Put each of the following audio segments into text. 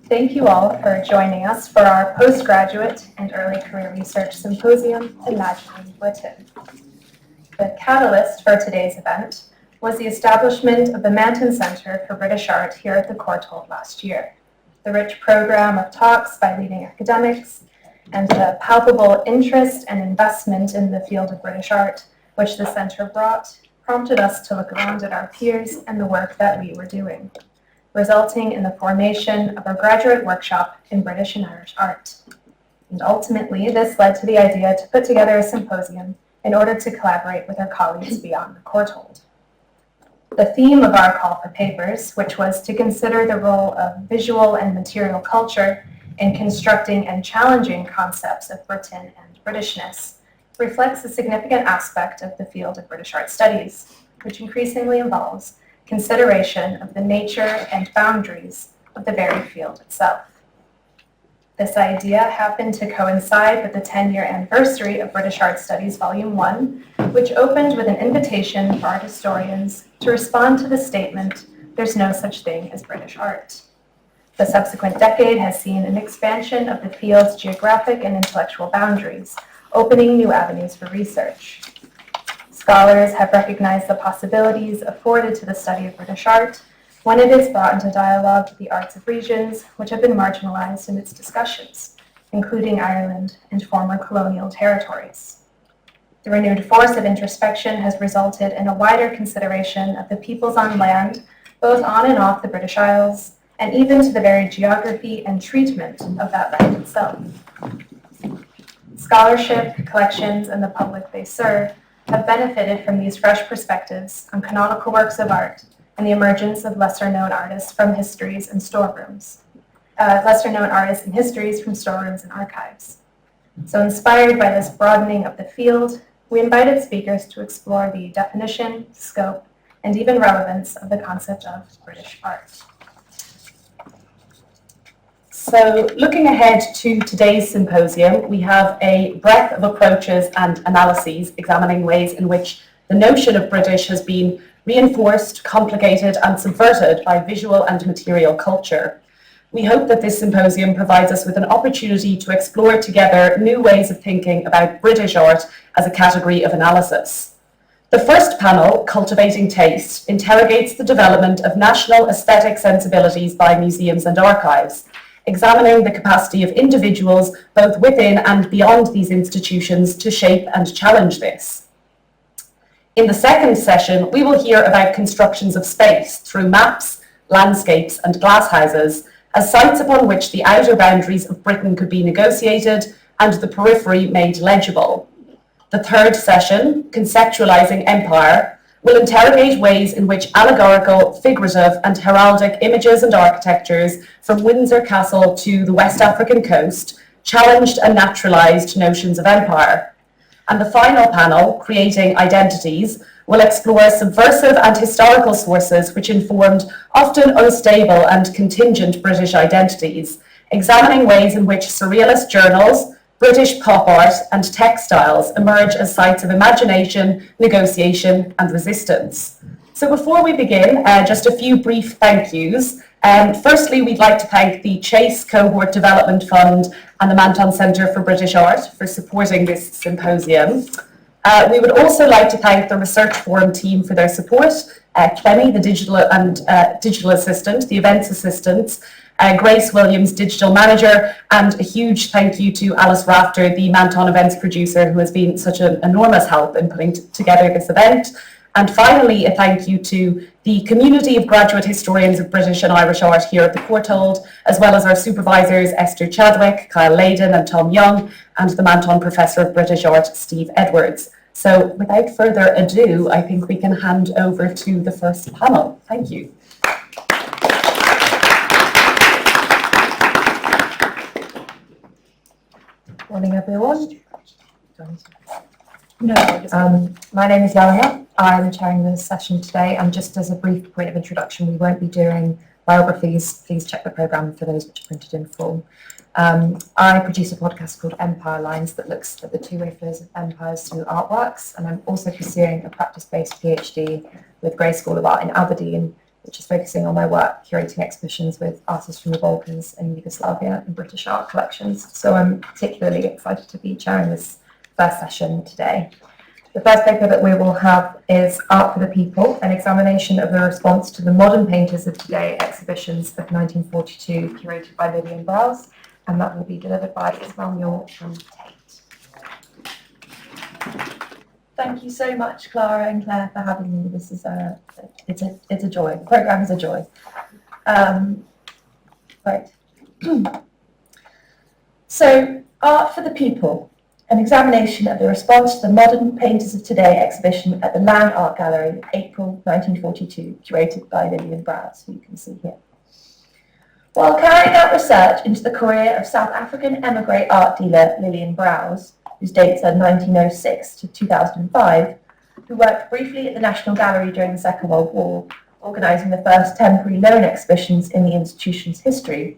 Thank you all for joining us for our Postgraduate and Early Career Research Symposium, Imagining Britain. The catalyst for today's event was the establishment of the Manton Centre for British Art here at the Courtauld last year. The rich program of talks by leading academics and the palpable interest and investment in the field of British art, which the Centre brought, prompted us to look around at our peers and the work that we were doing, resulting in the formation of our graduate workshop in British and Irish art. And ultimately, this led to the idea to put together a symposium in order to collaborate with our colleagues beyond the Courtauld. The theme of our call for papers, which was to consider the role of visual and material culture in constructing and challenging concepts of Britain and Britishness, reflects a significant aspect of the field of British art studies, which increasingly involves consideration of the nature and boundaries of the very field itself. This idea happened to coincide with the 10-year anniversary of British Art Studies Volume 1, which opened with an invitation for art historians to respond to the statement, "There's no such thing as British art." The subsequent decade has seen an expansion of the field's geographic and intellectual boundaries, opening new avenues for research. Scholars have recognized the possibilities afforded to the study of British art when it is brought into dialogue with the arts of regions which have been marginalized in its discussions, including Ireland and former colonial territories. The renewed force of introspection has resulted in a wider consideration of the peoples on land, both on and off the British Isles, and even to the very geography and treatment of that land itself. Scholarship, collections, and the public they serve have benefited from these fresh perspectives on canonical works of art and the emergence of lesser-known artists from histories and storerooms. Lesser-known artists and histories from storerooms and archives. So inspired by this broadening of the field, we invited speakers to explore the definition, scope, and even relevance of the concept of British art. So looking ahead to today's symposium, we have a breadth of approaches and analyses examining ways in which the notion of British has been reinforced, complicated, and subverted by visual and material culture. We hope that this symposium provides us with an opportunity to explore together new ways of thinking about British art as a category of analysis. The first panel, Cultivating Taste, interrogates the development of national aesthetic sensibilities by museums and archives, examining the capacity of individuals both within and beyond these institutions to shape and challenge this. In the second session, we will hear about constructions of space through maps, landscapes, and glasshouses as sites upon which the outer boundaries of Britain could be negotiated and the periphery made legible. The third session, Conceptualizing Empire, will interrogate ways in which allegorical, figurative, and heraldic images and architectures from Windsor Castle to the West African coast challenged and naturalized notions of empire. And the final panel, Creating Identities, will explore subversive and historical sources which informed often unstable and contingent British identities, examining ways in which surrealist journals, British pop art, and textiles emerge as sites of imagination, negotiation, and resistance. So before we begin, just a few brief thank yous. Firstly, we'd like to thank the Chase Cohort Development Fund and the Manton Centre for British Art for supporting this symposium. We would also like to thank the Research Forum team for their support, Clemmy, the digital assistant, the events assistants, Grace Williams, digital manager, and a huge thank you to Alice Rafter, the Manton events producer, who has been such an enormous help in putting together this event. And finally, a thank you to the community of graduate historians of British and Irish art here at the Courtauld, as well as our supervisors, Esther Chadwick, Kyle Layden, and Tom Young, and the Manton Professor of British Art, Steve Edwards. So without further ado, I think we can hand over to the first panel. Thank you. Morning, everyone. My name is Jelena. I'm chairing the session today, and just as a brief point of introduction, we won't be doing biographies. Please check the programme for those which are printed in full. I produce a podcast called Empire Lines that looks at the two-way flows of empires through artworks, and I'm also pursuing a practice-based PhD with Grey School of Art in Aberdeen, which is focusing on my work curating exhibitions with artists from the Balkans and Yugoslavia and British art collections. So I'm particularly excited to be chairing this first session today. The first paper that we will have is Art for the People, an examination of the response to the modern painters of today exhibitions of 1942, curated by Lillian Browse, and that will be delivered by Ismail Muir and Tate. Thank you so much, Clara and Claire, for having me. This is it's a joy. The programme is a joy. Right. So, Art for the People, an examination of the response to the modern painters of today exhibition at the Land Art Gallery, April 1942, curated by Lillian Browse, who you can see here. While carrying out research into the career of South African emigre art dealer Lillian Browse, whose dates are 1906 to 2005, who worked briefly at the National Gallery during the Second World War, organising the first temporary loan exhibitions in the institution's history,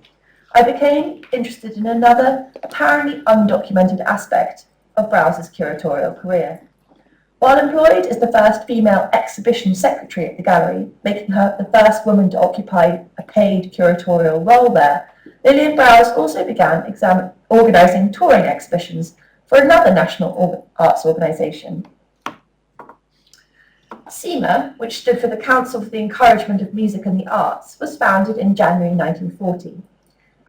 I became interested in another, apparently undocumented aspect of Browse's curatorial career. While employed as the first female exhibition secretary at the gallery, making her the first woman to occupy a paid curatorial role there, Lillian Browse also began organising touring exhibitions for another national arts organisation. CIMA, which stood for the Council for the Encouragement of Music and the Arts, was founded in January 1940.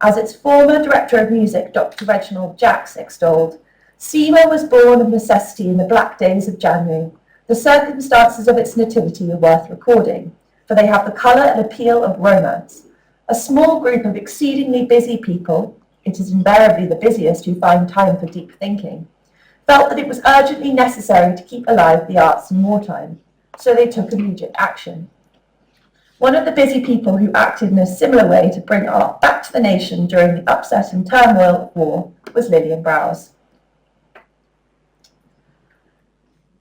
As its former Director of Music, Dr. Reginald Jacks, extolled, CIMA was born of necessity in the black days of January. The circumstances of its nativity are worth recording, for they have the colour and appeal of romance. A small group of exceedingly busy people, it is invariably the busiest who find time for deep thinking, felt that it was urgently necessary to keep alive the arts in wartime, so they took immediate action. One of the busy people who acted in a similar way to bring art back to the nation during the upset and turmoil of war was Lillian Browse.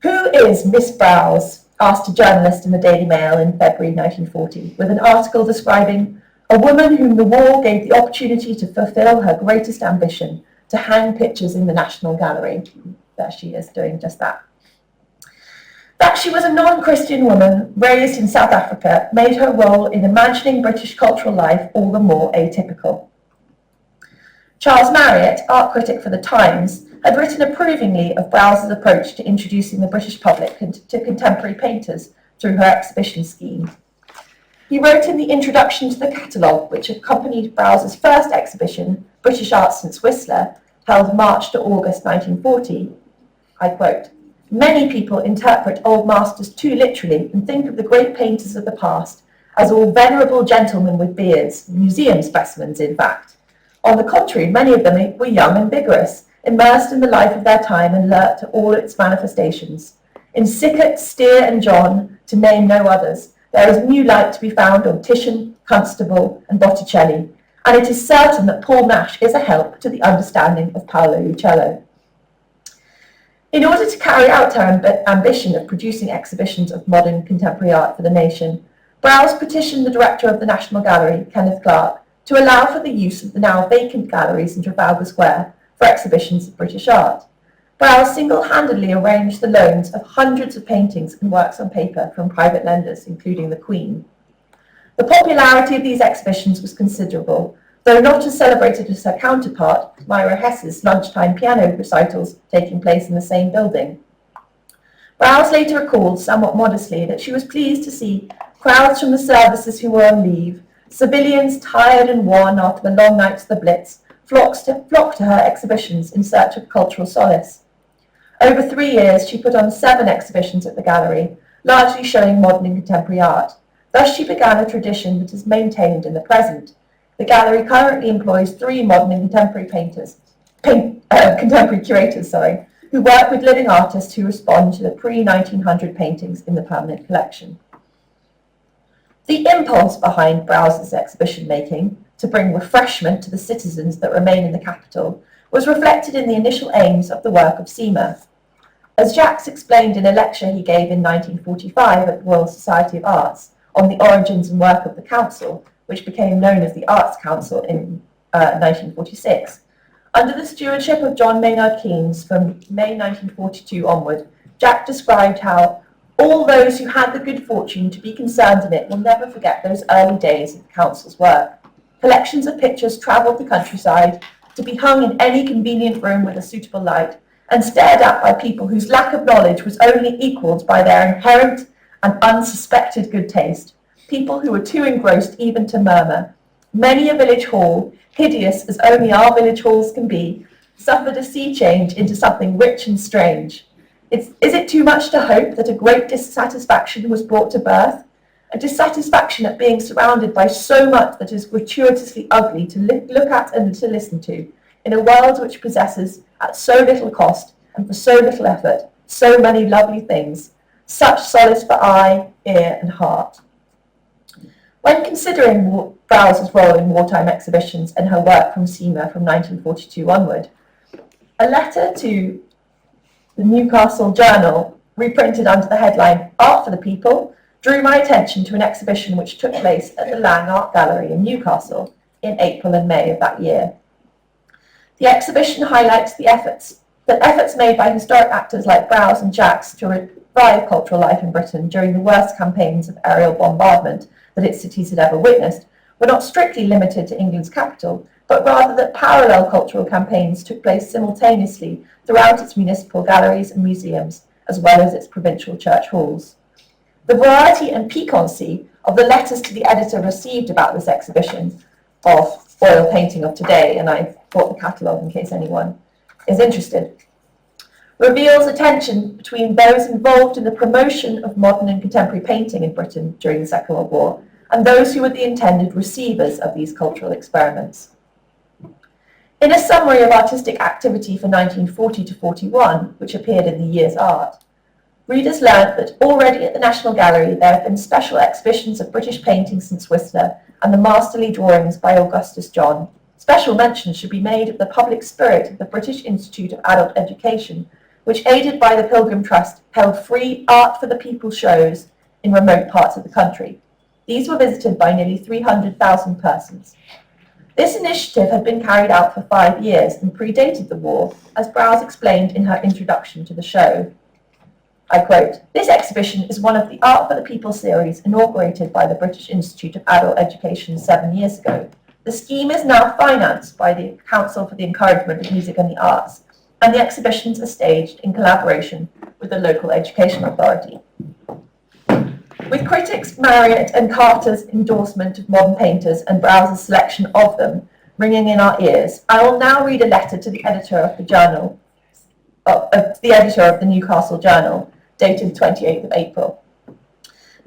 Who is Miss Browse? Asked a journalist in the Daily Mail in February 1940, with an article describing a woman whom the war gave the opportunity to fulfil her greatest ambition, to hang pictures in the National Gallery. There she is doing just that. That she was a non-Christian woman raised in South Africa made her role in imagining British cultural life all the more atypical. Charles Marriott, art critic for The Times, had written approvingly of Browse's approach to introducing the British public to contemporary painters through her exhibition scheme. He wrote in the introduction to the catalogue, which accompanied Browse's first exhibition, British Art Since Whistler, held March to August 1940, I quote, "Many people interpret old masters too literally and think of the great painters of the past as all venerable gentlemen with beards, museum specimens in fact. On the contrary, many of them were young and vigorous, immersed in the life of their time and alert to all its manifestations. In Sickert, Steer and John, to name no others, there is new light to be found on Titian, Constable and Botticelli, and it is certain that Paul Nash is a help to the understanding of Paolo Uccello." In order to carry out her ambition of producing exhibitions of modern contemporary art for the nation, Browse petitioned the director of the National Gallery, Kenneth Clarke, to allow for the use of the now vacant galleries in Trafalgar Square for exhibitions of British art. Browse single-handedly arranged the loans of hundreds of paintings and works on paper from private lenders, including the Queen. The popularity of these exhibitions was considerable, though not as celebrated as her counterpart, Myra Hess's lunchtime piano recitals taking place in the same building. Browse later recalled, somewhat modestly, that she was pleased to see crowds from the services who were on leave, civilians tired and worn after the long nights of the Blitz, flock to her exhibitions in search of cultural solace. Over 3 years, she put on 7 exhibitions at the gallery, largely showing modern and contemporary art. Thus she began a tradition that is maintained in the present. The gallery currently employs 3 modern and contemporary contemporary curators, who work with living artists who respond to the pre-1900 paintings in the permanent collection. The impulse behind Browse's exhibition making, to bring refreshment to the citizens that remain in the capital, was reflected in the initial aims of the work of CIMA. As Jacks explained in a lecture he gave in 1945 at the Royal Society of Arts on the origins and work of the Council, which became known as the Arts Council in 1946, under the stewardship of John Maynard Keynes from May 1942 onward, Jack described how All those who had the good fortune to be concerned in it will never forget those early days of the council's work. Collections of pictures travelled the countryside to be hung in any convenient room with a suitable light and stared at by people whose lack of knowledge was only equalled by their inherent and unsuspected good taste, people who were too engrossed even to murmur. Many a village hall, hideous as only our village halls can be, suffered a sea change into something rich and strange. Is it too much to hope that a great dissatisfaction was brought to birth? A dissatisfaction at being surrounded by so much that is gratuitously ugly to look at and to listen to, in a world which possesses, at so little cost and for so little effort, so many lovely things, such solace for eye, ear and heart. When considering Browse's role in wartime exhibitions and her work from SEMA from 1942 onward, a letter to the Newcastle Journal, reprinted under the headline Art for the People, drew my attention to an exhibition which took place at the Lang Art Gallery in Newcastle in April and May of that year. The exhibition highlights the efforts made by historic actors like Browse and Jacks to revive cultural life in Britain during the worst campaigns of aerial bombardment that its cities had ever witnessed were not strictly limited to England's capital, but rather that parallel cultural campaigns took place simultaneously throughout its municipal galleries and museums, as well as its provincial church halls. The variety and piquancy of the letters to the editor received about this exhibition of oil painting of today, and I brought the catalogue in case anyone is interested, reveals a tension between those involved in the promotion of modern and contemporary painting in Britain during the Second World War and those who were the intended receivers of these cultural experiments. In a summary of artistic activity for 1940 to 41, which appeared in the Year's Art, readers learnt that already at the National Gallery there have been special exhibitions of British painting since Whistler and the masterly drawings by Augustus John. Special mention should be made of the public spirit of the British Institute of Adult Education, which, aided by the Pilgrim Trust, held free Art for the People shows in remote parts of the country. These were visited by nearly 300,000 persons. This initiative had been carried out for 5 years and predated the war, as Browse explained in her introduction to the show. I quote, "This exhibition is one of the Art for the People series inaugurated by the British Institute of Adult Education 7 years ago. The scheme is now financed by the Council for the Encouragement of Music and the Arts, and the exhibitions are staged in collaboration with the local education authority." With critics Marriott and Carter's endorsement of modern painters and Browse's selection of them ringing in our ears, I will now read a letter to the editor of the journal, the editor of the Newcastle Journal, dated 28th of April.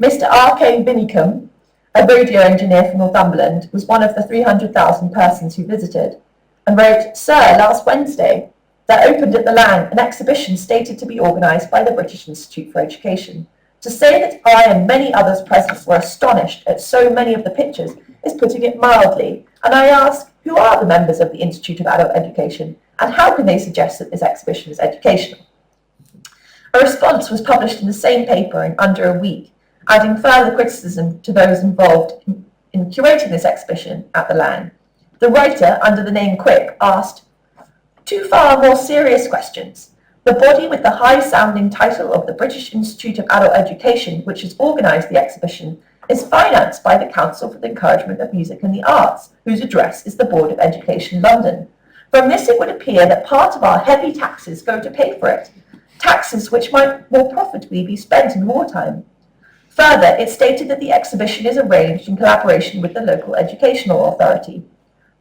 Mr. R.K. Binnicombe, a radio engineer from Northumberland, was one of the 300,000 persons who visited, and wrote, "Sir, last Wednesday, there opened at the Lang an exhibition stated to be organised by the British Institute for Education. To say that I and many others present were astonished at so many of the pictures is putting it mildly, and I ask, who are the members of the Institute of Adult Education, and how can they suggest that this exhibition is educational?" A response was published in the same paper in under a week, adding further criticism to those involved in curating this exhibition at the Lang. The writer, under the name Quick, asked two far more serious questions. The body with the high-sounding title of the British Institute of Adult Education, which has organised the exhibition, is financed by the Council for the Encouragement of Music and the Arts, whose address is the Board of Education, London. From this it would appear that part of our heavy taxes go to pay for it, taxes which might more profitably be spent in wartime. Further, it stated that the exhibition is arranged in collaboration with the local educational authority.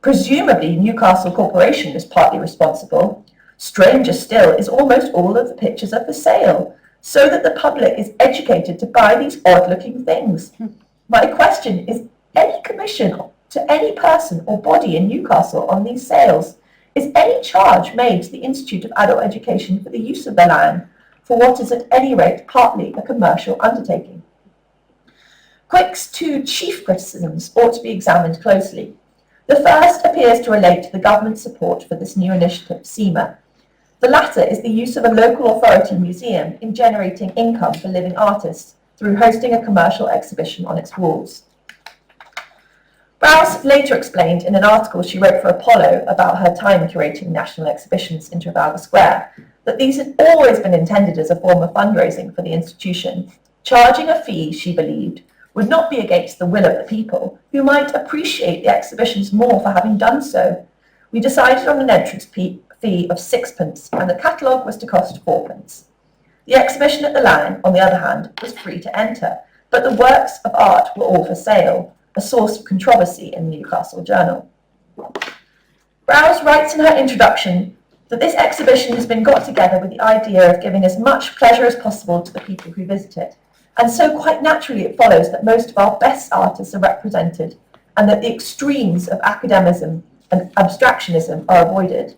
Presumably, Newcastle Corporation is partly responsible. Stranger still is almost all of the pictures are for sale, so that the public is educated to buy these odd-looking things. My question is, any commission to any person or body in Newcastle on these sales? Is any charge made to the Institute of Adult Education for the use of the land for what is at any rate partly a commercial undertaking? Quick's two chief criticisms ought to be examined closely. The first appears to relate to the government support for this new initiative, SEMA. The latter is the use of a local authority museum in generating income for living artists through hosting a commercial exhibition on its walls. Browse later explained in an article she wrote for Apollo about her time curating national exhibitions in Trafalgar Square that these had always been intended as a form of fundraising for the institution. Charging a fee, she believed, would not be against the will of the people, who might appreciate the exhibitions more for having done so. We decided on an entrance fee of sixpence, and the catalogue was to cost fourpence. The exhibition at the Lang, on the other hand, was free to enter, but the works of art were all for sale, a source of controversy in the Newcastle Journal. Browse writes in her introduction that this exhibition has been got together with the idea of giving as much pleasure as possible to the people who visit it, and so quite naturally it follows that most of our best artists are represented, and that the extremes of academicism and abstractionism are avoided.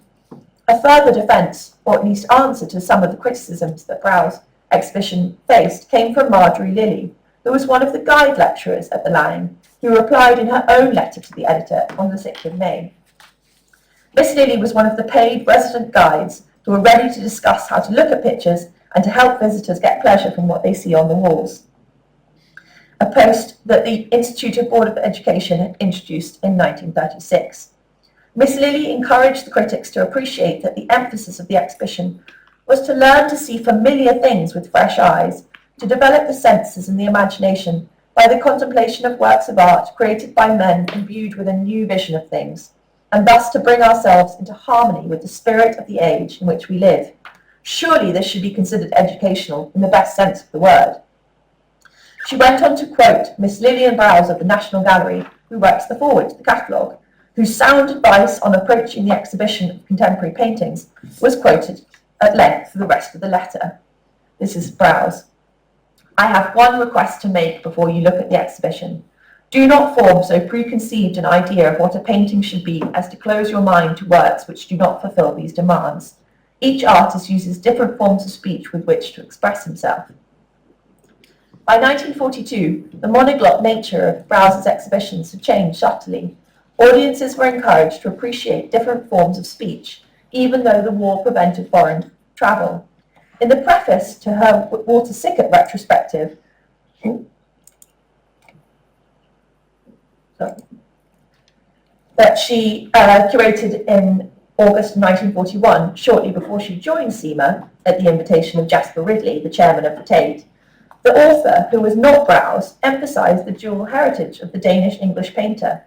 A further defence, or at least answer to some of the criticisms that Brow's exhibition faced, came from Marjorie Lilly, who was one of the guide lecturers at the Lang, who replied in her own letter to the editor on the 6th of May. Miss Lilly was one of the paid resident guides who were ready to discuss how to look at pictures and to help visitors get pleasure from what they see on the walls, a post that the Institute of Board of Education had introduced in 1936. Miss Lilly encouraged the critics to appreciate that the emphasis of the exhibition was to learn to see familiar things with fresh eyes, to develop the senses and the imagination by the contemplation of works of art created by men imbued with a new vision of things, and thus to bring ourselves into harmony with the spirit of the age in which we live. Surely this should be considered educational in the best sense of the word. She went on to quote Miss Lillian Browse of the National Gallery, who writes the foreword to the catalogue, whose sound advice on approaching the exhibition of contemporary paintings was quoted at length for the rest of the letter. This is Browse. I have one request to make before you look at the exhibition. Do not form so preconceived an idea of what a painting should be as to close your mind to works which do not fulfil these demands. Each artist uses different forms of speech with which to express himself. By 1942, the monoglot nature of Browse's exhibitions had changed subtly. Audiences were encouraged to appreciate different forms of speech, even though the war prevented foreign travel. In the preface to her Walter Sickert retrospective, that she curated in August 1941, shortly before she joined SEMA at the invitation of Jasper Ridley, the chairman of the Tate, the author, who was not Browse, emphasised the dual heritage of the Danish-English painter.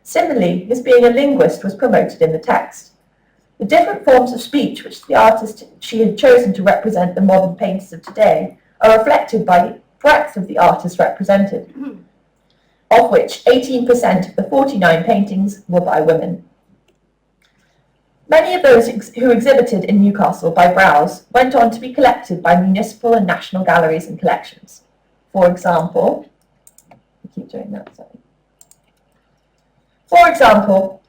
Similarly, his being a linguist was promoted in the text. The different forms of speech which the artist she had chosen to represent the modern painters of today are reflected by the breadth of the artists represented, of which 18% of the 49 paintings were by women. Many of those who exhibited in Newcastle by Browse went on to be collected by municipal and national galleries and collections. For example,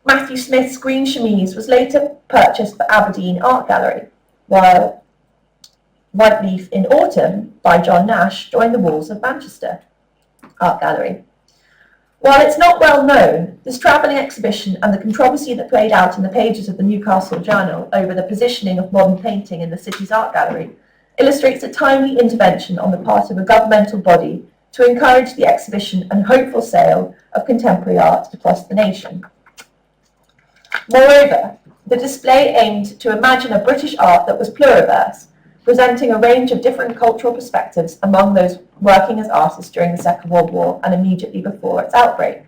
Matthew Smith's green chemise was later purchased for Aberdeen Art Gallery, while Whiteleaf in Autumn by John Nash joined the walls of Manchester Art Gallery. While it's not well known, this travelling exhibition and the controversy that played out in the pages of the Newcastle Journal over the positioning of modern painting in the city's art gallery illustrates a timely intervention on the part of a governmental body to encourage the exhibition and hopeful sale of contemporary art across the nation. Moreover, the display aimed to imagine a British art that was pluriverse, presenting a range of different cultural perspectives among those working as artists during the Second World War and immediately before its outbreak.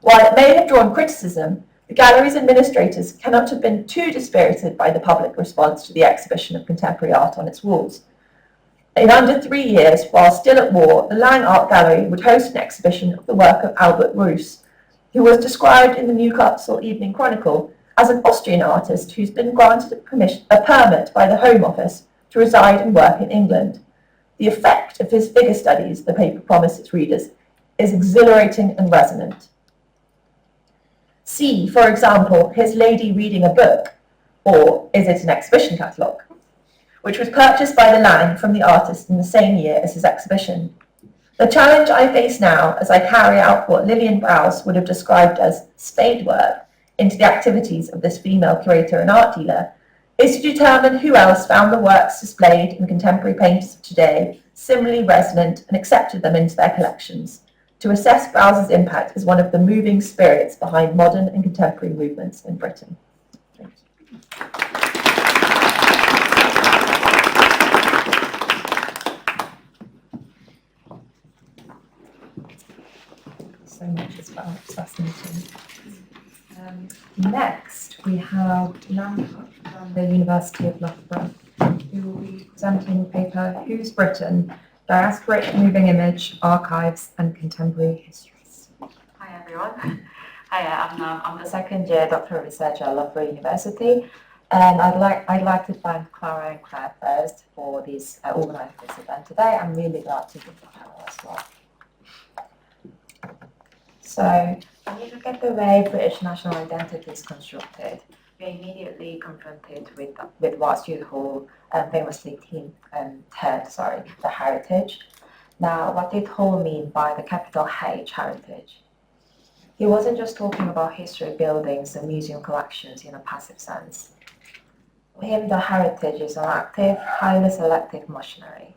While it may have drawn criticism, the gallery's administrators cannot have been too dispirited by the public response to the exhibition of contemporary art on its walls. In under 3 years, while still at war, the Lang Art Gallery would host an exhibition of the work of Albert Roos, who was described in the Newcastle Evening Chronicle as an Austrian artist who's been granted a permit by the Home Office to reside and work in England. The effect of his figure studies, the paper promised its readers, is exhilarating and resonant. See, for example, his Lady Reading a Book, or is it an exhibition catalogue, which was purchased by the Lang from the artist in the same year as his exhibition. The challenge I face now as I carry out what Lillian Browse would have described as spade work into the activities of this female curator and art dealer is to determine who else found the works displayed in contemporary painters of today similarly resonant and accepted them into their collections, to assess Browse's impact as one of the moving spirits behind modern and contemporary movements in Britain. Thank you. art fascinating. Next, we have Nanda from the University of Loughborough, who will be presenting the paper Who's Britain? Diasporic Moving Image, Archives and Contemporary Histories. Hi everyone. Hi, I'm the second year doctoral researcher at Loughborough University, and I'd like to thank Clara and Claire first for this organising this event today. I'm really glad to be on the panel as well. So, when you look at the way British national identity is constructed, we're immediately confronted with what Stuart Hall famously termed, the heritage. Now, what did Hall mean by the capital H, heritage? He wasn't just talking about history buildings and museum collections in a passive sense. For him, the heritage is an active, highly selective machinery.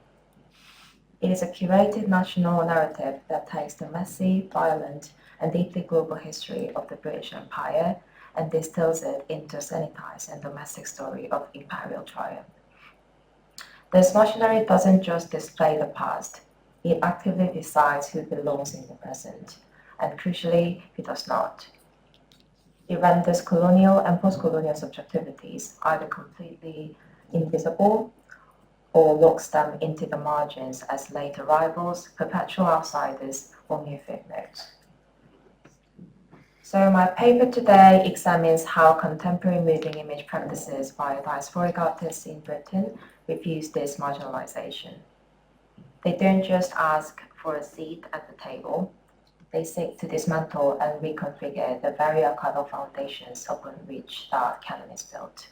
It is a curated national narrative that takes the messy, violent, and deeply global history of the British Empire and distills it into a sanitized and domestic story of imperial triumph. This machinery doesn't just display the past, it actively decides who belongs in the present, and crucially, it does not. It renders colonial and post-colonial subjectivities either completely invisible or locks them into the margins as late arrivals, perpetual outsiders, or mere footnotes. So my paper today examines how contemporary moving image practices by diasporic artists in Britain refuse this marginalization. They don't just ask for a seat at the table, they seek to dismantle and reconfigure the very archival foundations upon which that canon is built.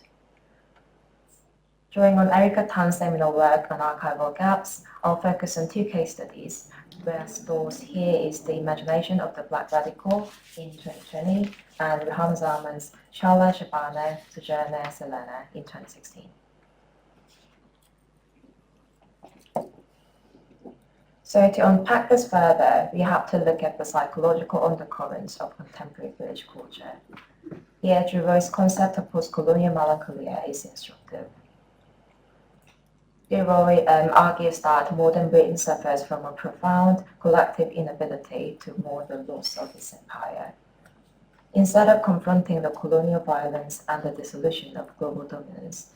Drawing on Erica Tan's seminal work on archival gaps, I'll focus on two case studies, where stores here is the imagination of the Black Radical in 2020 and Reham Zaman's Shala Shabana Sojourner Selena in 2016. So to unpack this further, we have to look at the psychological undercurrents of contemporary British culture. Here, Giroix's concept of post-colonial melancholia is instructive. Giroix argues that modern Britain suffers from a profound collective inability to mourn the loss of its empire. Instead of confronting the colonial violence and the dissolution of global dominance,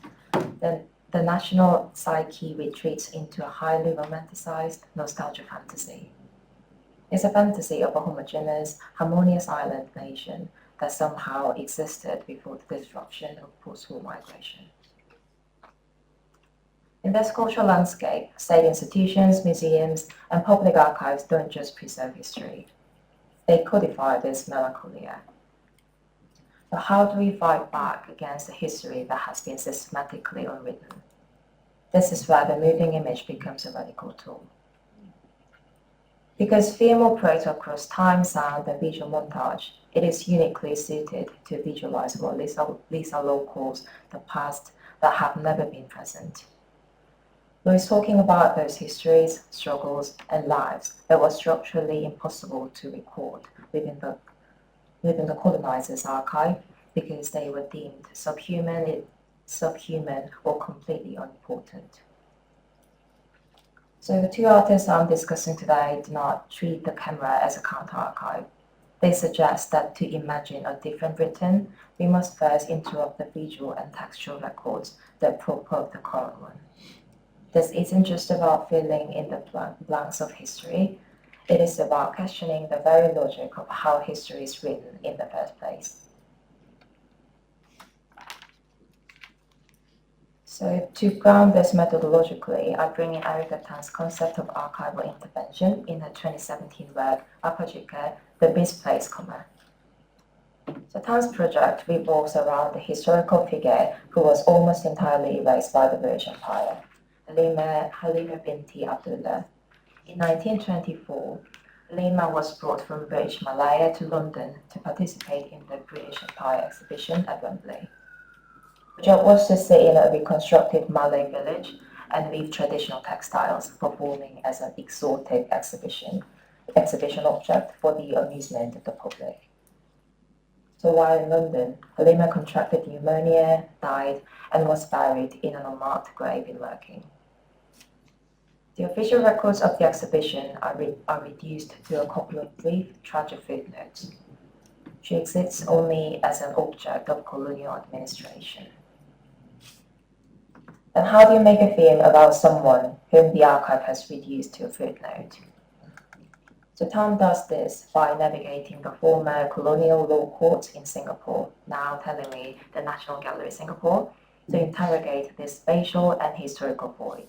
the national psyche retreats into a highly romanticized nostalgia fantasy. It's a fantasy of a homogeneous, harmonious island nation that somehow existed before the disruption of post-war migration. In this cultural landscape, state institutions, museums, and public archives don't just preserve history. They codify this melancholia. But how do we fight back against a history that has been systematically unwritten? This is where the moving image becomes a radical tool. Because film operates across time, sound, and visual montage, it is uniquely suited to visualize what Lisa Lowe calls the past that have never been present. We're talking about those histories, struggles, and lives that were structurally impossible to record within the colonizers' archive because they were deemed subhuman or completely unimportant. So the two artists I'm discussing today do not treat the camera as a counter-archive. They suggest that to imagine a different Britain, we must first interrupt the visual and textual records that prop up the current one. This isn't just about filling in the blanks of history, it is about questioning the very logic of how history is written in the first place. So to ground this methodologically, I bring in Erica Tan's concept of archival intervention in her 2017 work, Apajika, The Misplaced Comma. So Tan's project revolves around the historical figure who was almost entirely erased by the British Empire, Halima binti Abdullah. In 1924, Halima was brought from British Malaya to London to participate in the British Empire exhibition at Wembley. The job was to sit in a reconstructed Malay village and weave traditional textiles, performing as an exotic exhibition object for the amusement of the public. So while in London, Halima contracted pneumonia, died, and was buried in an unmarked grave in Woking. The official records of the exhibition are reduced to a couple of brief, tragic footnotes. She exists only as an object of colonial administration. And how do you make a film about someone whom the archive has reduced to a footnote? So Tan does this by navigating the former colonial law courts in Singapore, now telling me the National Gallery Singapore, to interrogate this spatial and historical void.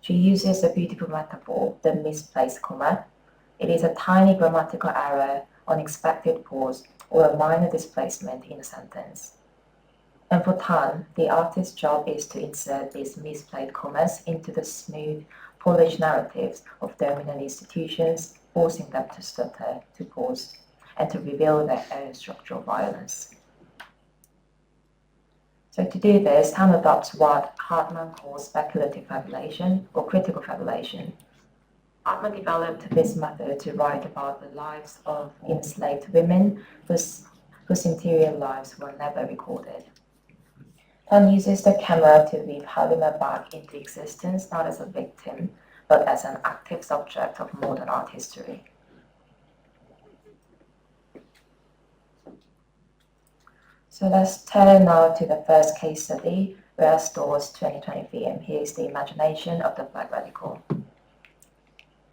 She uses a beautiful metaphor, the misplaced comma. It is a tiny grammatical error, unexpected pause, or a minor displacement in a sentence. And for Tan, the artist's job is to insert these misplaced commas into the smooth, polished narratives of dominant institutions, forcing them to stutter, to pause, and to reveal their own structural violence. So to do this, Tan adopts what Hartman calls speculative fabulation or critical fabulation. Hartman developed this method to write about the lives of enslaved women whose interior lives were never recorded. Tan uses the camera to weave Halima back into existence, not as a victim, but as an active subject of modern art history. So let's turn now to the first case study, Rare Store's 2020 film. Here is the imagination of the Black Radical.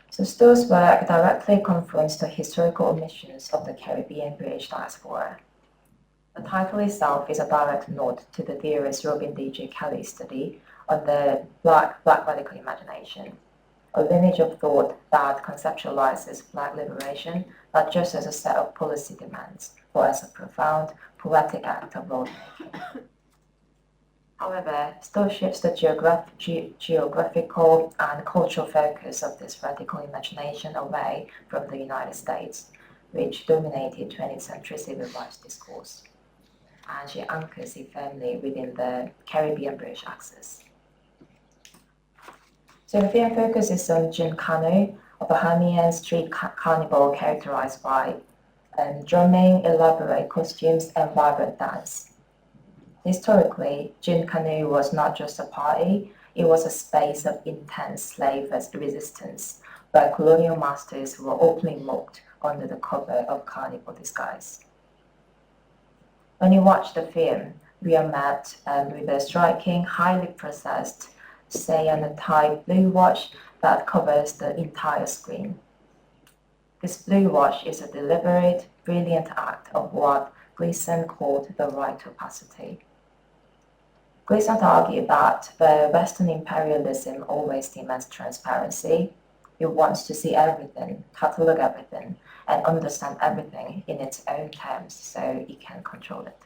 So Store's work directly confronts the historical omissions of the Caribbean British diaspora. The title itself is a direct nod to the theorist Robin D.J. Kelly's study on the Black radical imagination, a lineage of thought that conceptualizes Black liberation not just as a set of policy demands, but as a profound, poetic act of lawmaking. However, Stowe shifts the geographical and cultural focus of this radical imagination away from the United States, which dominated 20th century civil rights discourse, and she anchors it firmly within the Caribbean British axis. So the film focuses on Jun Kanu, a Bahamian street carnival characterized by drumming, elaborate costumes, and vibrant dance. Historically, Jun Kanu was not just a party, it was a space of intense slave resistance, where colonial masters were openly mocked under the cover of carnival disguise. When you watch the film, we are met with a striking, highly processed, cyanotype blue wash that covers the entire screen. This blue wash is a deliberate, brilliant act of what Gleason called the right to opacity. Gleason argued that the Western imperialism always demands transparency. It wants to see everything, catalog everything, and understand everything in its own terms so it can control it.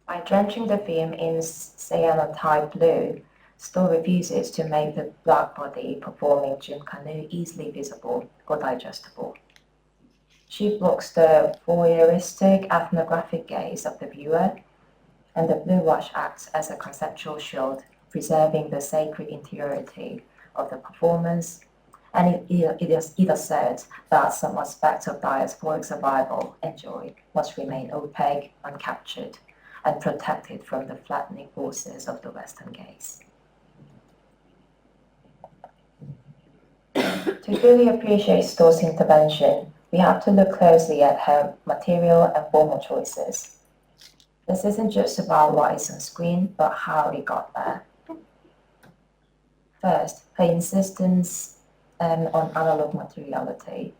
By drenching the film in cyanotype blue, Stowe refuses to make the black body performing Jun Kanu easily visible or digestible. She blocks the voyeuristic ethnographic gaze of the viewer, and the blue wash acts as a conceptual shield, preserving the sacred interiority of the performance, and it asserts that some aspects of diasporic survival and joy must remain opaque, uncaptured, and protected from the flattening forces of the Western gaze. To fully appreciate Stowe's intervention, we have to look closely at her material and formal choices. This isn't just about what is on screen, but how it got there. First, her insistence on analog materiality.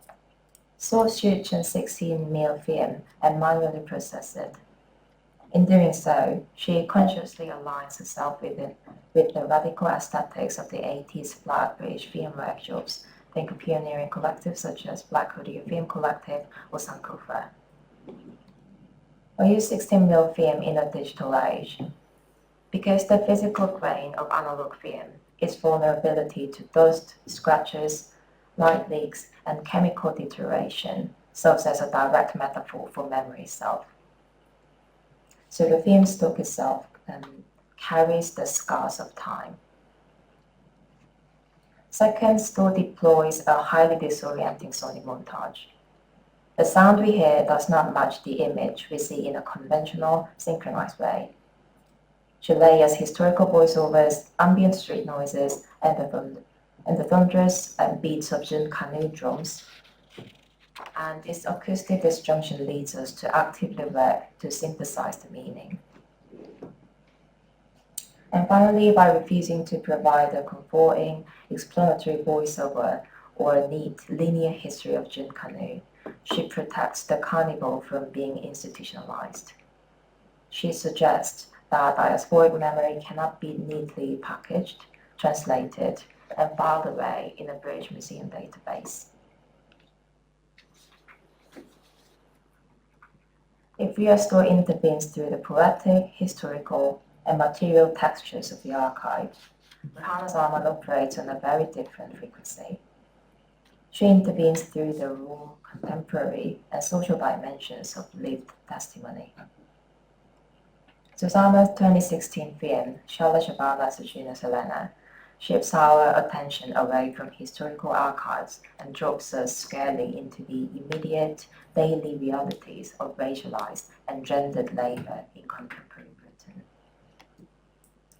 Stowe shoots a 16mm film and manually processes it. In doing so, she consciously aligns herself with the radical aesthetics of the 80s Black British film workshops. Think of pioneering collectives such as Black Audio Film Collective or Sankofa. I use 16mm film in a digital age because the physical grain of analog film, its vulnerability to dust, scratches, light leaks, and chemical deterioration serves as a direct metaphor for memory itself. So the film stock itself carries the scars of time. Second, Stowe deploys a highly disorienting sonic montage. The sound we hear does not match the image we see in a conventional, synchronized way. She layers historical voiceovers, ambient street noises, and the thunderous beats of Jun canoe drums. And this acoustic disjunction leads us to actively work to synthesize the meaning. And finally, by refusing to provide a comforting, explanatory voiceover or a neat linear history of Jun canoe, she protects the carnival from being institutionalized. She suggests that diasporic memory cannot be neatly packaged, translated, and filed away in a British Museum database. If real story intervenes through the poetic, historical, and material textures of the archive, Rehana Zaman operates on a very different frequency. She intervenes through the raw, contemporary, and social dimensions of lived testimony. So Zama's 2016 film, Shala Shabana Sujina Selena, shifts our attention away from historical archives and drops us squarely into the immediate, daily realities of racialized and gendered labor in contemporary Britain.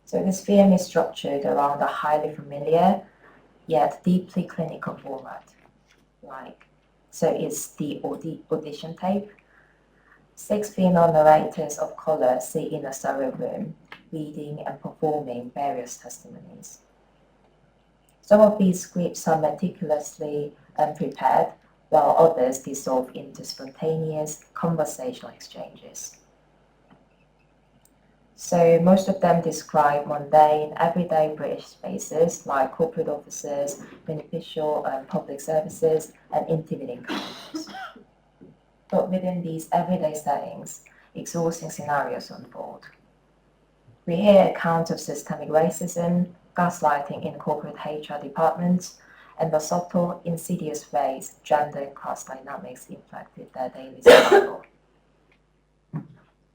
So this film is structured around a highly familiar, yet deeply clinical format. So it's the audition tape. 6 female narrators of color sit in a survey room, reading and performing various testimonies. Some of these scripts are meticulously prepared, while others dissolve into spontaneous conversational exchanges. So most of them describe mundane, everyday British spaces like corporate offices, beneficial public services, and intervening companies. But within these everyday settings, exhausting scenarios unfold. We hear accounts of systemic racism, gaslighting in corporate HR departments, and the subtle, insidious ways gender and class dynamics inflected their daily survival.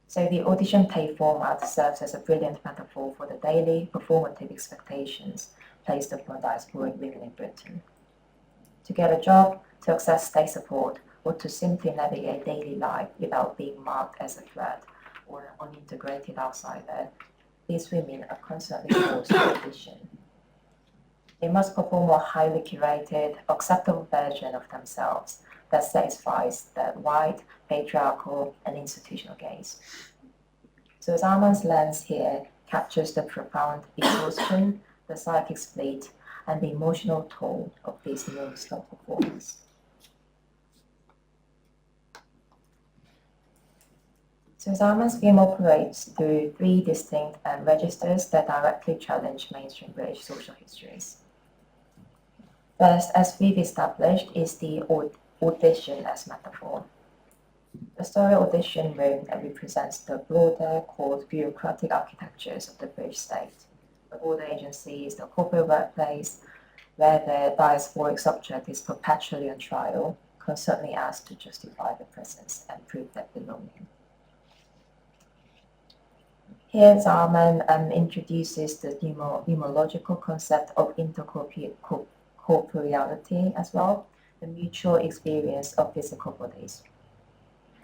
So the audition tape format serves as a brilliant metaphor for the daily performative expectations placed upon diasporic women in Britain. To get a job, to access state support, or to simply navigate daily life without being marked as a threat or an unintegrated outsider, these women are constantly forced to audition. They must perform a highly curated, acceptable version of themselves that satisfies the white, patriarchal, and institutional gaze. So Zaman's lens here captures the profound exhaustion, the psychic split, and the emotional toll of this non-stop performance. So Zaman's film operates through 3 distinct registers that directly challenge mainstream British social histories. First, as we've established, is the audition as metaphor. The story audition room represents the broader, called bureaucratic architectures of the British state, the border agencies, the corporate workplace, where the diasporic subject is perpetually on trial, constantly asked to justify their presence and prove their belonging. Here, Zaman introduces the pneumological concept of intercorporeality as well, the mutual experience of physical bodies.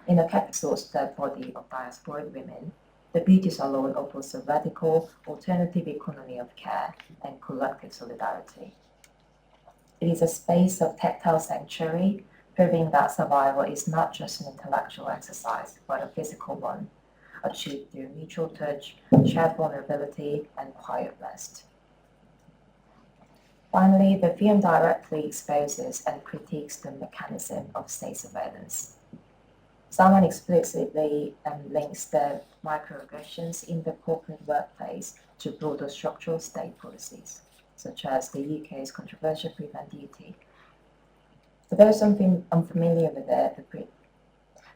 In a capital-stirred body of diasporic women, the beauty salon offers a radical, alternative economy of care and collective solidarity. It is a space of tactile sanctuary, proving that survival is not just an intellectual exercise, but a physical one, achieved through mutual touch, shared vulnerability, and quiet rest. Finally, the film directly exposes and critiques the mechanism of state surveillance. Someone explicitly links the microaggressions in the corporate workplace to broader structural state policies, such as the UK's controversial prevent duty. For those unfamiliar with it,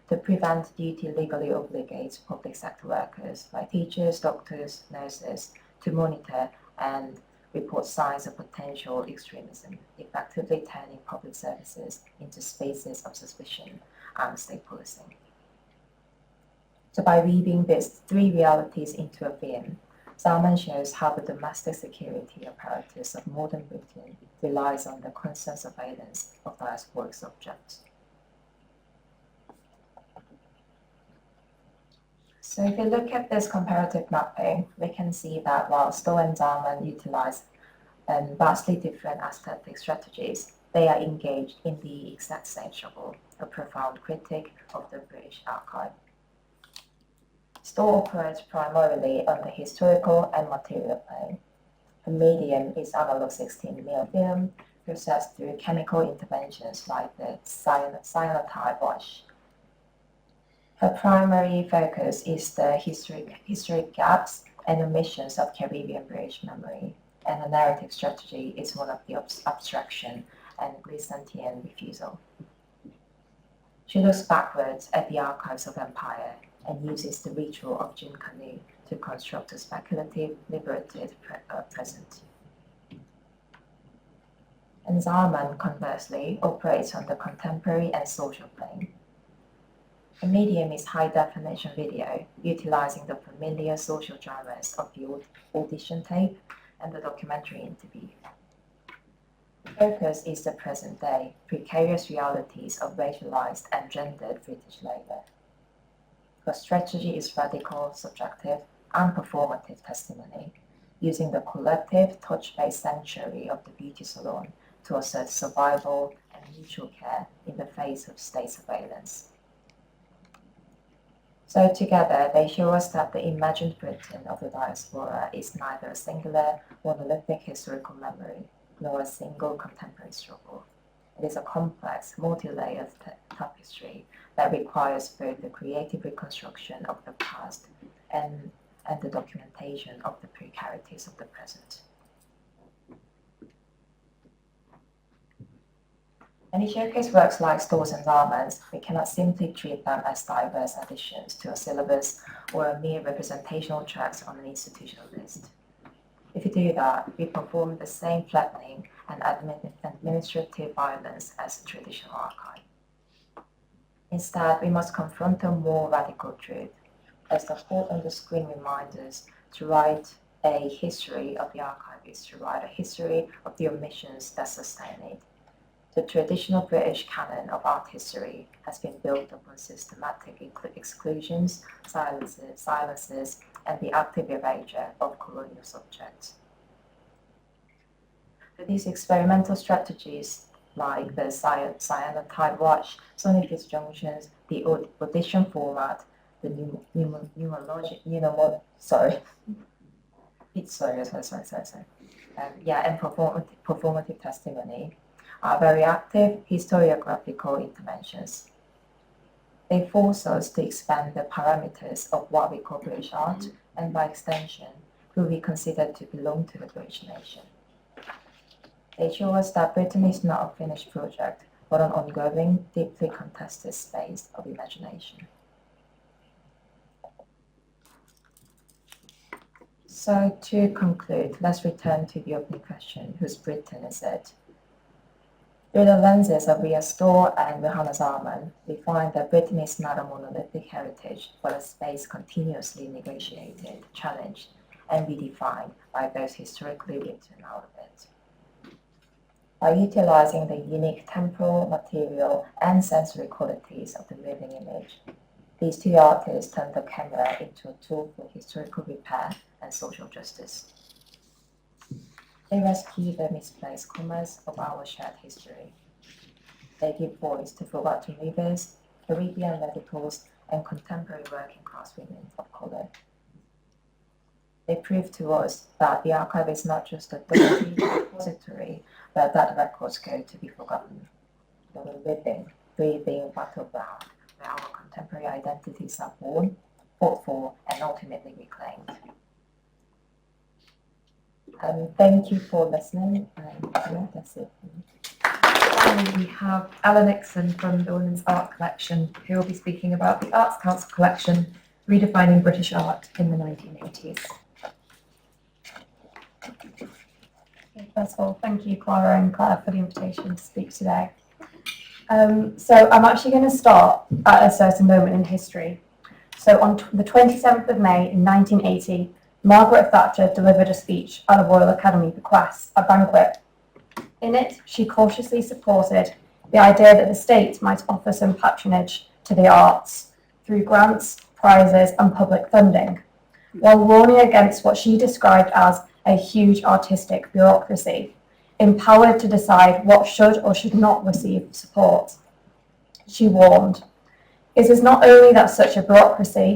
the prevent duty legally obligates public sector workers, like teachers, doctors, nurses, to monitor and report signs of potential extremism, effectively turning public services into spaces of suspicion and state policing. So by weaving these 3 realities into a film, Zaman shows how the domestic security apparatus of modern Britain relies on the constant surveillance of diasporic subjects. So if you look at this comparative mapping, we can see that while Stowe and Zaman utilize vastly different aesthetic strategies, they are engaged in the exact same struggle, a profound critique of the British archive. Stowe operates primarily on the historical and material plane. The medium is analog 16mm film, processed through chemical interventions like the cyanotype wash. Her primary focus is the historic gaps and omissions of Caribbean British memory, and her narrative strategy is one of the abstraction and Glissantian refusal. She looks backwards at the archives of empire and uses the ritual of Jin Canoe to construct a speculative, liberated present. And Zaman, conversely, operates on the contemporary and social plane. The medium is high-definition video, utilizing the familiar social dramas of the audition tape and the documentary interview. The focus is the present-day, precarious realities of racialized and gendered British labour. Her strategy is radical, subjective, and performative testimony, using the collective, touch-based sanctuary of the beauty salon to assert survival and mutual care in the face of state surveillance. So together, they show us that the imagined Britain of the diaspora is neither a singular, monolithic historical memory, nor a single contemporary struggle. It is a complex, multi-layered tapestry that requires both the creative reconstruction of the past and the documentation of the precarities of the present. When we showcase works like Stowe's and Zaman's, we cannot simply treat them as diverse additions to a syllabus or a mere representational tracks on an institutional list. If we do that, we perform the same flattening and administrative violence as a traditional archive. Instead, we must confront a more radical truth, as the quote on the screen reminds us. To write a history of the archive is to write a history of the omissions that sustain it. The traditional British canon of art history has been built upon systematic exclusions, silences, and the active erasure of colonial subjects. For these experimental strategies, like the cyanotype wash, sonic disjunctions, the audition format, the and performative testimony, are very active historiographical interventions. They force us to expand the parameters of what we call British art, and by extension, who we consider to belong to the British nation. They show us that Britain is not a finished project, but an ongoing, deeply contested space of imagination. So to conclude, let's return to the opening question, whose Britain is it? Through the lenses of Ria Stowe and Rehana Zaman, we find that Britain is not a monolithic heritage, but a space continuously negotiated, challenged, and redefined by those historically written out of it. By utilizing the unique temporal, material, and sensory qualities of the living image, these two artists turned the camera into a tool for historical repair and social justice. They rescue the misplaced commerce of our shared history. They give voice to forgotten weavers, Caribbean radicals, and contemporary working class women of color. They prove to us that the archive is not just a dirty repository, but that records go to be forgotten. They were living, breathing battleground where our contemporary identities are born, fought for, and ultimately reclaimed. Thank you for listening, and yeah, that's it. And we have Ella Nixon from the Women's Art Collection, who will be speaking about the Arts Council collection, Redefining British Art in the 1980s. First of all, thank you, Clara and Claire, for the invitation to speak today. So I'm actually going to start at a certain moment in history. So on the 27th of May in 1980, Margaret Thatcher delivered a speech at the Royal Academy bequests, a banquet. In it, she cautiously supported the idea that the state might offer some patronage to the arts through grants, prizes and public funding, while warning against what she described as a huge artistic bureaucracy, empowered to decide what should or should not receive support. She warned, "It is not only that such a bureaucracy,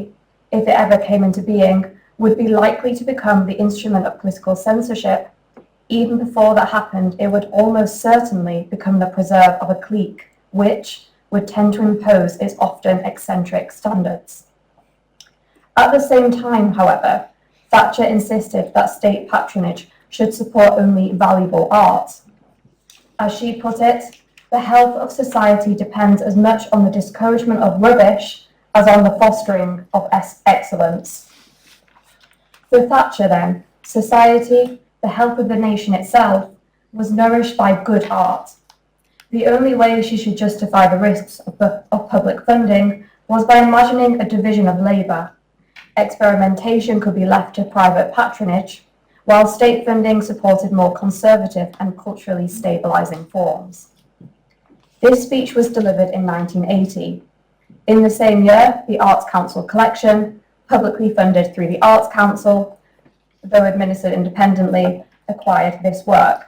if it ever came into being, would be likely to become the instrument of political censorship. Even before that happened, it would almost certainly become the preserve of a clique, which would tend to impose its often eccentric standards." At the same time, however, Thatcher insisted that state patronage should support only valuable art. As she put it, "The health of society depends as much on the discouragement of rubbish as on the fostering of excellence." For Thatcher then, society, the health of the nation itself, was nourished by good art. The only way she should justify the risks of public funding was by imagining a division of labour. Experimentation could be left to private patronage, while state funding supported more conservative and culturally stabilising forms. This speech was delivered in 1980. In the same year, the Arts Council collection, publicly funded through the Arts Council, though administered independently, acquired this work.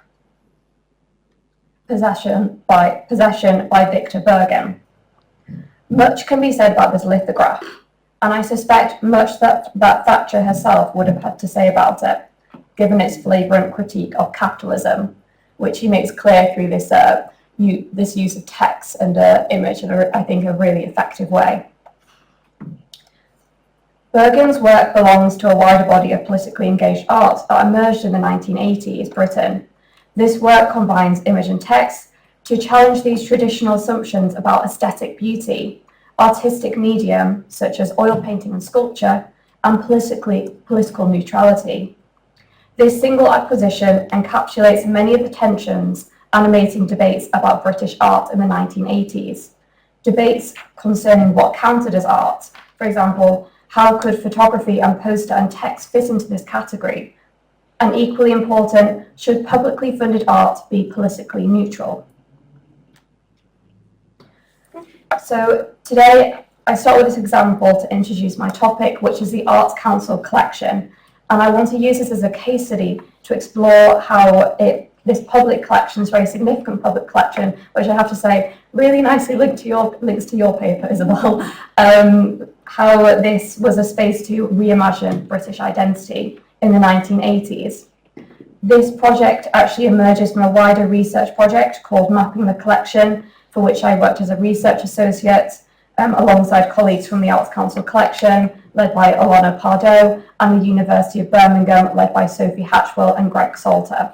Possession by Victor Bergen. Much can be said about this lithograph, and I suspect much that Thatcher herself would have had to say about it, given its flagrant critique of capitalism, which he makes clear through this use of text and image in, I think, a really effective way. Bergen's work belongs to a wider body of politically engaged art that emerged in the 1980s Britain. This work combines image and text to challenge these traditional assumptions about aesthetic beauty, artistic medium, such as oil painting and sculpture, and political neutrality. This single acquisition encapsulates many of the tensions animating debates about British art in the 1980s. Debates concerning what counted as art. For example, how could photography and poster and text fit into this category? And equally important, should publicly funded art be politically neutral? So today, I start with this example to introduce my topic, which is the Arts Council collection. And I want to use this as a case study to explore how this public collection, this very significant public collection, which I have to say really nicely links to your paper, Isabel, how this was a space to reimagine British identity in the 1980s. This project actually emerges from a wider research project called Mapping the Collection, for which I worked as a research associate alongside colleagues from the Arts Council collection, led by Alana Pardo, and the University of Birmingham, led by Sophie Hatchwell and Greg Salter.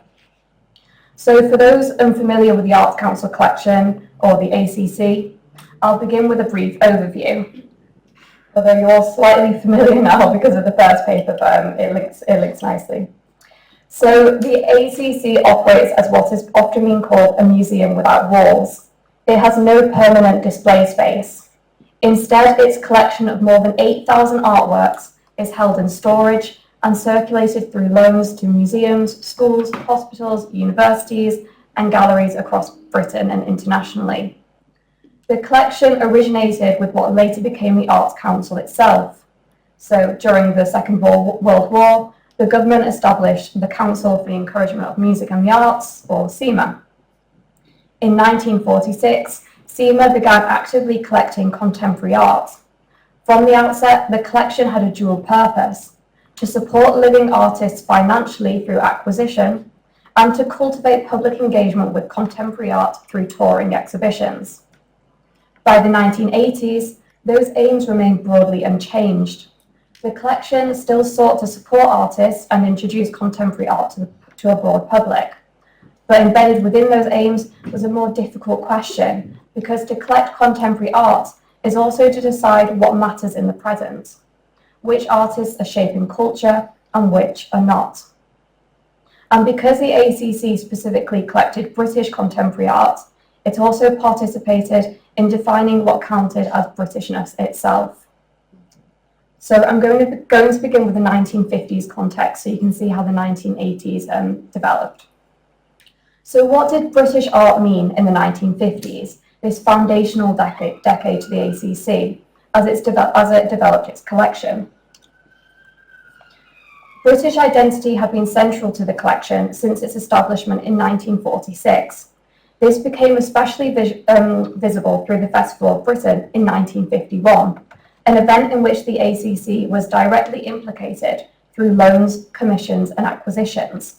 So for those unfamiliar with the Arts Council collection, or the ACC, I'll begin with a brief overview. Although you're all slightly familiar now because of the first paper, but it links nicely. So the ACC operates as what is often been called a museum without walls. It has no permanent display space. Instead, its collection of more than 8,000 artworks is held in storage and circulated through loans to museums, schools, hospitals, universities, and galleries across Britain and internationally. The collection originated with what later became the Arts Council itself. So during the Second World War, the government established the Council for the Encouragement of Music and the Arts, or CEMA. In 1946, CEMA began actively collecting contemporary art. From the outset, the collection had a dual purpose: to support living artists financially through acquisition, and to cultivate public engagement with contemporary art through touring exhibitions. By the 1980s, those aims remained broadly unchanged. The collection still sought to support artists and introduce contemporary art to a broad public. But embedded within those aims was a more difficult question, because to collect contemporary art is also to decide what matters in the present, which artists are shaping culture and which are not. And because the ACC specifically collected British contemporary art, it also participated in defining what counted as Britishness itself. So I'm going to begin with the 1950s context so you can see how the 1980s developed. So what did British art mean in the 1950s, this foundational decade to the ACC, as it developed its collection. British identity had been central to the collection since its establishment in 1946. This became especially visible through the Festival of Britain in 1951, an event in which the ACC was directly implicated through loans, commissions and acquisitions.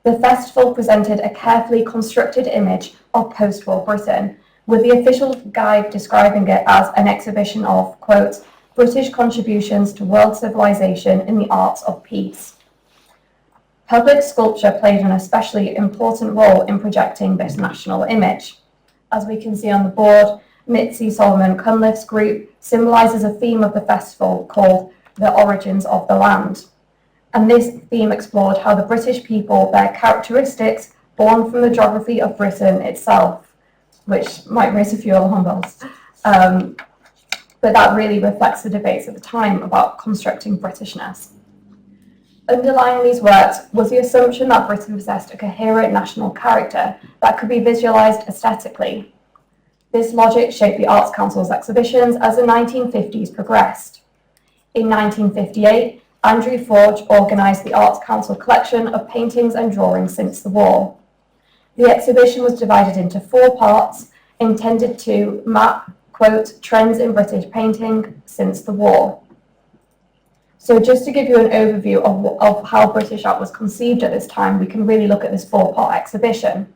The festival presented a carefully constructed image of post-war Britain, with the official guide describing it as an exhibition of, quote, British contributions to world civilization in the arts of peace. Public sculpture played an especially important role in projecting this national image. As we can see on the board, Mitzi Solomon Cunliffe's group symbolises a theme of the festival called The Origins of the Land. And this theme explored how the British people bear characteristics born from the geography of Britain itself, which might raise a few alarm bells. But that really reflects the debates at the time about constructing Britishness. Underlying these works was the assumption that Britain possessed a coherent national character that could be visualised aesthetically. This logic shaped the Arts Council's exhibitions as the 1950s progressed. In 1958, Andrew Forge organised the Arts Council collection of paintings and drawings since the war. The exhibition was divided into 4 parts, intended to map, quote, trends in British painting since the war. So just to give you an overview of how British art was conceived at this time, we can really look at this 4-part exhibition.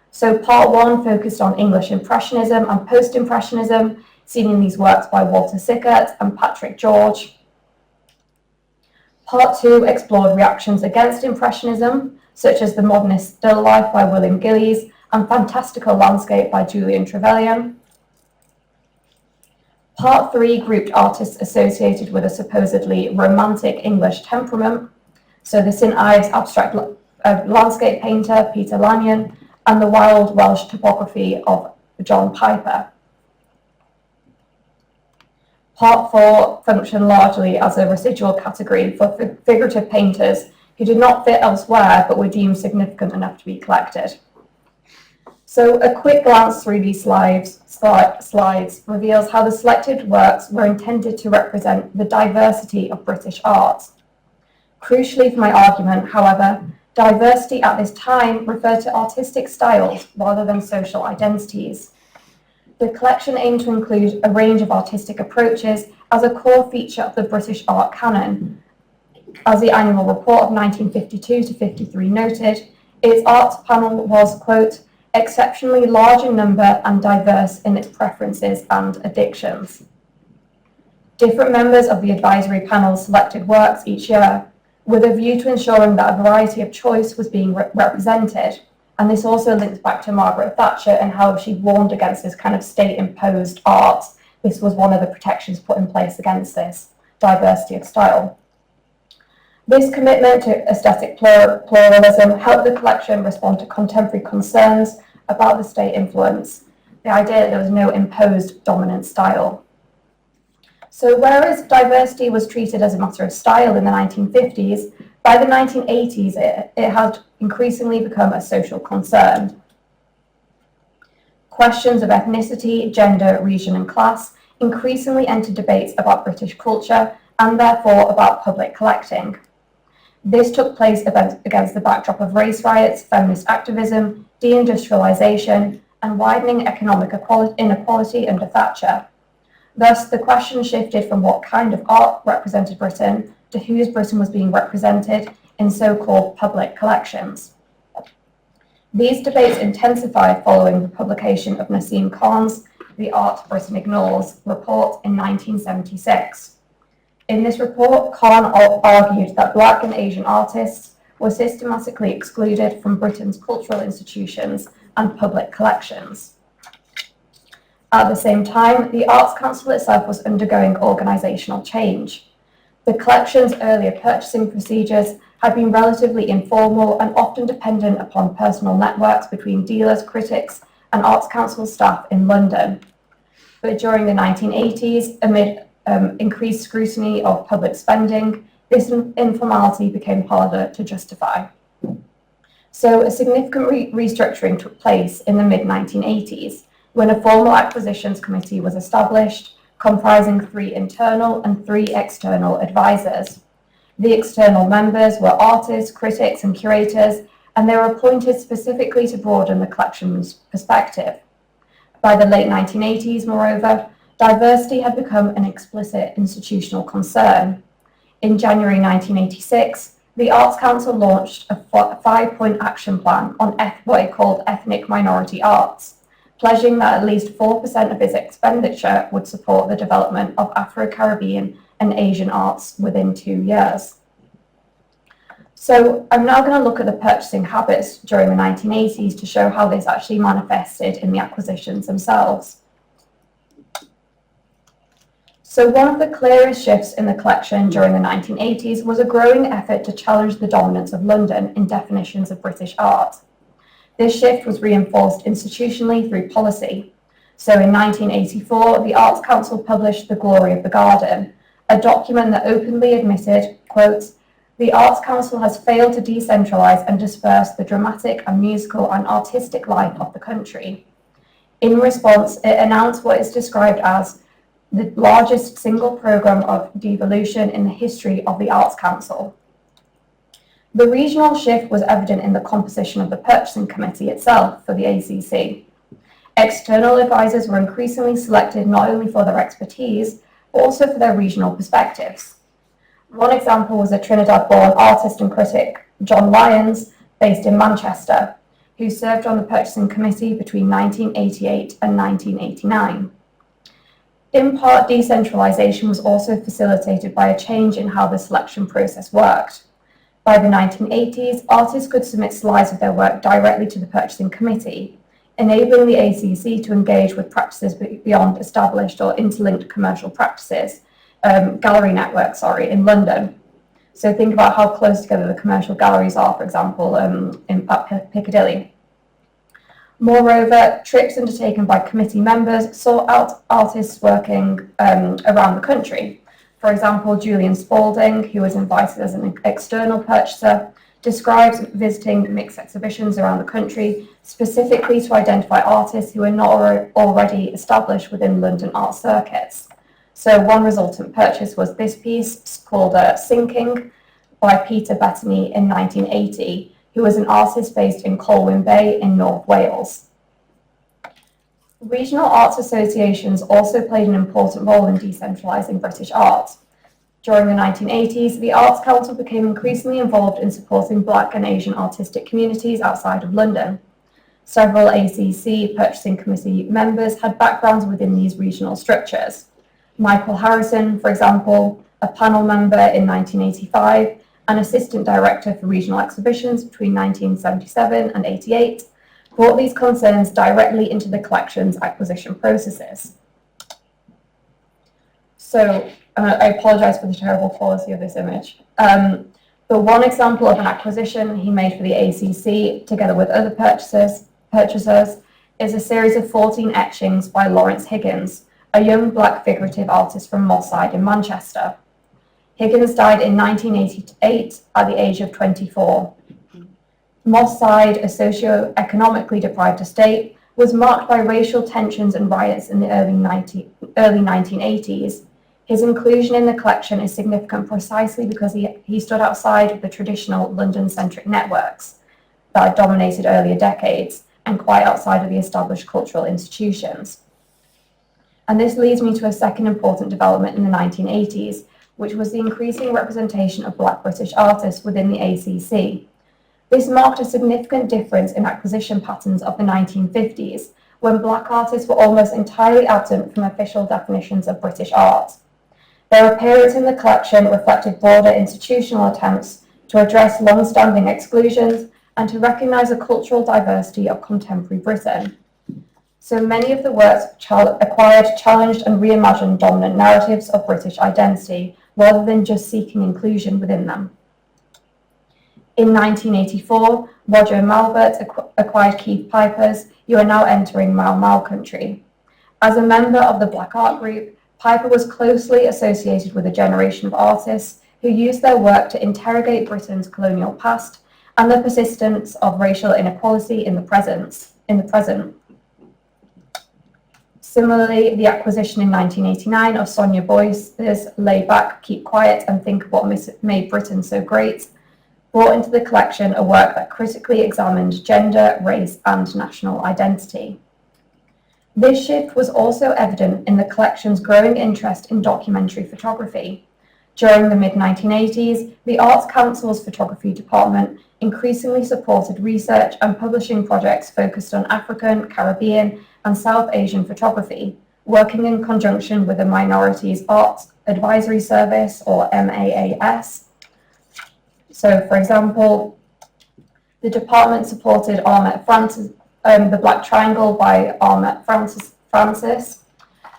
So part 1 focused on English Impressionism and Post-Impressionism, seen in these works by Walter Sickert and Patrick George. Part 2 explored reactions against Impressionism, such as the modernist still life by William Gillies and fantastical landscape by Julian Trevelyan. Part 3 grouped artists associated with a supposedly romantic English temperament, so the St Ives abstract landscape painter Peter Lanyon and the wild Welsh topography of John Piper. Part 4 functioned largely as a residual category for figurative painters who did not fit elsewhere but were deemed significant enough to be collected. So a quick glance through these slides reveals how the selected works were intended to represent the diversity of British art. Crucially for my argument, however, diversity at this time referred to artistic styles rather than social identities. The collection aimed to include a range of artistic approaches as a core feature of the British art canon. As the annual report of 1952-53 noted, its arts panel was, quote, exceptionally large in number and diverse in its preferences and addictions. Different members of the advisory panel selected works each year with a view to ensuring that a variety of choice was being represented. And this also links back to Margaret Thatcher and how she warned against this kind of state-imposed art. This was one of the protections put in place against this diversity of style. This commitment to aesthetic pluralism helped the collection respond to contemporary concerns about the state influence, the idea that there was no imposed dominant style. So whereas diversity was treated as a matter of style in the 1950s, by the 1980s it had increasingly become a social concern. Questions of ethnicity, gender, region and class increasingly entered debates about British culture and therefore about public collecting. This took place against the backdrop of race riots, feminist activism, deindustrialisation, and widening economic inequality under Thatcher. Thus, the question shifted from what kind of art represented Britain to whose Britain was being represented in so-called public collections. These debates intensified following the publication of Nassim Khan's The Art Britain Ignores report in 1976. In this report, Khan argued that Black and Asian artists were systematically excluded from Britain's cultural institutions and public collections. At the same time, the Arts Council itself was undergoing organisational change. The collection's earlier purchasing procedures had been relatively informal and often dependent upon personal networks between dealers, critics, and Arts Council staff in London. But during the 1980s, amid increased scrutiny of public spending, this informality became harder to justify. So a significant restructuring took place in the mid-1980s when a formal acquisitions committee was established comprising 3 internal and 3 external advisors. The external members were artists, critics and curators, and they were appointed specifically to broaden the collection's perspective. By the late 1980s, moreover, diversity had become an explicit institutional concern. In January 1986, the Arts Council launched a 5-point action plan on what it called ethnic minority arts, pledging that at least 4% of its expenditure would support the development of Afro-Caribbean and Asian arts within 2 years. So I'm now going to look at the purchasing habits during the 1980s to show how this actually manifested in the acquisitions themselves. So one of the clearest shifts in the collection during the 1980s was a growing effort to challenge the dominance of London in definitions of British art. This shift was reinforced institutionally through policy. So in 1984, the Arts Council published The Glory of the Garden, a document that openly admitted, quote, "The Arts Council has failed to decentralise and disperse the dramatic and musical and artistic life of the country." In response, it announced what is described as the largest single programme of devolution in the history of the Arts Council. The regional shift was evident in the composition of the purchasing committee itself for the ACC. External advisors were increasingly selected not only for their expertise, but also for their regional perspectives. One example was a Trinidad-born artist and critic, John Lyons, based in Manchester, who served on the purchasing committee between 1988 and 1989. In part, decentralisation was also facilitated by a change in how the selection process worked. By the 1980s, artists could submit slides of their work directly to the purchasing committee, enabling the ACC to engage with practices beyond established or interlinked commercial practices, gallery networks, in London. So think about how close together the commercial galleries are, for example, at Piccadilly. Moreover, trips undertaken by committee members sought out artists working around the country. For example, Julian Spalding, who was invited as an external purchaser, describes visiting mixed exhibitions around the country, specifically to identify artists who are not already established within London art circuits. So one resultant purchase was this piece called Sinking by Peter Bettany in 1980, who was an artist based in Colwyn Bay in North Wales. Regional arts associations also played an important role in decentralising British art. During the 1980s, the Arts Council became increasingly involved in supporting Black and Asian artistic communities outside of London. Several ACC purchasing committee members had backgrounds within these regional structures. Michael Harrison, for example, a panel member in 1985, an assistant director for regional exhibitions between 1977 and 88, brought these concerns directly into the collection's acquisition processes. So I apologise for the terrible quality of this image. The one example of an acquisition he made for the ACC, together with other purchasers, is a series of 14 etchings by Lawrence Higgins, a young Black figurative artist from Moss Side in Manchester. Higgins died in 1988 at the age of 24. Moss Side, a socio-economically deprived estate, was marked by racial tensions and riots in the early 1980s. His inclusion in the collection is significant precisely because he stood outside of the traditional London-centric networks that dominated earlier decades and quite outside of the established cultural institutions. And this leads me to a second important development in the 1980s, which was the increasing representation of Black British artists within the ACC. This marked a significant difference in acquisition patterns of the 1950s, when Black artists were almost entirely absent from official definitions of British art. Their appearance in the collection reflected broader institutional attempts to address long-standing exclusions and to recognise the cultural diversity of contemporary Britain. So many of the works acquired, challenged and reimagined dominant narratives of British identity, rather than just seeking inclusion within them. In 1984, Roger Malbert acquired Keith Piper's You Are Now Entering Mau Mau Country. As a member of the Black Art Group, Piper was closely associated with a generation of artists who used their work to interrogate Britain's colonial past and the persistence of racial inequality in the present. Similarly, the acquisition in 1989 of Sonia Boyce's Lay Back, Keep Quiet and Think What Made Britain So Great brought into the collection a work that critically examined gender, race and national identity. This shift was also evident in the collection's growing interest in documentary photography. During the mid-1980s, the Arts Council's photography department increasingly supported research and publishing projects focused on African, Caribbean, and South Asian photography, working in conjunction with the Minorities Arts Advisory Service, or MAAS. So, for example, the department supported Armet Francis, The Black Triangle by Armet Francis,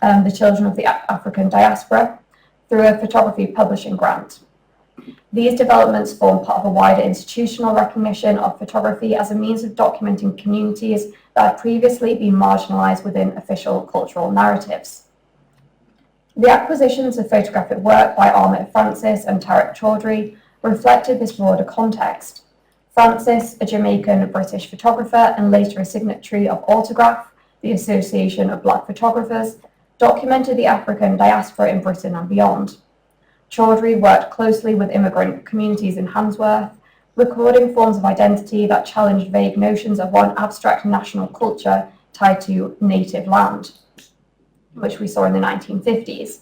The Children of the African Diaspora, through a photography publishing grant. These developments form part of a wider institutional recognition of photography as a means of documenting communities that had previously been marginalised within official cultural narratives. The acquisitions of photographic work by Armet Francis and Tarek Chaudhry reflected this broader context. Francis, a Jamaican British photographer and later a signatory of Autograph, the Association of Black Photographers, documented the African diaspora in Britain and beyond. Chaudhry worked closely with immigrant communities in Handsworth, recording forms of identity that challenged vague notions of one abstract national culture tied to native land, which we saw in the 1950s.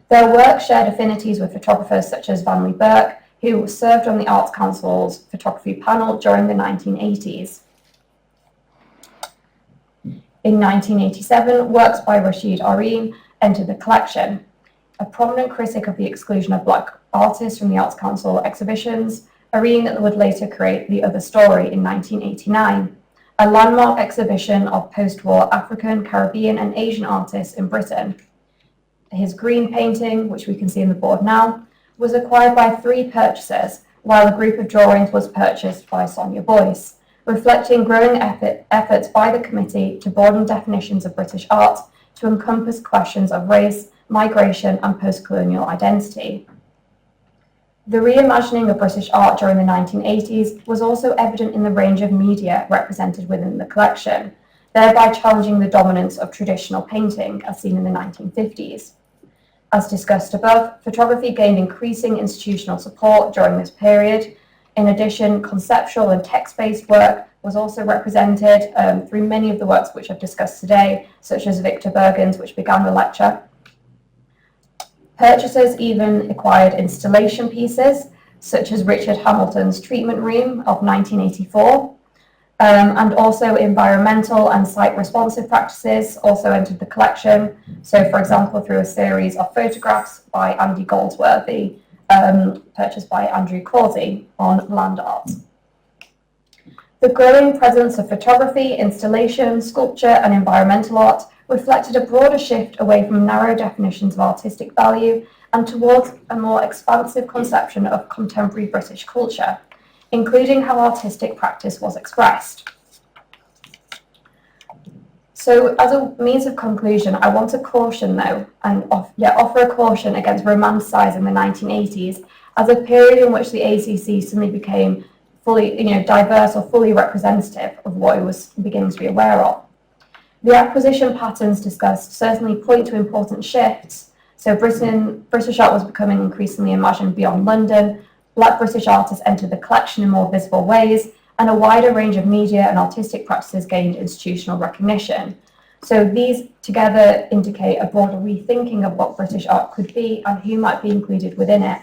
Their work shared affinities with photographers such as Vanley Burke, who served on the Arts Council's photography panel during the 1980s. In 1987, works by Rashid Areen entered the collection. A prominent critic of the exclusion of Black artists from the Arts Council exhibitions, Areen would later create The Other Story in 1989, a landmark exhibition of post-war African, Caribbean and Asian artists in Britain. His green painting, which we can see in the board now, was acquired by 3 purchasers, while a group of drawings was purchased by Sonia Boyce, reflecting growing efforts by the committee to broaden definitions of British art to encompass questions of race, migration and post-colonial identity. The reimagining of British art during the 1980s was also evident in the range of media represented within the collection, thereby challenging the dominance of traditional painting as seen in the 1950s. As discussed above, photography gained increasing institutional support during this period. In addition, conceptual and text-based work was also represented through many of the works which I've discussed today, such as Victor Bergen's, which began the lecture. Purchasers even acquired installation pieces, such as Richard Hamilton's Treatment Room of 1984, and also environmental and site-responsive practices also entered the collection. So, for example, through a series of photographs by Andy Goldsworthy, purchased by Andrew Causey on land art. The growing presence of photography, installation, sculpture and environmental art reflected a broader shift away from narrow definitions of artistic value and towards a more expansive conception of contemporary British culture, including how artistic practice was expressed. So as a means of conclusion, I want to caution though, and offer a caution against romanticising the 1980s as a period in which the ACC suddenly became fully, diverse or fully representative of what it was beginning to be aware of. The acquisition patterns discussed certainly point to important shifts. So British art was becoming increasingly imagined beyond London, Black British artists entered the collection in more visible ways, and a wider range of media and artistic practices gained institutional recognition. So these together indicate a broader rethinking of what British art could be and who might be included within it.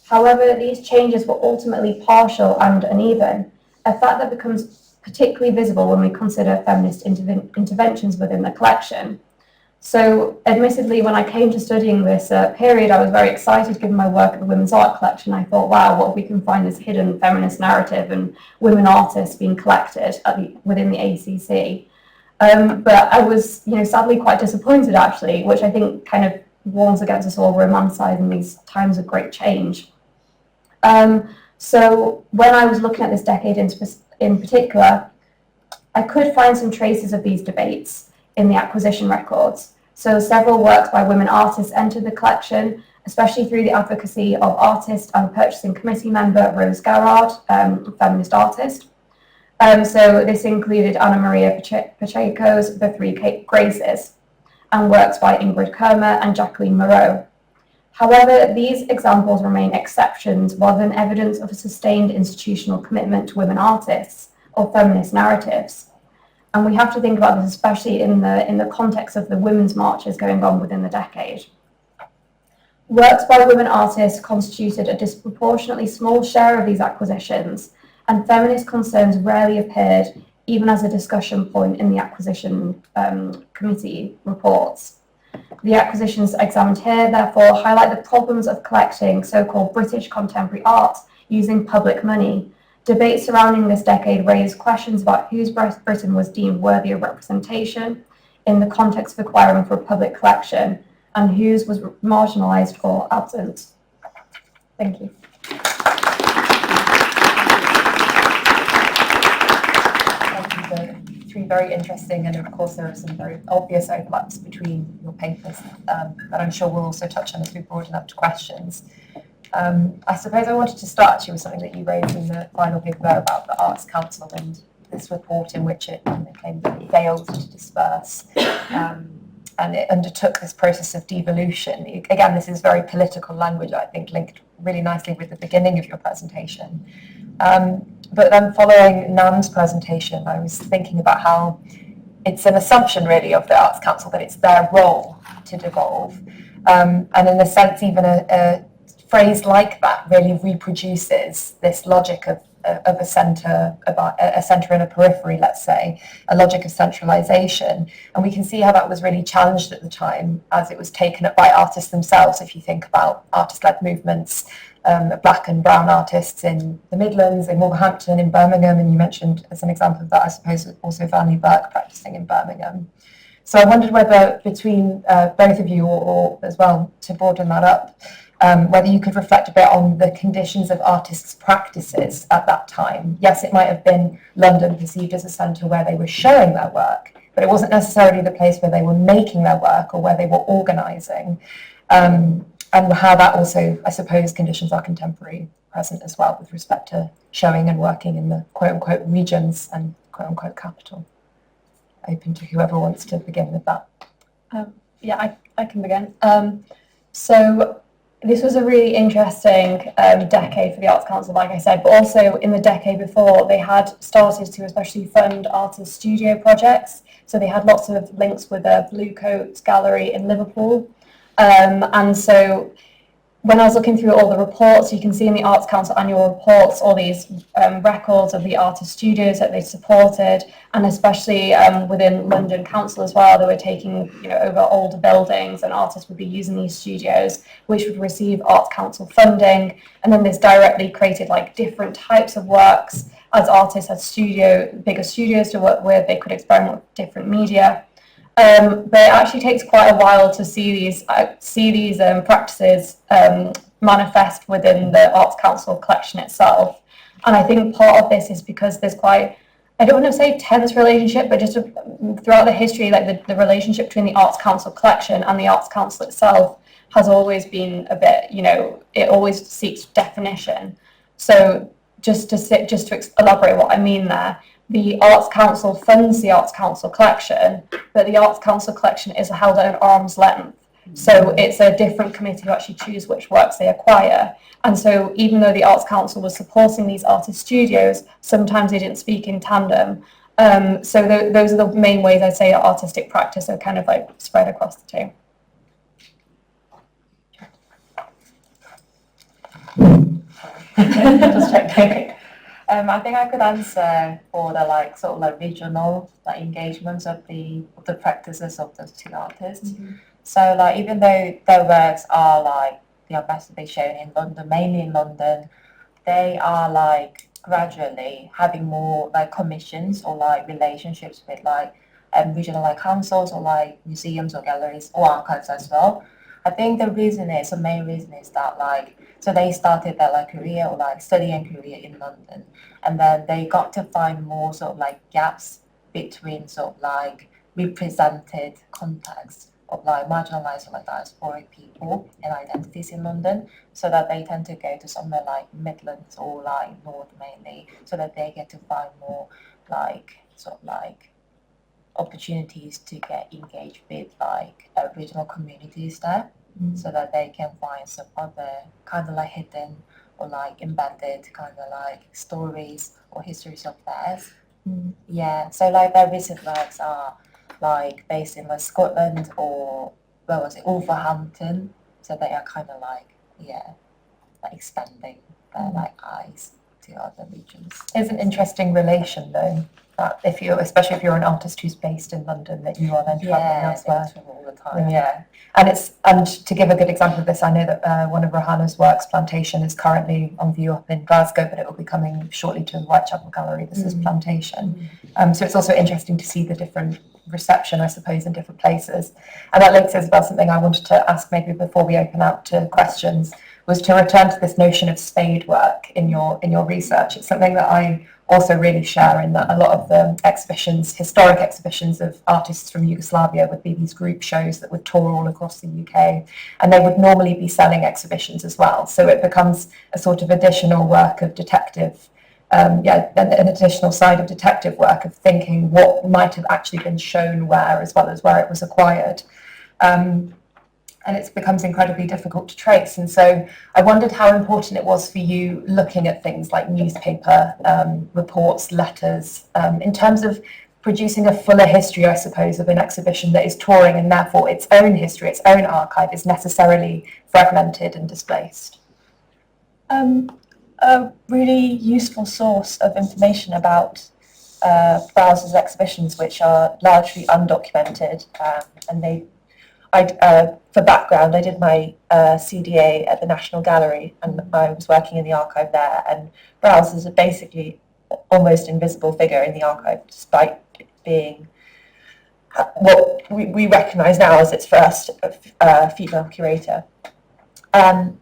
However, these changes were ultimately partial and uneven, a fact that becomes particularly visible when we consider feminist interventions within the collection. So admittedly, when I came to studying this period, I was very excited given my work at the Women's Art Collection. I thought, wow, what if we can find this hidden feminist narrative and women artists being collected within the ACC. But I was, sadly quite disappointed actually, which I think kind of warns against us all romanticising these times of great change. So when I was looking at this decade in particular, I could find some traces of these debates in the acquisition records. So several works by women artists entered the collection, especially through the advocacy of artist and purchasing committee member Rose Garrard, feminist artist. So this included Anna Maria Pacheco's The Three Graces. and works by Ingrid Kermer and Jacqueline Moreau. However, these examples remain exceptions rather than evidence of a sustained institutional commitment to women artists or feminist narratives. And we have to think about this especially in the context of the women's marches going on within the decade. Works by women artists constituted a disproportionately small share of these acquisitions, and feminist concerns rarely appeared even as a discussion point in the acquisition committee reports. The acquisitions examined here, therefore, highlight the problems of collecting so-called British contemporary art using public money. Debates surrounding this decade raised questions about whose Britain was deemed worthy of representation in the context of acquiring for a public collection, and whose was marginalised or absent. Thank you. Three very interesting, and of course there are some very obvious overlaps between your papers that I'm sure we'll also touch on as we broaden up to questions. I suppose I wanted to start actually with something that you raised in the final paper there about the Arts Council and this report in which it claimed that it failed to disperse and it undertook this process of devolution. Again, this is very political language, I think, linked really nicely with the beginning of your presentation. But then following Nan's presentation, I was thinking about how it's an assumption really of the Arts Council that it's their role to devolve. And in a sense, even a phrase like that really reproduces this logic of a centre, about a centre and a periphery, let's say, a logic of centralisation. And we can see how that was really challenged at the time as it was taken up by artists themselves. If you think about artist-led movements, black and brown artists in the Midlands, in Wolverhampton, in Birmingham, and you mentioned as an example of that, I suppose, also Vanley Burke practising in Birmingham. So I wondered whether between both of you, or as well, to broaden that up, whether you could reflect a bit on the conditions of artists' practices at that time. Yes, it might have been London perceived as a centre where they were showing their work, but it wasn't necessarily the place where they were making their work or where they were organising. And how that also, I suppose, conditions are contemporary present as well with respect to showing and working in the quote-unquote regions and quote-unquote capital. Open to whoever wants to begin with that. Yeah, I can begin. So this was a really interesting decade for the Arts Council, like I said, but also in the decade before, they had started to especially fund artist studio projects. So they had lots of links with the Blue Coat Gallery in Liverpool. And so when I was looking through all the reports, you can see in the Arts Council annual reports all these records of the artist studios that they supported, and especially within London Council as well, they were taking over older buildings, and artists would be using these studios, which would receive Arts Council funding, and then this directly created like different types of works. As artists had bigger studios to work with, they could experiment with different media. But it actually takes quite a while to see these practices manifest within the Arts Council collection itself. And I think part of this is because there's quite, I don't want to say tense relationship, but just throughout the history, like the relationship between the Arts Council collection and the Arts Council itself has always been a bit, it always seeks definition. So just to elaborate what I mean there, the Arts Council funds the Arts Council collection, but the Arts Council collection is held at an arm's length. So it's a different committee who actually choose which works they acquire. And so even though the Arts Council was supporting these artist studios, sometimes they didn't speak in tandem. So those are the main ways I'd say that artistic practice are kind of like spread across the two. Just checking. I think I could answer for the regional engagements of the practices of those two artists. Mm-hmm. So even though their works are they are massively shown in London, mainly in London, they are gradually having more commissions or relationships with regional councils or museums or galleries or archives as well. I think the main reason is that so they started their career or studying career in London, and then they got to find more gaps between represented contexts of marginalised or diasporic people and identities in London, so that they tend to go to somewhere like Midlands or North mainly, so that they get to find more opportunities to get engaged with like regional communities there, so that they can find some other kind of like hidden or like embedded kind of like stories or histories of theirs. Yeah, so like their recent works are like based in like Scotland or where was it, Wolverhampton. So they are kind of like like expanding their like eyes to other regions. It's an interesting relation though, that especially if you're an artist who's based in London, that you are then travelling elsewhere. They travel all the time. Yeah. And to give a good example of this, I know that one of Rohanna's works, Plantation, is currently on view up in Glasgow, but it will be coming shortly to the Whitechapel Gallery. This is Plantation. So it's also interesting to see the different reception, I suppose, in different places. And that links as well something I wanted to ask maybe before we open up to questions, was to return to this notion of spade work in your research. It's something that I also really share, in that a lot of the exhibitions, historic exhibitions of artists from Yugoslavia, would be these group shows that would tour all across the UK, and they would normally be selling exhibitions as well. So it becomes a sort of additional work of detective, an additional side of detective work of thinking what might have actually been shown where, as well as where it was acquired. And it becomes incredibly difficult to trace. And so I wondered how important it was for you looking at things like newspaper reports, letters, in terms of producing a fuller history, I suppose, of an exhibition that is touring, and therefore its own history, its own archive is necessarily fragmented and displaced. A really useful source of information about Browser's exhibitions, which are largely undocumented, and for background, I did my CDA at the National Gallery, and I was working in the archive there, and Browse is a basically almost invisible figure in the archive, despite it being what we recognise now as its first female curator.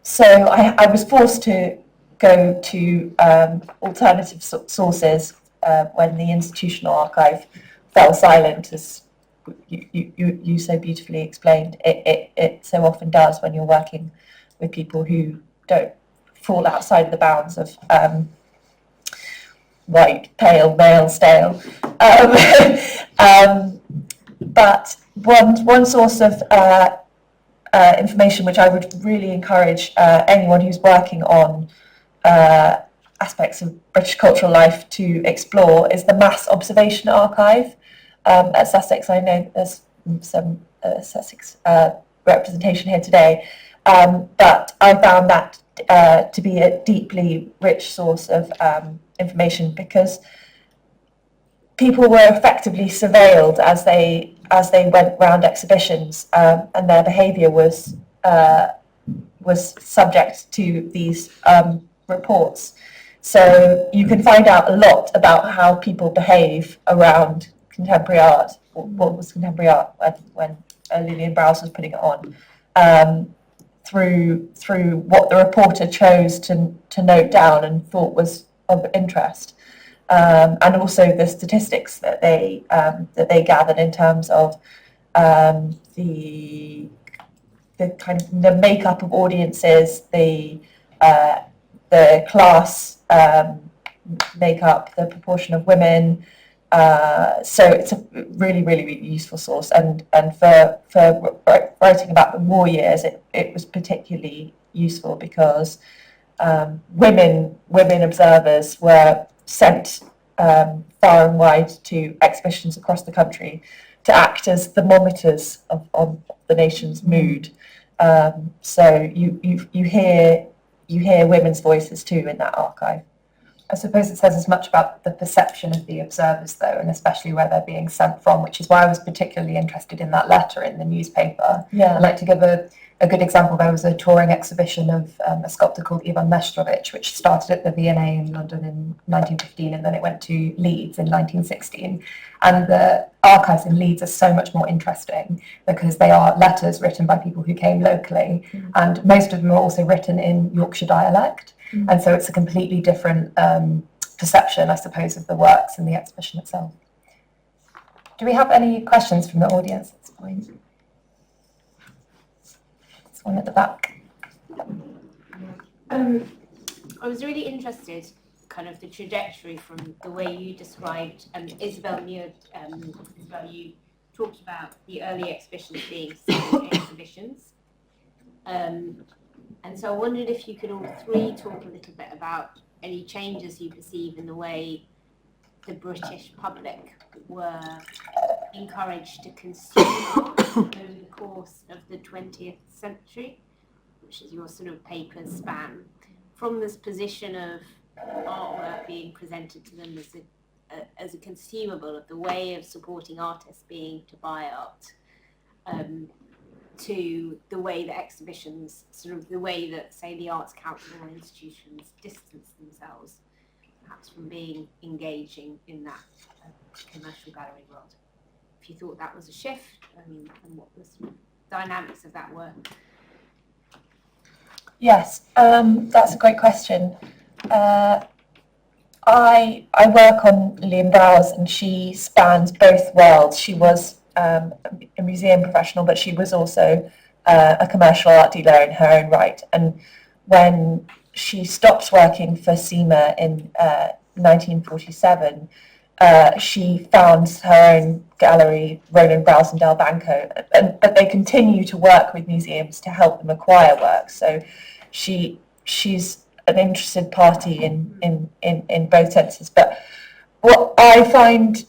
So I was forced to go to alternative sources when the institutional archive fell silent, as you so beautifully explained. It so often does when you're working with people who don't fall outside of the bounds of white, pale, male, stale. But one source of information which I would really encourage anyone who's working on aspects of British cultural life to explore is the Mass Observation Archive. At Sussex, I know there's some Sussex representation here today, but I found that to be a deeply rich source of information, because people were effectively surveilled as they went round exhibitions, and their behaviour was subject to these reports. So you can find out a lot about how people behave around contemporary art, or what was contemporary art when Lillian Browse was putting it on, through what the reporter chose to note down and thought was of interest, and also the statistics that they gathered in terms of the kind of the makeup of audiences, the class makeup, the proportion of women. So it's a really, really, really useful source, and for writing about the war years, it was particularly useful because women observers were sent far and wide to exhibitions across the country to act as thermometers of the nation's mood. So you hear women's voices too in that archive. I suppose it says as much about the perception of the observers, though, and especially where they're being sent from, which is why I was particularly interested in that letter in the newspaper. Yeah. I'd like to give a good example. There was a touring exhibition of a sculptor called Ivan Mestrovich, which started at the V&A in London in 1915, and then it went to Leeds in 1916. And the archives in Leeds are so much more interesting because they are letters written by people who came locally, and most of them are also written in Yorkshire dialect. And so it's a completely different perception, I suppose, of the works and the exhibition itself. Do we have any questions from the audience at this point? There's one at the back. I was really interested kind of the trajectory from the way you described, Isabel, you talked about the early exhibitions being secret exhibitions. And so I wondered if you could all three talk a little bit about any changes you perceive in the way the British public were encouraged to consume art over the course of the 20th century, which is your sort of paper's span, from this position of artwork being presented to them as a consumable, of the way of supporting artists being to buy art, to the way that exhibitions, sort of the way that, say, the Arts Council or institutions distance themselves perhaps from being engaging in that commercial gallery world. If you thought that was a shift, and what the sort of dynamics of that were. Yes, that's a great question. I work on Lillian Browse, and she spans both worlds. She was a museum professional, but she was also a commercial art dealer in her own right. And when she stopped working for SEMA in 1947, she found her own gallery, Roland Browse and Del Banco, but they continue to work with museums to help them acquire work. So she's an interested party in both senses. But what I find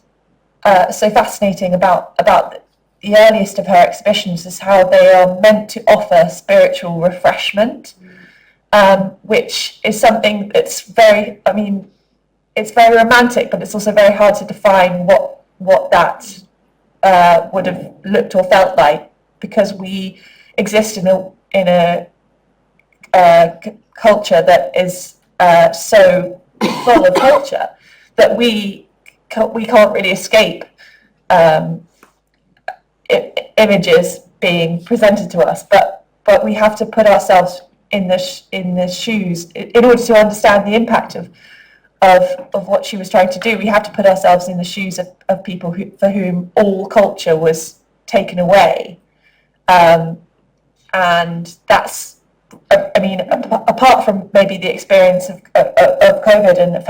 so fascinating about the earliest of her exhibitions is how they are meant to offer spiritual refreshment, which is something that's very, I mean, it's very romantic, but it's also very hard to define what that would have looked or felt like, because we exist in a culture that is so full of culture that we can't really escape images being presented to us, but we have to put ourselves in the shoes in order to understand the impact of what she was trying to do. We have to put ourselves in the shoes of people for whom all culture was taken away, and that's, I mean, apart from maybe the experience of COVID and of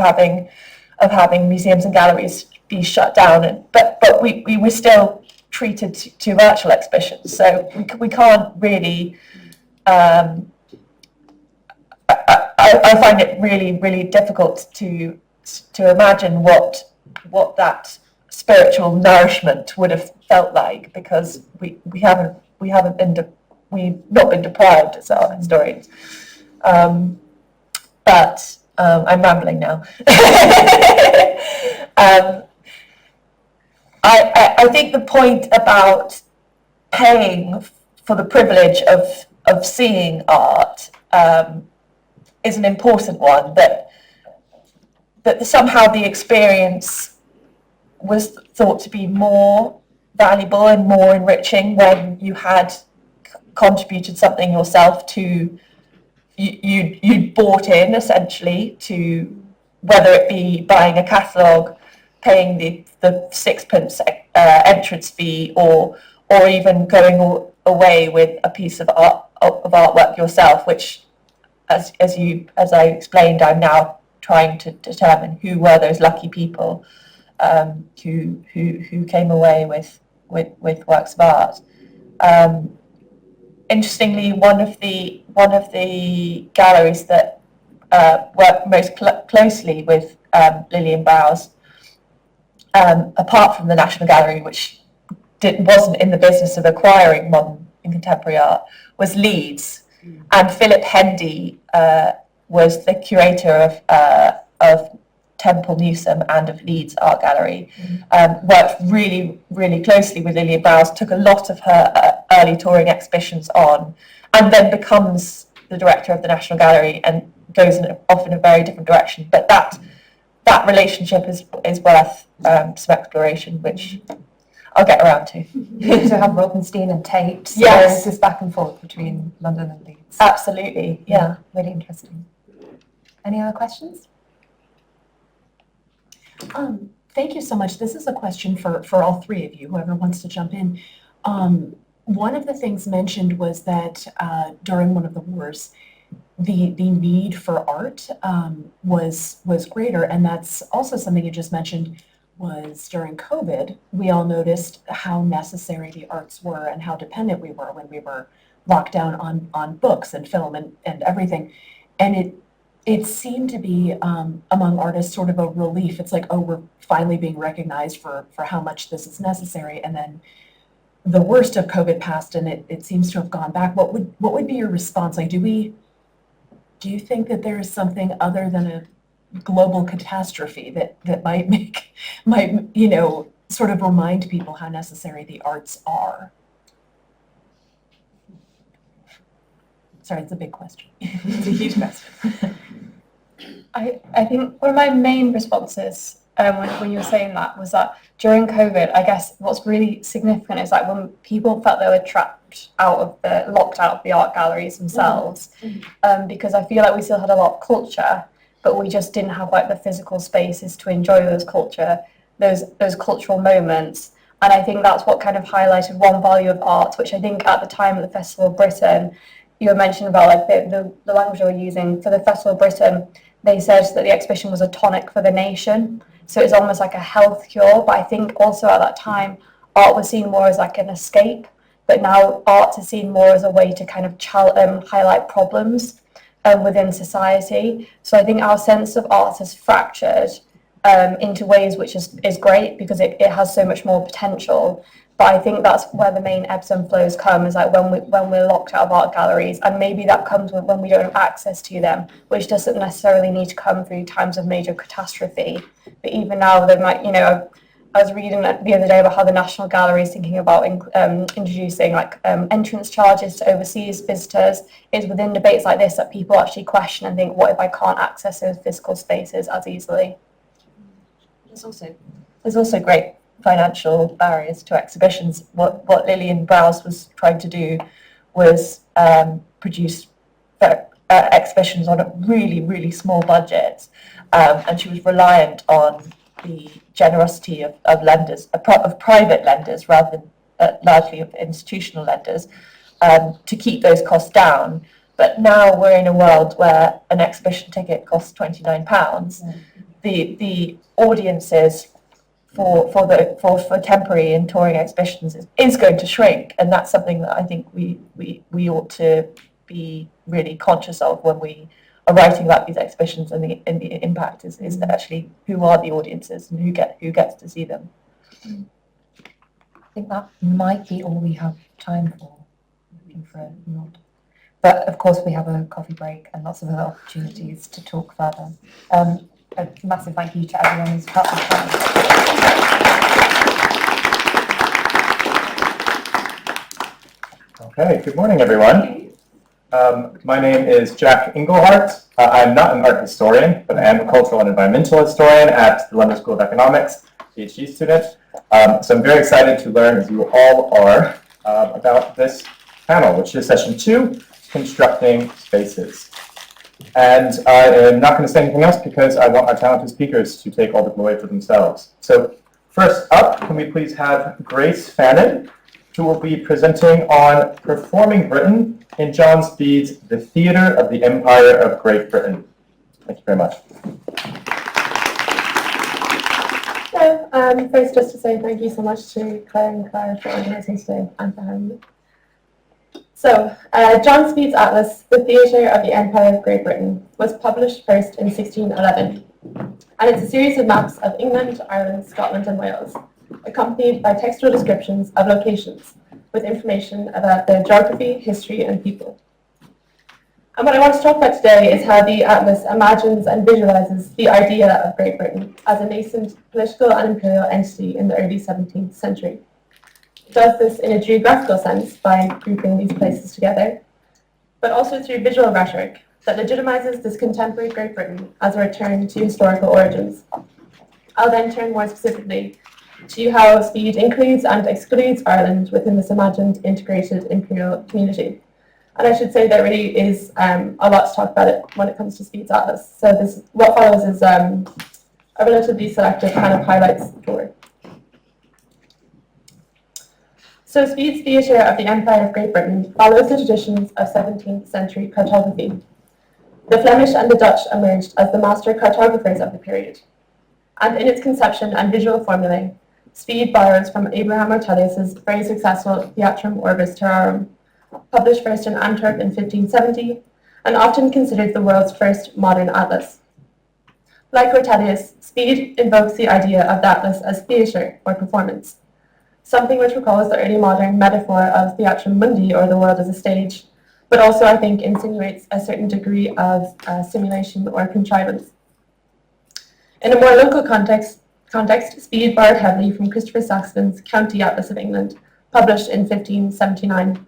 having museums and galleries be shut down, but we were still treated to virtual exhibitions, so we can't really. I find it really, really difficult to imagine what that spiritual nourishment would have felt like, because we've not been deprived as art historians. But I'm rambling now. I think the point about paying for the privilege of seeing art is an important one, that somehow the experience was thought to be more valuable and more enriching when you had contributed something yourself to, you'd bought in essentially to, whether it be buying a catalogue, paying the sixpence entrance fee, or even going away with a piece of artwork yourself, which, as I explained, I'm now trying to determine who were those lucky people who came away with works of art. Interestingly, one of the galleries that worked most closely with Lillian Browse, apart from the National Gallery, which wasn't in the business of acquiring modern and contemporary art, was Leeds. And Philip Hendy was the curator of Temple Newsome and of Leeds Art Gallery. Worked really, really closely with Lillian Browse, took a lot of her early touring exhibitions on, and then becomes the director of the National Gallery and goes off in a very different direction. But that relationship is worth some exploration, which I'll get around to. You also have Robinstein and Tate, so yes, there's this back and forth between London and Leeds. Absolutely, yeah. Really interesting. Any other questions? Thank you so much. This is a question for all three of you, whoever wants to jump in. One of the things mentioned was that during one of the wars, the need for art was greater, and that's also something you just mentioned. Was during COVID, we all noticed how necessary the arts were and how dependent we were when we were locked down on books and film and everything, and it seemed to be among artists sort of a relief. It's like, oh, we're finally being recognized for how much this is necessary, and then the worst of COVID passed, and it seems to have gone back. What would be your response? Like, do you think that there is something other than a global catastrophe that might sort of remind people how necessary the arts are? Sorry, it's a big question. It's a huge question. I think one of my main responses when you were saying that was that during COVID, I guess what's really significant is like when people felt they were locked out of the art galleries themselves, because I feel like we still had a lot of culture, but we just didn't have like the physical spaces to enjoy those cultural moments. And I think that's what kind of highlighted one value of art, which I think at the time at the Festival of Britain, you were mentioning about like the language they were using for the Festival of Britain. They said that the exhibition was a tonic for the nation. So it's almost like a health cure. But I think also at that time, art was seen more as like an escape. But now art is seen more as a way to kind of highlight problems within society. So I think our sense of art has fractured into ways which is great because it has so much more potential. But I think that's where the main ebbs and flows come, is like when we're locked out of art galleries, and maybe that comes when we don't have access to them, which doesn't necessarily need to come through times of major catastrophe. But even now, there might, I was reading the other day about how the National Gallery is thinking about introducing like entrance charges to overseas visitors. It's within debates like this that people actually question and think, what if I can't access those physical spaces as easily? There's also great financial barriers to exhibitions. What Lillian Browse was trying to do was produce exhibitions on a really, really small budget, and she was reliant on the generosity of lenders, of private lenders rather than largely of institutional lenders, to keep those costs down. But now we're in a world where an exhibition ticket costs £29. The audiences for temporary and touring exhibitions is going to shrink, and that's something that I think we ought to be really conscious of when we are writing about these exhibitions, and the impact is actually who are the audiences and who gets to see them. I think that might be all we have time for. Looking for a nod. But of course we have a coffee break and lots of other opportunities to talk further. A massive thank you to everyone who's helped us plan. Okay, good morning, everyone. My name is Jack Inglehart. I'm not an art historian, but I am a cultural and environmental historian at the London School of Economics, PhD student. So I'm very excited to learn, as you all are, about this panel, which is session 2, Constructing Spaces. And I am not going to say anything else because I want our talented speakers to take all the glory for themselves. So first up, can we please have Grace Fannin, who will be presenting on Performing Britain in John Speed's The Theatre of the Empire of Great Britain. Thank you very much. So, first just to say thank you so much to Claire and Clara for organising today and for having me. So, John Speed's atlas, The Theatre of the Empire of Great Britain, was published first in 1611, and it's a series of maps of England, Ireland, Scotland and Wales, accompanied by textual descriptions of locations, with information about their geography, history and people. And what I want to talk about today is how the atlas imagines and visualises the idea of Great Britain as a nascent political and imperial entity in the early 17th century. It does this in a geographical sense by grouping these places together, but also through visual rhetoric that legitimises this contemporary Great Britain as a return to historical origins. I'll then turn more specifically to how Speed includes and excludes Ireland within this imagined integrated imperial community. And I should say there really is a lot to talk about it when it comes to Speed's atlas. So what follows is a relatively selective kind of highlights tour. So Speed's Theatre of the Empire of Great Britain follows the traditions of 17th century cartography. the Flemish and the Dutch emerged as the master cartographers of the period. And in its conception and visual formulae, Speed borrows from Abraham Ortelius's very successful Theatrum Orbis Terrarum, published first in Antwerp in 1570, and often considered the world's first modern atlas. Like Ortelius, Speed invokes the idea of the atlas as theatre or performance, something which recalls the early modern metaphor of Theatrum Mundi, or the world as a stage, but also I think insinuates a certain degree of simulation or contrivance. In a more local context, Speed borrowed heavily from Christopher Saxton's County Atlas of England, published in 1579.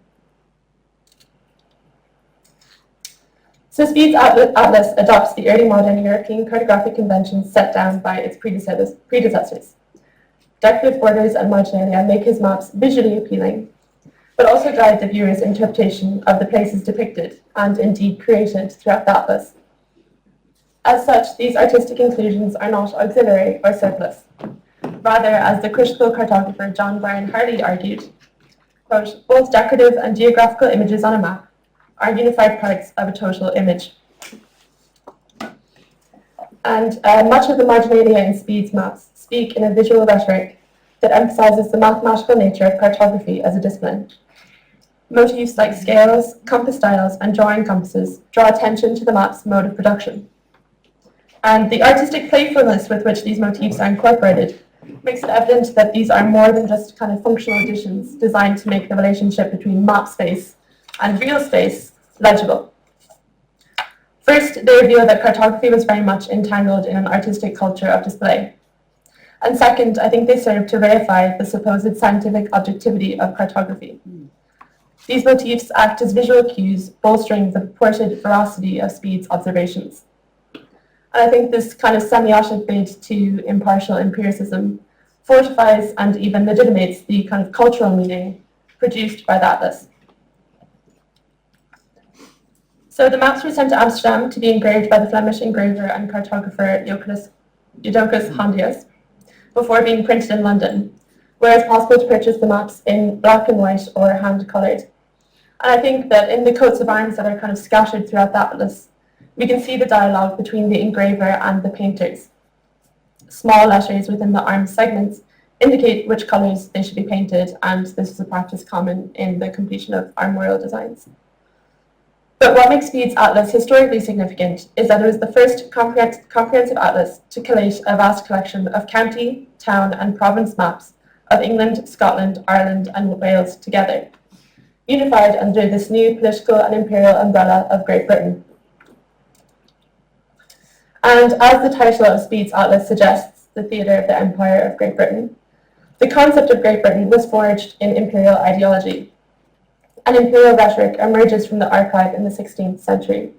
So Speed's atlas adopts the early modern European cartographic conventions set down by its predecessors. Decorative borders and marginalia make his maps visually appealing, but also guide the viewer's interpretation of the places depicted and indeed created throughout the atlas. As such, these artistic inclusions are not auxiliary or surplus. Rather, as the critical cartographer John Bryan Harley argued, quote, both decorative and geographical images on a map are unified parts of a total image. And much of the marginalia in Speed's maps speak in a visual rhetoric that emphasizes the mathematical nature of cartography as a discipline. Motifs like scales, compass dials, and drawing compasses draw attention to the map's mode of production. And the artistic playfulness with which these motifs are incorporated makes it evident that these are more than just kind of functional additions designed to make the relationship between map space and real space legible. First, they reveal that cartography was very much entangled in an artistic culture of display. And second, I think they serve to verify the supposed scientific objectivity of cartography. These motifs act as visual cues, bolstering the purported veracity of Speed's observations. And I think this kind of semiotic bid to impartial empiricism fortifies and even legitimates the kind of cultural meaning produced by the atlas. So the maps were sent to Amsterdam to be engraved by the Flemish engraver and cartographer Jodocus Hondius before being printed in London, where it's possible to purchase the maps in black and white or hand-coloured. And I think that in the coats of arms that are kind of scattered throughout the atlas, we can see the dialogue between the engraver and the painters. Small letters within the arms segments indicate which colours they should be painted, and this is a practice common in the completion of armorial designs. But what makes Speed's atlas historically significant is that it was the first comprehensive atlas to collate a vast collection of county, town, and province maps of England, Scotland, Ireland, and Wales together, unified under this new political and imperial umbrella of Great Britain. And as the title of Speed's atlas suggests, the theatre of the Empire of Great Britain, the concept of Great Britain was forged in imperial ideology. And imperial rhetoric emerges from the archive in the 16th century.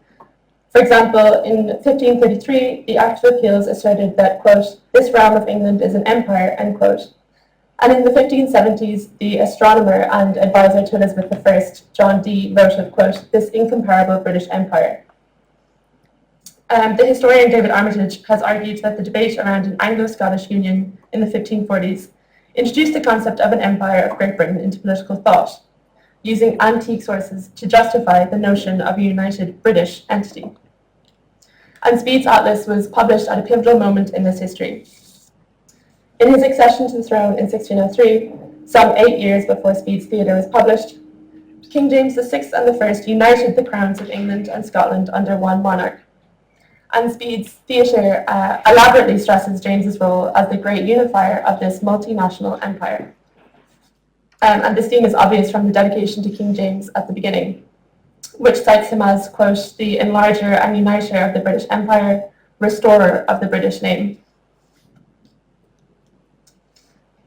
For example, in 1533, the Act of Appeals asserted that, quote, this realm of England is an empire, end quote. And in the 1570s, the astronomer and advisor to Elizabeth I, John Dee, wrote of, quote, this incomparable British Empire. The historian David Armitage has argued that the debate around an Anglo-Scottish union in the 1540s introduced the concept of an empire of Great Britain into political thought, using antique sources to justify the notion of a united British entity. And Speed's atlas was published at a pivotal moment in this history. In his accession to the throne in 1603, some 8 years before Speed's theatre was published, King James VI and I united the crowns of England and Scotland under one monarch. And Speed's theatre elaborately stresses James's role as the great unifier of this multinational empire. And this theme is obvious from the dedication to King James at the beginning, which cites him as, quote, the enlarger and uniter of the British Empire, restorer of the British name.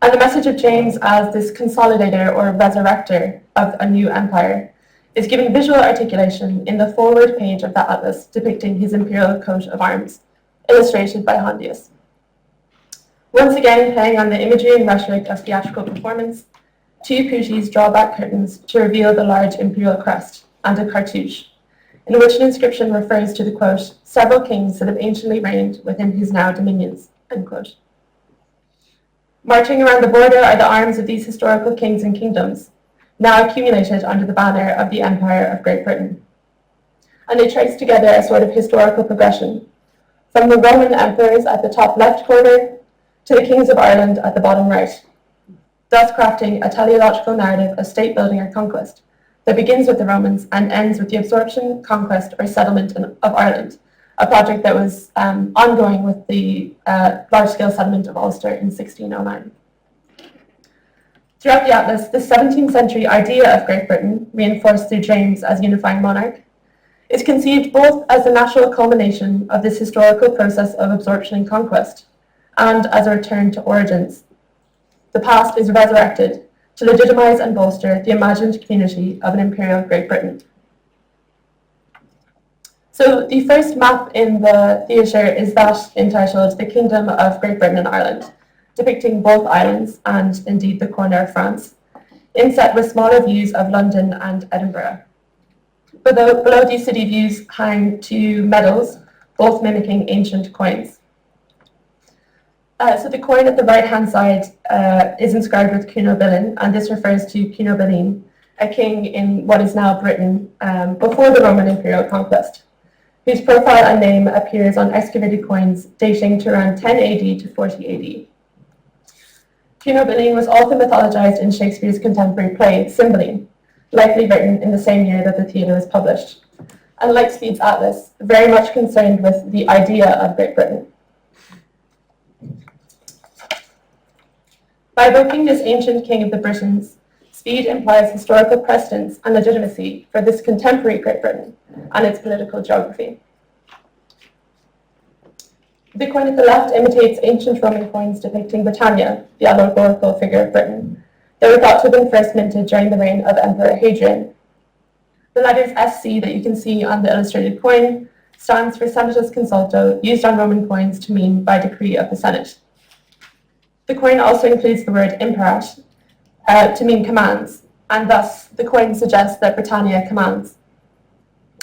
And the message of James as this consolidator or resurrector of a new empire is given visual articulation in the forward page of the atlas depicting his imperial coat of arms, illustrated by Hondius. Once again, playing on the imagery and rhetoric of theatrical performance, two puties draw back curtains to reveal the large imperial crest and a cartouche, in which an inscription refers to the, quote, several kings that have anciently reigned within his now dominions, end quote. Marching around the border are the arms of these historical kings and kingdoms, now accumulated under the banner of the Empire of Great Britain. and they trace together a sort of historical progression, from the Roman emperors at the top left corner to the kings of Ireland at the bottom right, thus crafting a teleological narrative of state building or conquest that begins with the Romans and ends with the absorption, conquest, or settlement of Ireland, a project that was ongoing with the large-scale settlement of Ulster in 1609. Throughout the Atlas, the 17th century idea of Great Britain, reinforced through James as unifying monarch, is conceived both as the natural culmination of this historical process of absorption and conquest, and as a return to origins. The past is resurrected to legitimize and bolster the imagined community of an imperial Great Britain. So the first map in the theatre is that entitled The Kingdom of Great Britain and Ireland, depicting both islands and indeed the corner of France, inset with smaller views of London and Edinburgh. Below these city views hang two medals, both mimicking ancient coins. So the coin at the right-hand side is inscribed with Cunobilin, and this refers to Cunobilin, a king in what is now Britain before the Roman imperial conquest, whose profile and name appears on excavated coins dating to around 10 AD to 40 AD. Cunobilin was also mythologized in Shakespeare's contemporary play, Cymbeline, likely written in the same year that the theatre was published, and like Speed's Atlas, very much concerned with the idea of Great Britain. By evoking this ancient king of the Britons, Speed implies historical precedence and legitimacy for this contemporary Great Britain and its political geography. The coin at the left imitates ancient Roman coins depicting Britannia, the allegorical figure of Britain. They were thought to have been first minted during the reign of Emperor Hadrian. The letters SC that you can see on the illustrated coin stands for Senatus Consulto, used on Roman coins to mean by decree of the Senate. The coin also includes the word imperat to mean commands, and thus the coin suggests that Britannia commands.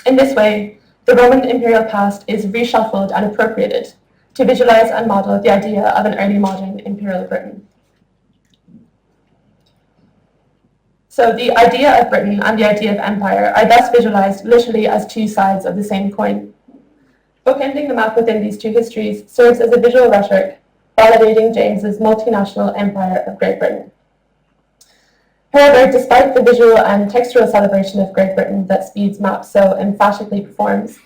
In this way, the Roman imperial past is reshuffled and appropriated to visualize and model the idea of an early modern imperial Britain. So the idea of Britain and the idea of empire are thus visualized literally as two sides of the same coin. Bookending the map within these two histories serves as a visual rhetoric, validating James's multinational empire of Great Britain. However, despite the visual and textual celebration of Great Britain that Speed's map so emphatically performs,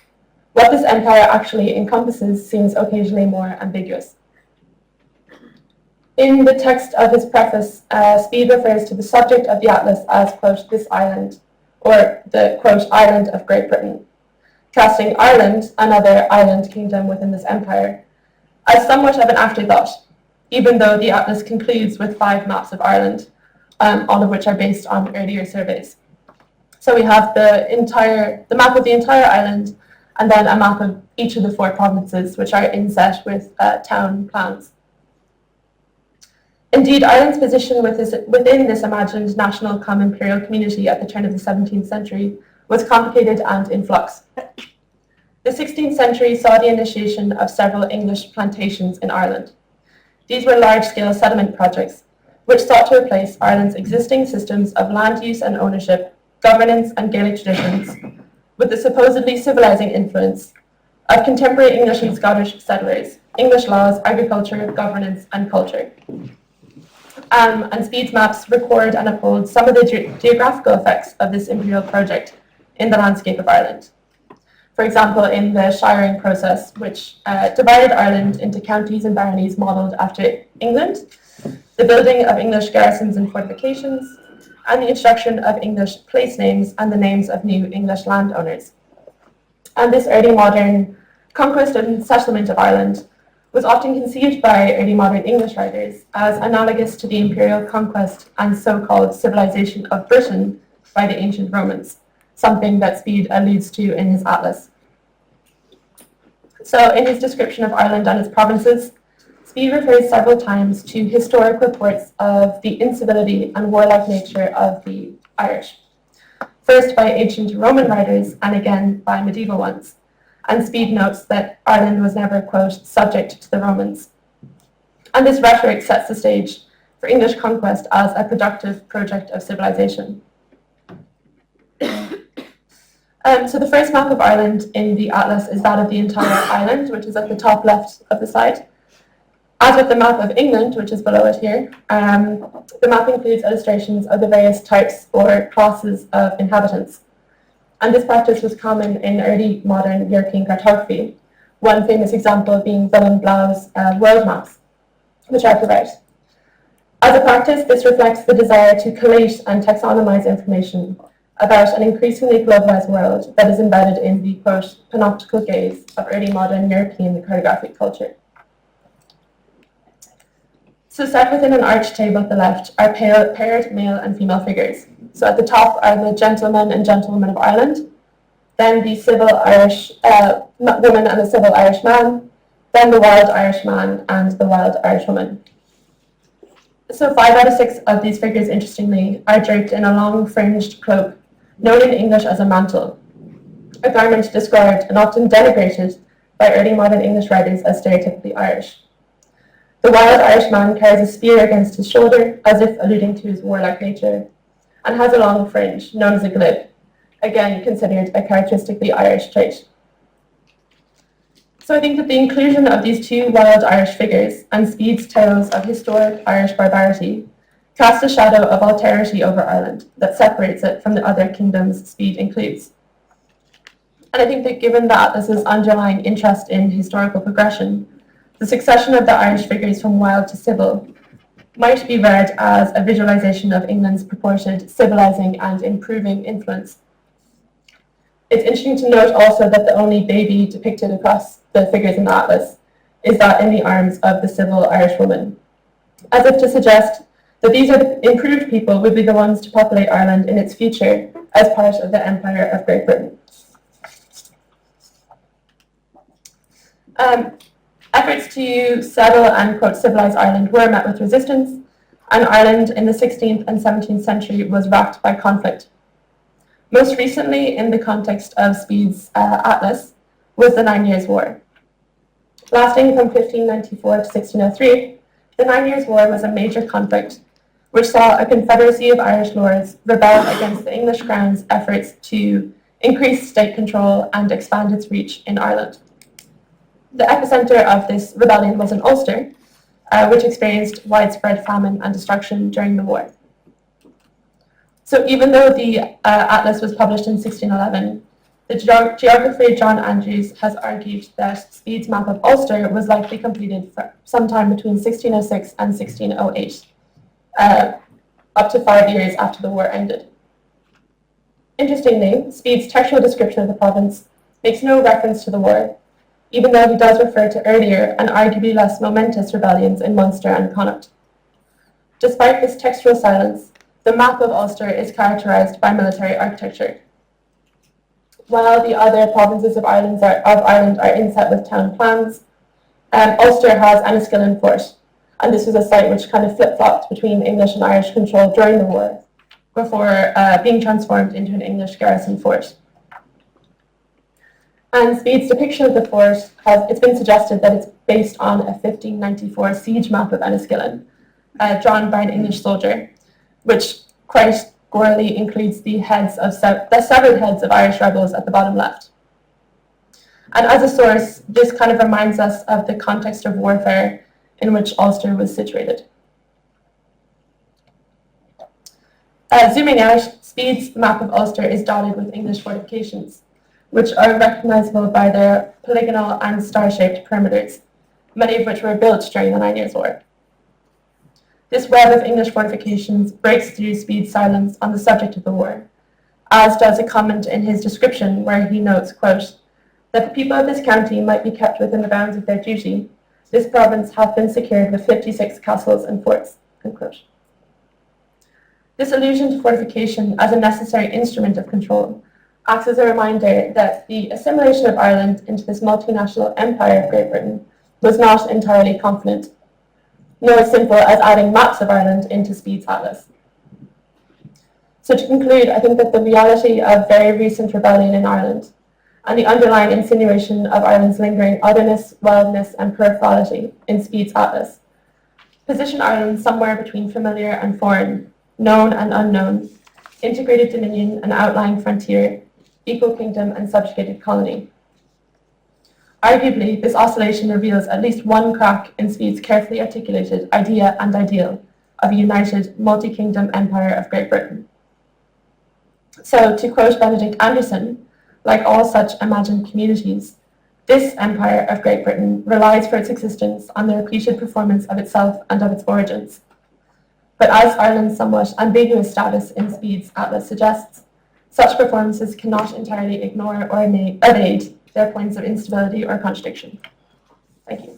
what this empire actually encompasses seems occasionally more ambiguous. In the text of his preface, Speed refers to the subject of the Atlas as, quote, this island, or the, quote, island of Great Britain, casting Ireland, another island kingdom within this empire, as somewhat of an afterthought, even though the Atlas concludes with 5 maps of Ireland, all of which are based on earlier surveys. So we have the map of the entire island, and then a map of each of the 4 provinces, which are inset with town plans. Indeed, Ireland's position within this imagined national imperial community at the turn of the 17th century was complicated and in flux. The 16th century saw the initiation of several English plantations in Ireland. These were large-scale settlement projects, which sought to replace Ireland's existing systems of land use and ownership, governance and Gaelic traditions, with the supposedly civilizing influence of contemporary English and Scottish settlers, English laws, agriculture, governance, and culture. And Speed's maps record and uphold some of the geographical effects of this imperial project in the landscape of Ireland. For example, in the shiring process, which divided Ireland into counties and baronies modelled after England, the building of English garrisons and fortifications, and the introduction of English place names and the names of new English landowners. And this early modern conquest and settlement of Ireland was often conceived by early modern English writers as analogous to the imperial conquest and so-called civilization of Britain by the ancient Romans, something that Speed alludes to in his atlas. So in his description of Ireland and its provinces, Speed refers several times to historic reports of the incivility and warlike nature of the Irish, first by ancient Roman writers and again by medieval ones. And Speed notes that Ireland was never, quote, subject to the Romans. And this rhetoric sets the stage for English conquest as a productive project of civilization. So the first map of Ireland in the atlas is that of the entire island, which is at the top left of the slide. As with the map of England, which is below it here, the map includes illustrations of the various types or classes of inhabitants. And this practice was common in early modern European cartography, one famous example being Willem Blau's world maps, which I provide. As a practice, this reflects the desire to collate and taxonomize information about an increasingly globalized world that is embedded in the, quote, panoptical gaze of early modern European cartographic culture. So set within an arched table at the left are paired male and female figures. So at the top are the gentlemen and gentlewomen of Ireland, then the civil Irish woman and the civil Irish man, then the wild Irish man and the wild Irish woman. So 5 out of 6 of these figures, interestingly, are draped in a long fringed cloak, known in English as a mantle, a garment described and often denigrated by early modern English writers as stereotypically Irish. The wild Irish man carries a spear against his shoulder, as if alluding to his warlike nature, and has a long fringe, known as a glib, again considered a characteristically Irish trait. So I think that the inclusion of these 2 wild Irish figures and Speed's tales of historic Irish barbarity casts a shadow of alterity over Ireland that separates it from the other kingdoms Speed includes. And I think that given that this is underlying interest in historical progression, the succession of the Irish figures from wild to civil might be read as a visualization of England's purported civilizing and improving influence. It's interesting to note also that the only baby depicted across the figures in the atlas is that in the arms of the civil Irish woman, as if to suggest that these are the improved people would be the ones to populate Ireland in its future as part of the Empire of Great Britain. Efforts to settle and, quote, civilize Ireland were met with resistance, and Ireland in the 16th and 17th century was racked by conflict. Most recently, in the context of Speed's atlas, was the 9 Years' War. Lasting from 1594 to 1603, the 9 Years' War was a major conflict which saw a confederacy of Irish lords rebel against the English crown's efforts to increase state control and expand its reach in Ireland. The epicenter of this rebellion was in Ulster, which experienced widespread famine and destruction during the war. So even though the atlas was published in 1611, the geographer John Andrews has argued that Speed's map of Ulster was likely completed sometime between 1606 and 1608, up to 5 years after the war ended. Interestingly, Speed's textual description of the province makes no reference to the war, even though he does refer to earlier and arguably less momentous rebellions in Munster and Connacht. Despite this textual silence, the map of Ulster is characterised by military architecture. While the other provinces of Ireland are inset with town plans, Ulster has Enniskillen Fort, and this was a site which kind of flip-flopped between English and Irish control during the war, before being transformed into an English garrison fort. And Speed's depiction of the fort it's been suggested that it's based on a 1594 siege map of Enniskillen, drawn by an English soldier, which quite gorily includes the severed heads of Irish rebels at the bottom left. And as a source, this kind of reminds us of the context of warfare in which Ulster was situated. Zooming out, Speed's map of Ulster is dotted with English fortifications, which are recognisable by their polygonal and star-shaped perimeters, many of which were built during the 9 Years' War. This web of English fortifications breaks through Speed's silence on the subject of the war, as does a comment in his description where he notes, quote, that the people of this county might be kept within the bounds of their duty. This province hath been secured with 56 castles and forts, end quote. This allusion to fortification as a necessary instrument of control acts as a reminder that the assimilation of Ireland into this multinational empire of Great Britain was not entirely confident, nor as simple as adding maps of Ireland into Speed's atlas. So to conclude, I think that the reality of very recent rebellion in Ireland and the underlying insinuation of Ireland's lingering otherness, wildness, and peripherality in Speed's atlas position Ireland somewhere between familiar and foreign, known and unknown, integrated dominion and outlying frontier, equal kingdom and subjugated colony. Arguably, this oscillation reveals at least one crack in Speed's carefully articulated idea and ideal of a united multi-kingdom empire of Great Britain. So, to quote Benedict Anderson, like all such imagined communities, this empire of Great Britain relies for its existence on the repeated performance of itself and of its origins. But as Ireland's somewhat ambiguous status in Speed's atlas suggests, such performances cannot entirely ignore or evade their points of instability or contradiction. Thank you.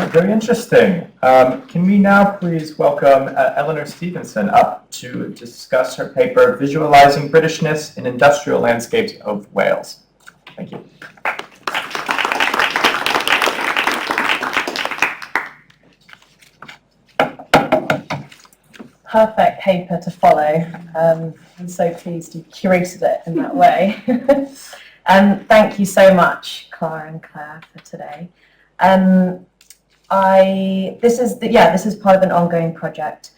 Very interesting. Can we now please welcome Eleanor Stevenson up to discuss her paper, Visualizing Britishness in Industrial Landscapes of Wales. Thank you. Perfect paper to follow. I'm so pleased you curated it in that way. Thank you so much, Clara and Claire, for today. This is part of an ongoing project,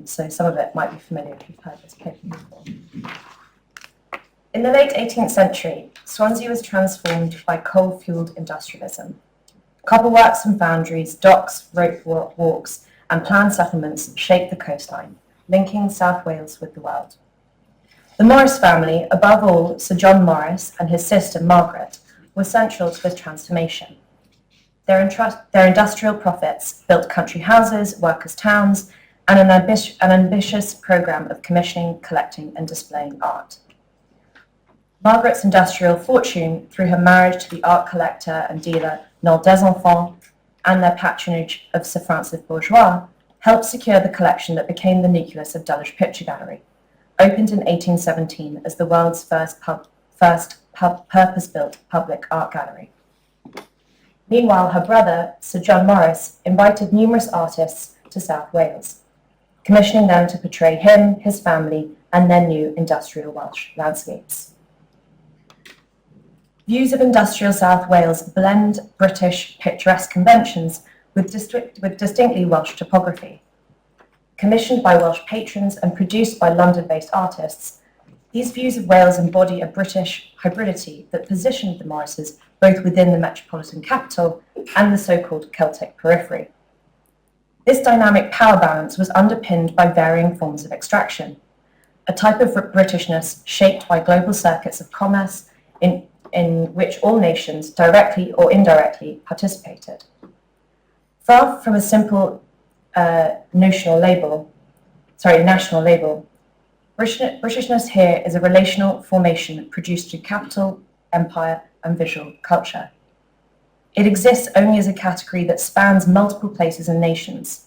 so some of it might be familiar if you've heard this paper before. In the late 18th century, Swansea was transformed by coal-fueled industrialism. Cobbleworks and foundries, docks, rope walks, and planned settlements shaped the coastline, linking South Wales with the world. The Morris family, above all Sir John Morris and his sister Margaret, were central to this transformation. Their industrial profits built country houses, workers' towns, and an ambitious programme of commissioning, collecting, and displaying art. Margaret's industrial fortune, through her marriage to the art collector and dealer Noel Desenfants, and their patronage of Sir Francis Bourgeois, helped secure the collection that became the nucleus of Dulwich Picture Gallery, opened in 1817 as the world's first purpose-built public art gallery. Meanwhile, her brother, Sir John Morris, invited numerous artists to South Wales, commissioning them to portray him, his family, and their new industrial Welsh landscapes. Views of industrial South Wales blend British picturesque conventions with distinctly Welsh topography. Commissioned by Welsh patrons and produced by London-based artists, these views of Wales embody a British hybridity that positioned the Morrises both within the metropolitan capital and the so-called Celtic periphery. This dynamic power balance was underpinned by varying forms of extraction, a type of Britishness shaped by global circuits of commerce in which all nations, directly or indirectly, participated. Far from a simple national label, Britishness here is a relational formation produced through capital, empire, and visual culture. It exists only as a category that spans multiple places and nations.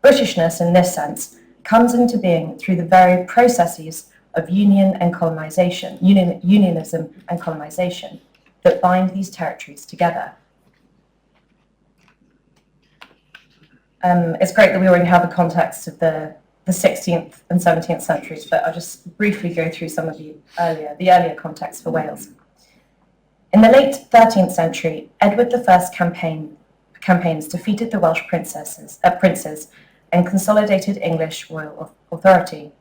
Britishness, in this sense, comes into being through the very processes of unionism and colonization that bind these territories together. It's great that we already have the context of the 16th and 17th centuries, but I'll just briefly go through some of the earlier context for Wales. In the late 13th century, Edward I's campaigns defeated the Welsh princes and consolidated English royal authority.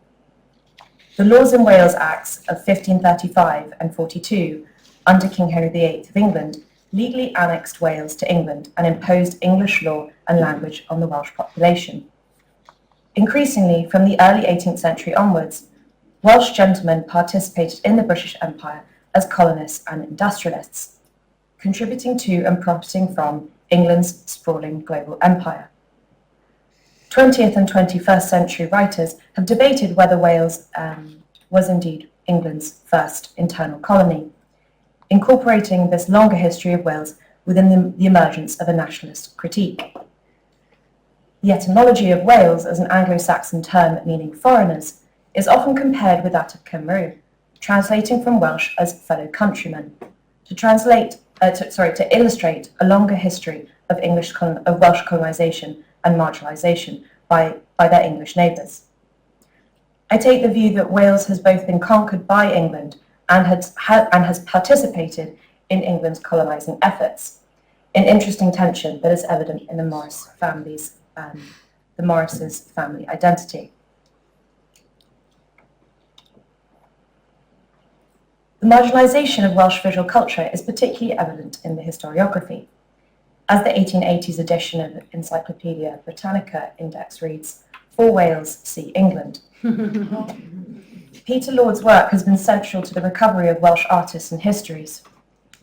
The Laws in Wales Acts of 1535 and 42, under King Henry VIII of England, legally annexed Wales to England and imposed English law and language on the Welsh population. Increasingly, from the early 18th century onwards, Welsh gentlemen participated in the British Empire as colonists and industrialists, contributing to and profiting from England's sprawling global empire. 20th and 21st century writers have debated whether Wales was indeed England's first internal colony, incorporating this longer history of Wales within the emergence of a nationalist critique. The etymology of Wales as an Anglo-Saxon term meaning foreigners is often compared with that of Cymru, translating from Welsh as fellow countrymen, to illustrate a longer history of Welsh colonisation and marginalisation by their English neighbours. I take the view that Wales has both been conquered by England and has participated in England's colonising efforts, an interesting tension that is evident in the Morrises' family identity. The marginalisation of Welsh visual culture is particularly evident in the historiography. As the 1880s edition of Encyclopaedia Britannica Index reads, "For Wales, see England." Peter Lord's work has been central to the recovery of Welsh artists and histories.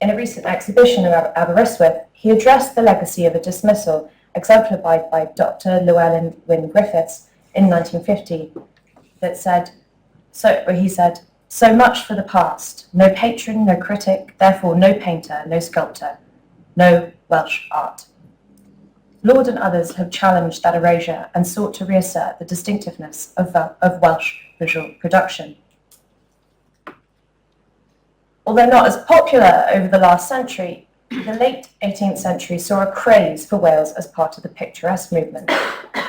In a recent exhibition at Aberystwyth, he addressed the legacy of a dismissal exemplified by Dr. Llewellyn Wyn Griffiths in 1950 that said, where he said, "So much for the past, no patron, no critic, therefore no painter, no sculptor, no Welsh art." Lord and others have challenged that erasure and sought to reassert the distinctiveness of Welsh visual production. Although not as popular over the last century, the late 18th century saw a craze for Wales as part of the picturesque movement,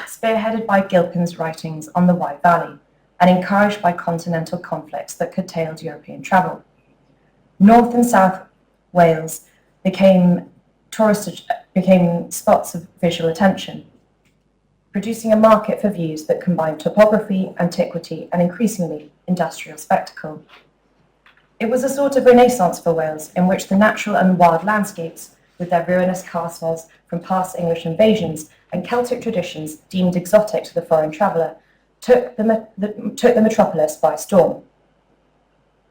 spearheaded by Gilpin's writings on the Wye Valley and encouraged by continental conflicts that curtailed European travel. North and South Wales became spots of visual attention, producing a market for views that combined topography, antiquity, and increasingly industrial spectacle. It was a sort of renaissance for Wales in which the natural and wild landscapes, with their ruinous castles from past English invasions and Celtic traditions deemed exotic to the foreign traveller, took the metropolis by storm.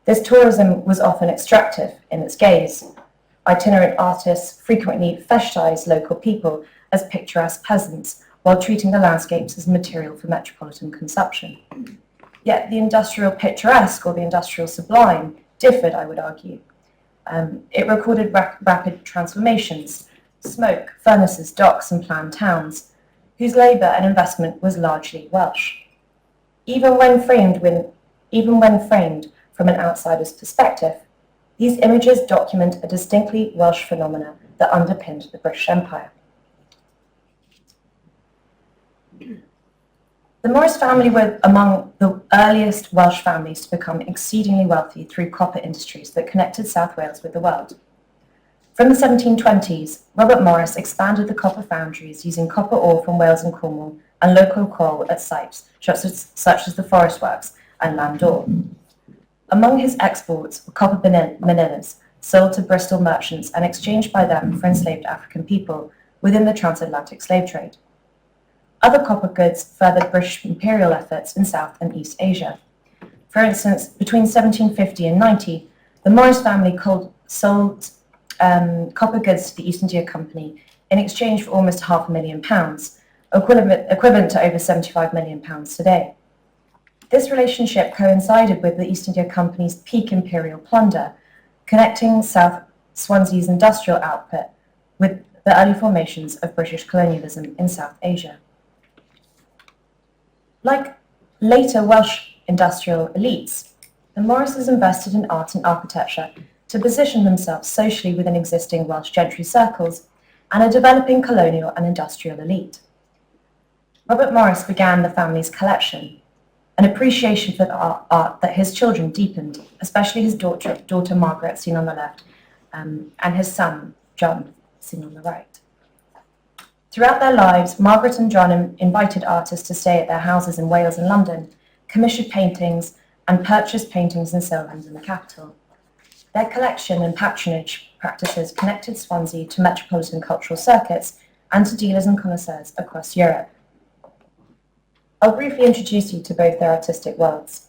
This tourism was often extractive in its gaze. Itinerant artists frequently fetishized local people as picturesque peasants while treating the landscapes as material for metropolitan consumption. Yet the industrial picturesque, or the industrial sublime, differed, I would argue. It recorded rapid transformations, smoke, furnaces, docks, and planned towns, whose labour and investment was largely Welsh. Even when framed from an outsider's perspective, these images document a distinctly Welsh phenomena that underpinned the British Empire. The Morris family were among the earliest Welsh families to become exceedingly wealthy through copper industries that connected South Wales with the world. From the 1720s, Robert Morris expanded the copper foundries using copper ore from Wales and Cornwall and local coal at sites such as the Forest Works and Landor. Among his exports were copper manillas, sold to Bristol merchants and exchanged by them for enslaved African people within the transatlantic slave trade. Other copper goods furthered British imperial efforts in South and East Asia. For instance, between 1750 and 90, the Morris family sold copper goods to the East India Company in exchange for almost £500,000, equivalent to over £75 million today. This relationship coincided with the East India Company's peak imperial plunder, connecting South Swansea's industrial output with the early formations of British colonialism in South Asia. Like later Welsh industrial elites, the Morrises invested in art and architecture to position themselves socially within existing Welsh gentry circles and a developing colonial and industrial elite. Robert Morris began the family's collection, an appreciation for the art that his children deepened, especially his daughter Margaret, seen on the left, and his son, John, seen on the right. Throughout their lives, Margaret and John invited artists to stay at their houses in Wales and London, commissioned paintings, and purchased paintings and sold them in the capital. Their collection and patronage practices connected Swansea to metropolitan cultural circuits and to dealers and connoisseurs across Europe. I'll briefly introduce you to both their artistic worlds.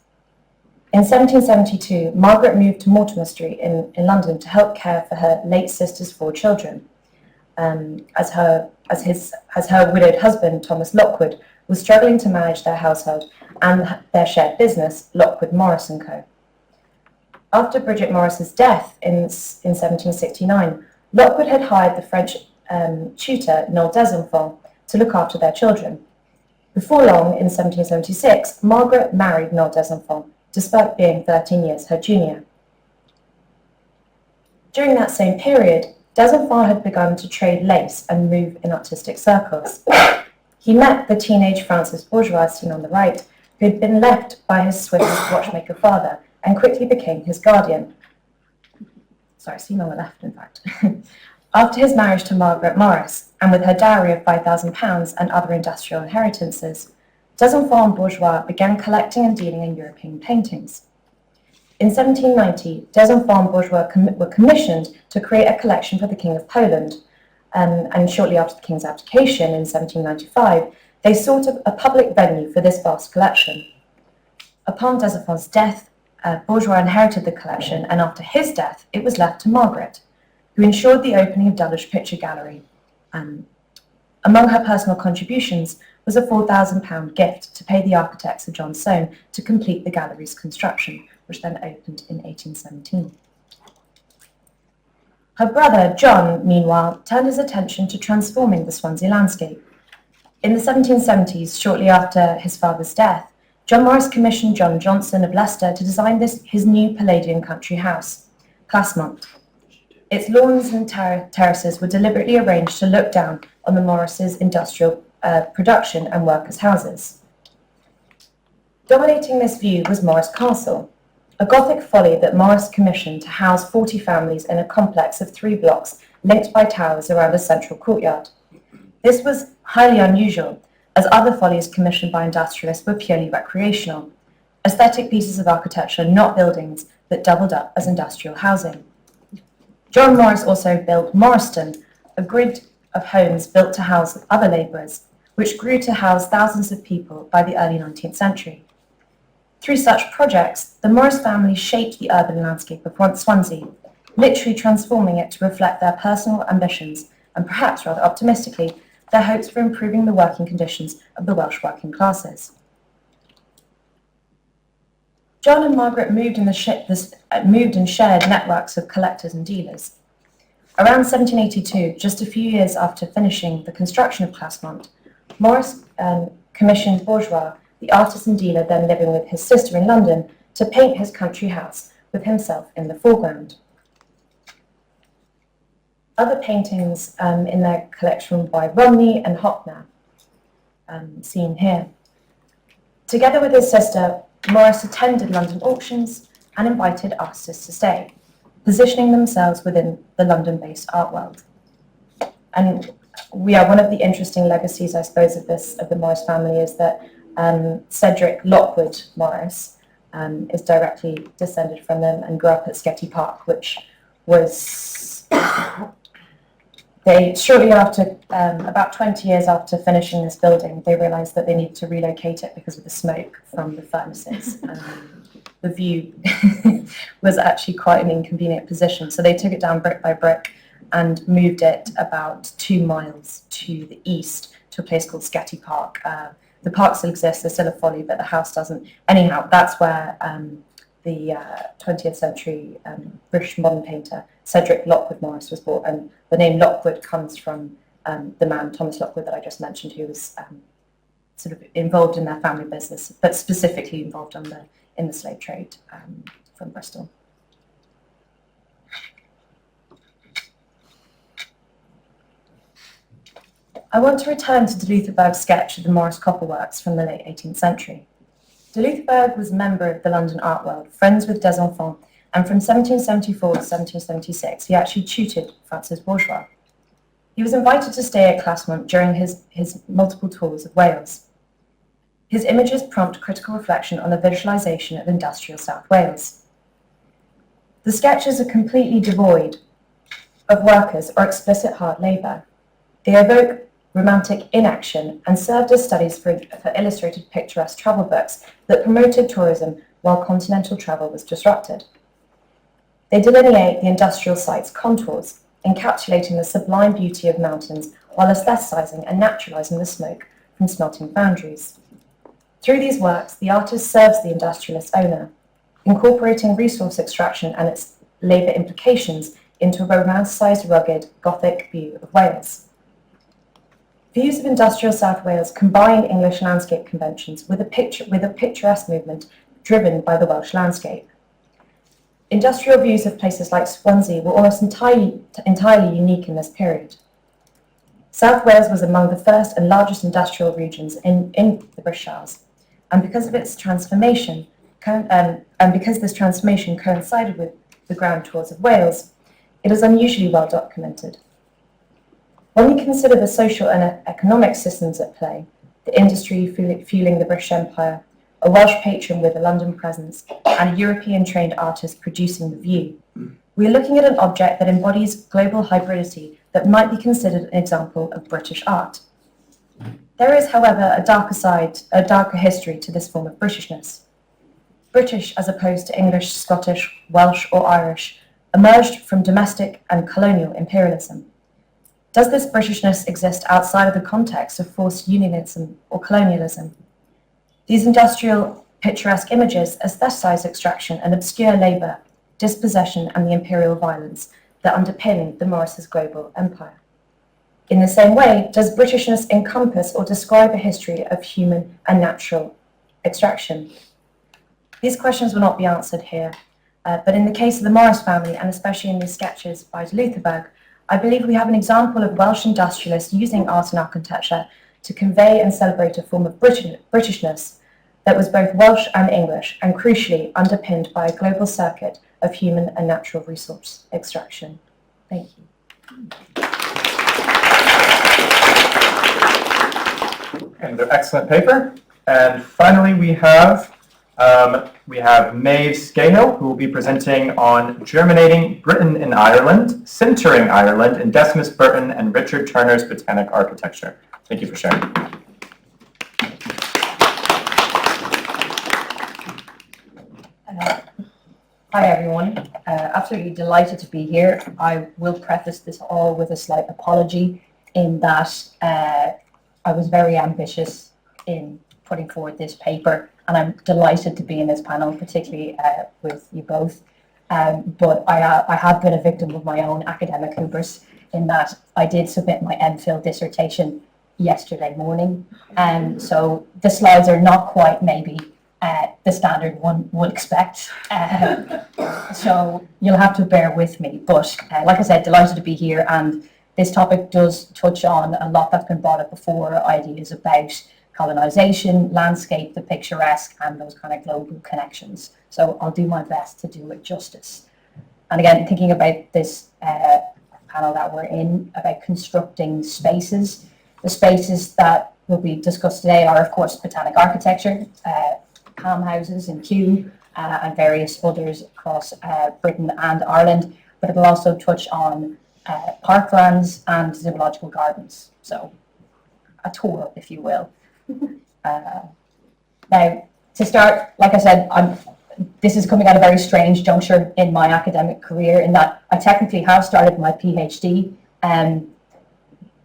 In 1772, Margaret moved to Mortimer Street in London to help care for her late sister's 4 children, as her widowed husband, Thomas Lockwood, was struggling to manage their household and their shared business, Lockwood Morris & Co. After Bridget Morris's death in 1769, Lockwood had hired the French tutor, Noel Desenfant, to look after their children. Before long, in 1776, Margaret married Noel Desenfant, despite being 13 years her junior. During that same period, Desenfant had begun to trade lace and move in artistic circles. He met the teenage Francis Bourgeois, seen on the right, who had been left by his Swiss watchmaker father and quickly became his guardian. Sorry, seen on the left, in fact. After his marriage to Margaret Morris, and with her dowry of £5,000 and other industrial inheritances, Desenfant and Bourgeois began collecting and dealing in European paintings. In 1790, des enfants bourgeois were commissioned to create a collection for the King of Poland, and shortly after the King's abdication in 1795, they sought a public venue for this vast collection. Upon des enfants' death, Bourgeois inherited the collection, and after his death, it was left to Margaret, who ensured the opening of Dulwich Picture Gallery. Among her personal contributions was a £4,000 gift to pay the architects of John Soane to complete the gallery's construction, which then opened in 1817. Her brother, John, meanwhile, turned his attention to transforming the Swansea landscape. In the 1770s, shortly after his father's death, John Morris commissioned John Johnson of Leicester to design his new Palladian country house, Clasmont. Its lawns and terraces were deliberately arranged to look down on the Morrises' industrial production and workers' houses. Dominating this view was Morris Castle, a Gothic folly that Morris commissioned to house 40 families in a complex of 3 blocks linked by towers around a central courtyard. This was highly unusual, as other follies commissioned by industrialists were purely recreational, aesthetic pieces of architecture, not buildings that doubled up as industrial housing. John Morris also built Morriston, a grid of homes built to house other labourers, which grew to house thousands of people by the early 19th century. Through such projects, the Morris family shaped the urban landscape of Swansea, literally transforming it to reflect their personal ambitions and, perhaps rather optimistically, their hopes for improving the working conditions of the Welsh working classes. John and Margaret moved and shared networks of collectors and dealers. Around 1782, just a few years after finishing the construction of Clasmont, Morris commissioned Bourgeois, the artist and dealer then living with his sister in London, to paint his country house with himself in the foreground. Other paintings in their collection by Romney and Hoppner, seen here. Together with his sister, Morris attended London auctions and invited artists to stay, positioning themselves within the London-based art world. And one of the interesting legacies, I suppose, of the Morris family is that Cedric Lockwood Morris is directly descended from them and grew up at Sketty Park, which was shortly after, about 20 years after finishing this building, they realised that they needed to relocate it because of the smoke from the furnaces. The view was actually quite an inconvenient position, so they took it down brick by brick and moved it about 2 miles to the east to a place called Sketty Park. The park still exists, there's still a folly, but the house doesn't. Anyhow, that's where the 20th century British modern painter Cedric Lockwood Morris was born, and the name Lockwood comes from the man Thomas Lockwood that I just mentioned, who was sort of involved in their family business, but specifically involved in the slave trade from Bristol. I want to return to de Lutherberg's sketch of the Morris Copperworks from the late 18th century. De Lutherberg was a member of the London art world, friends with des enfants, and from 1774 to 1776 he actually tutored Francis Bourgeois. He was invited to stay at Clasmont during his multiple tours of Wales. His images prompt critical reflection on the visualisation of industrial South Wales. The sketches are completely devoid of workers or explicit hard labour. They evoke romantic inaction and served as studies for illustrated picturesque travel books that promoted tourism while continental travel was disrupted. They delineate the industrial site's contours, encapsulating the sublime beauty of mountains while aestheticizing and naturalizing the smoke from smelting foundries. Through these works, the artist serves the industrialist owner, incorporating resource extraction and its labour implications into a romanticised, rugged, Gothic view of Wales. Views of industrial South Wales combine English landscape conventions with a picturesque movement driven by the Welsh landscape. Industrial views of places like Swansea were almost entirely unique in this period. South Wales was among the first and largest industrial regions in the British Isles, and because of its transformation, because this transformation coincided with the Grand Tours of Wales, it is unusually well documented. When we consider the social and economic systems at play, the industry fueling the British Empire, a Welsh patron with a London presence, and a European-trained artist producing the view. We are looking at an object that embodies global hybridity that might be considered an example of British art. There is, however, a darker history to this form of Britishness. British, as opposed to English, Scottish, Welsh, or Irish, emerged from domestic and colonial imperialism. Does this Britishness exist outside of the context of forced unionism or colonialism? These industrial, picturesque images aestheticize extraction and obscure labour, dispossession, and the imperial violence that underpin the Morris's global empire. In the same way, does Britishness encompass or describe a history of human and natural extraction? These questions will not be answered here, but in the case of the Morris family, and especially in these sketches by de Lutherberg, I believe we have an example of Welsh industrialists using art and architecture to convey and celebrate a form of Britishness that was both Welsh and English, and crucially underpinned by a global circuit of human and natural resource extraction. Thank you. Another excellent paper. And finally, we have Maeve Scahill, who will be presenting on Germinating Britain in Ireland, Centering Ireland in Decimus Burton and Richard Turner's Botanic Architecture. Thank you for sharing. Hi everyone, absolutely delighted to be here. I will preface this all with a slight apology in that I was very ambitious in putting forward this paper, and I'm delighted to be in this panel, particularly with you both. But I have been a victim of my own academic hubris in that I did submit my MPhil dissertation yesterday morning, and so the slides are not quite maybe the standard one would expect. So you'll have to bear with me. But like I said, delighted to be here, and this topic does touch on a lot that's been brought up before, ideas about colonisation, landscape, the picturesque, and those kind of global connections. So I'll do my best to do it justice. And again, thinking about this panel that we're in, about constructing spaces, the spaces that will be discussed today are, of course, botanic architecture, palm houses in Kew, and various others across Britain and Ireland, but it'll also touch on parklands and zoological gardens. So a tour, if you will. Now, to start, like I said, this is coming at a very strange juncture in my academic career in that I technically have started my PhD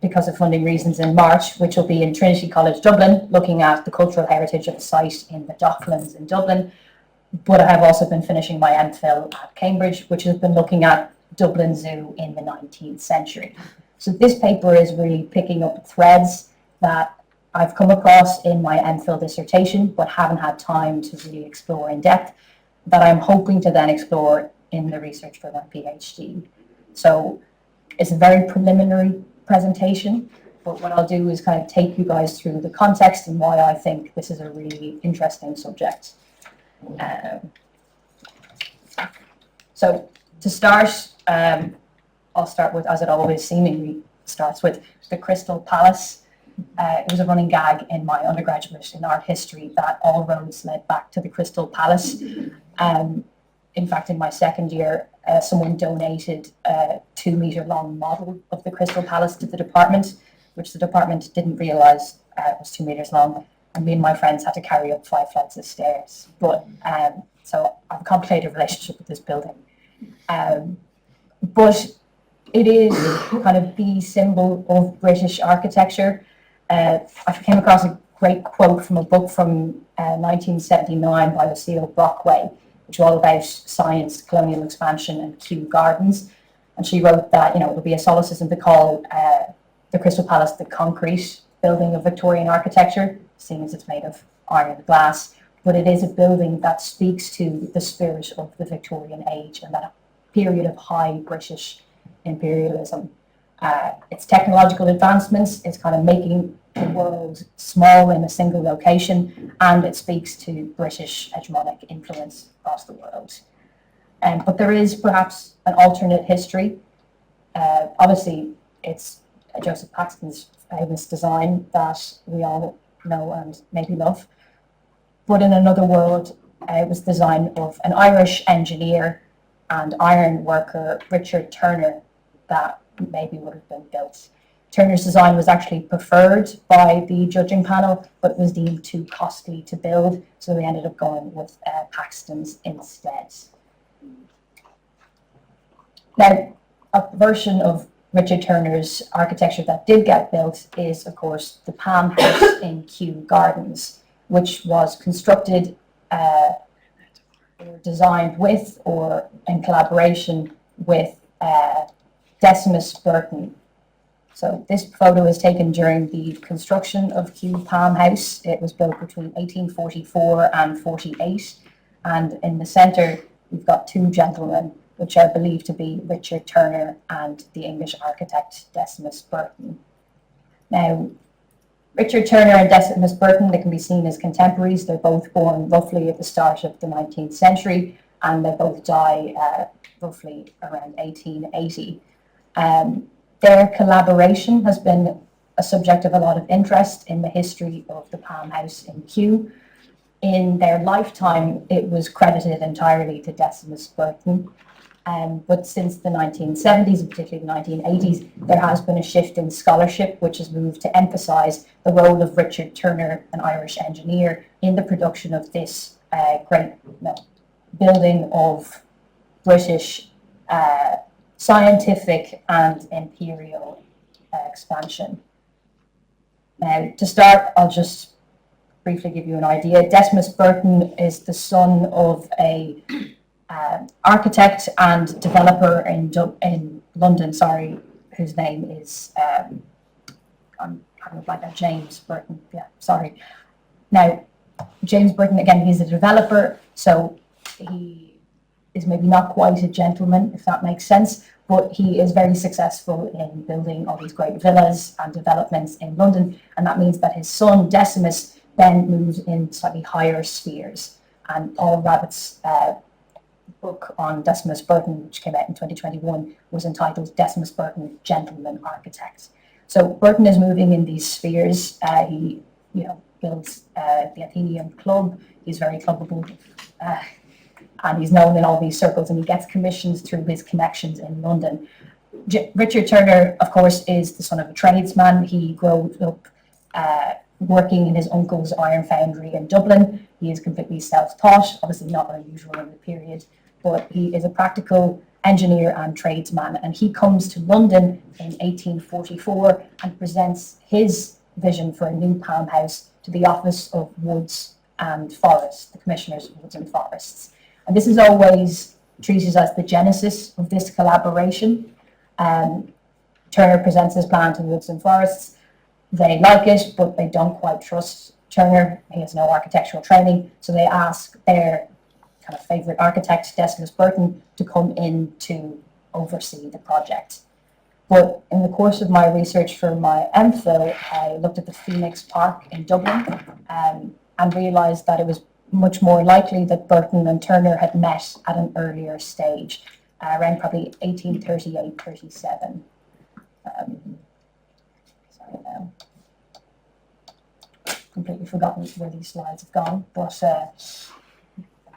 because of funding reasons in March, which will be in Trinity College Dublin, looking at the cultural heritage of the site in the Docklands in Dublin. But I have also been finishing my MPhil at Cambridge, which has been looking at Dublin Zoo in the 19th century. So this paper is really picking up threads that I've come across in my MPhil dissertation, but haven't had time to really explore in depth, that I'm hoping to then explore in the research for my PhD. So it's a very preliminary presentation, but what I'll do is kind of take you guys through the context and why I think this is a really interesting subject. So to start, I'll start with, as it always seemingly starts with, the Crystal Palace. It was a running gag in my undergraduate in art history that all roads led back to the Crystal Palace. In fact, in my second year, someone donated a 2-metre long model of the Crystal Palace to the department, which the department didn't realise was 2 metres long, and me and my friends had to carry up 5 flights of stairs. But so I have a complicated relationship with this building. But it is kind of the symbol of British architecture. I came across a great quote from a book from 1979 by Lucille Brockway, which was all about science, colonial expansion, and Kew Gardens. And she wrote that, it would be a solecism to call the Crystal Palace the concrete building of Victorian architecture, seeing as it's made of iron and glass. But it is a building that speaks to the spirit of the Victorian age and that period of high British imperialism. Its technological advancements, it's kind of making the world small in a single location, and it speaks to British hegemonic influence across the world. But there is perhaps an alternate history. Obviously, it's Joseph Paxton's famous design that we all know and maybe love. But in another world, it was the design of an Irish engineer and iron worker, Richard Turner, that maybe would have been built. Turner's design was actually preferred by the judging panel, but was deemed too costly to build, so they ended up going with Paxton's instead. Now, a version of Richard Turner's architecture that did get built is, of course, the Palm House in Kew Gardens, which was constructed or designed with or in collaboration with Decimus Burton. So this photo is taken during the construction of Kew Palm House. It was built between 1844 and 48. And in the centre, we've got two gentlemen, which are believed to be Richard Turner and the English architect Decimus Burton. Now, Richard Turner and Decimus Burton, they can be seen as contemporaries. They're both born roughly at the start of the 19th century, and they both die roughly around 1880. Their collaboration has been a subject of a lot of interest in the history of the Palm House in Kew. In their lifetime, it was credited entirely to Decimus Burton. But since the 1970s, and particularly the 1980s, there has been a shift in scholarship, which has moved to emphasise the role of Richard Turner, an Irish engineer, in the production of this great building of British scientific and imperial expansion. Now, to start, I'll just briefly give you an idea. Decimus Burton is the son of a architect and developer in London, whose name is, I'm kind of like James Burton, Now, James Burton, again, he's a developer, so he is maybe not quite a gentleman, if that makes sense, but he is very successful in building all these great villas and developments in London, and that means that his son, Decimus, then moves in slightly higher spheres. And Paul Rabbitt's book on Decimus Burton, which came out in 2021, was entitled Decimus Burton, Gentleman Architect. So Burton is moving in these spheres. He, builds the Athenaeum Club. He's very clubbable, and he's known in all these circles, and he gets commissions through his connections in London. Richard Turner, of course, is the son of a tradesman. He grows up working in his uncle's iron foundry in Dublin. He is completely self-taught, obviously not unusual in the period, but he is a practical engineer and tradesman, and he comes to London in 1844 and presents his vision for a new Palm House to the Office of Woods and Forests, the Commissioners of Woods and Forests. And this is always treated as the genesis of this collaboration. Turner presents his plan to Woods and Forests. They like it, but they don't quite trust Turner. He has no architectural training, so they ask their kind of favourite architect, Decimus Burton, to come in to oversee the project. But in the course of my research for my MPhil, I looked at the Phoenix Park in Dublin and realised that it was much more likely that Burton and Turner had met at an earlier stage, around probably 1838-37. Sorry now. Completely forgotten where these slides have gone, but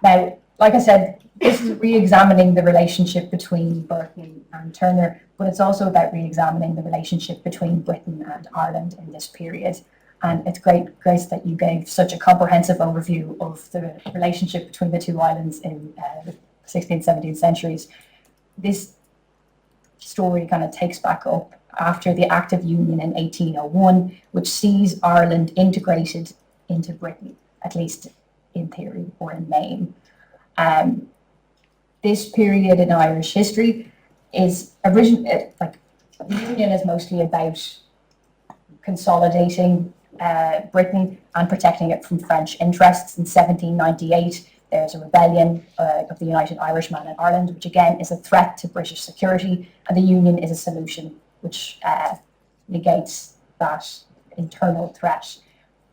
now, like I said, this is re-examining the relationship between Burton and Turner, but it's also about re-examining the relationship between Britain and Ireland in this period. And it's great, Grace, that you gave such a comprehensive overview of the relationship between the two islands in the 16th, 17th centuries. This story kind of takes back up after the Act of Union in 1801, which sees Ireland integrated into Britain, at least in theory or in name. This period in Irish history is the Union is mostly about consolidating Britain and protecting it from French interests. In 1798, there's a rebellion of the United Irishmen in Ireland, which again is a threat to British security, and the Union is a solution which negates that internal threat.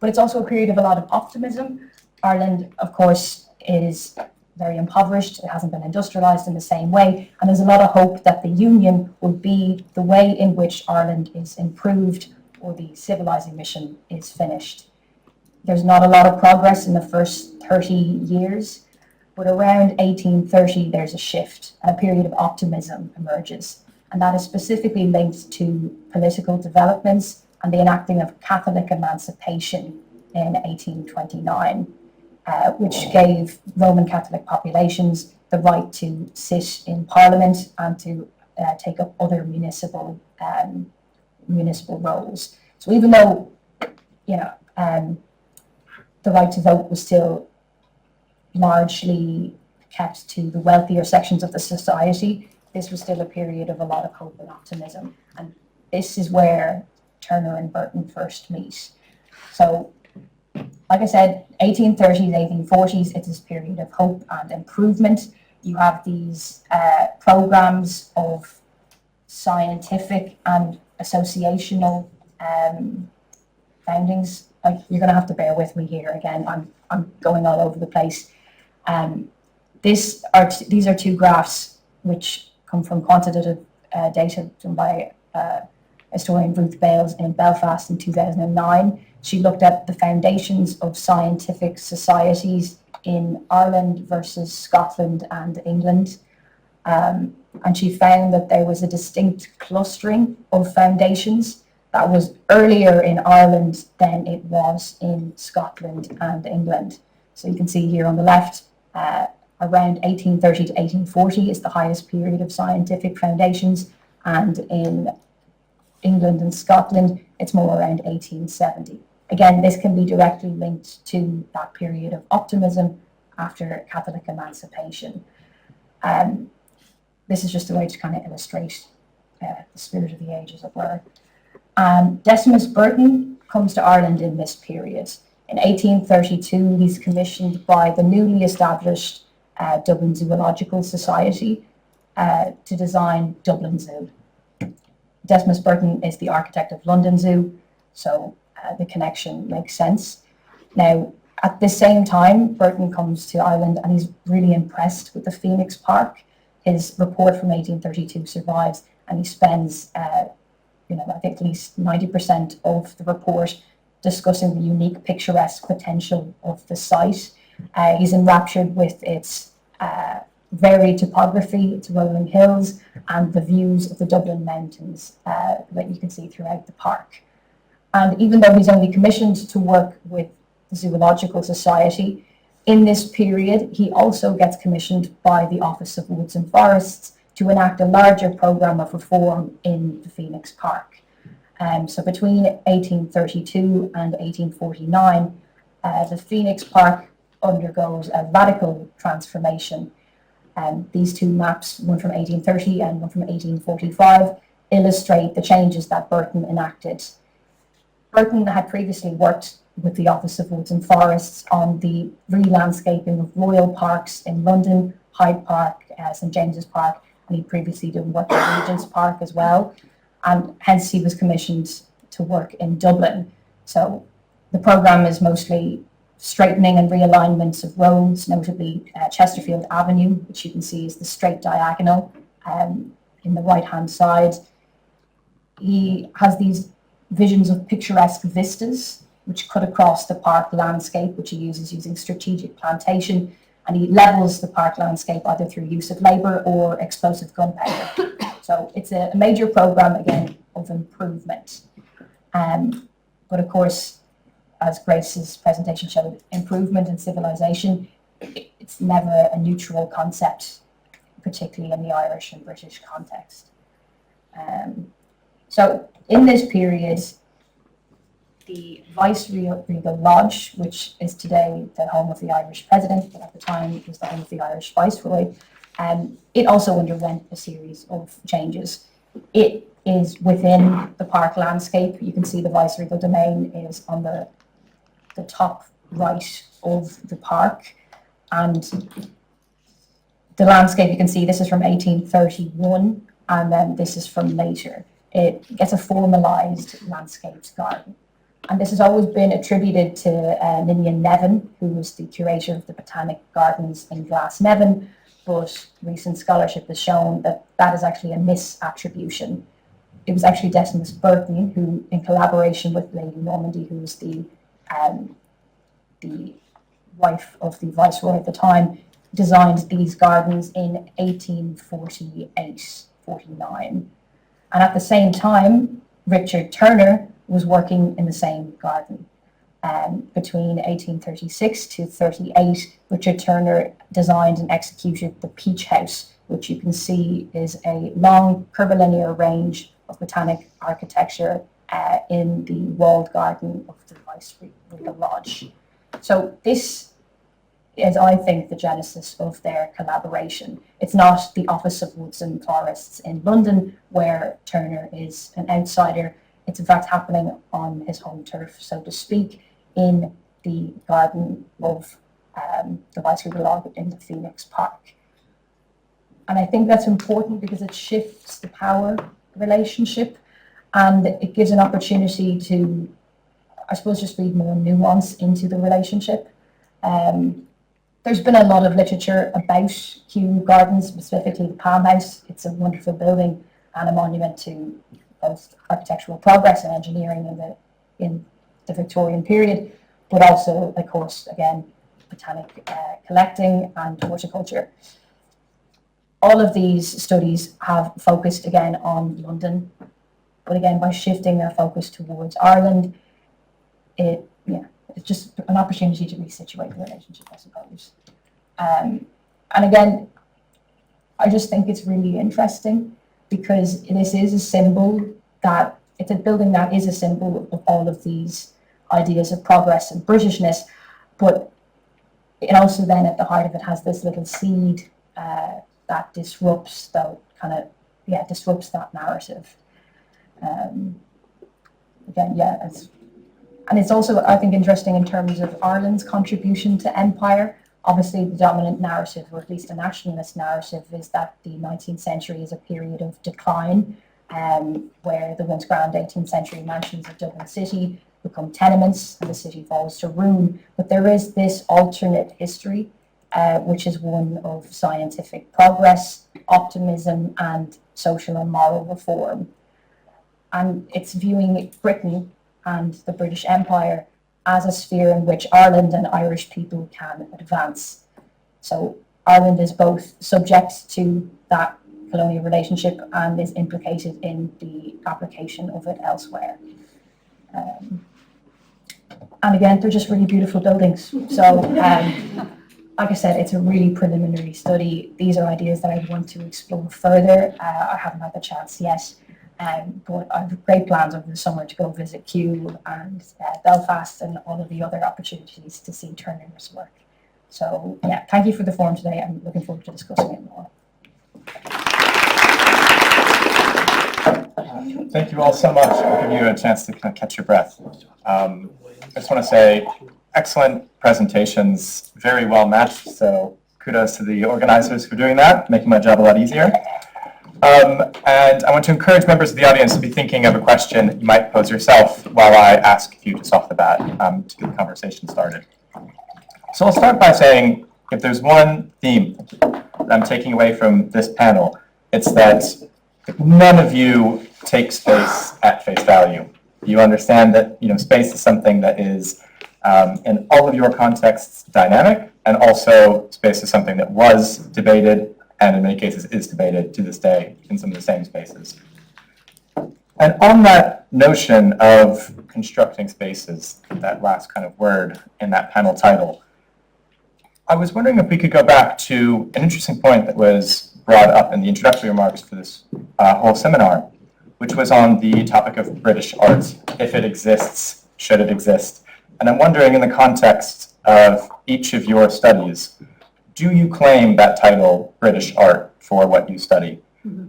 But it's also a period of a lot of optimism. Ireland, of course, is very impoverished. It hasn't been industrialised in the same way, and there's a lot of hope that the Union will be the way in which Ireland is improved or the civilising mission is finished. there's not a lot of progress in the first 30 years, but around 1830 there's a shift, a period of optimism emerges, and that is specifically linked to political developments and the enacting of Catholic emancipation in 1829, which gave Roman Catholic populations the right to sit in Parliament and to take up other municipal roles. So even though, the right to vote was still largely kept to the wealthier sections of the society, this was still a period of a lot of hope and optimism. And this is where Turner and Burton first meet. So, like I said, 1830s, 1840s, it's this period of hope and improvement. You have these programs of scientific and associational foundings. You're going to have to bear with me here again. I'm going all over the place. These are two graphs which come from quantitative data done by historian Ruth Bales in Belfast in 2009. She looked at the foundations of scientific societies in Ireland versus Scotland and England. And she found that there was a distinct clustering of foundations that was earlier in Ireland than it was in Scotland and England. So you can see here on the left, around 1830 to 1840 is the highest period of scientific foundations, and in England and Scotland, it's more around 1870. Again, this can be directly linked to that period of optimism after Catholic emancipation. This is just a way to kind of illustrate the spirit of the age, as it were. Decimus Burton comes to Ireland in this period. In 1832, he's commissioned by the newly established Dublin Zoological Society to design Dublin Zoo. Decimus Burton is the architect of London Zoo, so the connection makes sense. Now, at the same time, Burton comes to Ireland and he's really impressed with the Phoenix Park. His report from 1832 survives, and he spends, I think at least 90% of the report discussing the unique picturesque potential of the site. He's enraptured with its varied topography, its rolling hills, and the views of the Dublin mountains that you can see throughout the park. And even though he's only commissioned to work with the Zoological Society, in this period, he also gets commissioned by the Office of Woods and Forests to enact a larger programme of reform in the Phoenix Park. So between 1832 and 1849, the Phoenix Park undergoes a radical transformation. These two maps, one from 1830 and one from 1845, illustrate the changes that Burton enacted. Burton had previously worked with the Office of Woods and Forests on the re-landscaping of royal parks in London, Hyde Park, St James's Park, and he previously did work at Regent's Park as well. And hence he was commissioned to work in Dublin. So the programme is mostly straightening and realignments of roads, notably Chesterfield Avenue, which you can see is the straight diagonal in the right-hand side. He has these visions of picturesque vistas which cut across the park landscape, which he uses using strategic plantation, and he levels the park landscape either through use of labour or explosive gunpowder. So it's a major programme, again, of improvement. But of course, as Grace's presentation showed, improvement in civilization, it's never a neutral concept, particularly in the Irish and British context. So in this period, the Viceregal Lodge, which is today the home of the Irish President, but at the time it was the home of the Irish Viceroy, it also underwent a series of changes. It is within the park landscape. You can see the Viceregal domain is on the top right of the park, and the landscape, you can see this is from 1831, and then this is from later. It gets a formalised landscaped garden. And this has always been attributed to Ninian Nevin, who was the curator of the Botanic Gardens in Glasnevin, but recent scholarship has shown that that is actually a misattribution. It was actually Decimus Burton who, in collaboration with Lady Normandy, who was the the wife of the viceroy at the time, designed these gardens in 1848-49. And at the same time, Richard Turner was working in the same garden. Between 1836 to 38, Richard Turner designed and executed the Peach House, which you can see is a long curvilinear range of botanic architecture in the walled garden of the Viceroy Lodge. So this is, I think, the genesis of their collaboration. It's not the Office of Woods and Forests in London, where Turner is an outsider. It's in fact happening on his home turf, so to speak, in the garden of the Viceroy Lodge in the Phoenix Park. And I think that's important because it shifts the power relationship, and it gives an opportunity to, I suppose, just read more nuance into the relationship. There's been a lot of literature about Kew Gardens, specifically the Palm House. It's a wonderful building and a monument to both architectural progress and engineering in the Victorian period, but also, of course, again, botanic collecting and horticulture. All of these studies have focused again on London, but again, by shifting their focus towards Ireland, it's just an opportunity to resituate the relationship, I suppose. And again, I just think it's really interesting because this is a symbol that, it's a building that is a symbol of all of these ideas of progress and Britishness, but it also then at the heart of it has this little seed that disrupts that narrative. And it's also, I think, interesting in terms of Ireland's contribution to empire. Obviously, the dominant narrative, or at least a nationalist narrative, is that the 19th century is a period of decline, where the once grand 18th century mansions of Dublin City become tenements and the city falls to ruin. But there is this alternate history, which is one of scientific progress, optimism, and social and moral reform. And it's viewing Britain and the British Empire as a sphere in which Ireland and Irish people can advance. So Ireland is both subject to that colonial relationship and is implicated in the application of it elsewhere. And again, they're just really beautiful buildings. So, like I said, it's a really preliminary study. These are ideas that I want to explore further. I haven't had the chance yet. But I have great plans over the summer to go visit Kew and Belfast and all of the other opportunities to see Turner's work. So yeah, thank you for the forum today. I'm looking forward to discussing it more. Thank you all so much. I'll give you a chance to kind of catch your breath. I just want to say excellent presentations, very well matched. So kudos to the organizers for doing that, making my job a lot easier. And I want to encourage members of the audience to be thinking of a question you might pose yourself while I ask you just off the bat to get the conversation started. So I'll start by saying, if there's one theme that I'm taking away from this panel, it's that none of you take space at face value. You understand that space is something that is, in all of your contexts, dynamic, and also space is something that was debated and in many cases is debated to this day in some of the same spaces. And on that notion of constructing spaces, that last kind of word in that panel title, I was wondering if we could go back to an interesting point that was brought up in the introductory remarks for this whole seminar, which was on the topic of British art. If it exists, should it exist? And I'm wondering, in the context of each of your studies, do you claim that title, British art, for what you study? Mm-hmm.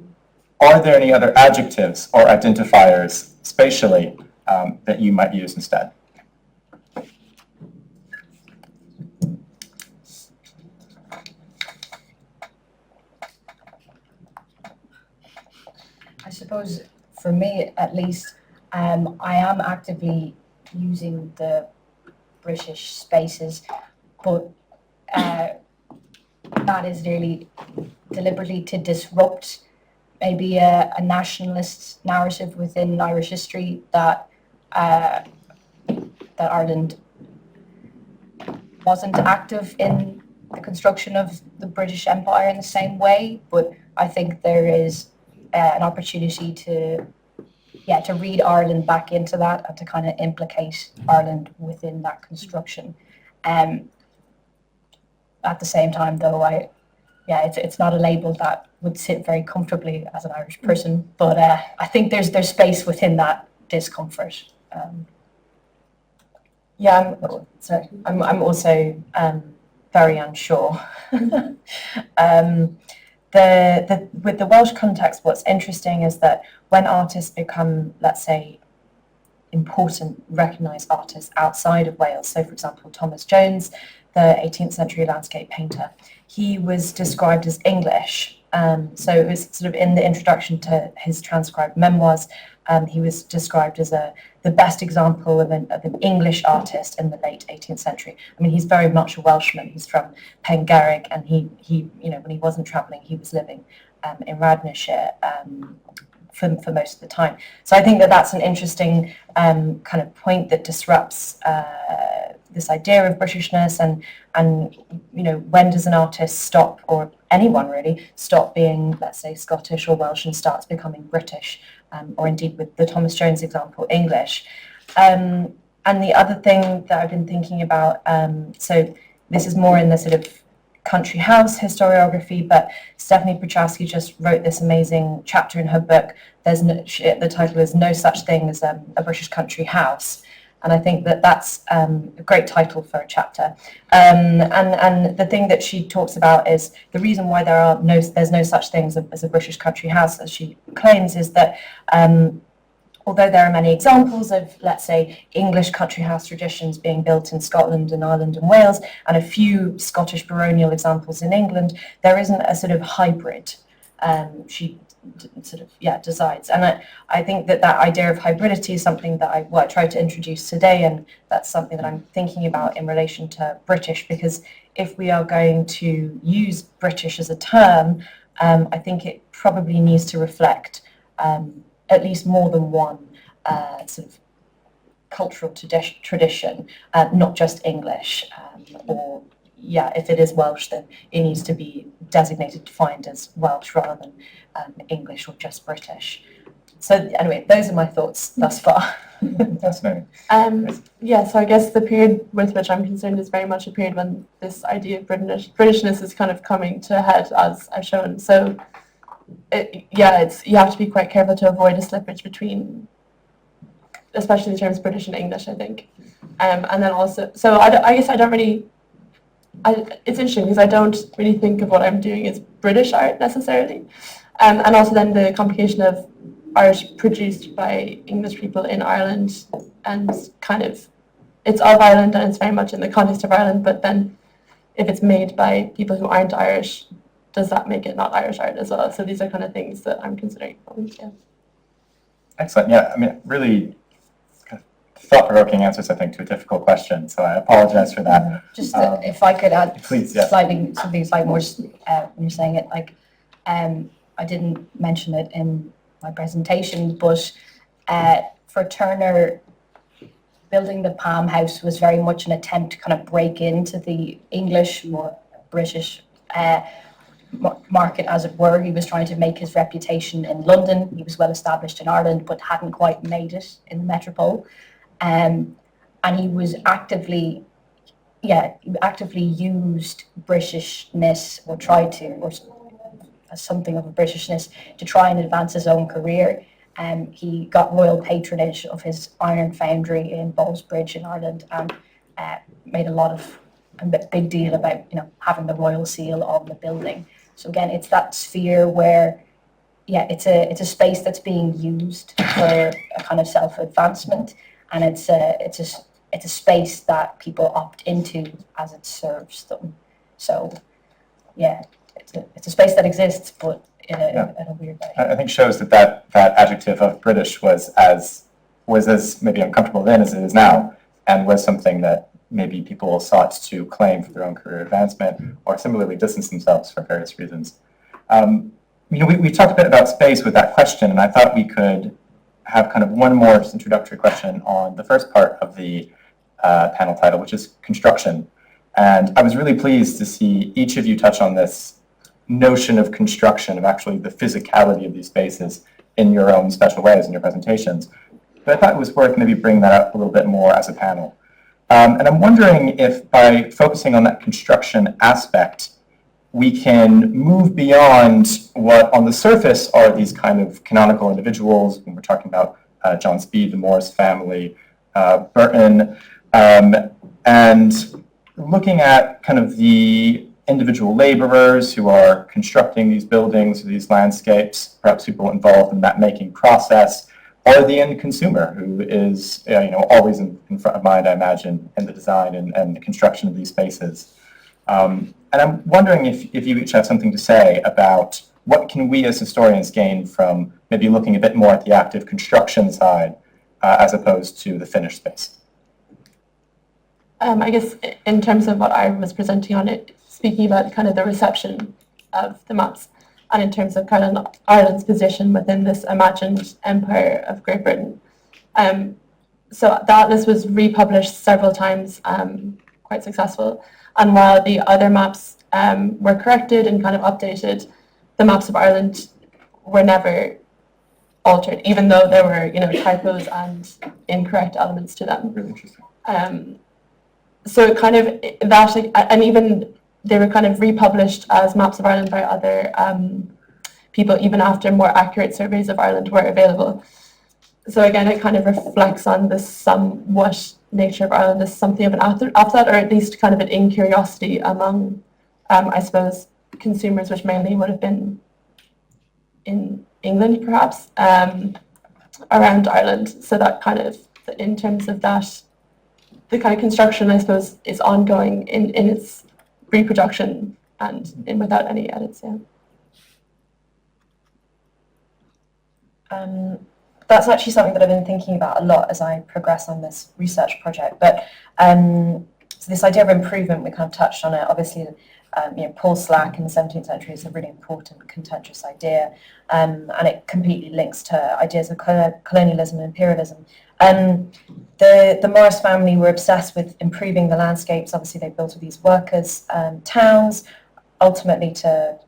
Are there any other adjectives or identifiers spatially that you might use instead? I suppose, for me at least, I am actively using the British spaces, but that is really deliberately to disrupt maybe a nationalist narrative within Irish history that Ireland wasn't active in the construction of the British Empire in the same way, but I think there is an opportunity to read Ireland back into that and to kind of implicate Ireland within that construction. At the same time, though, it's not a label that would sit very comfortably as an Irish person, but I think there's space within that discomfort. I'm also very unsure. With the Welsh context, what's interesting is that when artists become, let's say, important, recognised artists outside of Wales, so for example, Thomas Jones, the 18th century landscape painter, he was described as English. So it was sort of in the introduction to his transcribed memoirs, he was described as the best example of an English artist in the late 18th century. I mean, he's very much a Welshman. He's from Pengarrick, and he when he wasn't travelling, he was living in Radnorshire for most of the time. So I think that's an interesting kind of point that disrupts this idea of Britishness, and when does an artist stop, or anyone really, stop being, let's say, Scottish or Welsh and starts becoming British, or indeed with the Thomas Jones example, English. And the other thing that I've been thinking about, so this is more in the sort of country house historiography, but Stephanie Prochaski just wrote this amazing chapter in her book. The title is No Such Thing as a British Country House. And I think that's a great title for a chapter. And the thing that she talks about is the reason why there's no such thing as a British country house, as she claims, is that although there are many examples of, let's say, English country house traditions being built in Scotland and Ireland and Wales, and a few Scottish baronial examples in England, there isn't a sort of hybrid. She sort of decides, and I think that idea of hybridity is something that I tried to introduce today, and that's something that I'm thinking about in relation to British, because if we are going to use British as a term, I think it probably needs to reflect at least more than one sort of cultural tradition, not just English, or if it is Welsh, then it needs to be designated, defined as Welsh rather than English or just British. So anyway, those are my thoughts thus far. Fascinating. So I guess the period with which I'm concerned is very much a period when this idea of Britishness is kind of coming to a head, as I've shown. So you have to be quite careful to avoid a slippage between, especially the terms British and English, I think. And then also, so I guess I don't really, it's interesting because I don't really think of what I'm doing as British art necessarily. And also then the complication of art produced by English people in Ireland, and kind of, it's of Ireland and it's very much in the context of Ireland, but then if it's made by people who aren't Irish, does that make it not Irish art as well? So these are kind of things that I'm considering. Excellent. Yeah, I mean, really kind of thought-provoking answers, I think, to a difficult question. So I apologize for that. Just if I could add please, yes. something slightly more when you're saying it, like I didn't mention it in my presentation, but for Turner, building the Palm House was very much an attempt to kind of break into the English, more British market, as it were. He was trying to make his reputation in London. He was well established in Ireland, but hadn't quite made it in the metropole. And he was actively used Britishness, or tried to, or as something of a Britishness, to try and advance his own career. He got royal patronage of his iron foundry in Ballsbridge in Ireland, and made a big deal about having the royal seal on the building. So again, it's that sphere where it's a space that's being used for a kind of self-advancement, and it's a space that people opt into as it serves them. So it's a space that exists, but in a weird way. I think shows that adjective of British was as maybe uncomfortable then as it is now, and was something that maybe people sought to claim for their own career advancement, or similarly distance themselves for various reasons. We talked a bit about space with that question, and I thought we could have kind of one more introductory question on the first part of the panel title, which is construction. And I was really pleased to see each of you touch on this notion of construction, of actually the physicality of these spaces in your own special ways in your presentations. But I thought it was worth maybe bringing that up a little bit more as a panel. And I'm wondering if by focusing on that construction aspect, we can move beyond what on the surface are these kind of canonical individuals, when we're talking about John Speed, the Morris family, Burton, and looking at kind of the individual laborers who are constructing these buildings, these landscapes, perhaps people involved in that making process, or the end consumer who is always in front of mind, I imagine, in the design and the construction of these spaces. And I'm wondering if you each have something to say about what can we as historians gain from maybe looking a bit more at the active construction side as opposed to the finished space. I guess in terms of what I was presenting on it, speaking about kind of the reception of the maps, and in terms of kind of Ireland's position within this imagined empire of Great Britain. So the atlas was republished several times, quite successful. And while the other maps were corrected and kind of updated, the maps of Ireland were never altered, even though there were, typos and incorrect elements to them. Really interesting. So kind of that, and even they were kind of republished as maps of Ireland by other people, even after more accurate surveys of Ireland were available. So again, it kind of reflects on the somewhat nature of Ireland as something of an afterthought, or at least kind of an incuriosity among, I suppose, consumers, which mainly would have been in England, perhaps, around Ireland. So that kind of, in terms of that, the kind of construction, I suppose, is ongoing in its reproduction and without any edits, yeah. That's actually something that I've been thinking about a lot as I progress on this research project. But so this idea of improvement, we kind of touched on it. Obviously, Paul Slack in the 17th century is a really important contentious idea, and it completely links to ideas of colonialism and imperialism. The Morris family were obsessed with improving the landscapes. Obviously, they built all these workers' towns, ultimately to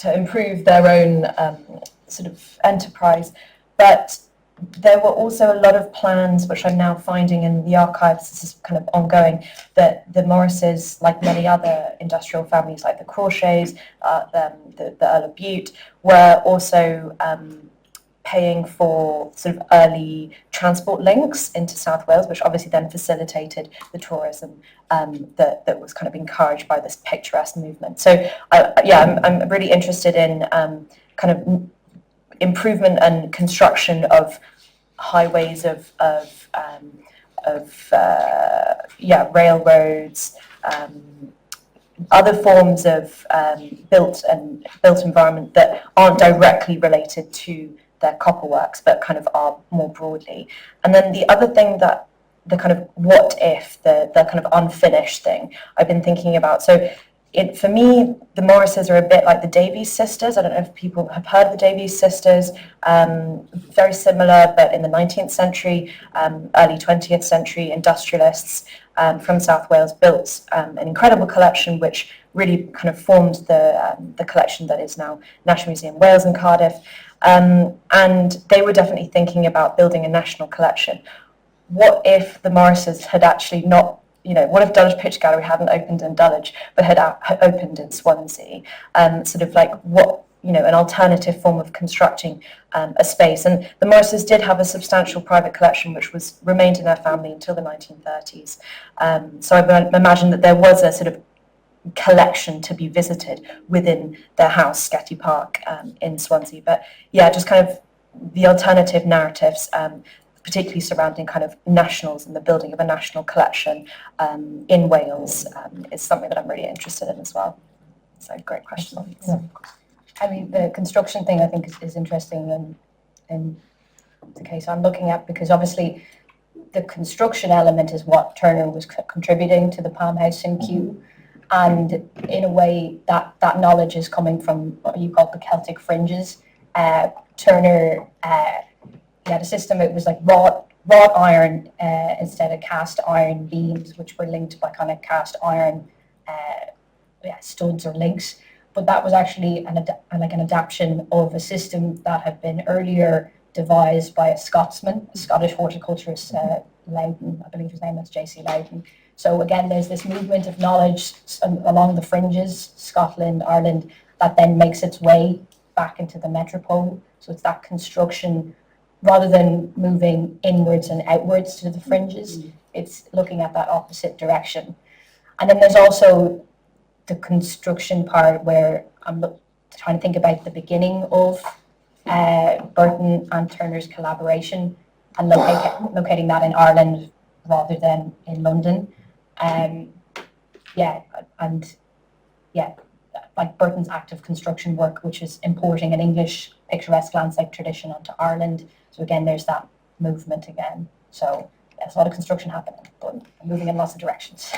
improve their own sort of enterprise. But there were also a lot of plans, which I'm now finding in the archives, this is kind of ongoing, that the Morrises, like many other industrial families like the Crawshays, the Earl of Bute, were also paying for sort of early transport links into South Wales, which obviously then facilitated the tourism that was kind of encouraged by this picturesque movement. So I'm really interested in kind of improvement and construction of highways, of railroads, other forms of built environment that aren't directly related to their copperworks, but kind of are more broadly. And then the other thing that the kind of what if, the kind of unfinished thing I've been thinking about. So for me, the Morrises are a bit like the Davies sisters. I don't know if people have heard of the Davies sisters. Very similar, but in the 19th century, early 20th century, industrialists from South Wales built an incredible collection, which really kind of formed the collection that is now National Museum Wales in Cardiff. And they were definitely thinking about building a national collection. What if the Morrises had actually not, what if Dulwich Picture Gallery hadn't opened in Dulwich, but had opened in Swansea? Sort of like what, an alternative form of constructing a space. And the Morrises did have a substantial private collection, which remained in their family until the 1930s. So I imagine that there was a sort of collection to be visited within their house, Sketty Park, in Swansea. But yeah, just kind of the alternative narratives, particularly surrounding kind of nationals and the building of a national collection in Wales, is something that I'm really interested in as well. So great question. Yeah. I mean, the construction thing I think is interesting in the case I'm looking at, because obviously the construction element is what Turner was contributing to the Palm House in Kew. And in a way, that knowledge is coming from what you call the Celtic fringes. Turner, he had a system, it was like wrought wrought iron instead of cast iron beams, which were linked by kind of cast iron studs or links. But that was actually an adaptation of a system that had been earlier devised by a Scotsman, a Scottish horticulturist, Loudon, I believe his name was J.C. Loudon. So again, there's this movement of knowledge along the fringes, Scotland, Ireland, that then makes its way back into the metropole. So it's that construction, rather than moving inwards and outwards to the fringes, it's looking at that opposite direction. And then there's also the construction part where I'm trying to think about the beginning of Burton and Turner's collaboration and locating that in Ireland rather than in London. Like Burton's active construction work, which is importing an English picturesque landscape tradition onto Ireland. So again, there's that movement again. So there's a lot of construction happening, but moving in lots of directions.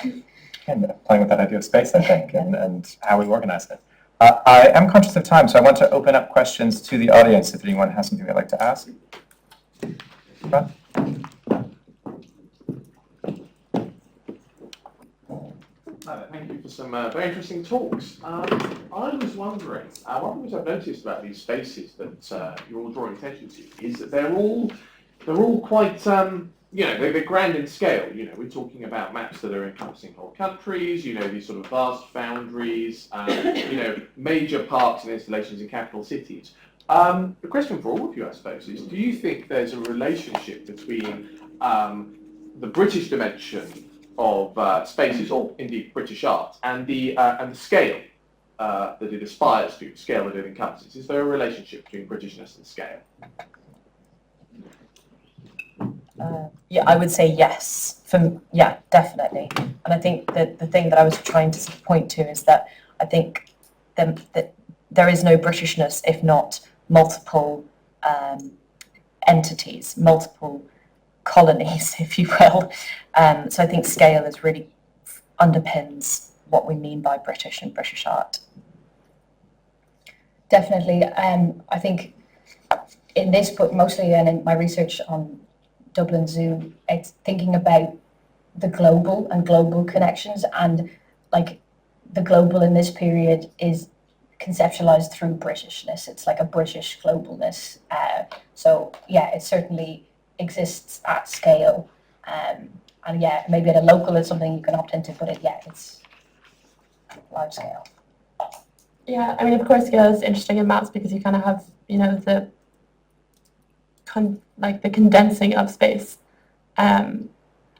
And playing with that idea of space, I think, and how we organize it. I am conscious of time, so I want to open up questions to the audience if anyone has something they'd like to ask. Thank you for some very interesting talks. I was wondering, one of the things I've noticed about these spaces that you're all drawing attention to is that they're all quite, they're grand in scale. We're talking about maps that are encompassing whole countries, these sort of vast foundries, major parks and installations in capital cities. The question for all of you, I suppose, is do you think there's a relationship between the British dimension of spaces, or indeed British art, and the scale that it aspires to, scale that it encompasses? Is there a relationship between Britishness and scale? I would say yes. Definitely. And I think that the thing that I was trying to point to is that I think that there is no Britishness if not multiple entities, multiple colonies, if you will. So I think scale is really underpins what we mean by British and British art. Definitely. I think in this book, mostly, and in my research on Dublin Zoo, it's thinking about the global and global connections, and like the global in this period is conceptualized through Britishness. It's like a British globalness. It certainly exists at scale. Maybe at a local it's something you can opt into, but it's large scale. Yeah, I mean, of course, scale is interesting in maps because you kind of have, the condensing of space. And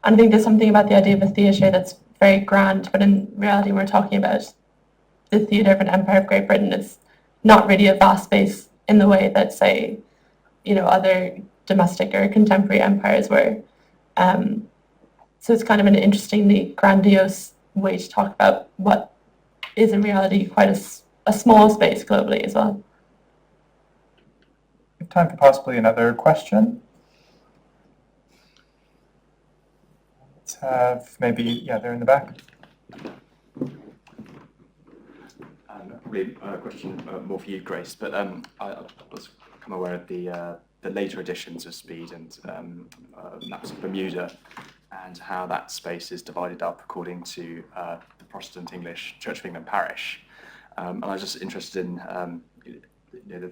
I think there's something about the idea of a theatre that's very grand, but in reality we're talking about the theatre of an empire of Great Britain. It's not really a vast space in the way that, say, other domestic or contemporary empires were. So it's kind of an interestingly grandiose way to talk about what is in reality quite a small space globally as well. We have time for possibly another question. Let's have maybe, they're in the back. Probably a question more for you, Grace, but I was become aware of the later editions of Speed and Maps of Bermuda, and how that space is divided up according to the Protestant English Church of England parish. And I was just interested in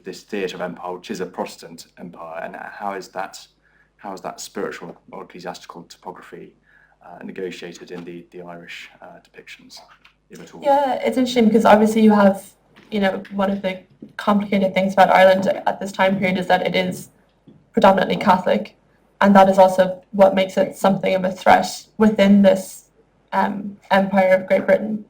this theatre of empire, which is a Protestant empire, and how is that spiritual or ecclesiastical topography negotiated in the Irish depictions, if at all? Yeah, it's interesting because obviously you have, one of the complicated things about Ireland at this time period is that it is predominantly Catholic, and that is also what makes it something of a threat within this empire of Great Britain.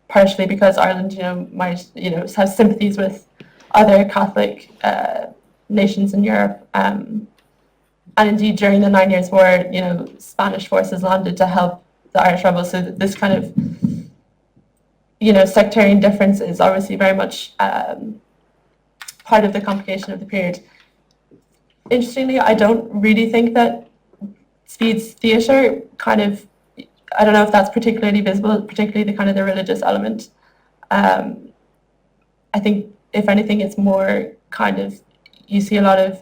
Partially because Ireland, might, have sympathies with other Catholic nations in Europe. And indeed, during the 9 Years' War, Spanish forces landed to help the Irish rebels. So this kind of, sectarian difference is obviously very much part of the complication of the period. Interestingly, I don't really think that Speed's theatre I don't know if that's particularly visible, particularly the kind of the religious element. I think, if anything, it's more kind of, you see a lot of,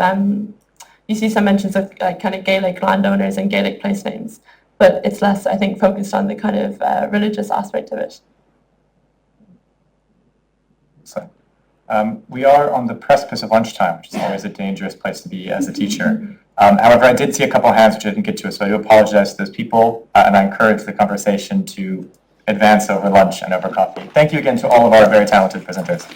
you see some mentions of kind of Gaelic landowners and Gaelic place names, but it's less, I think, focused on the kind of religious aspect of it. So, we are on the precipice of lunchtime, which is always a dangerous place to be as a teacher. However, I did see a couple of hands which I didn't get to, so I do apologize to those people, and I encourage the conversation to advance over lunch and over coffee. Thank you again to all of our very talented presenters.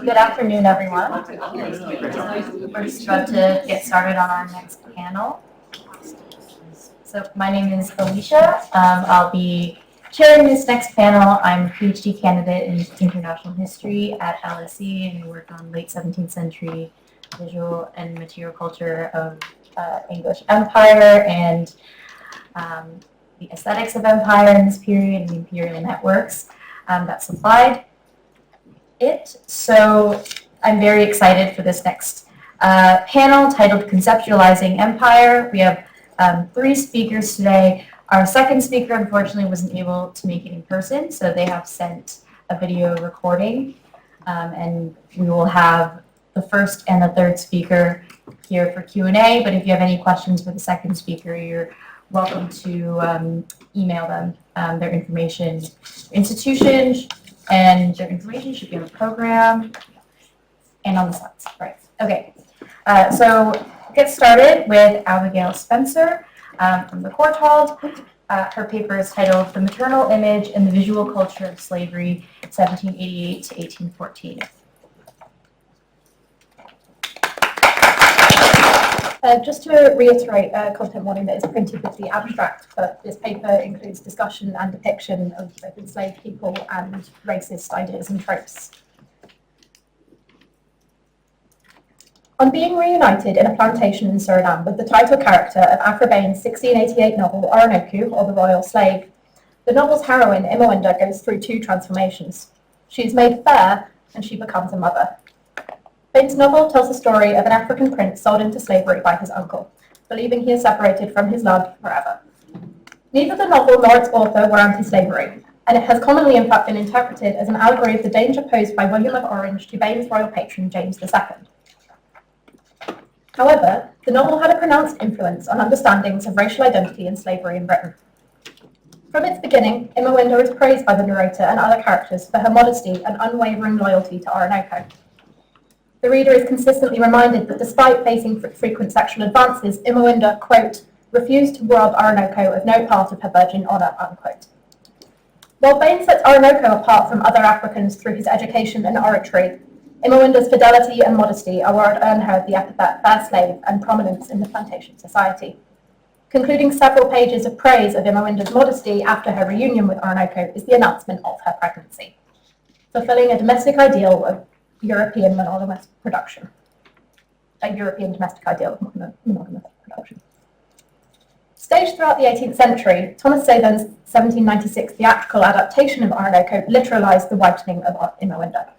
Good afternoon, everyone. We're just about to get started on our next panel. So my name is Alicia. I'll be chairing this next panel. I'm a PhD candidate in international history at LSE, and I work on late 17th century visual and material culture of English Empire and the aesthetics of empire in this period and the imperial networks that supplied it. So I'm very excited for this next panel titled Conceptualizing Empire. We have 3 speakers today. Our second speaker, unfortunately, wasn't able to make it in person, so they have sent a video recording, and we will have the first and the third speaker here for Q&A, but if you have any questions for the second speaker, you're welcome to email them their information, institution, and their information should be on the program and on the slides. Right. Okay. So get started with Abigail Spencer from the Courtauld. Her paper is titled "The Maternal Image and the Visual Culture of Slavery, 1788 to 1814." Just to reiterate, content warning that is printed with the abstract, but this paper includes discussion and depiction of both enslaved people and racist ideas and tropes. On being reunited in a plantation in Suriname with the title character of Afra Bain's 1688 novel Orinoco, or The Royal Slave, the novel's heroine, Imawinda, goes through 2 transformations. She is made fair, and she becomes a mother. Bain's novel tells the story of an African prince sold into slavery by his uncle, believing he is separated from his love forever. Neither the novel nor its author were anti-slavery, and it has commonly in fact been interpreted as an allegory of the danger posed by William of Orange to Bain's royal patron James II. However, the novel had a pronounced influence on understandings of racial identity and slavery in Britain. From its beginning, Imawinda is praised by the narrator and other characters for her modesty and unwavering loyalty to Orinoco. The reader is consistently reminded that despite facing frequent sexual advances, Imawinda, quote, refused to rob Orinoco of no part of her virgin honour, unquote. While Bain sets Orinoco apart from other Africans through his education and oratory, Imawinda's fidelity and modesty are what earn her the epithet fair slave and prominence in the plantation society. Concluding several pages of praise of Imawinda's modesty after her reunion with Orinoco is the announcement of her pregnancy, fulfilling a domestic ideal of European monogamous production. A European domestic ideal of monogamous production. Staged throughout the 18th century, Thomas Saban's 1796 theatrical adaptation of Orinoco literalized the whitening of Imawinda.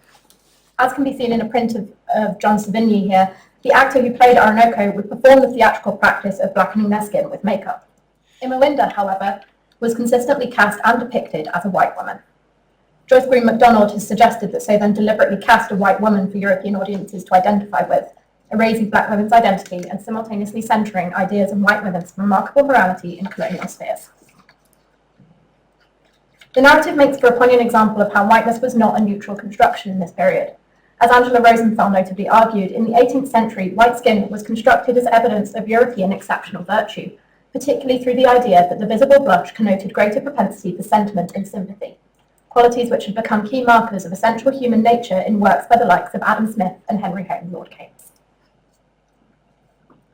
As can be seen in a print of John Savigny here, the actor who played Orinoco would perform the theatrical practice of blackening their skin with makeup. Imawinda, however, was consistently cast and depicted as a white woman. Joyce Green MacDonald has suggested that Saban deliberately cast a white woman for European audiences to identify with, erasing black women's identity and simultaneously centering ideas of white women's remarkable morality in colonial spheres. The narrative makes for a poignant example of how whiteness was not a neutral construction in this period. As Angela Rosenthal notably argued, in the 18th century, white skin was constructed as evidence of European exceptional virtue, particularly through the idea that the visible blush connoted greater propensity for sentiment and sympathy, qualities which had become key markers of essential human nature in works by the likes of Adam Smith and Henry Home Lord Keynes.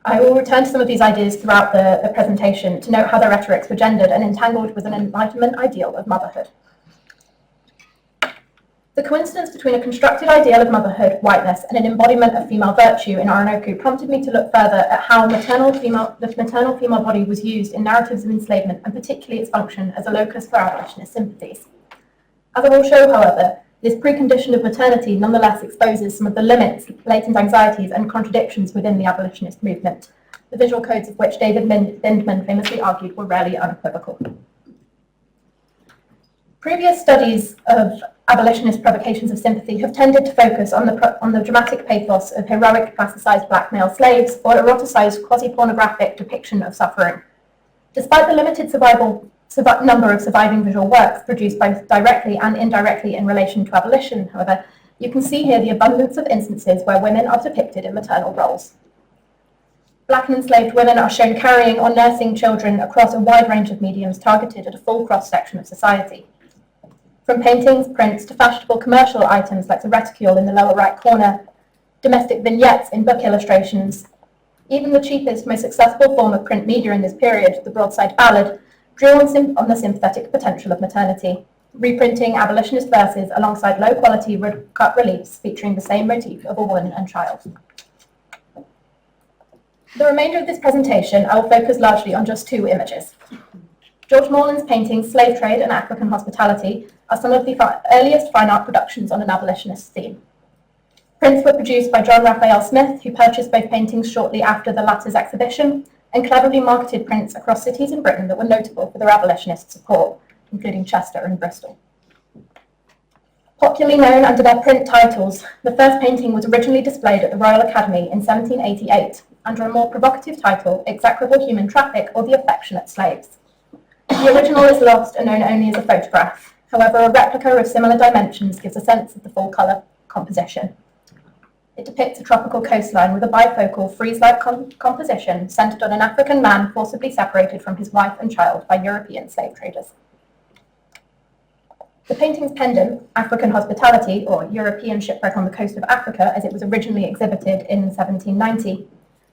I will return to some of these ideas throughout the presentation to note how their rhetorics were gendered and entangled with an Enlightenment ideal of motherhood. The coincidence between a constructed ideal of motherhood, whiteness, and an embodiment of female virtue in Orinoco prompted me to look further at how the maternal female body was used in narratives of enslavement, and particularly its function as a locus for abolitionist sympathies. As I will show, however, this precondition of maternity nonetheless exposes some of the limits, latent anxieties, and contradictions within the abolitionist movement, the visual codes of which David Bindman famously argued were rarely unequivocal. Previous studies of abolitionist provocations of sympathy have tended to focus on the dramatic pathos of heroic classicized black male slaves or eroticized quasi-pornographic depiction of suffering. Despite the limited number of surviving visual works produced both directly and indirectly in relation to abolition, however, you can see here the abundance of instances where women are depicted in maternal roles. Black and enslaved women are shown carrying or nursing children across a wide range of mediums targeted at a full cross-section of society. From paintings, prints, to fashionable commercial items like the reticule in the lower right corner, domestic vignettes in book illustrations, even the cheapest, most accessible form of print media in this period, the broadside ballad, drew on the sympathetic potential of maternity, reprinting abolitionist verses alongside low-quality cut reliefs featuring the same motif of a woman and child. The remainder of this presentation, I will focus largely on just two images. George Morland's paintings Slave Trade and African Hospitality are some of the earliest fine art productions on an abolitionist theme. Prints were produced by John Raphael Smith, who purchased both paintings shortly after the latter's exhibition, and cleverly marketed prints across cities in Britain that were notable for their abolitionist support, including Chester and Bristol. Popularly known under their print titles, the first painting was originally displayed at the Royal Academy in 1788, under a more provocative title, Execrable Human Traffic or the Affectionate Slaves. The original is lost and known only as a photograph. However, a replica of similar dimensions gives a sense of the full colour composition. It depicts a tropical coastline with a bifocal, frieze-like composition centred on an African man forcibly separated from his wife and child by European slave traders. The painting's pendant, African Hospitality, or European Shipwreck on the Coast of Africa, as it was originally exhibited in 1790,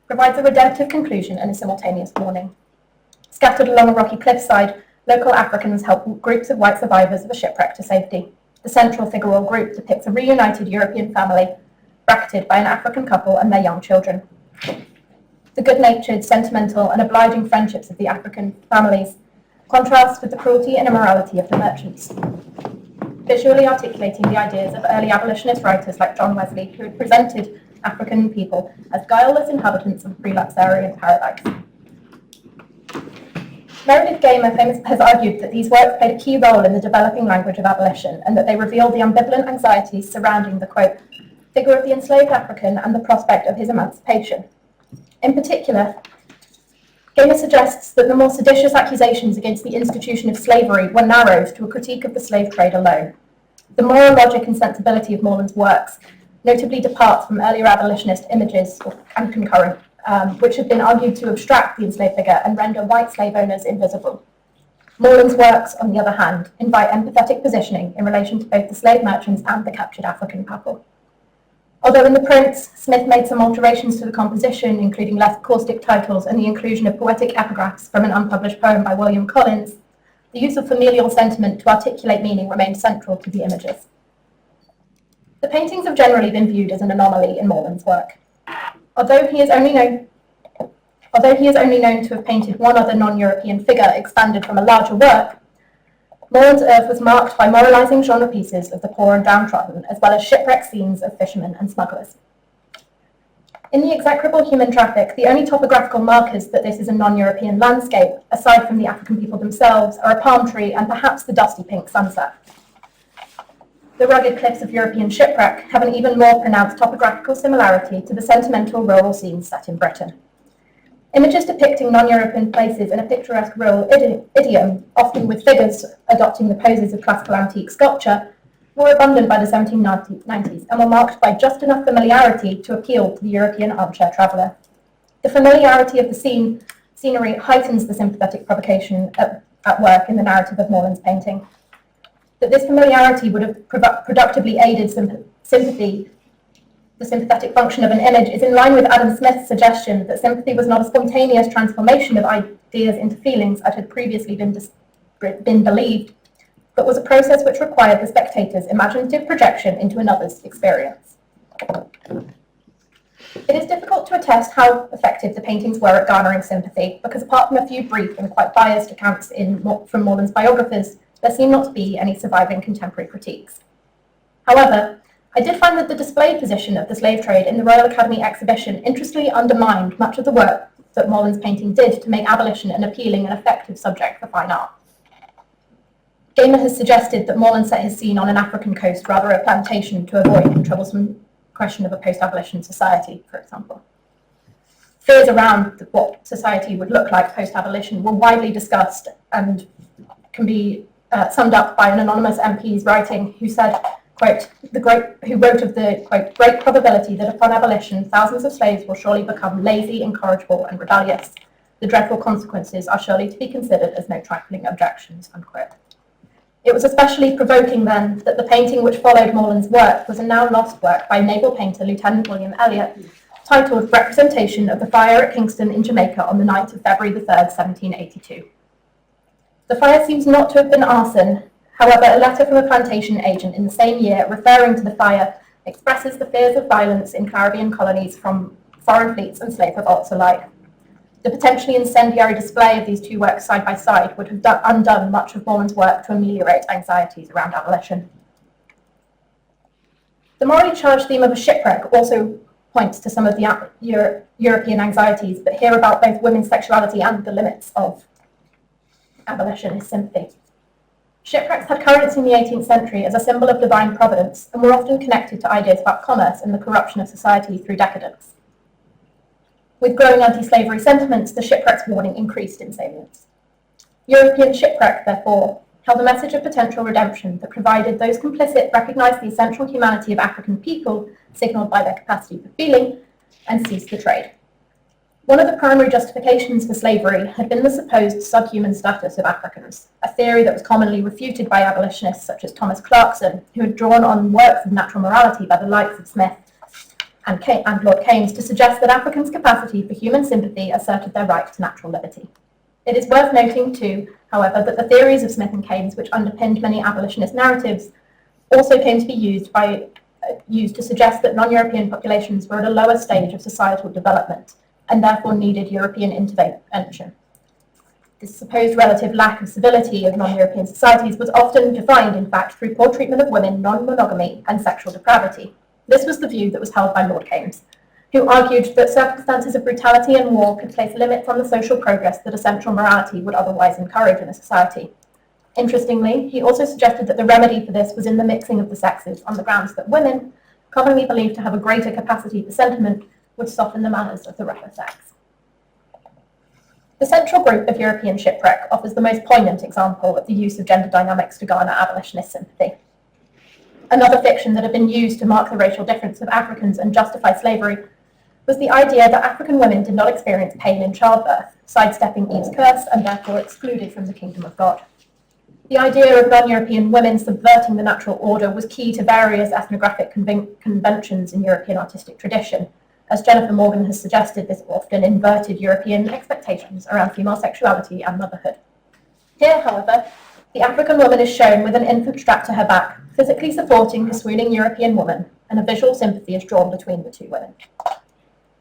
provides a redemptive conclusion and a simultaneous warning. Scattered along a rocky cliffside, local Africans help groups of white survivors of a shipwreck to safety. The central figure or group depicts a reunited European family, bracketed by an African couple and their young children. The good-natured, sentimental, and obliging friendships of the African families contrast with the cruelty and immorality of the merchants, visually articulating the ideas of early abolitionist writers like John Wesley, who had presented African people as guileless inhabitants of pre-Luxurian paradise. Meredith Gamer has argued that these works played a key role in the developing language of abolition and that they revealed the ambivalent anxieties surrounding the, quote, figure of the enslaved African and the prospect of his emancipation. In particular, Gamer suggests that the more seditious accusations against the institution of slavery were narrowed to a critique of the slave trade alone. The moral logic and sensibility of Morland's works notably departs from earlier abolitionist images and concurrent, which have been argued to abstract the enslaved figure and render white slave owners invisible. Morland's works, on the other hand, invite empathetic positioning in relation to both the slave merchants and the captured African couple. Although in the prints, Smith made some alterations to the composition, including less caustic titles and the inclusion of poetic epigraphs from an unpublished poem by William Collins, the use of familial sentiment to articulate meaning remained central to the images. The paintings have generally been viewed as an anomaly in Morland's work. Although he is only known to have painted one other non-European figure expanded from a larger work, Morland's oeuvre was marked by moralising genre pieces of the poor and downtrodden, as well as shipwreck scenes of fishermen and smugglers. In the execrable human traffic, the only topographical markers that this is a non-European landscape, aside from the African people themselves, are a palm tree and perhaps the dusty pink sunset. The rugged cliffs of European shipwreck have an even more pronounced topographical similarity to the sentimental rural scenes set in Britain. Images depicting non-European places in a picturesque rural idiom, often with figures adopting the poses of classical antique sculpture, were abundant by the 1790s and were marked by just enough familiarity to appeal to the European armchair traveller. The familiarity of the scenery heightens the sympathetic provocation at work in the narrative of Morland's painting. That this familiarity would have productively aided sympathy, the sympathetic function of an image, is in line with Adam Smith's suggestion that sympathy was not a spontaneous transformation of ideas into feelings as had previously been believed, but was a process which required the spectator's imaginative projection into another's experience. It is difficult to attest how effective the paintings were at garnering sympathy, because apart from a few brief and quite biased accounts from Morland's biographers, there seem not to be any surviving contemporary critiques. However, I did find that the displayed position of the slave trade in the Royal Academy exhibition interestingly undermined much of the work that Morland's painting did to make abolition an appealing and effective subject for fine art. Gamer has suggested that Morland set his scene on an African coast, rather a plantation, to avoid the troublesome question of a post-abolition society, for example. Fears around what society would look like post-abolition were widely discussed and can be summed up by an anonymous MP's writing, who said, quote, who wrote of the, quote, great probability that upon abolition, thousands of slaves will surely become lazy, incorrigible, and rebellious. The dreadful consequences are surely to be considered as no trifling objections, unquote. It was especially provoking then that the painting which followed Morland's work was a now lost work by naval painter Lieutenant William Elliot, titled Representation of the Fire at Kingston in Jamaica on the night of February the 3rd, 1782. The fire seems not to have been arson. However, a letter from a plantation agent in the same year referring to the fire expresses the fears of violence in Caribbean colonies from foreign fleets and slave revolts alike. The potentially incendiary display of these two works side by side would have undone much of Morland's work to ameliorate anxieties around abolition. The morally charged theme of a shipwreck also points to some of the European anxieties, but here about both women's sexuality and the limits of abolitionist sympathy. Shipwrecks had currency in the 18th century as a symbol of divine providence and were often connected to ideas about commerce and the corruption of society through decadence. With growing anti-slavery sentiments, the shipwreck's warning increased in salience. European shipwreck, therefore, held a message of potential redemption that provided those complicit recognized the essential humanity of African people, signalled by their capacity for feeling, and ceased the trade. One of the primary justifications for slavery had been the supposed subhuman status of Africans, a theory that was commonly refuted by abolitionists such as Thomas Clarkson, who had drawn on works of natural morality by the likes of Smith and Lord Keynes to suggest that Africans' capacity for human sympathy asserted their right to natural liberty. It is worth noting too, however, that the theories of Smith and Keynes, which underpinned many abolitionist narratives, also came to be used to suggest that non-European populations were at a lower stage of societal development and therefore needed European intervention. This supposed relative lack of civility of non-European societies was often defined, in fact, through poor treatment of women, non-monogamy, and sexual depravity. This was the view that was held by Lord Keynes, who argued that circumstances of brutality and war could place limits on the social progress that essential morality would otherwise encourage in a society. Interestingly, he also suggested that the remedy for this was in the mixing of the sexes, on the grounds that women, commonly believed to have a greater capacity for sentiment, would soften the manners of the rougher sex. The central group of European shipwreck offers the most poignant example of the use of gender dynamics to garner abolitionist sympathy. Another fiction that had been used to mark the racial difference of Africans and justify slavery was the idea that African women did not experience pain in childbirth, sidestepping Eve's curse and therefore excluded from the kingdom of God. The idea of non-European women subverting the natural order was key to various ethnographic conventions in European artistic tradition. As Jennifer Morgan has suggested, this often inverted European expectations around female sexuality and motherhood. Here, however, the African woman is shown with an infant strapped to her back, physically supporting the swooning European woman, and a visual sympathy is drawn between the two women.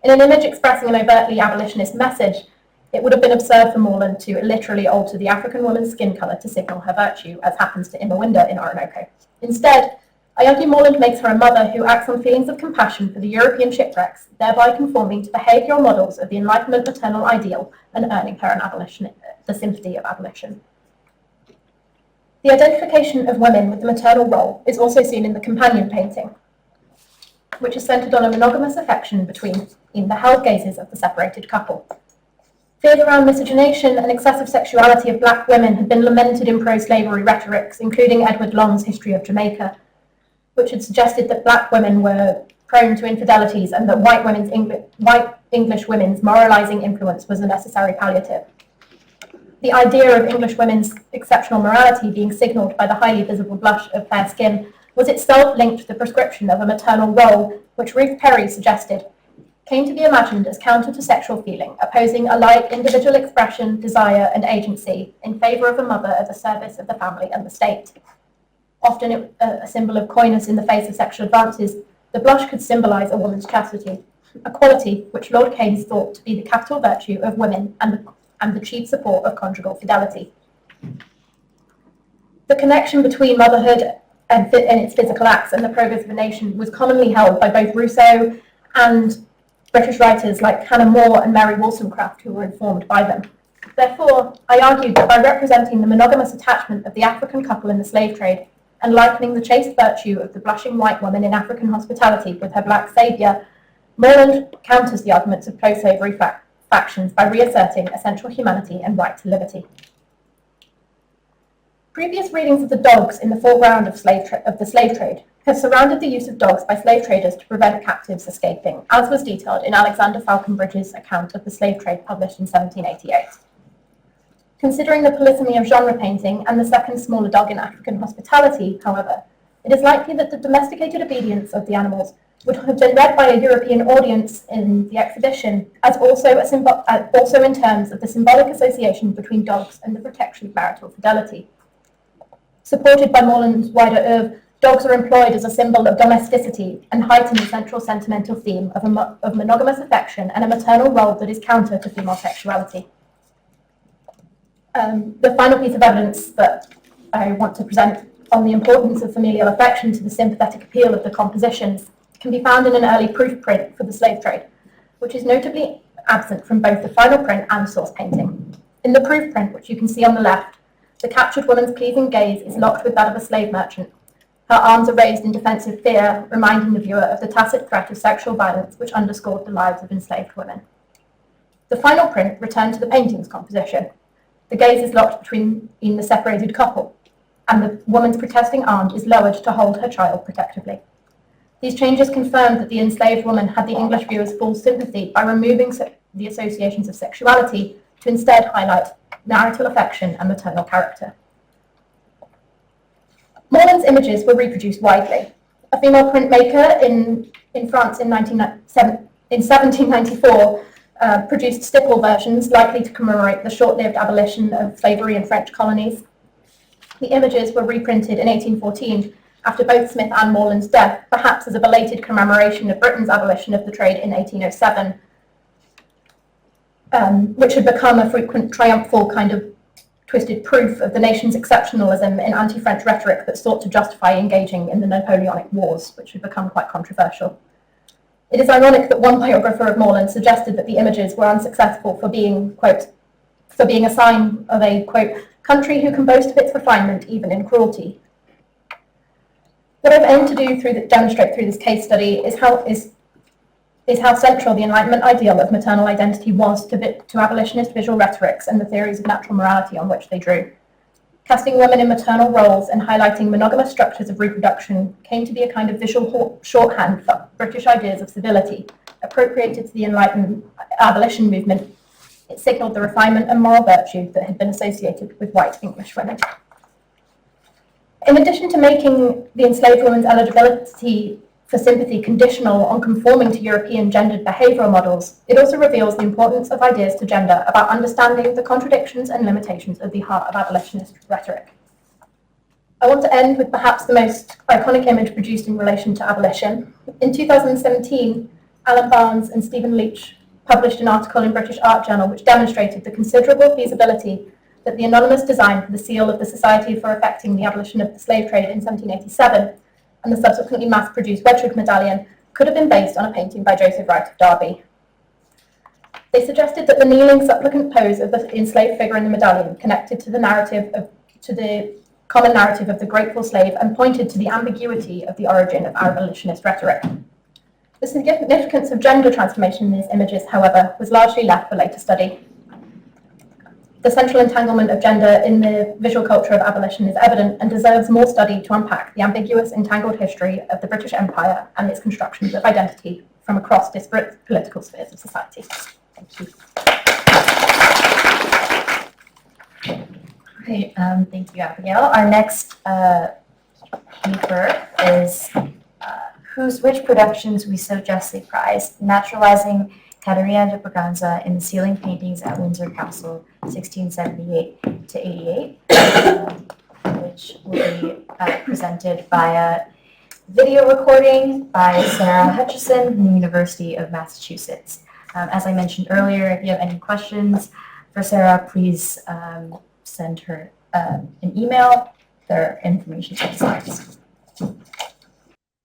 In an image expressing an overtly abolitionist message, it would have been absurd for Morland to literally alter the African woman's skin colour to signal her virtue, as happens to Imawinda in Orinoco. Instead, I argue Morland makes her a mother who acts on feelings of compassion for the European shipwrecks, thereby conforming to behavioural models of the Enlightenment maternal ideal and earning her the sympathy of abolition. The identification of women with the maternal role is also seen in the companion painting, which is centred on a monogamous affection between the held gazes of the separated couple. Fears around miscegenation and excessive sexuality of black women had been lamented in pro-slavery rhetorics, including Edward Long's History of Jamaica, which had suggested that black women were prone to infidelities and that white English women's moralising influence was a necessary palliative. The idea of English women's exceptional morality being signalled by the highly visible blush of fair skin was itself linked to the prescription of a maternal role, which Ruth Perry suggested came to be imagined as counter to sexual feeling, opposing alike individual expression, desire, and agency in favour of a mother at the service of the family and the state. Often a symbol of coyness in the face of sexual advances, the blush could symbolise a woman's chastity, a quality which Lord Keynes thought to be the capital virtue of women and the chief support of conjugal fidelity. The connection between motherhood and its physical acts and the progress of a nation was commonly held by both Rousseau and British writers like Hannah More and Mary Wollstonecraft, who were informed by them. Therefore, I argued that by representing the monogamous attachment of the African couple in the slave trade and likening the chaste virtue of the blushing white woman in African hospitality with her black saviour, Morland counters the arguments of pro-slavery factions by reasserting essential humanity and right to liberty. Previous readings of the dogs in the foreground of the slave trade have surrounded the use of dogs by slave traders to prevent captives escaping, as was detailed in Alexander Falconbridge's account of the slave trade published in 1788. Considering the polysemy of genre painting and the second smaller dog in African hospitality, however, it is likely that the domesticated obedience of the animals would have been read by a European audience in the exhibition as also in terms of the symbolic association between dogs and the protection of marital fidelity. Supported by Morland's wider oeuvre, dogs are employed as a symbol of domesticity and heighten the central sentimental theme of monogamous affection and a maternal role that is counter to female sexuality. The final piece of evidence that I want to present on the importance of familial affection to the sympathetic appeal of the compositions can be found in an early proof print for the slave trade, which is notably absent from both the final print and source painting. In the proof print, which you can see on the left, the captured woman's pleasing gaze is locked with that of a slave merchant. Her arms are raised in defensive fear, reminding the viewer of the tacit threat of sexual violence which underscored the lives of enslaved women. The final print returned to the painting's composition. The gaze is locked between the separated couple, and the woman's protesting arm is lowered to hold her child protectively. These changes confirmed that the enslaved woman had the English viewer's full sympathy by removing the associations of sexuality to instead highlight marital affection and maternal character. Morland's images were reproduced widely. A female printmaker in France in 1794 produced stipple versions likely to commemorate the short-lived abolition of slavery in French colonies. The images were reprinted in 1814 after both Smith and Morland's death, perhaps as a belated commemoration of Britain's abolition of the trade in 1807, which had become a frequent triumphal kind of twisted proof of the nation's exceptionalism in anti-French rhetoric that sought to justify engaging in the Napoleonic Wars, which had become quite controversial. It is ironic that one biographer of Morland suggested that the images were unsuccessful for being, quote, for being a sign of a, quote, country who can boast of its refinement even in cruelty. What I've aimed to do demonstrate through this case study is how central the Enlightenment ideal of maternal identity was to abolitionist visual rhetorics and the theories of natural morality on which they drew. Casting women in maternal roles and highlighting monogamous structures of reproduction came to be a kind of visual shorthand for British ideas of civility, appropriated to the Enlightenment abolition movement. It signalled the refinement and moral virtue that had been associated with white English women. In addition to making the enslaved woman's eligibility for sympathy conditional on conforming to European gendered behavioural models, it also reveals the importance of ideas to gender about understanding the contradictions and limitations of the heart of abolitionist rhetoric. I want to end with perhaps the most iconic image produced in relation to abolition. In 2017, Alan Barnes and Stephen Leach published an article in British Art Journal which demonstrated the considerable feasibility that the anonymous design for the seal of the Society for Effecting the Abolition of the Slave Trade in 1787 and the subsequently mass-produced Wedgwood medallion could have been based on a painting by Joseph Wright of Derby. They suggested that the kneeling supplicant pose of the enslaved figure in the medallion connected to the common narrative of the grateful slave and pointed to the ambiguity of the origin of abolitionist rhetoric. The significance of gender transformation in these images, however, was largely left for later study. The central entanglement of gender in the visual culture of abolition is evident and deserves more study to unpack the ambiguous, entangled history of the British Empire and its constructions of identity from across disparate political spheres of society. Thank you. Okay, thank you, Abigail. Our next paper is Which Productions We So Justly Prize, Naturalizing Caterina de Braganza in the Ceiling Paintings at Windsor Castle, 1678 to 88, which will be presented via video recording by Sarah Hutchison from the University of Massachusetts. As I mentioned earlier, if you have any questions for Sarah, please send her an email. Their information is on the slides.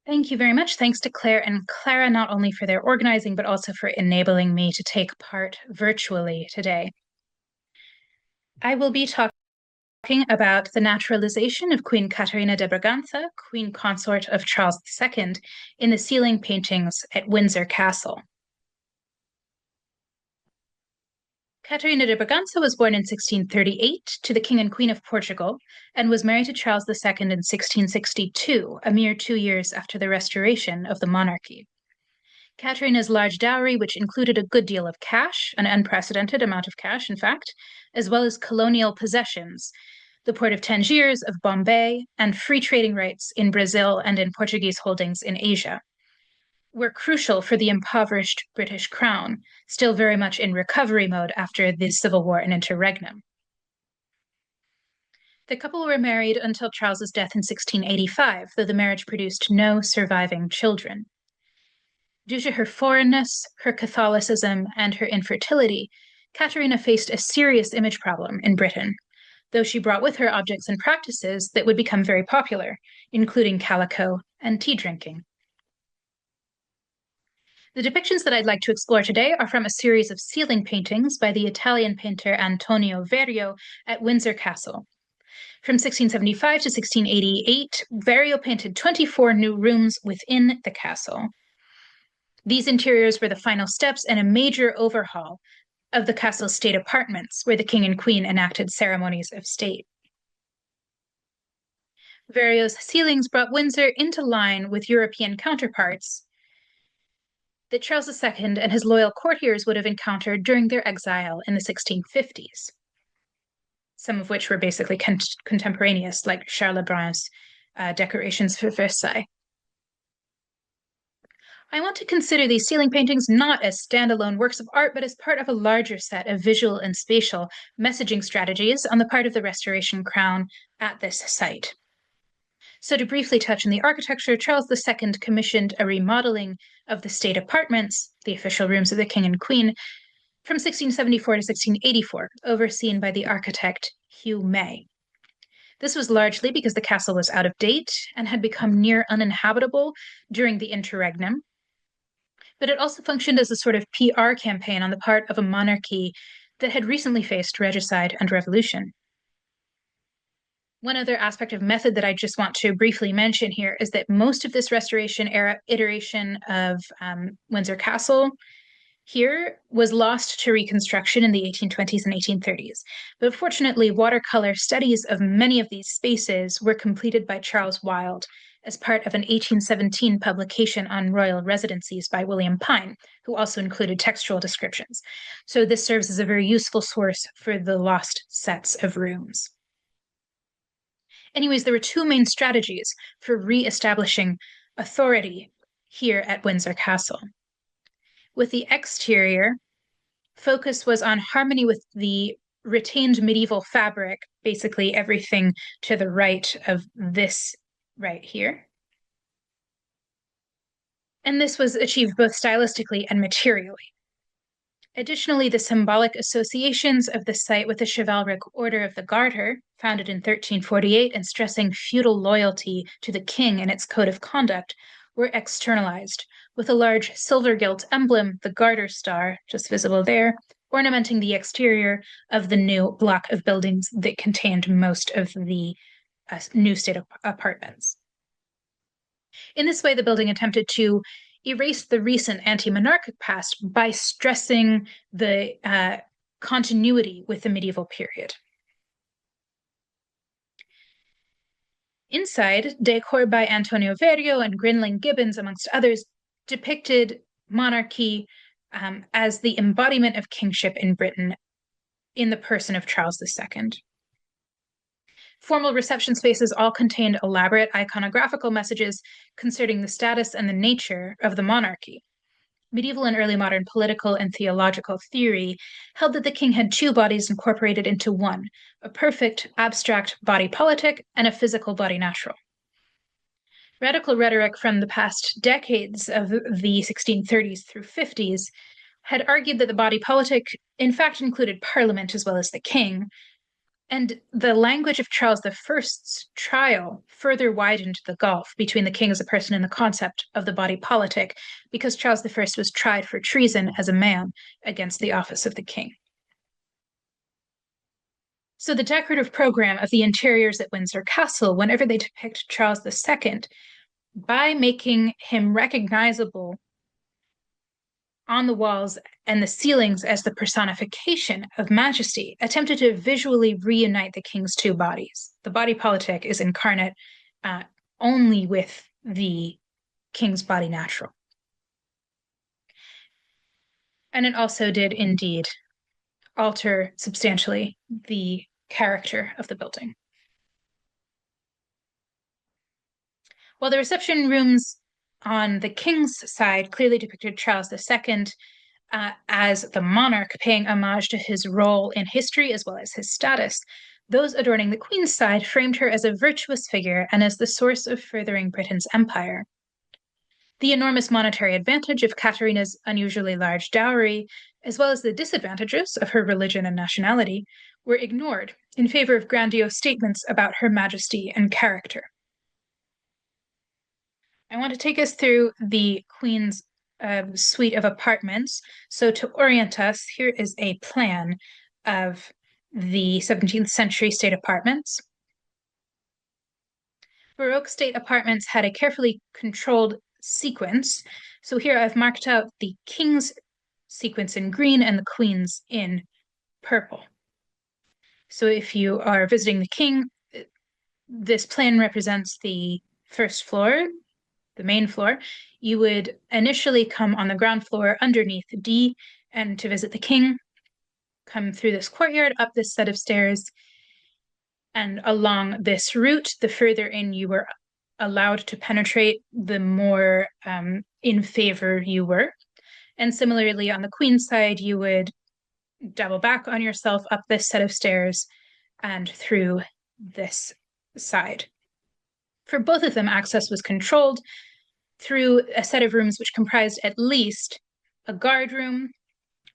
Thank you very much. Thanks to Claire and Clara, not only for their organizing, but also for enabling me to take part virtually today. I will be talking about the naturalization of Queen Caterina de Braganza, Queen Consort of Charles II, in the ceiling paintings at Windsor Castle. Caterina de Braganza was born in 1638 to the King and Queen of Portugal and was married to Charles II in 1662, a mere 2 years after the restoration of the monarchy. Caterina's large dowry, which included a good deal of cash, an unprecedented amount of cash, in fact, as well as colonial possessions, the port of Tangiers, of Bombay, and free trading rights in Brazil and in Portuguese holdings in Asia, were crucial for the impoverished British crown, still very much in recovery mode after the Civil War and interregnum. The couple were married until Charles's death in 1685, though the marriage produced no surviving children. Due to her foreignness, her Catholicism, and her infertility, Caterina faced a serious image problem in Britain, though she brought with her objects and practices that would become very popular, including calico and tea drinking. The depictions that I'd like to explore today are from a series of ceiling paintings by the Italian painter Antonio Verrio at Windsor Castle. From 1675 to 1688, Verrio painted 24 new rooms within the castle. These interiors were the final steps in a major overhaul of the castle's state apartments, where the king and queen enacted ceremonies of state. Verrio's ceilings brought Windsor into line with European counterparts that Charles II and his loyal courtiers would have encountered during their exile in the 1650s, some of which were basically contemporaneous, like Charles Le Brun's decorations for Versailles. I want to consider these ceiling paintings not as standalone works of art, but as part of a larger set of visual and spatial messaging strategies on the part of the Restoration Crown at this site. So to briefly touch on the architecture, Charles II commissioned a remodeling of the state apartments, the official rooms of the king and queen, from 1674 to 1684, overseen by the architect Hugh May. This was largely because the castle was out of date and had become near uninhabitable during the interregnum, but it also functioned as a sort of PR campaign on the part of a monarchy that had recently faced regicide and revolution. One other aspect of method that I just want to briefly mention here is that most of this restoration era iteration of Windsor Castle here was lost to reconstruction in the 1820s and 1830s. But fortunately, watercolor studies of many of these spaces were completed by Charles Wilde as part of an 1817 publication on royal residencies by William Pine, who also included textual descriptions. So this serves as a very useful source for the lost sets of rooms. Anyways, there were two main strategies for re-establishing authority here at Windsor Castle. With the exterior, focus was on harmony with the retained medieval fabric, basically everything to the right of this right here. And this was achieved both stylistically and materially. Additionally, the symbolic associations of the site with the chivalric Order of the Garter, founded in 1348 and stressing feudal loyalty to the king and its code of conduct, were externalized, with a large silver gilt emblem, the Garter Star, just visible there, ornamenting the exterior of the new block of buildings that contained most of the new state apartments. In this way, the building attempted to erase the recent anti-monarchic past by stressing the continuity with the medieval period. Inside, decor by Antonio Verrio and Grinling Gibbons, amongst others, depicted monarchy as the embodiment of kingship in Britain in the person of Charles II. Formal reception spaces all contained elaborate iconographical messages concerning the status and the nature of the monarchy. Medieval and early modern political and theological theory held that the king had two bodies incorporated into one, a perfect abstract body politic and a physical body natural. Radical rhetoric from the past decades of the 1630s through 50s had argued that the body politic in fact included Parliament as well as the king, and the language of Charles I's trial further widened the gulf between the king as a person and the concept of the body politic, because Charles I was tried for treason as a man against the office of the king. So the decorative program of the interiors at Windsor Castle, whenever they depict Charles II, by making him recognizable on the walls and the ceilings as the personification of majesty, attempted to visually reunite the king's two bodies. The body politic is incarnate only with the king's body natural. And it also did indeed alter substantially the character of the building. While the reception rooms on the king's side clearly depicted Charles II as the monarch paying homage to his role in history as well as his status, those adorning the queen's side framed her as a virtuous figure and as the source of furthering Britain's empire. The enormous monetary advantage of Caterina's unusually large dowry, as well as the disadvantages of her religion and nationality, were ignored in favor of grandiose statements about her majesty and character. I want to take us through the Queen's suite of apartments. So to orient us, here is a plan of the 17th century state apartments. Baroque state apartments had a carefully controlled sequence. So here I've marked out the king's sequence in green and the queen's in purple. So if you are visiting the king, this plan represents the first floor, the main floor. You would initially come on the ground floor underneath D, and to visit the king, come through this courtyard, up this set of stairs, and along this route. The further in you were allowed to penetrate, the more in favor you were. And similarly, on the queen's side, you would double back on yourself up this set of stairs and through this side. For both of them, access was controlled through a set of rooms which comprised at least a guard room,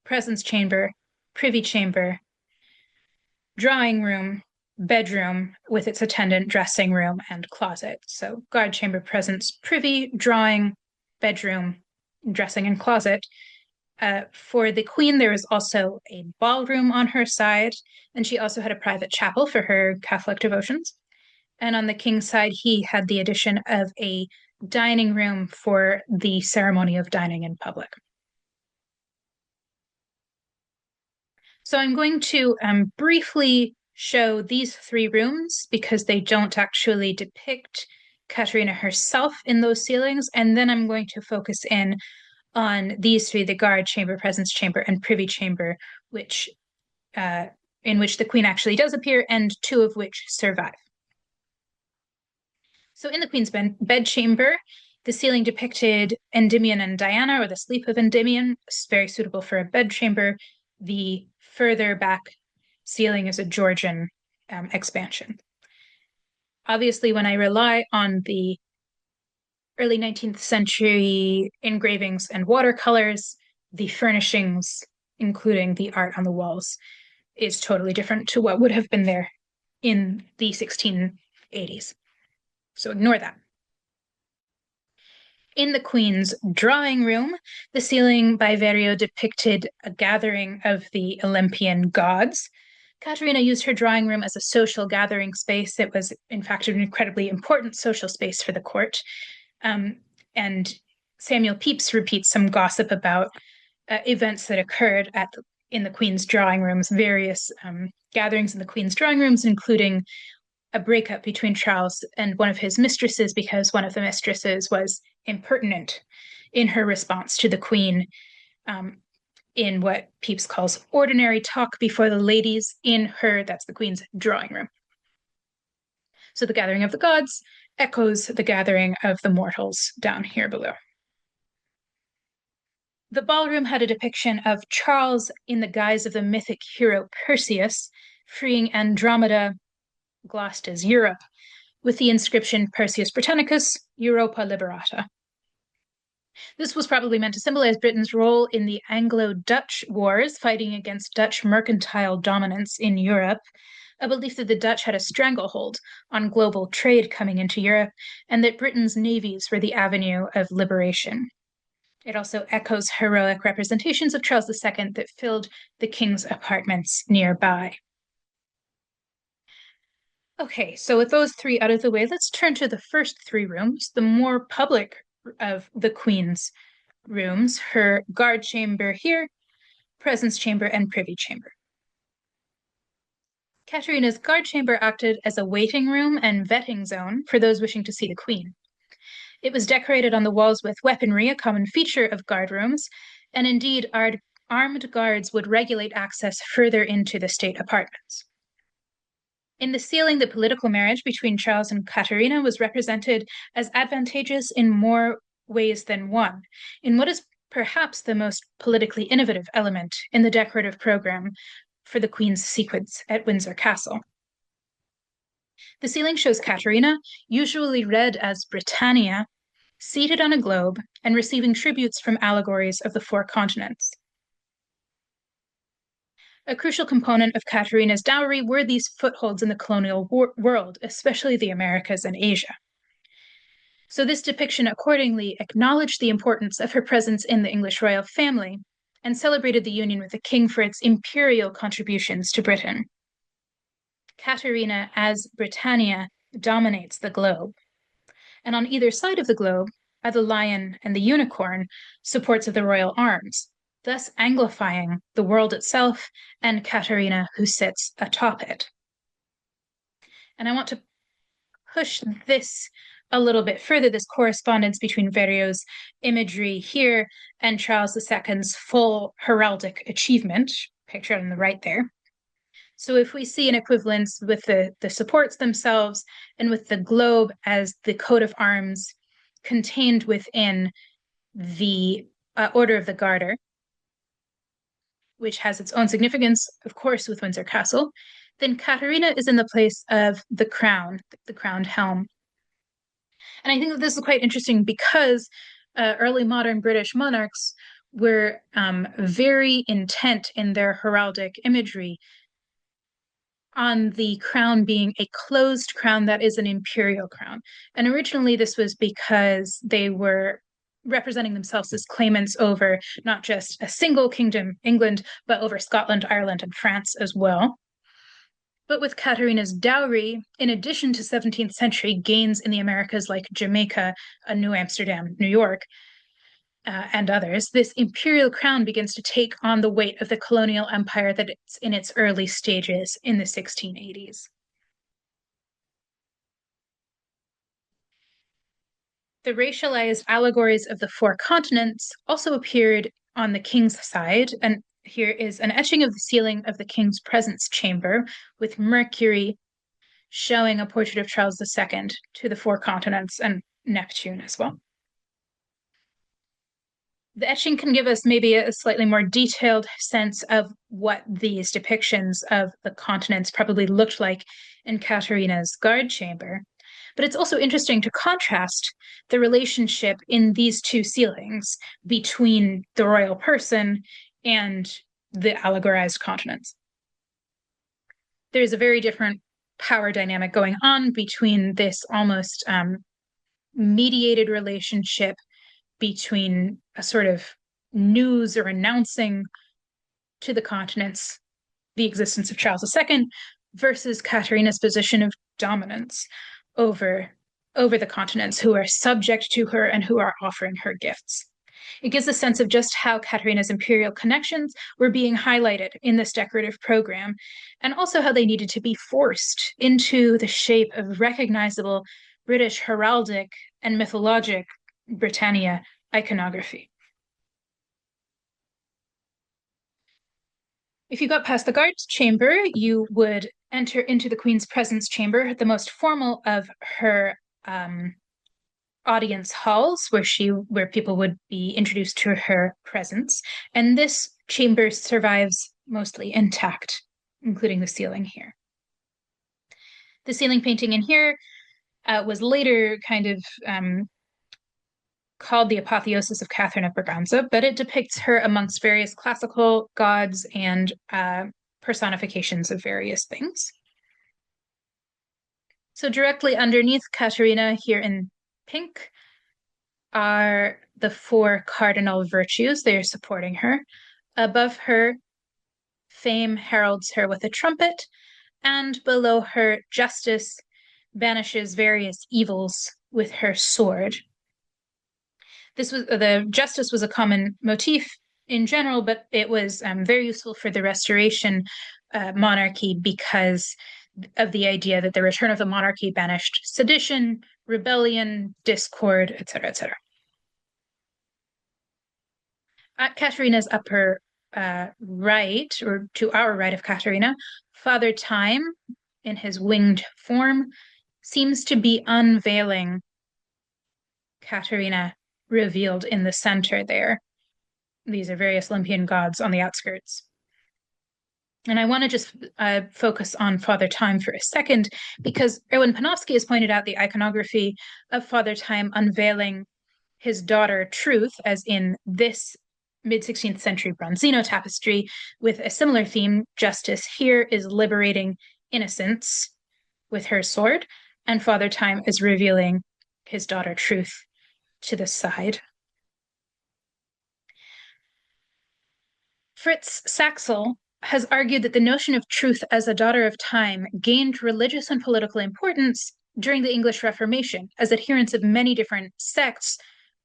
presence chamber, privy chamber, drawing room, bedroom with its attendant dressing room and closet. So guard chamber, presence, privy, drawing, bedroom, dressing and closet. For the queen, there was also a ballroom on her side, and she also had a private chapel for her Catholic devotions. And on the king's side, he had the addition of a dining room for the ceremony of dining in public. So I'm going to briefly show these three rooms because they don't actually depict Caterina herself in those ceilings. And then I'm going to focus in on these three, the guard chamber, presence chamber, and privy chamber, which in which the queen actually does appear, and two of which survive. So in the queen's bedchamber, the ceiling depicted Endymion and Diana, or the sleep of Endymion, very suitable for a bedchamber. The further back ceiling is a Georgian expansion. Obviously, when I rely on the early 19th century engravings and watercolors, the furnishings, including the art on the walls, is totally different to what would have been there in the 1680s. So ignore that. In the Queen's drawing room, the ceiling by Verrio depicted a gathering of the Olympian gods. Caterina used her drawing room as a social gathering space. It was, in fact, an incredibly important social space for the court. And Samuel Pepys repeats some gossip about events that occurred in the Queen's drawing rooms, various gatherings in the Queen's drawing rooms, including a breakup between Charles and one of his mistresses because one of the mistresses was impertinent in her response to the Queen in what Pepys calls ordinary talk before the ladies in her, that's the Queen's drawing room. So the gathering of the gods echoes the gathering of the mortals down here below. The ballroom had a depiction of Charles in the guise of the mythic hero Perseus, freeing Andromeda, glossed as Europe, with the inscription Perseus Britannicus, Europa Liberata. This was probably meant to symbolize Britain's role in the Anglo-Dutch wars, fighting against Dutch mercantile dominance in Europe, a belief that the Dutch had a stranglehold on global trade coming into Europe, and that Britain's navies were the avenue of liberation. It also echoes heroic representations of Charles II that filled the king's apartments nearby. Okay, so with those three out of the way, let's turn to the first three rooms, the more public of the Queen's rooms, her guard chamber here, presence chamber, and privy chamber. Caterina's guard chamber acted as a waiting room and vetting zone for those wishing to see the Queen. It was decorated on the walls with weaponry, a common feature of guard rooms, and indeed armed guards would regulate access further into the state apartments. In the ceiling, the political marriage between Charles and Caterina was represented as advantageous in more ways than one, in what is perhaps the most politically innovative element in the decorative program for the Queen's sequence at Windsor Castle. The ceiling shows Caterina, usually read as Britannia, seated on a globe and receiving tributes from allegories of the four continents. A crucial component of Caterina's dowry were these footholds in the colonial world, especially the Americas and Asia. So this depiction accordingly acknowledged the importance of her presence in the English royal family and celebrated the union with the king for its imperial contributions to Britain. Caterina, as Britannia, dominates the globe. And on either side of the globe are the lion and the unicorn, supports of the royal arms, thus anglifying the world itself and Caterina, who sits atop it. And I want to push this a little bit further, this correspondence between Verrio's imagery here and Charles II's full heraldic achievement, pictured on the right there. So if we see an equivalence with the supports themselves and with the globe as the coat of arms contained within the Order of the Garter, which has its own significance, of course, with Windsor Castle, then Caterina is in the place of the crown, the crowned helm. And I think that this is quite interesting because early modern British monarchs were very intent in their heraldic imagery on the crown being a closed crown that is an imperial crown. And originally this was because they were representing themselves as claimants over not just a single kingdom, England, but over Scotland, Ireland, and France as well. But with Caterina's dowry, in addition to 17th century gains in the Americas like Jamaica, New Amsterdam, New York, and others, this imperial crown begins to take on the weight of the colonial empire that it's in its early stages in the 1680s. The racialized allegories of the four continents also appeared on the king's side, and here is an etching of the ceiling of the king's presence chamber with Mercury showing a portrait of Charles II to the four continents and Neptune as well. The etching can give us maybe a slightly more detailed sense of what these depictions of the continents probably looked like in Caterina's guard chamber. But it's also interesting to contrast the relationship in these two ceilings between the royal person and the allegorized continents. There's a very different power dynamic going on between this almost mediated relationship between a sort of news or announcing to the continents the existence of Charles II versus Caterina's position of dominance over the continents who are subject to her and who are offering her gifts. It gives a sense of just how Caterina's imperial connections were being highlighted in this decorative program, and also how they needed to be forced into the shape of recognizable British heraldic and mythologic Britannia iconography. If you got past the guards chamber, you would enter into the Queen's presence chamber, the most formal of her audience halls, where people would be introduced to her presence. And this chamber survives mostly intact, including the ceiling here. The ceiling painting in here was later kind of called the Apotheosis of Catherine of Braganza, but it depicts her amongst various classical gods and personifications of various things. So directly underneath Caterina, here in pink, are the four cardinal virtues. They are supporting her. Above her, fame heralds her with a trumpet, and below her, justice banishes various evils with her sword. The justice was a common motif in general, but it was very useful for the Restoration monarchy because of the idea that the return of the monarchy banished sedition, rebellion, discord, etc., etc. At Caterina's upper right, or to our right of Caterina, Father Time, in his winged form, seems to be unveiling Caterina revealed in the center there. These are various Olympian gods on the outskirts. And I want to just focus on Father Time for a second, because Erwin Panofsky has pointed out the iconography of Father Time unveiling his daughter Truth, as in this mid-16th century Bronzino tapestry, with a similar theme. Justice here is liberating innocence with her sword, and Father Time is revealing his daughter Truth to the side. Fritz Saxel has argued that the notion of truth as a daughter of time gained religious and political importance during the English Reformation, as adherents of many different sects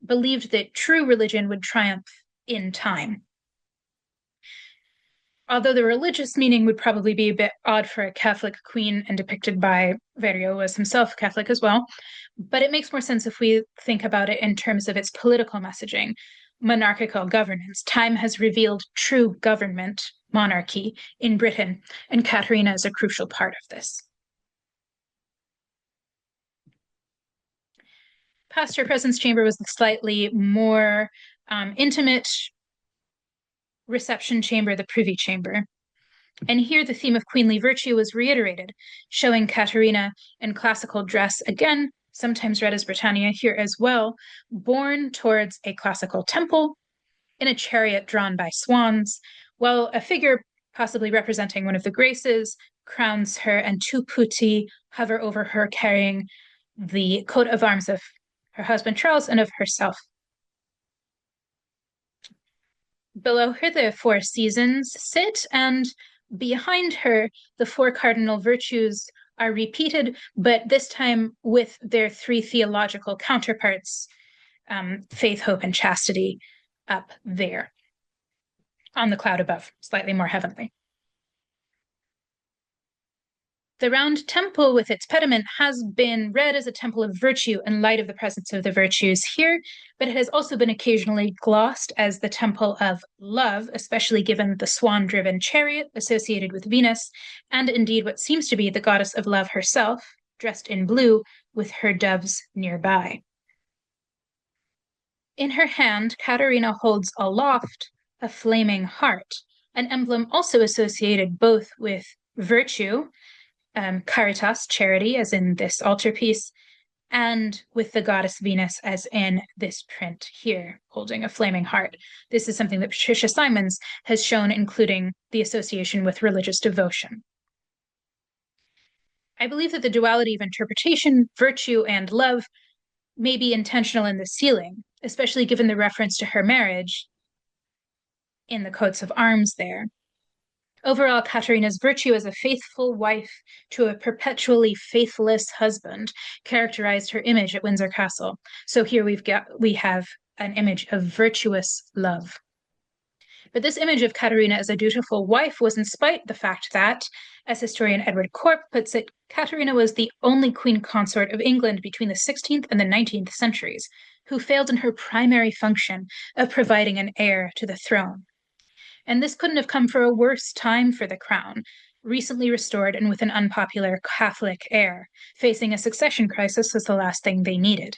believed that true religion would triumph in time. Although the religious meaning would probably be a bit odd for a Catholic queen, and depicted by Verrio was himself Catholic as well, but it makes more sense if we think about it in terms of its political messaging. Monarchical governance. Time has revealed true government, monarchy, in Britain, and Caterina is a crucial part of this. Past her presence chamber was the slightly more intimate reception chamber, the privy chamber. And here the theme of queenly virtue was reiterated, showing Caterina in classical dress again, sometimes read as Britannia here as well, borne towards a classical temple in a chariot drawn by swans, while a figure possibly representing one of the graces crowns her, and two putti hover over her carrying the coat of arms of her husband Charles and of herself. Below her, the four seasons sit, and behind her, the four cardinal virtues are repeated, but this time with their three theological counterparts, faith, hope, and chastity, up there on the cloud above, slightly more heavenly. The round temple with its pediment has been read as a temple of virtue in light of the presence of the virtues here, but it has also been occasionally glossed as the temple of love, especially given the swan-driven chariot associated with Venus, and indeed what seems to be the goddess of love herself, dressed in blue, with her doves nearby. In her hand, Caterina holds aloft a flaming heart, an emblem also associated both with virtue, caritas, charity, as in this altarpiece, and with the goddess Venus, as in this print here, holding a flaming heart. This is something that Patricia Simons has shown, including the association with religious devotion. I believe that the duality of interpretation, virtue, and love may be intentional in the ceiling, especially given the reference to her marriage in the coats of arms there. Overall, Caterina's virtue as a faithful wife to a perpetually faithless husband characterized her image at Windsor Castle. So here we have an image of virtuous love. But this image of Caterina as a dutiful wife was in spite the fact that, as historian Edward Corp puts it, Caterina was the only queen consort of England between the 16th and the 19th centuries who failed in her primary function of providing an heir to the throne. And this couldn't have come for a worse time for the crown, recently restored and with an unpopular Catholic heir. Facing a succession crisis was the last thing they needed.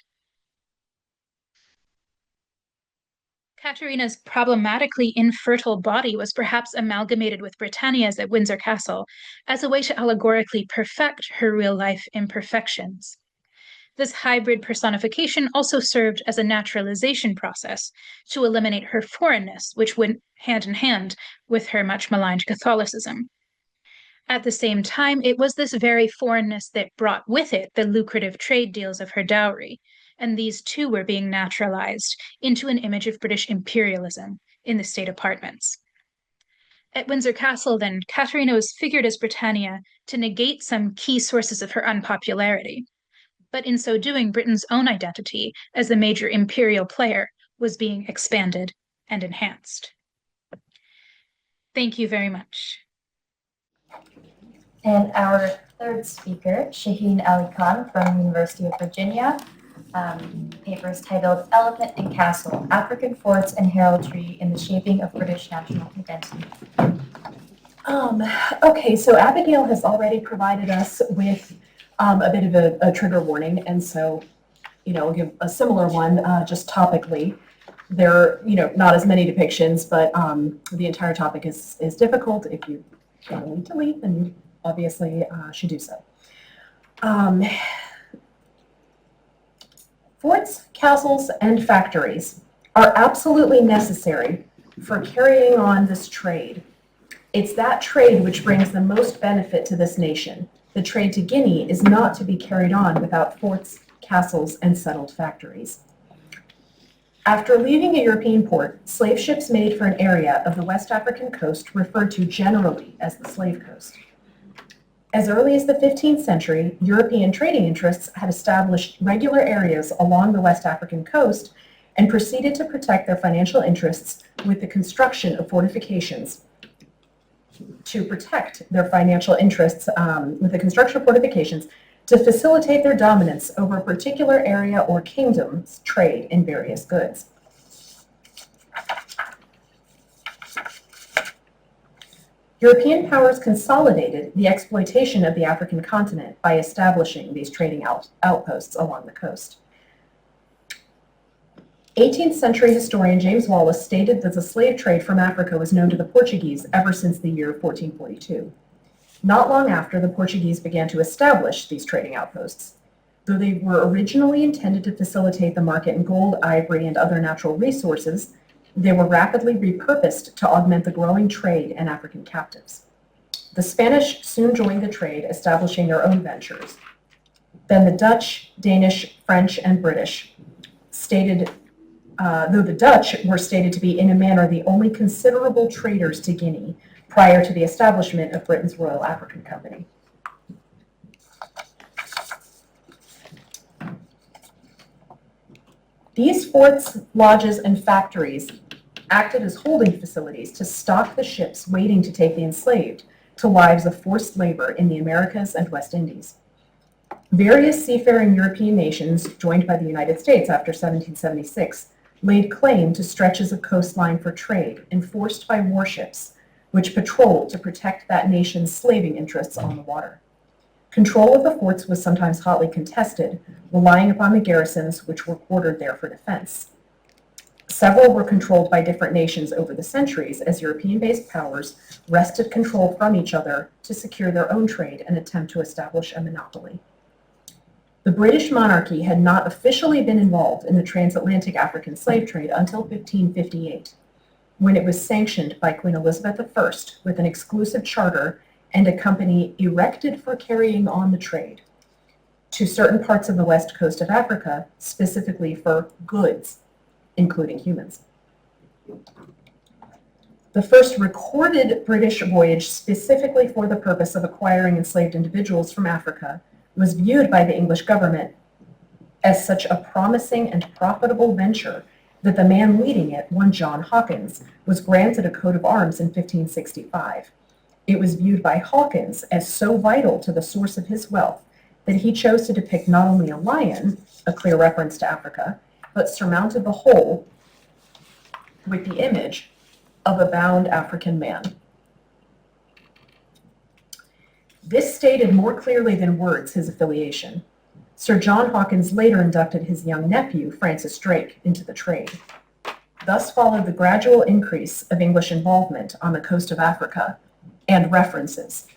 Caterina's problematically infertile body was perhaps amalgamated with Britannia's at Windsor Castle as a way to allegorically perfect her real-life imperfections. This hybrid personification also served as a naturalization process to eliminate her foreignness, which went hand in hand with her much maligned Catholicism. At the same time, it was this very foreignness that brought with it the lucrative trade deals of her dowry, and these too were being naturalized into an image of British imperialism in the state apartments. At Windsor Castle, then, Katharina was figured as Britannia to negate some key sources of her unpopularity. But in so doing, Britain's own identity as the major imperial player was being expanded and enhanced. Thank you very much. And our third speaker, Shaheen Ali Khan from the University of Virginia. Paper is titled Elephant and Castle, African Forts and Heraldry in the Shaping of British National Identity. Okay, so Abigail has already provided us with a bit of a trigger warning, and so, we'll give a similar one just topically. There are, not as many depictions, but the entire topic is difficult. If you need to leave, then you obviously should do so. Forts, castles, and factories are absolutely necessary for carrying on this trade. It's that trade which brings the most benefit to this nation. The trade to Guinea is not to be carried on without forts, castles, and settled factories. After leaving a European port, slave ships made for an area of the West African coast referred to generally as the slave coast. As early as the 15th century, European trading interests had established regular areas along the West African coast and proceeded to protect their financial interests with the construction of fortifications. To protect their financial interests with the construction of fortifications to facilitate their dominance over a particular area or kingdom's trade in various goods. European powers consolidated the exploitation of the African continent by establishing these trading outposts along the coast. 18th century historian James Wallace stated that the slave trade from Africa was known to the Portuguese ever since the year 1442. Not long after, the Portuguese began to establish these trading outposts. Though they were originally intended to facilitate the market in gold, ivory, and other natural resources, they were rapidly repurposed to augment the growing trade in African captives. The Spanish soon joined the trade, establishing their own ventures. Then the Dutch, Danish, French, and British though the Dutch were stated to be in a manner the only considerable traders to Guinea prior to the establishment of Britain's Royal African Company. These forts, lodges, and factories acted as holding facilities to stock the ships waiting to take the enslaved to lives of forced labor in the Americas and West Indies. Various seafaring European nations, joined by the United States after 1776, laid claim to stretches of coastline for trade enforced by warships, which patrolled to protect that nation's slaving interests on the water. Control of the forts was sometimes hotly contested, relying upon the garrisons which were quartered there for defense. Several were controlled by different nations over the centuries as European-based powers wrested control from each other to secure their own trade and attempt to establish a monopoly. The British monarchy had not officially been involved in the transatlantic African slave trade until 1558, when it was sanctioned by Queen Elizabeth I with an exclusive charter and a company erected for carrying on the trade to certain parts of the west coast of Africa, specifically for goods, including humans. The first recorded British voyage specifically for the purpose of acquiring enslaved individuals from Africa was viewed by the English government as such a promising and profitable venture that the man leading it, one John Hawkins, was granted a coat of arms in 1565. It was viewed by Hawkins as so vital to the source of his wealth that he chose to depict not only a lion, a clear reference to Africa, but surmounted the whole with the image of a bound African man. This stated more clearly than words his affiliation. Sir John Hawkins later inducted his young nephew, Francis Drake, into the trade. Thus followed the gradual increase of English involvement on the coast of Africa and references.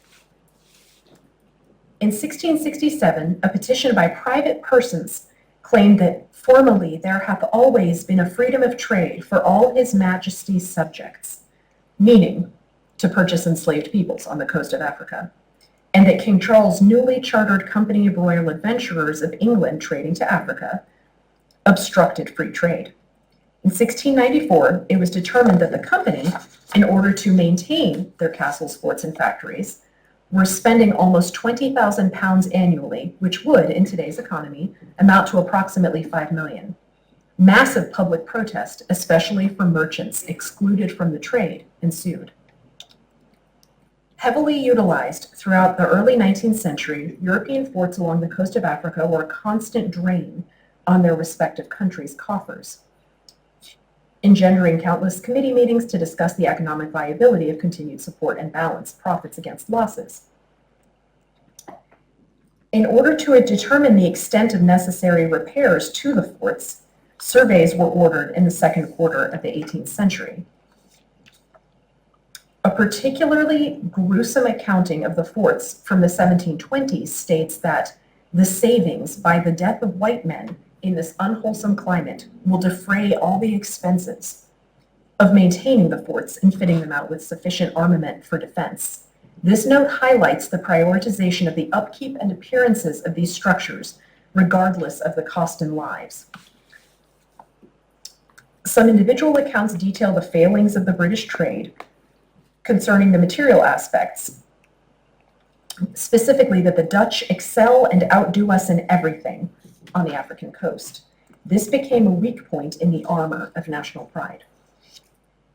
In 1667, a petition by private persons claimed that formerly there hath always been a freedom of trade for all his majesty's subjects, meaning to purchase enslaved peoples on the coast of Africa, and that King Charles' newly chartered Company of Royal Adventurers of England trading to Africa obstructed free trade. In 1694, it was determined that the company, in order to maintain their castles, forts, and factories, were spending almost £20,000 annually, which would, in today's economy, amount to approximately $5 million. Massive public protest, especially from merchants excluded from the trade, ensued. Heavily utilized throughout the early 19th century, European forts along the coast of Africa were a constant drain on their respective countries' coffers, engendering countless committee meetings to discuss the economic viability of continued support and balance profits against losses. In order to determine the extent of necessary repairs to the forts, surveys were ordered in the second quarter of the 18th century. A particularly gruesome accounting of the forts from the 1720s states that the savings by the death of white men in this unwholesome climate will defray all the expenses of maintaining the forts and fitting them out with sufficient armament for defense. This note highlights the prioritization of the upkeep and appearances of these structures, regardless of the cost in lives. Some individual accounts detail the failings of the British trade concerning the material aspects, specifically that the Dutch excel and outdo us in everything on the African coast. This became a weak point in the armor of national pride.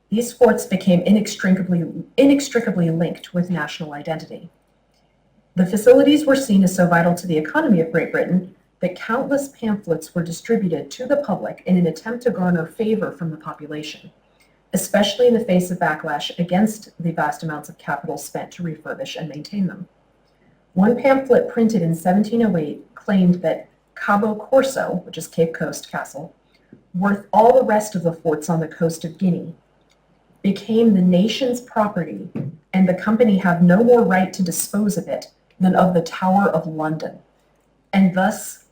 These forts became inextricably linked with national identity. The facilities were seen as so vital to the economy of Great Britain that countless pamphlets were distributed to the public in an attempt to garner favor from the population, especially in the face of backlash against the vast amounts of capital spent to refurbish and maintain them. One pamphlet printed in 1708 claimed that Cabo Corso, which is Cape Coast Castle, worth all the rest of the forts on the coast of Guinea, became the nation's property, and the company had no more right to dispose of it than of the Tower of London. And thus,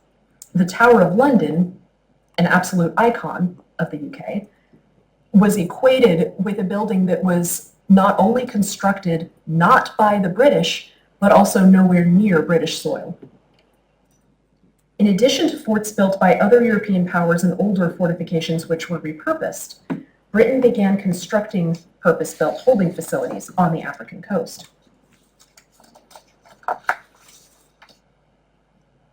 the Tower of London, an absolute icon of the UK, was equated with a building that was not only constructed not by the British, but also nowhere near British soil. In addition to forts built by other European powers and older fortifications which were repurposed, Britain began constructing purpose-built holding facilities on the African coast.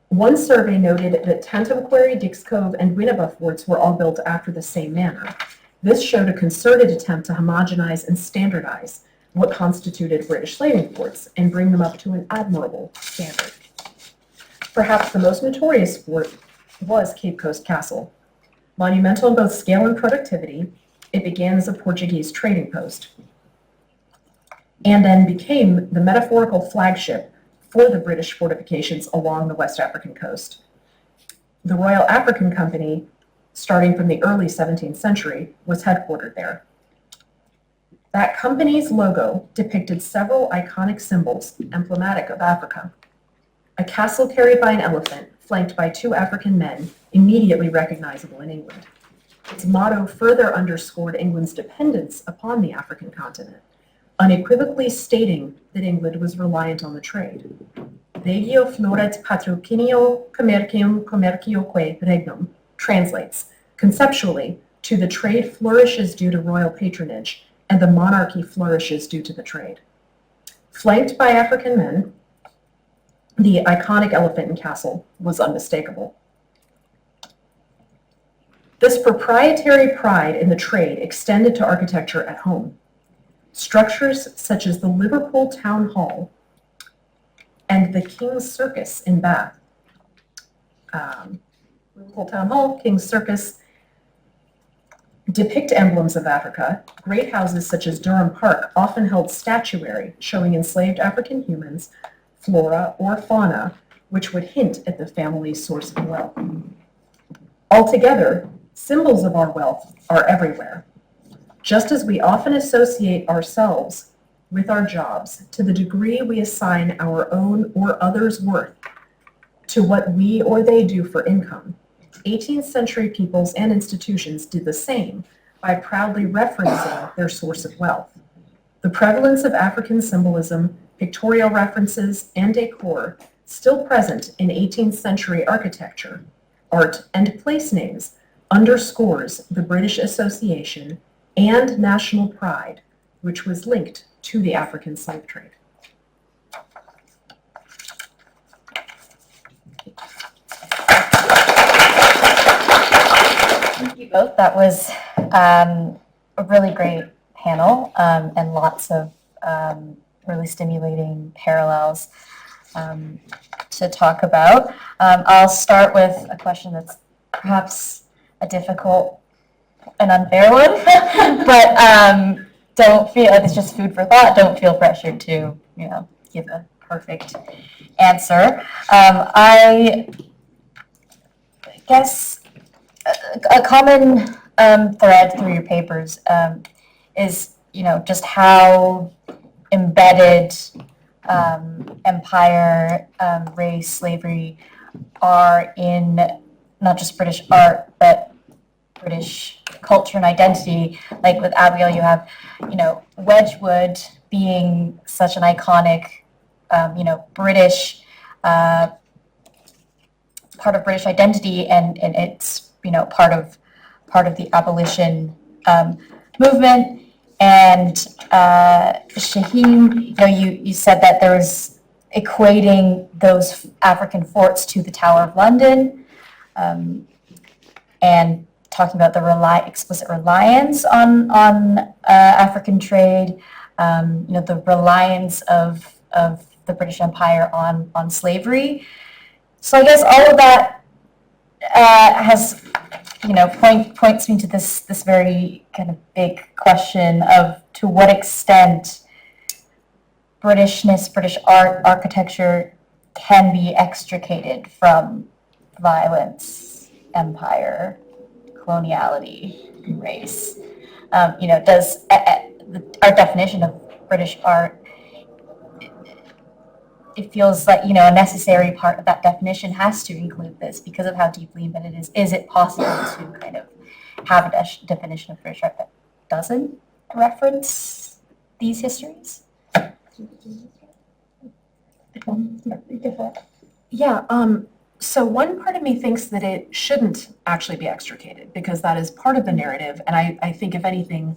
One survey noted that Tantamquery, Dix Cove, and Winneba forts were all built after the same manner. This showed a concerted attempt to homogenize and standardize what constituted British slaving forts and bring them up to an admirable standard. Perhaps the most notorious fort was Cape Coast Castle. Monumental in both scale and productivity, it began as a Portuguese trading post and then became the metaphorical flagship for the British fortifications along the West African coast. The Royal African Company, starting from the early 17th century, was headquartered there. That company's logo depicted several iconic symbols emblematic of Africa. A castle carried by an elephant, flanked by two African men, immediately recognizable in England. Its motto further underscored England's dependence upon the African continent, unequivocally stating that England was reliant on the trade. Regio floret patrocinio commercium commercioque regnum translates, conceptually, to the trade flourishes due to royal patronage, and the monarchy flourishes due to the trade. Flanked by African men, the iconic elephant and castle was unmistakable. This proprietary pride in the trade extended to architecture at home. Structures such as the Liverpool Town Hall and the King's Circus in Bath. Liverpool Town Hall, King's Circus, depict emblems of Africa. Great houses such as Durham Park often held statuary showing enslaved African humans, flora or fauna, which would hint at the family's source of wealth. Altogether, symbols of our wealth are everywhere. Just as we often associate ourselves with our jobs, to the degree we assign our own or others' worth to what we or they do for income, 18th century peoples and institutions did the same by proudly referencing their source of wealth. The prevalence of African symbolism, pictorial references, and decor still present in 18th century architecture, art, and place names underscores the British association and national pride which was linked to the African slave trade. Thank you both. That was a really great panel and lots of really stimulating parallels to talk about. I'll start with a question that's perhaps a difficult and unfair one, but don't feel, it's just food for thought. Don't feel pressured to, give a perfect answer. I guess a common thread through your papers is, just how embedded empire, race, slavery are in not just British art, but British culture and identity. Like with Abigail, you have, Wedgwood being such an iconic, British part of British identity, and it's part of the abolition movement. And Shaheen, you said that there was equating those African forts to the Tower of London, and talking about the explicit reliance on African trade, the reliance of the British Empire on slavery. So I guess all of that has, points me to this very kind of big question of to what extent Britishness, British art, architecture can be extricated from violence, empire, coloniality, race. Does our definition of British art, it feels like, a necessary part of that definition has to include this because of how deeply embedded it is. Is it possible to kind of have a definition of British art that doesn't reference these histories? Yeah, so one part of me thinks that it shouldn't actually be extricated because that is part of the narrative, and I think if anything,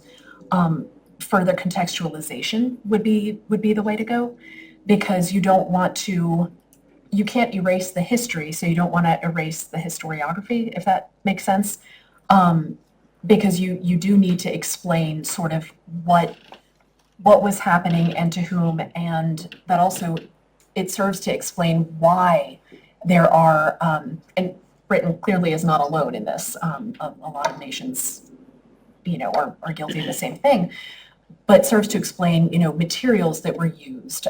further contextualization would be the way to go, because you can't erase the history, so you don't want to erase the historiography, if that makes sense, because you do need to explain sort of what was happening and to whom, and that also it serves to explain why there are, and Britain clearly is not alone in this, a lot of nations, are guilty of the same thing, but serves to explain, materials that were used,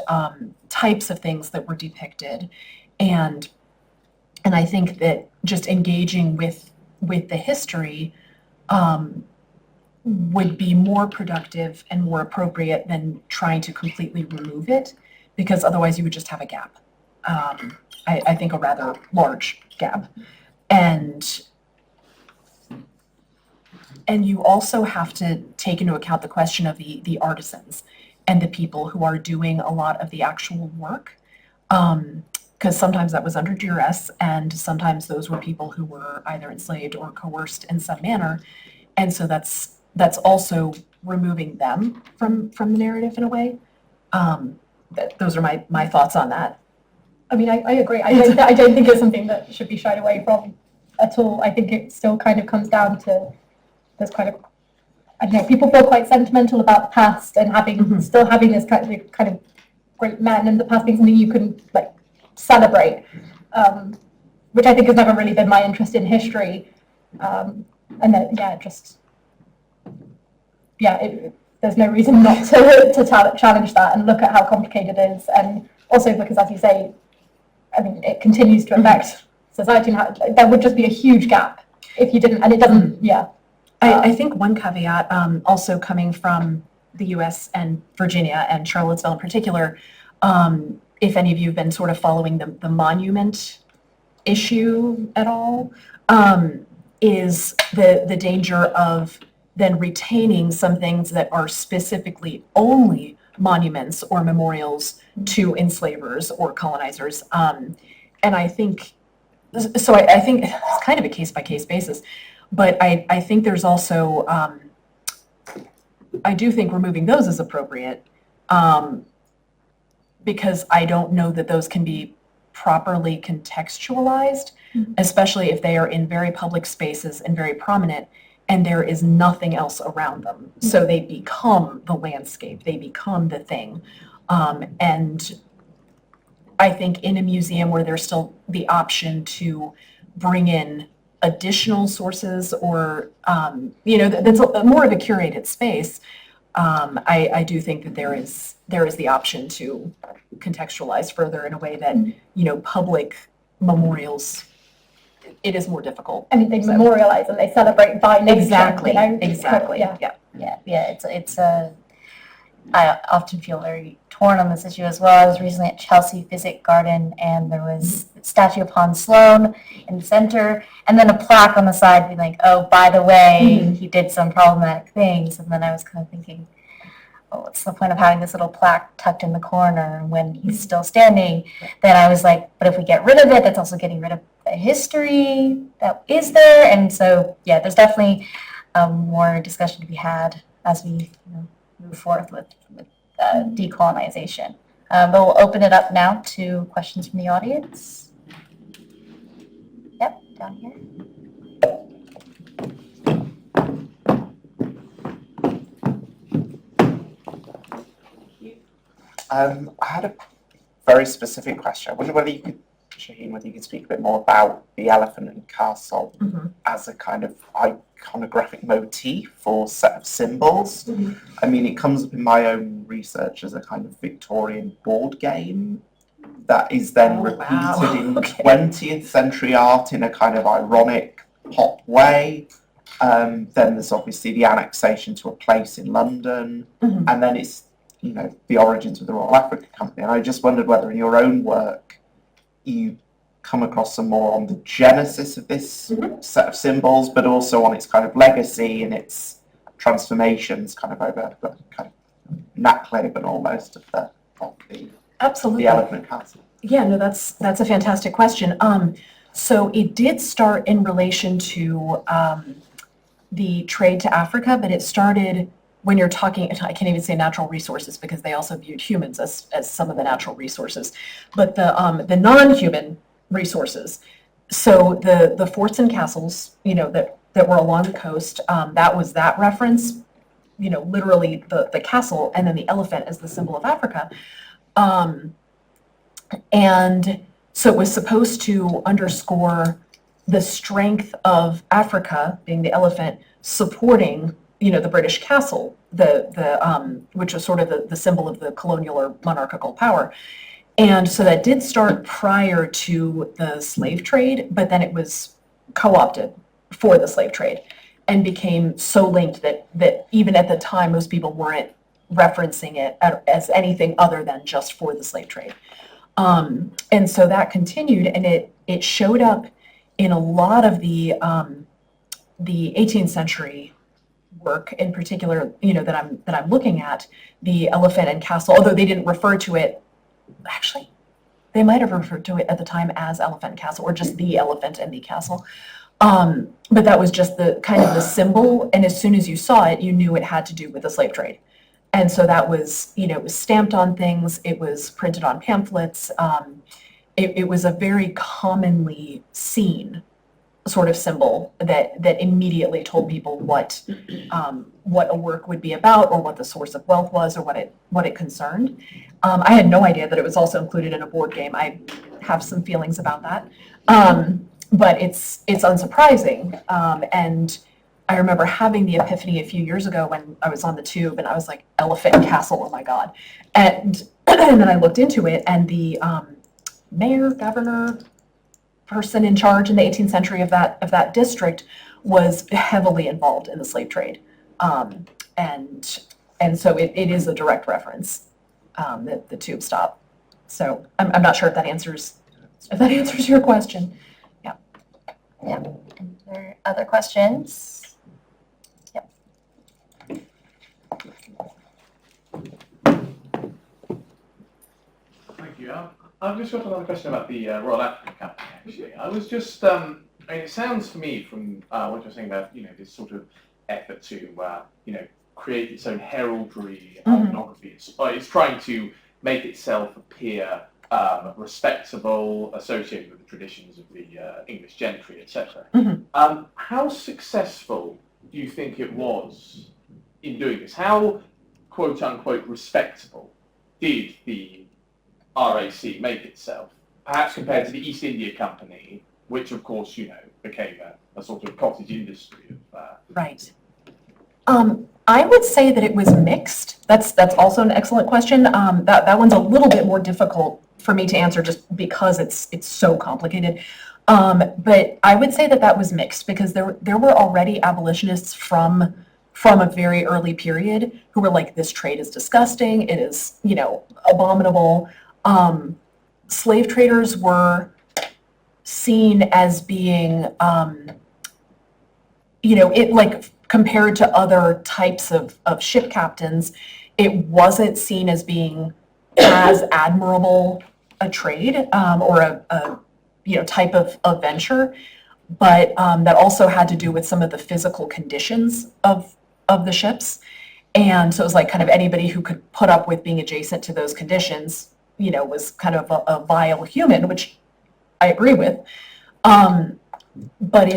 types of things that were depicted, and I think that just engaging with the history would be more productive and more appropriate than trying to completely remove it, because otherwise you would just have a gap. I think a rather large gap, and you also have to take into account the question of the artisans and the people who are doing a lot of the actual work, because sometimes that was under duress, and sometimes those were people who were either enslaved or coerced in some manner, and so that's also removing them from the narrative in a way. Those are my thoughts on that. I mean, I agree. I don't think it's something that should be shied away from at all. I think it still kind of comes down to there's kind of, I don't know, people feel quite sentimental about the past and still having this kind of great men in the past being something you can celebrate, which I think has never really been my interest in history. And then there's no reason not to challenge that and look at how complicated it is, and also because, as you say, I mean, it continues to affect society. There would just be a huge gap if you didn't, and it doesn't. Yeah. I think one caveat, also coming from the U.S. and Virginia and Charlottesville in particular, if any of you have been sort of following the monument issue at all, is the danger of then retaining some things that are specifically only monuments or memorials to enslavers or colonizers. And I think, so I think it's kind of a case-by-case basis, but I think there's also I do think removing those is appropriate, because I don't know that those can be properly contextualized, especially if they are in very public spaces and very prominent, and there is nothing else around them. So they become the landscape, they become the thing. And I think in a museum where there's still the option to bring in additional sources or, that's more of a curated space, I do think that there is the option to contextualize further in a way that, public memorials, it is more difficult. I mean, they memorialize and they celebrate by nature. Exactly, exactly, I often feel very torn on this issue as well. I was recently at Chelsea Physic Garden, and there was a statue of Hans Sloane in the center, and then a plaque on the side being like, oh, by the way, he did some problematic things. And then I was kind of thinking, oh, what's the point of having this little plaque tucked in the corner when he's still standing? Then I was like, but if we get rid of it, that's also getting rid of the history that is there. And so, yeah, there's definitely more discussion to be had as we move forth with decolonization. But we'll open it up now to questions from the audience. Yep, down here. I had a very specific question. I wonder whether you could, Shaheen, whether you could speak a bit more about the elephant and castle as a kind of iconographic motif or set of symbols. I mean, it comes up in my own research as a kind of Victorian board game that is then repeated in 20th century art in a kind of ironic pop way. Then there's obviously the annexation to a place in London, and then it's, the origins of the Royal African Company. And I just wondered whether in your own work you come across some more on the genesis of this set of symbols, but also on its kind of legacy and its transformations kind of over the kind of naclib and almost of the Absolutely. The elephant castle. Yeah, no, that's a fantastic question. So it did start in relation to the trade to Africa, but it started when you're talking, I can't even say natural resources because they also viewed humans as some of the natural resources, but the non-human resources. So the forts and castles, that were along the coast, that was that reference, literally the castle and then the elephant as the symbol of Africa. And so it was supposed to underscore the strength of Africa, being the elephant, supporting the British castle, which was sort of the symbol of the colonial or monarchical power. And so that did start prior to the slave trade, but then it was co-opted for the slave trade and became so linked that even at the time, most people weren't referencing it as anything other than just for the slave trade. And so that continued, and it showed up in a lot of the 18th century work, in particular, that I'm looking at, the elephant and castle, although they didn't refer to it, actually, they might have referred to it at the time as elephant and castle, or just the elephant and the castle. But that was just the kind of the symbol, and as soon as you saw it, you knew it had to do with the slave trade. And so that was, it was stamped on things, it was printed on pamphlets, it was a very commonly seen sort of symbol that immediately told people what a work would be about, or what the source of wealth was, or what it concerned. I had no idea that it was also included in a board game. I have some feelings about that, but it's unsurprising. And I remember having the epiphany a few years ago when I was on the tube, and I was like, elephant and castle, oh my god! And then I looked into it, and the mayor, governor, person in charge in the 18th century of that district was heavily involved in the slave trade, and so it is a direct reference, the tube stop. So I'm not sure if that answers your question. Yeah. Yeah. Are there other questions? Yep. Thank you. I've just got another question about the Royal African Company, actually. I was just, it sounds for me from what you're saying about, this sort of effort to, create its own heraldry, iconography. It's trying to make itself appear respectable, associated with the traditions of the English gentry, etc. How successful do you think it was in doing this? How, quote unquote, respectable did the RAC make itself, perhaps compared to the East India Company, which of course, you know, became a sort of cottage industry of... Right. I would say that it was mixed. That's also an excellent question. That one's a little bit more difficult for me to answer just because it's so complicated. But I would say that was mixed because there were already abolitionists from a very early period who were like, this trade is disgusting, it is, you know, abominable. Slave traders were seen as being, you know, it like compared to other types of ship captains, it wasn't seen as being as admirable a trade or a you know, type of venture, but that also had to do with some of the physical conditions of the ships. And so it was like kind of anybody who could put up with being adjacent to those conditions, you know, was kind of a vile human, which I agree with. But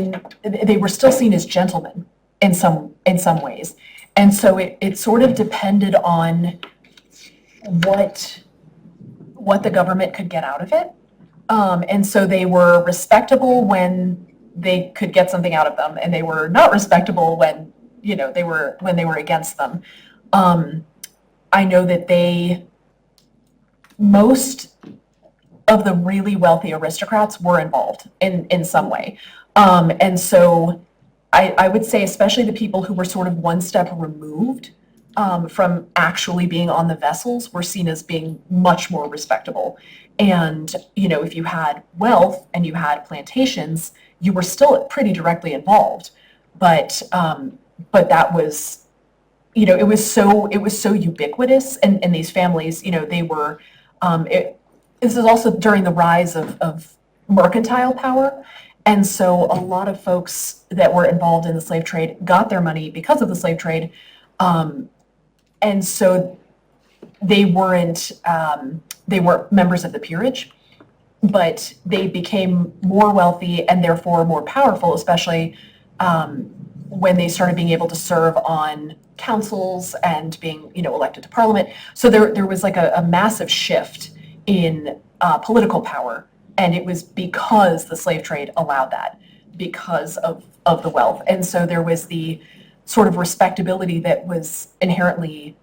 they were still seen as gentlemen in some ways. And so it sort of depended on what the government could get out of it. And so they were respectable when they could get something out of them, and they were not respectable when, you know, they were against them. I know that most of the really wealthy aristocrats were involved in some way. And so I would say especially the people who were sort of one step removed from actually being on the vessels were seen as being much more respectable. And, you know, if you had wealth and you had plantations, you were still pretty directly involved. But that was, you know, it was so ubiquitous, and these families, you know, they were, this is also during the rise of mercantile power. And so a lot of folks that were involved in the slave trade got their money because of the slave trade. And so they weren't members of the peerage, but they became more wealthy and therefore more powerful, especially when they started being able to serve on councils and being, you know, elected to parliament. So there was like a massive shift in political power. And it was because the slave trade allowed that, because of the wealth. And so there was the sort of respectability that was inherently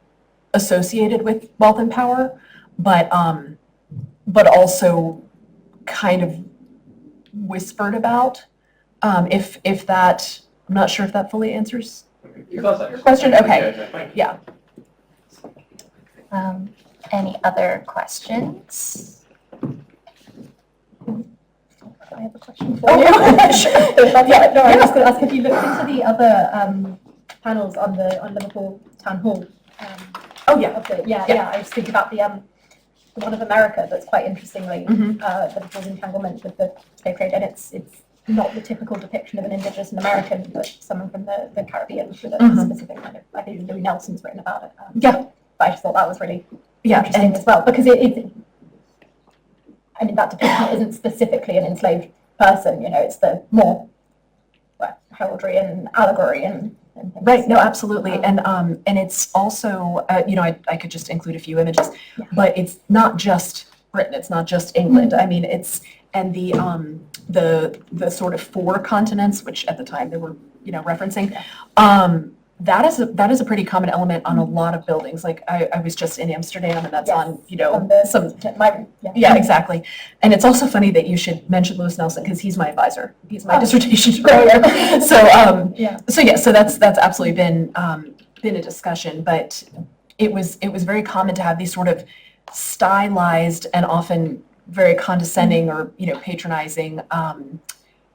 associated with wealth and power, but also kind of whispered about. If that, I'm not sure if that fully answers your question. Okay, yeah. Any other questions? I have a question for you. Yeah, no, I was just going to ask if you looked into the other panels on Liverpool Town Hall. I was thinking about the one of America that's quite interestingly Liverpool's entanglement with the slave trade, and it's not the typical depiction of an indigenous American, but someone from the Caribbean with a specific kind of, I think Louis Nelson's written about it. But I just thought that was really interesting as well, because I mean, that depiction isn't specifically an enslaved person, you know, it's the more heraldry and allegory and things. Right, no, absolutely. And it's also, you know, I could just include a few images, but it's not just Britain, it's not just England. I mean, it's, and the sort of four continents, which at the time they were, you know, referencing, that is a pretty common element on a lot of buildings. Like I was just in Amsterdam, and that's on, you know, exactly. And it's also funny that you should mention Louis Nelson, because he's my advisor. He's my dissertation program. So that's absolutely been a discussion. But it was very common to have these sort of stylized and often very condescending or, you know, patronizing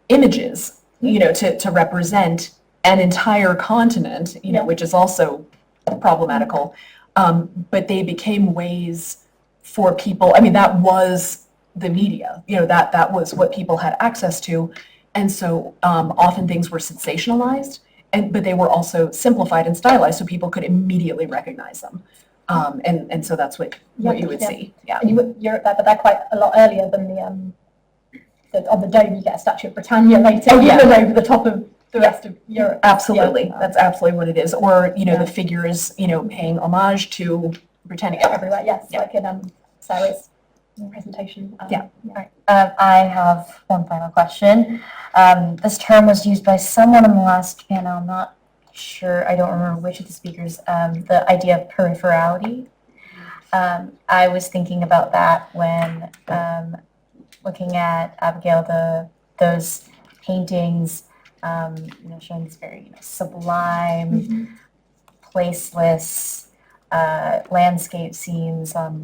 images, you know, to represent an entire continent, you know, which is also problematical. But they became ways for people, I mean, that was the media, you know, that was what people had access to. And so often things were sensationalized but they were also simplified and stylized so people could immediately recognize them. And so that's what you would see. Yeah. And but they're quite a lot earlier than on the dome you get a statue of Britannia later, even over the top of the rest of Europe. Absolutely, Yeah. that's absolutely what it is. Or the figures paying homage to Britannia. Everywhere, yes, like in Sarah's presentation. I have one final question. This term was used by someone in the last panel, I'm not sure, I don't remember which of the speakers, the idea of peripherality. I was thinking about that when looking at Abigail, those paintings, showing these very sublime, placeless landscape scenes of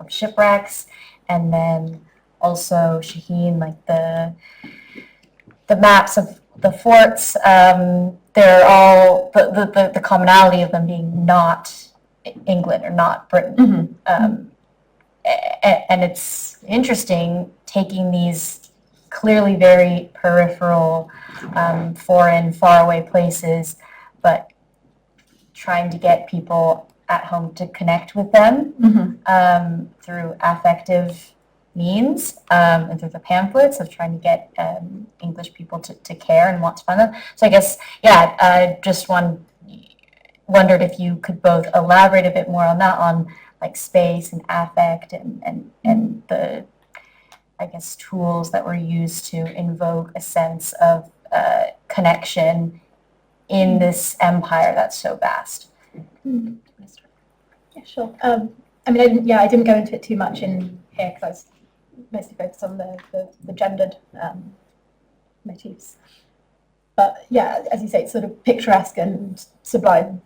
shipwrecks, and then also Shaheen, like the maps of the forts. They're all the commonality of them being not England or not Britain, and it's interesting taking these clearly very peripheral, foreign, faraway places, but trying to get people at home to connect with them through affective means and through the pamphlets of trying to get English people to care and want to find them. So I guess, I just wondered if you could both elaborate a bit more on that, on like space and affect and the, I guess, tools that were used to invoke a sense of connection in this empire that's so vast. Yeah, sure. I didn't go into it too much in here because I was mostly focused on the gendered motifs. But yeah, as you say, it's sort of picturesque and sublime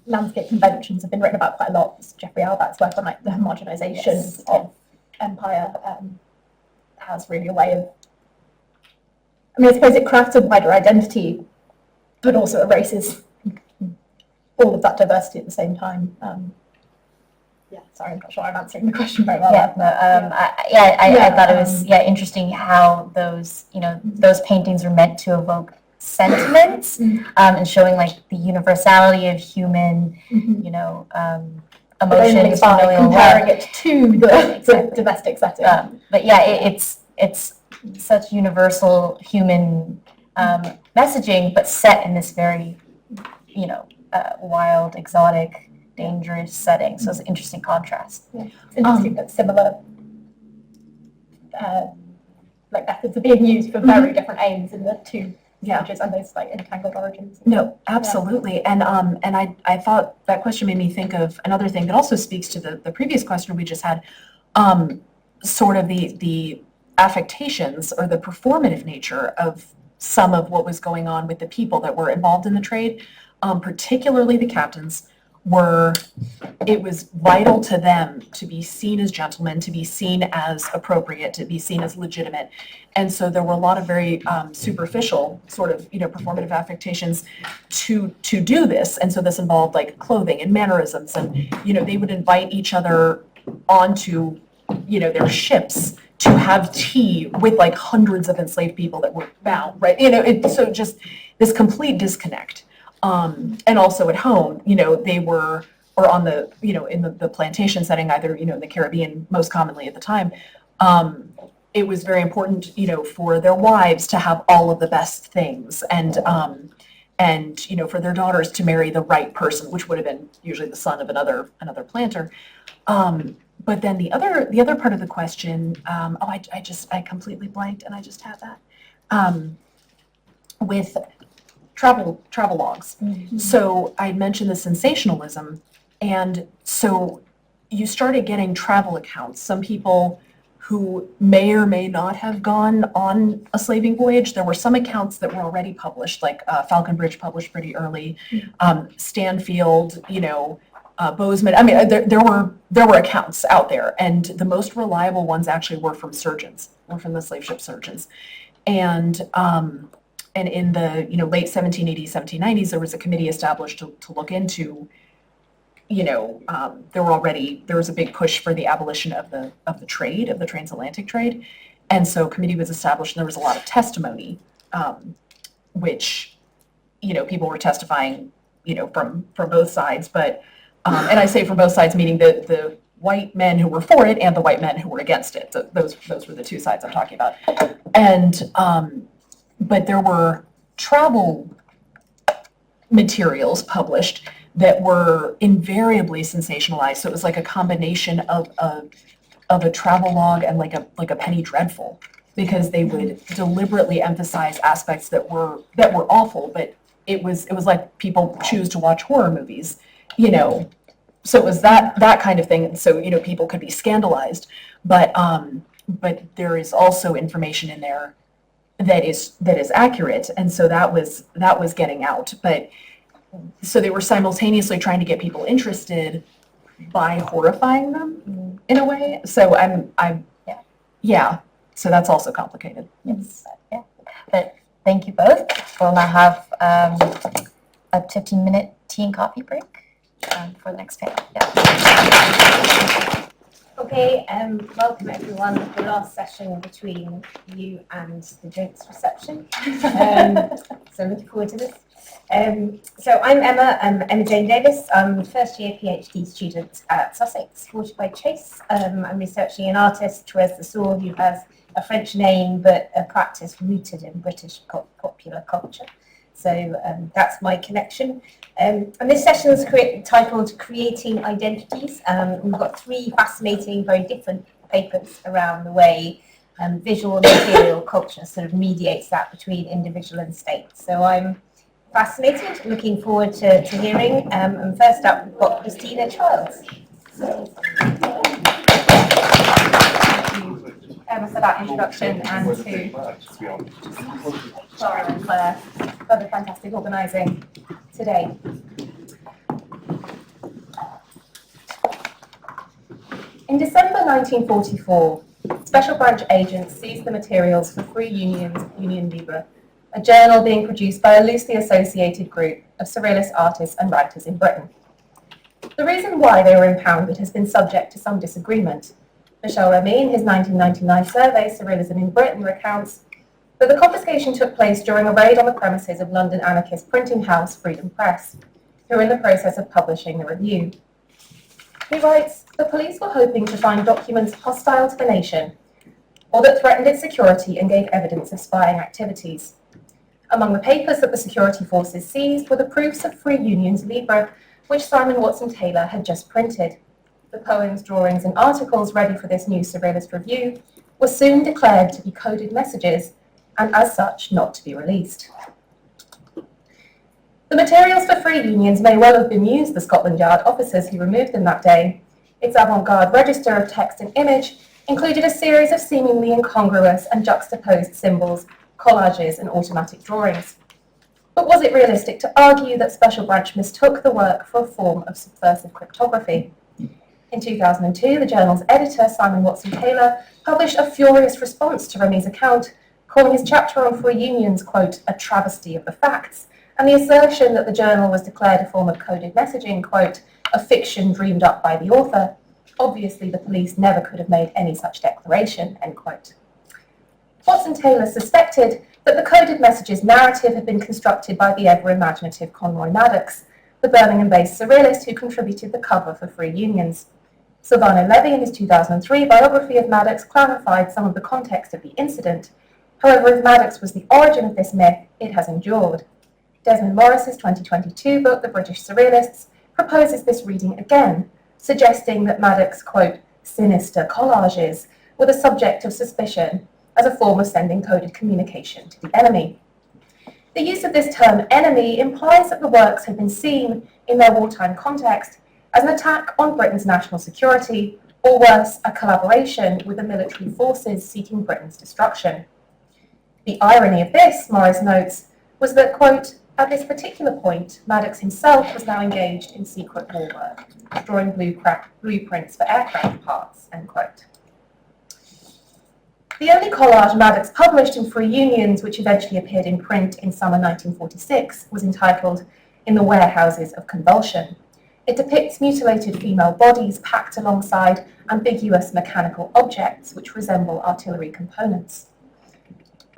landscape conventions have been written about quite a lot. Jeffrey Albach's work on like the homogenization of empire has really a way of, I suppose it crafts a wider identity, but also erases all of that diversity at the same time. Sorry, I'm not sure I'm answering the question very well. I thought it was interesting how those those paintings are meant to evoke sentiments and showing like the universality of human emotions, by comparing it to the domestic setting. But it's such universal human messaging, but set in this very wild, exotic, dangerous setting. So it's an interesting contrast. It's interesting that similar methods are being used for very different aims in the two images and those like entangled origins. No, absolutely. And I thought that question made me think of another thing that also speaks to the previous question we just had, sort of the affectations or the performative nature of some of what was going on with the people that were involved in the trade, particularly the captains. It was vital to them to be seen as gentlemen, to be seen as appropriate, to be seen as legitimate. And so there were a lot of very superficial sort of, performative affectations to do this. And so this involved like clothing and mannerisms, and, they would invite each other onto, their ships to have tea with like hundreds of enslaved people that were bound, right? So just this complete disconnect. And also at home, they were, or on the, in the plantation setting, either, in the Caribbean, most commonly at the time, it was very important, for their wives to have all of the best things and for their daughters to marry the right person, which would have been usually the son of another planter. But then the other part of the question, I completely blanked and I just had that, with travel logs. So I mentioned the sensationalism, and so you started getting travel accounts. Some people who may or may not have gone on a slaving voyage. There were some accounts that were already published, like Falconbridge published pretty early, Stanfield, Bozeman. There were accounts out there, and the most reliable ones actually were from surgeons, or from the slave ship surgeons, and in the late 1780s, 1790s, there was a committee established to look into, there was a big push for the abolition of the trade, of the transatlantic trade, and so a committee was established, and there was a lot of testimony, which people were testifying, from both sides, but, and I say from both sides, meaning the white men who were for it and the white men who were against it. Those were the two sides I'm talking about. And, but there were travel materials published that were invariably sensationalized. So it was like a combination of a travel log and like a penny dreadful, because they would deliberately emphasize aspects that were awful, but it was like people choose to watch horror movies, So it was that kind of thing. So people could be scandalized, but there is also information in there that is accurate, and so that was getting out. But so they were simultaneously trying to get people interested by horrifying them in a way. So yeah. So that's also complicated. Yes, yeah. But thank you both. We'll now have a 15-minute tea and coffee break for the next panel. Yeah. Okay, welcome everyone to the last session between you and the drinks reception. So looking forward to this. So I'm Emma, Emma Jane Davis. I'm a first year PhD student at Sussex, supported by Chase. I'm researching an artist, Therese Lesour, who has a French name but a practice rooted in British popular culture. So that's my connection. And this session is titled Creating Identities. We've got three fascinating, very different papers around the way visual and material culture sort of mediates that between individual and state. So I'm fascinated, looking forward to hearing. And first up, we've got Christina Childs. So, Emma for that introduction, and to Clara and Claire for the fantastic organising today. In December 1944, Special Branch agents seized the materials for Free Union's Union Libre, a journal being produced by a loosely associated group of surrealist artists and writers in Britain. The reason why they were impounded has been subject to some disagreement. Michel Remy, in his 1999 survey, Surrealism in Britain, recounts that the confiscation took place during a raid on the premises of London anarchist printing house Freedom Press, who were in the process of publishing the review. He writes, "The police were hoping to find documents hostile to the nation, or that threatened its security and gave evidence of spying activities. Among the papers that the security forces seized were the proofs of Free Union's Libre, which Simon Watson Taylor had just printed. The poems, drawings, and articles ready for this new surrealist review were soon declared to be coded messages, and as such not to be released." The materials for Free Unions may well have bemused the Scotland Yard officers who removed them that day. Its avant-garde register of text and image included a series of seemingly incongruous and juxtaposed symbols, collages, and automatic drawings. But was it realistic to argue that Special Branch mistook the work for a form of subversive cryptography? In 2002, the journal's editor, Simon Watson Taylor, published a furious response to Remy's account, calling his chapter on Free Unions, quote, "a travesty of the facts," and the assertion that the journal was declared a form of coded messaging, quote, "a fiction dreamed up by the author. Obviously, the police never could have made any such declaration," end quote. Watson Taylor suspected that the coded messages narrative had been constructed by the ever-imaginative Conroy Maddox, the Birmingham-based surrealist who contributed the cover for Free Unions. Silvano Levi, in his 2003 biography of Maddox, clarified some of the context of the incident. However, if Maddox was the origin of this myth, it has endured. Desmond Morris's 2022 book, The British Surrealists, proposes this reading again, suggesting that Maddox, quote, "sinister collages" were the subject of suspicion as a form of sending coded communication to the enemy. The use of this term enemy implies that the works had been seen in their wartime context as an attack on Britain's national security, or worse, a collaboration with the military forces seeking Britain's destruction. The irony of this, Morris notes, was that, quote, "at this particular point, Maddox himself was now engaged in secret war work, drawing blueprints for aircraft parts," end quote. The only collage Maddox published in Free Unions, which eventually appeared in print in summer 1946, was entitled "In the Warehouses of Convulsion." It depicts mutilated female bodies packed alongside ambiguous mechanical objects which resemble artillery components.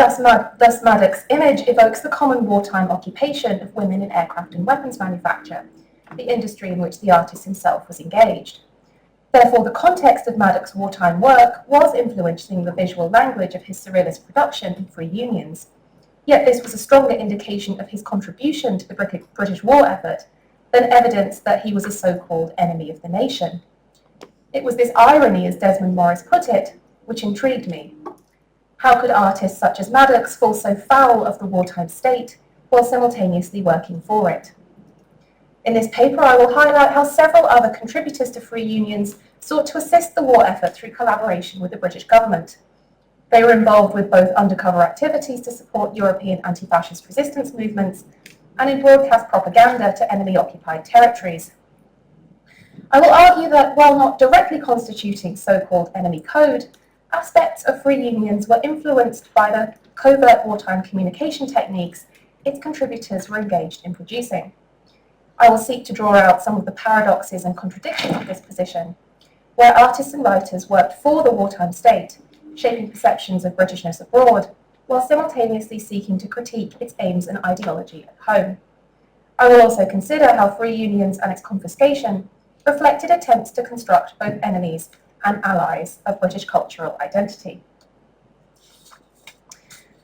Thus Maddox's image evokes the common wartime occupation of women in aircraft and weapons manufacture, the industry in which the artist himself was engaged. Therefore, the context of Maddox's wartime work was influencing the visual language of his surrealist production in Free Unions. Yet this was a stronger indication of his contribution to the British war effort than evidence that he was a so-called enemy of the nation. It was this irony, as Desmond Morris put it, which intrigued me. How could artists such as Maddox fall so foul of the wartime state while simultaneously working for it? In this paper, I will highlight how several other contributors to Free Unions sought to assist the war effort through collaboration with the British government. They were involved with both undercover activities to support European anti-fascist resistance movements and in broadcast propaganda to enemy-occupied territories. I will argue that while not directly constituting so-called enemy code, aspects of Free Unions were influenced by the covert wartime communication techniques its contributors were engaged in producing. I will seek to draw out some of the paradoxes and contradictions of this position, where artists and writers worked for the wartime state, shaping perceptions of Britishness abroad, while simultaneously seeking to critique its aims and ideology at home. I will also consider how Free Unions and its confiscation reflected attempts to construct both enemies and allies of British cultural identity.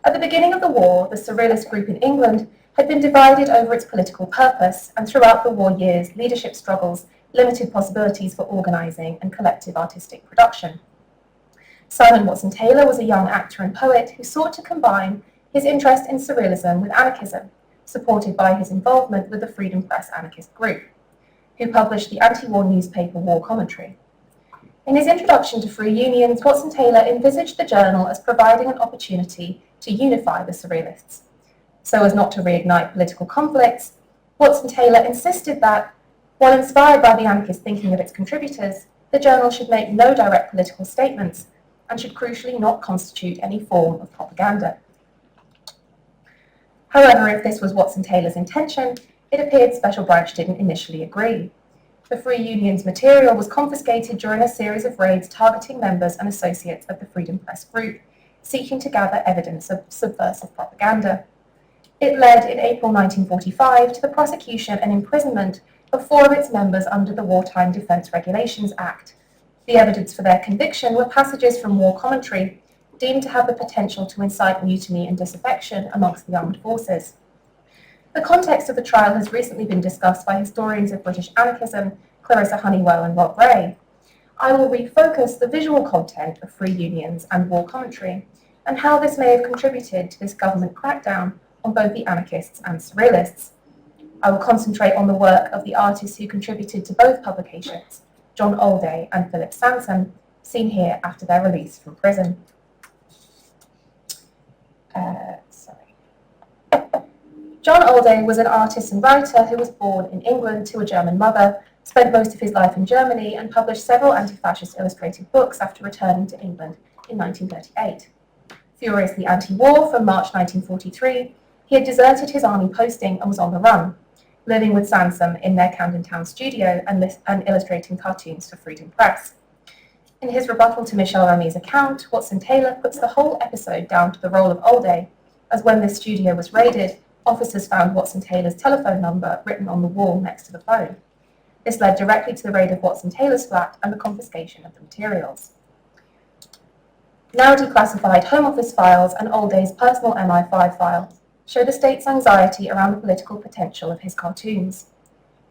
At the beginning of the war, the Surrealist group in England had been divided over its political purpose, and throughout the war years, leadership struggles limited possibilities for organising and collective artistic production. Simon Watson-Taylor was a young actor and poet who sought to combine his interest in surrealism with anarchism, supported by his involvement with the Freedom Press anarchist group, who published the anti-war newspaper War Commentary. In his introduction to Free Unions, Watson-Taylor envisaged the journal as providing an opportunity to unify the surrealists. So as not to reignite political conflicts, Watson-Taylor insisted that, while inspired by the anarchist thinking of its contributors, the journal should make no direct political statements and should crucially not constitute any form of propaganda. However, if this was Watson-Taylor's intention, it appeared Special Branch didn't initially agree. The Free Union's material was confiscated during a series of raids targeting members and associates of the Freedom Press group, seeking to gather evidence of subversive propaganda. It led in April 1945 to the prosecution and imprisonment of 4 of its members under the Wartime Defence Regulations Act. The evidence for their conviction were passages from War Commentary, deemed to have the potential to incite mutiny and disaffection amongst the armed forces. The context of the trial has recently been discussed by historians of British anarchism, Clarissa Honeywell and Rob Ray. I will refocus the visual content of Free Unions and War Commentary, and how this may have contributed to this government crackdown on both the anarchists and surrealists. I will concentrate on the work of the artists who contributed to both publications, John Allday and Philip Sansom, seen here after their release from prison. John Allday was an artist and writer who was born in England to a German mother, spent most of his life in Germany, and published several anti-fascist illustrated books after returning to England in 1938. Furiously anti-war from March 1943, he had deserted his army posting and was on the run, living with Sansom in their Camden Town studio and illustrating cartoons for Freedom Press. In his rebuttal to Michel Ramy's account, Watson-Taylor puts the whole episode down to the role of Allday, as when this studio was raided, officers found Watson-Taylor's telephone number written on the wall next to the phone. This led directly to the raid of Watson-Taylor's flat and the confiscation of the materials. Now declassified Home Office files and Allday's personal MI5 file show the state's anxiety around the political potential of his cartoons.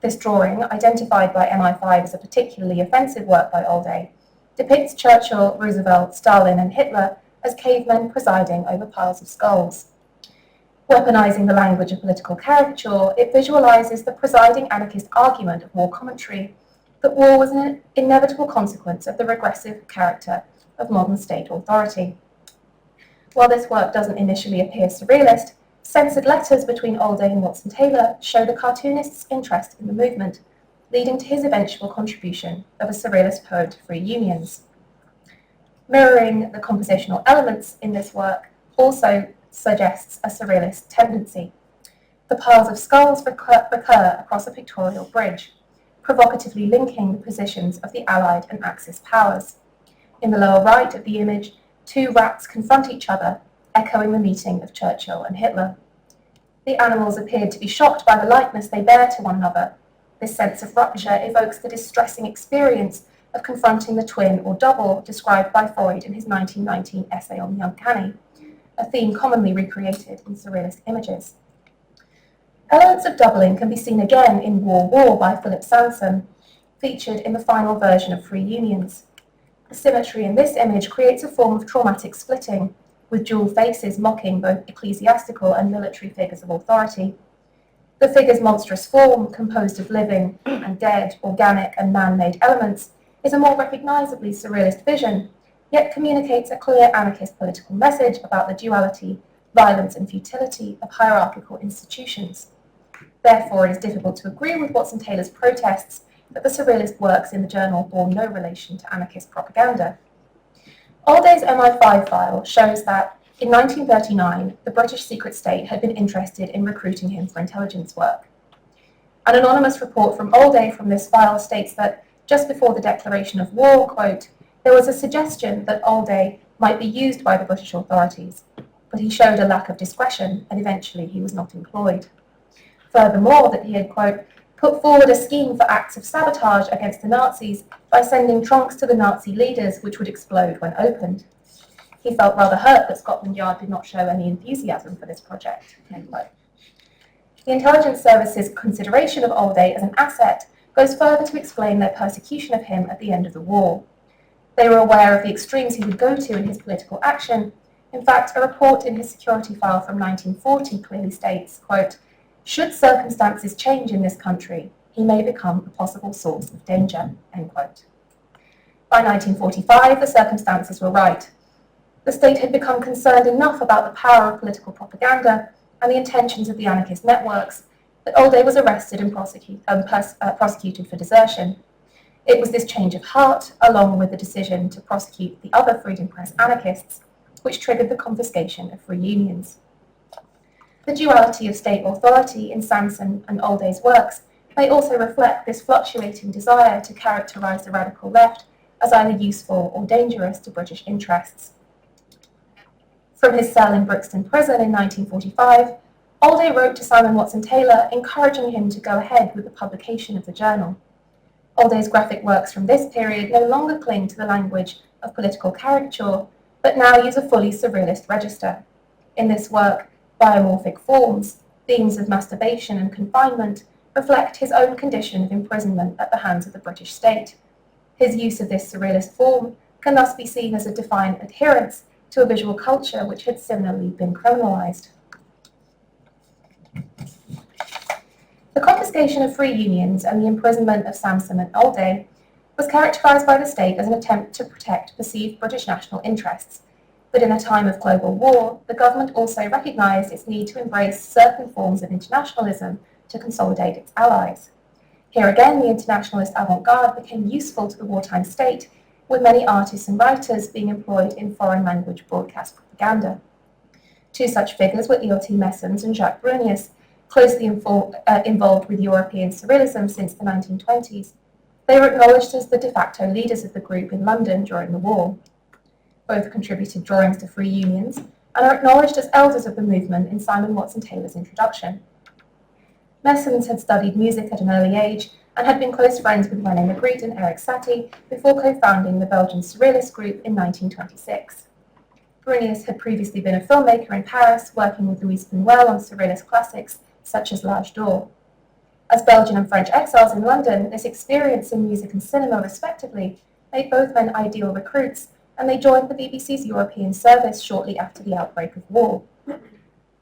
This drawing, identified by MI5 as a particularly offensive work by Allday, depicts Churchill, Roosevelt, Stalin and Hitler as cavemen presiding over piles of skulls. Weaponizing the language of political caricature, it visualizes the presiding anarchist argument of War Commentary that war was an inevitable consequence of the regressive character of modern state authority. While this work doesn't initially appear surrealist, censored letters between Allday and Watson-Taylor show the cartoonist's interest in the movement, leading to his eventual contribution of a surrealist poem to Free Unions. Mirroring the compositional elements in this work also suggests a surrealist tendency. The piles of skulls recur across a pictorial bridge, provocatively linking the positions of the Allied and Axis powers. In the lower right of the image, 2 rats confront each other, echoing the meeting of Churchill and Hitler. The animals appeared to be shocked by the likeness they bear to one another. This sense of rupture evokes the distressing experience of confronting the twin or double described by Freud in his 1919 essay on the uncanny, a theme commonly recreated in surrealist images. Elements of doubling can be seen again in War by Philip Sansom, featured in the final version of Free Unions. The symmetry in this image creates a form of traumatic splitting, with dual faces mocking both ecclesiastical and military figures of authority. The figure's monstrous form, composed of living and dead, organic and man-made elements, is a more recognisably surrealist vision, yet communicates a clear anarchist political message about the duality, violence and futility of hierarchical institutions. Therefore, it is difficult to agree with Watson Taylor's protests that the surrealist works in the journal bore no relation to anarchist propaganda. Alday's MI5 file shows that, in 1939, the British secret state had been interested in recruiting him for intelligence work. An anonymous report from Alday from this file states that, just before the declaration of war, quote, there was a suggestion that Alday might be used by the British authorities, but he showed a lack of discretion and eventually he was not employed. Furthermore, that he had, quote, put forward a scheme for acts of sabotage against the Nazis by sending trunks to the Nazi leaders which would explode when opened. He felt rather hurt that Scotland Yard did not show any enthusiasm for this project, end quote. The intelligence service's consideration of Alday as an asset goes further to explain their persecution of him at the end of the war. They were aware of the extremes he would go to in his political action. In fact, a report in his security file from 1940 clearly states, quote, should circumstances change in this country, he may become a possible source of danger, end quote. By 1945, the circumstances were right. The state had become concerned enough about the power of political propaganda and the intentions of the anarchist networks that Alday was arrested and prosecuted for desertion. It was this change of heart, along with the decision to prosecute the other Freedom Press anarchists, which triggered the confiscation of Free Unions. The duality of state authority in Sansom and Alday's works may also reflect this fluctuating desire to characterise the radical left as either useful or dangerous to British interests. From his cell in Brixton Prison in 1945, Alday wrote to Simon Watson Taylor encouraging him to go ahead with the publication of the journal. Alday's graphic works from this period no longer cling to the language of political caricature, but now use a fully surrealist register. In this work, biomorphic forms, themes of masturbation and confinement, reflect his own condition of imprisonment at the hands of the British state. His use of this surrealist form can thus be seen as a defiant adherence to a visual culture which had similarly been criminalised. The confiscation of Free Unions and the imprisonment of Sansom and Alday was characterised by the state as an attempt to protect perceived British national interests, but in a time of global war, the government also recognised its need to embrace certain forms of internationalism to consolidate its allies. Here again, the internationalist avant-garde became useful to the wartime state, with many artists and writers being employed in foreign language broadcast propaganda. Two such figures were E.O.T. Messens and Jacques Brunius, closely involved with European surrealism since the 1920s. They were acknowledged as the de facto leaders of the group in London during the war. Both contributed drawings to Free Unions and are acknowledged as elders of the movement in Simon Watson Taylor's introduction. Messens had studied music at an early age and had been close friends with René Magritte and Eric Satie before co-founding the Belgian Surrealist group in 1926. Brunius had previously been a filmmaker in Paris, working with Louis Buñuel on surrealist classics such as L'Âge d'Or. As Belgian and French exiles in London, this experience in music and cinema respectively made both men ideal recruits, and they joined the BBC's European service shortly after the outbreak of war.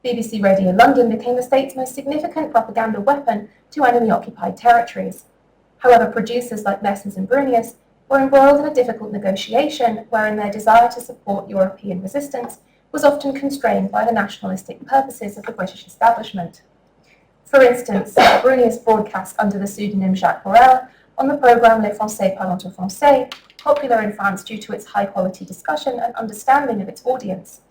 BBC Radio London became the state's most significant propaganda weapon to enemy-occupied territories. However, producers like Messens and Brunius were embroiled in a difficult negotiation wherein their desire to support European resistance was often constrained by the nationalistic purposes of the British establishment. For instance, Brunius broadcast under the pseudonym Jacques Borel on the programme Les Français parlant au français, popular in France due to its high-quality discussion and understanding of its audience.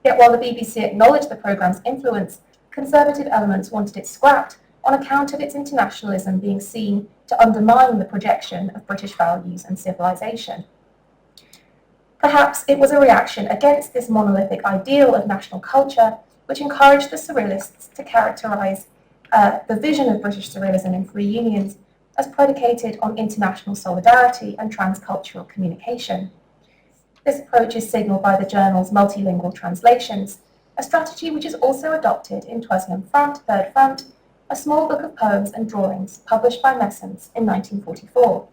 Yet while the BBC acknowledged the programme's influence, conservative elements wanted it scrapped on account of its internationalism being seen to undermine the projection of British values and civilization. Perhaps it was a reaction against this monolithic ideal of national culture, which encouraged the Surrealists to characterise the vision of British Surrealism in free unions as predicated on international solidarity and transcultural communication. This approach is signalled by the journal's multilingual translations, a strategy which is also adopted in Troisième Front, Third Front, a small book of poems and drawings published by Messens in 1944.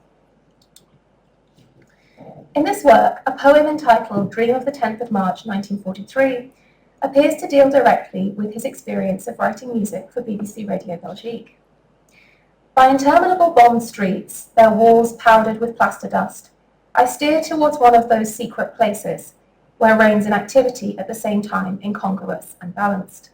In this work, a poem entitled Dream of the 10th of March 1943 appears to deal directly with his experience of writing music for BBC Radio Belgique. By interminable Bond streets, their walls powdered with plaster dust, I steer towards one of those secret places where reigns an activity at the same time incongruous and balanced.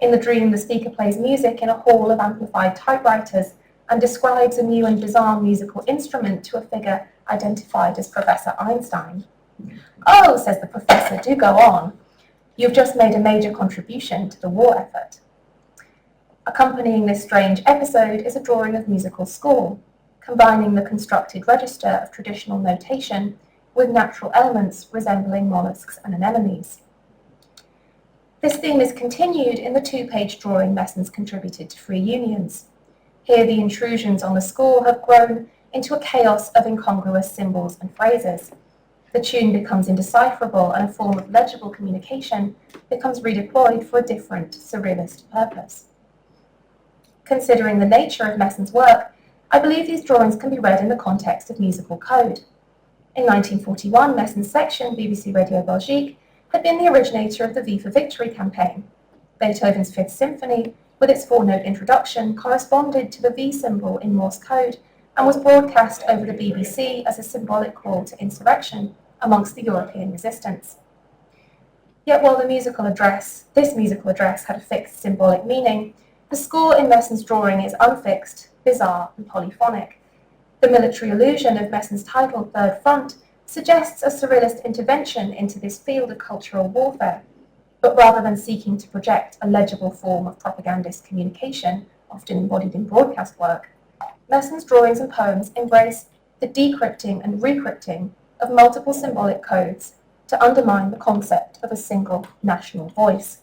In the dream, the speaker plays music in a hall of amplified typewriters and describes a new and bizarre musical instrument to a figure identified as Professor Einstein. "Oh," says the professor, "do go on. You've just made a major contribution to the war effort." Accompanying this strange episode is a drawing of musical score, combining the constructed register of traditional notation with natural elements resembling mollusks and anemones. This theme is continued in the two-page drawing Messens contributed to Free Unions. Here the intrusions on the score have grown into a chaos of incongruous symbols and phrases. The tune becomes indecipherable and a form of legible communication becomes redeployed for a different surrealist purpose. Considering the nature of Messens' work, I believe these drawings can be read in the context of musical code. In 1941, Messens' section, BBC Radio Belgique, had been the originator of the V for Victory campaign. Beethoven's Fifth Symphony, with its four-note introduction, corresponded to the V symbol in Morse code and was broadcast over the BBC as a symbolic call to insurrection amongst the European resistance. Yet while this musical address had a fixed symbolic meaning, the score in Messens' drawing is unfixed, bizarre, and polyphonic. The military allusion of Messens' title Third Front suggests a surrealist intervention into this field of cultural warfare, but rather than seeking to project a legible form of propagandist communication, often embodied in broadcast work, Messens' drawings and poems embrace the decrypting and recrypting of multiple symbolic codes to undermine the concept of a single national voice.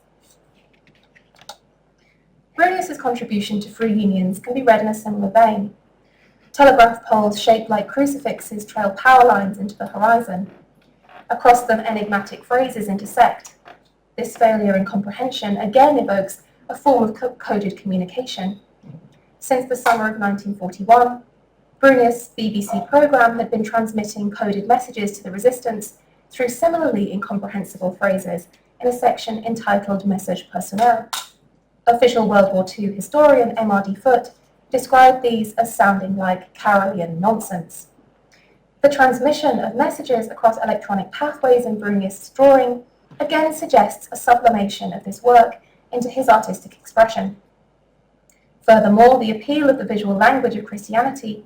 Brunius's contribution to free unions can be read in a similar vein. Telegraph poles shaped like crucifixes trail power lines into the horizon. Across them, enigmatic phrases intersect. This failure in comprehension again evokes a form of coded communication. Since the summer of 1941, Brunius' BBC programme had been transmitting coded messages to the resistance through similarly incomprehensible phrases in a section entitled Message Personnel. Official World War II historian M.R.D. Foote described these as sounding like Carolean nonsense. The transmission of messages across electronic pathways in Brunius' drawing again suggests a sublimation of this work into his artistic expression. Furthermore, the appeal to the visual language of Christianity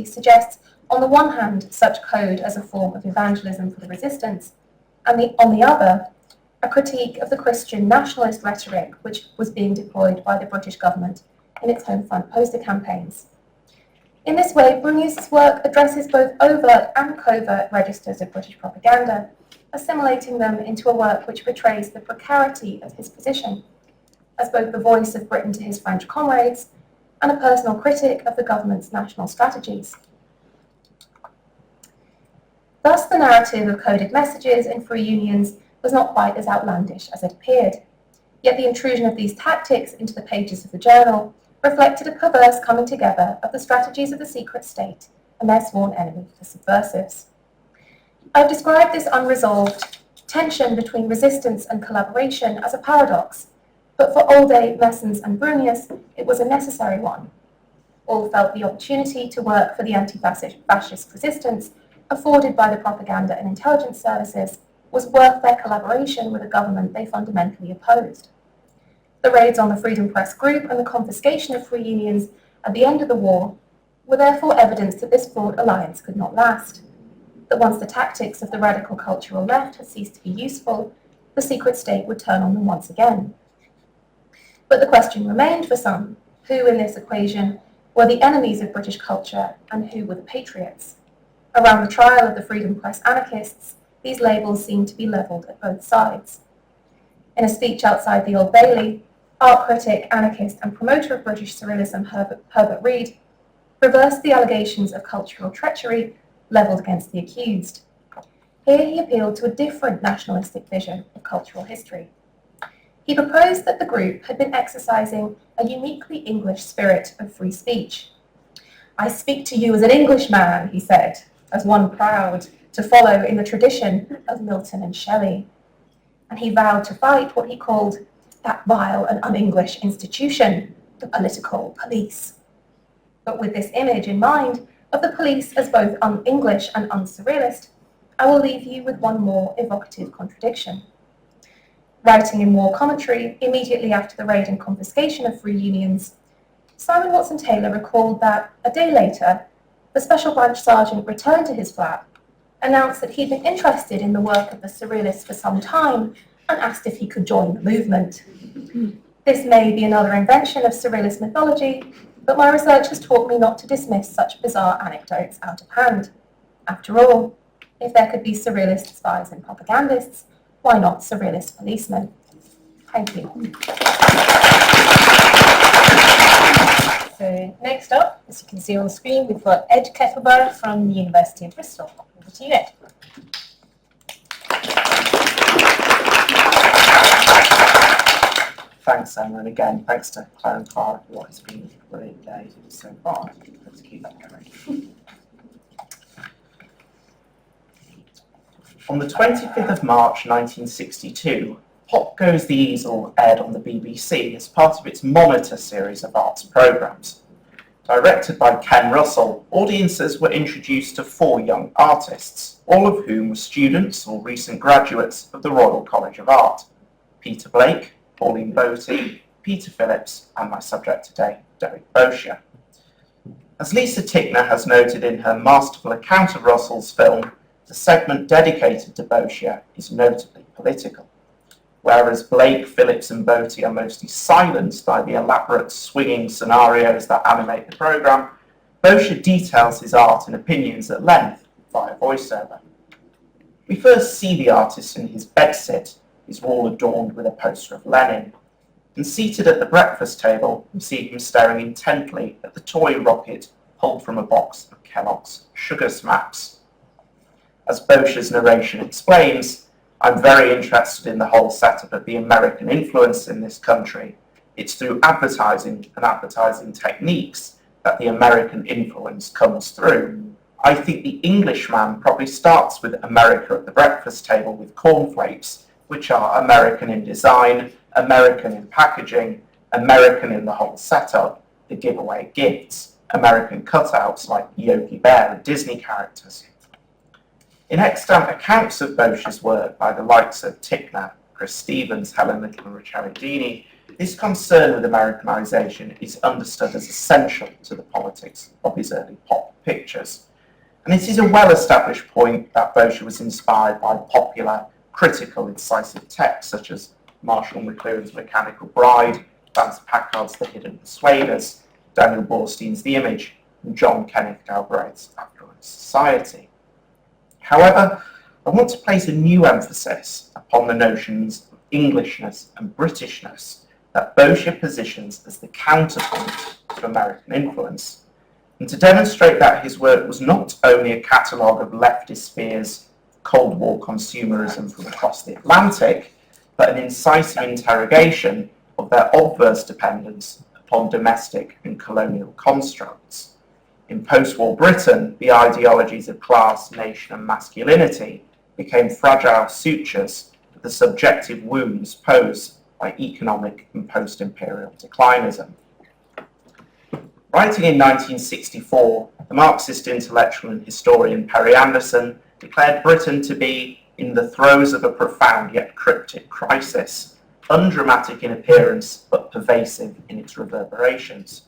suggests, on the one hand, such code as a form of evangelism for the resistance, and on the other, a critique of the Christian nationalist rhetoric which was being deployed by the British government in its home front poster campaigns. In this way, Brunius' work addresses both overt and covert registers of British propaganda, assimilating them into a work which betrays the precarity of his position, as both the voice of Britain to his French comrades and a personal critic of the government's national strategies. Thus, the narrative of coded messages in free unions was not quite as outlandish as it appeared. Yet the intrusion of these tactics into the pages of the journal reflected a perverse coming together of the strategies of the secret state and their sworn enemy, the subversives. I've described this unresolved tension between resistance and collaboration as a paradox, but for Olde, Messens and Brunius, it was a necessary one. All felt the opportunity to work for the anti-fascist resistance afforded by the propaganda and intelligence services was worth their collaboration with a government they fundamentally opposed. The raids on the Freedom Press Group and the confiscation of free unions at the end of the war were therefore evidence that this flawed alliance could not last, that once the tactics of the radical cultural left had ceased to be useful, the secret state would turn on them once again. But the question remained for some, who in this equation were the enemies of British culture and who were the patriots? Around the trial of the Freedom Press anarchists, these labels seem to be levelled at both sides. In a speech outside the Old Bailey, art critic, anarchist and promoter of British surrealism Herbert Reed reversed the allegations of cultural treachery levelled against the accused. Here he appealed to a different nationalistic vision of cultural history. He proposed that the group had been exercising a uniquely English spirit of free speech. "I speak to you as an Englishman," he said, as one proud to follow in the tradition of Milton and Shelley. And he vowed to fight what he called that vile and un-English institution, the political police. But with this image in mind of the police as both un-English and un-surrealist, I will leave you with one more evocative contradiction. Writing in War Commentary immediately after the raid and confiscation of free unions, Simon Watson Taylor recalled that a day later, the Special Branch Sergeant returned to his flat, announced that he'd been interested in the work of the Surrealists for some time, and asked if he could join the movement. This may be another invention of Surrealist mythology, but my research has taught me not to dismiss such bizarre anecdotes out of hand. After all, if there could be Surrealist spies and propagandists, why not Surrealist policemen? Thank you. So next up, as you can see on the screen, we've got Ed Kettleburn from the University of Bristol. Over to you, Ed. Thanks, Emma, and again, thanks to Claire and Clara for what has been a brilliant day so far. Let's keep that going. On the 25th of March 1962, Pop Goes the Easel aired on the BBC as part of its Monitor series of arts programmes. Directed by Ken Russell, audiences were introduced to 4 young artists, all of whom were students or recent graduates of the Royal College of Art: Peter Blake, Pauline Boty, Peter Phillips, and my subject today, Derek Boscia. As Lisa Tickner has noted in her masterful account of Russell's film, the segment dedicated to Boscia is notably political. Whereas Blake, Phillips and Boty are mostly silenced by the elaborate swinging scenarios that animate the programme, Boscia details his art and opinions at length via voiceover. We first see the artist in his bedsit, his wall adorned with a poster of Lenin. And seated at the breakfast table, we see him staring intently at the toy rocket pulled from a box of Kellogg's Sugar Smacks. As Boscia's narration explains, I'm very interested in the whole setup of the American influence in this country. It's through advertising and advertising techniques that the American influence comes through. I think the Englishman probably starts with America at the breakfast table with cornflakes, which are American in design, American in packaging, American in the whole setup, the giveaway gifts, American cutouts like Yogi Bear and Disney characters. In extant accounts of Boscia's work by the likes of Tickner, Chris Stevens, Helen Little and Rachel Dini, this concern with Americanization is understood as essential to the politics of his early pop pictures. And it is a well-established point that Boscia was inspired by popular, critical, incisive texts such as Marshall McLuhan's Mechanical Bride, Vance Packard's The Hidden Persuaders, Daniel Borstein's The Image, and John Kenneth Galbraith's Affluent Society. However, I want to place a new emphasis upon the notions of Englishness and Britishness that Boscia positions as the counterpoint to American influence, and to demonstrate that his work was not only a catalogue of leftist fears, Cold War consumerism from across the Atlantic, but an incisive interrogation of their obverse dependence upon domestic and colonial constructs. In post-war Britain, the ideologies of class, nation and masculinity became fragile sutures of the subjective wounds posed by economic and post-imperial declinism. Writing in 1964, the Marxist intellectual and historian Perry Anderson declared Britain to be in the throes of a profound yet cryptic crisis, undramatic in appearance but pervasive in its reverberations.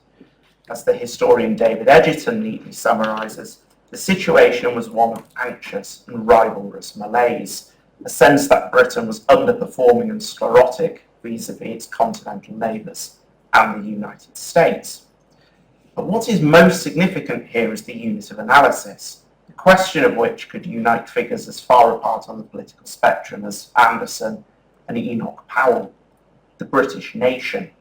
As the historian David Edgerton neatly summarises, the situation was one of anxious and rivalrous malaise, a sense that Britain was underperforming and sclerotic vis-à-vis its continental neighbours and the United States. But what is most significant here is the unit of analysis. the question of which could unite figures as far apart on the political spectrum as Anderson and Enoch Powell, the British nation.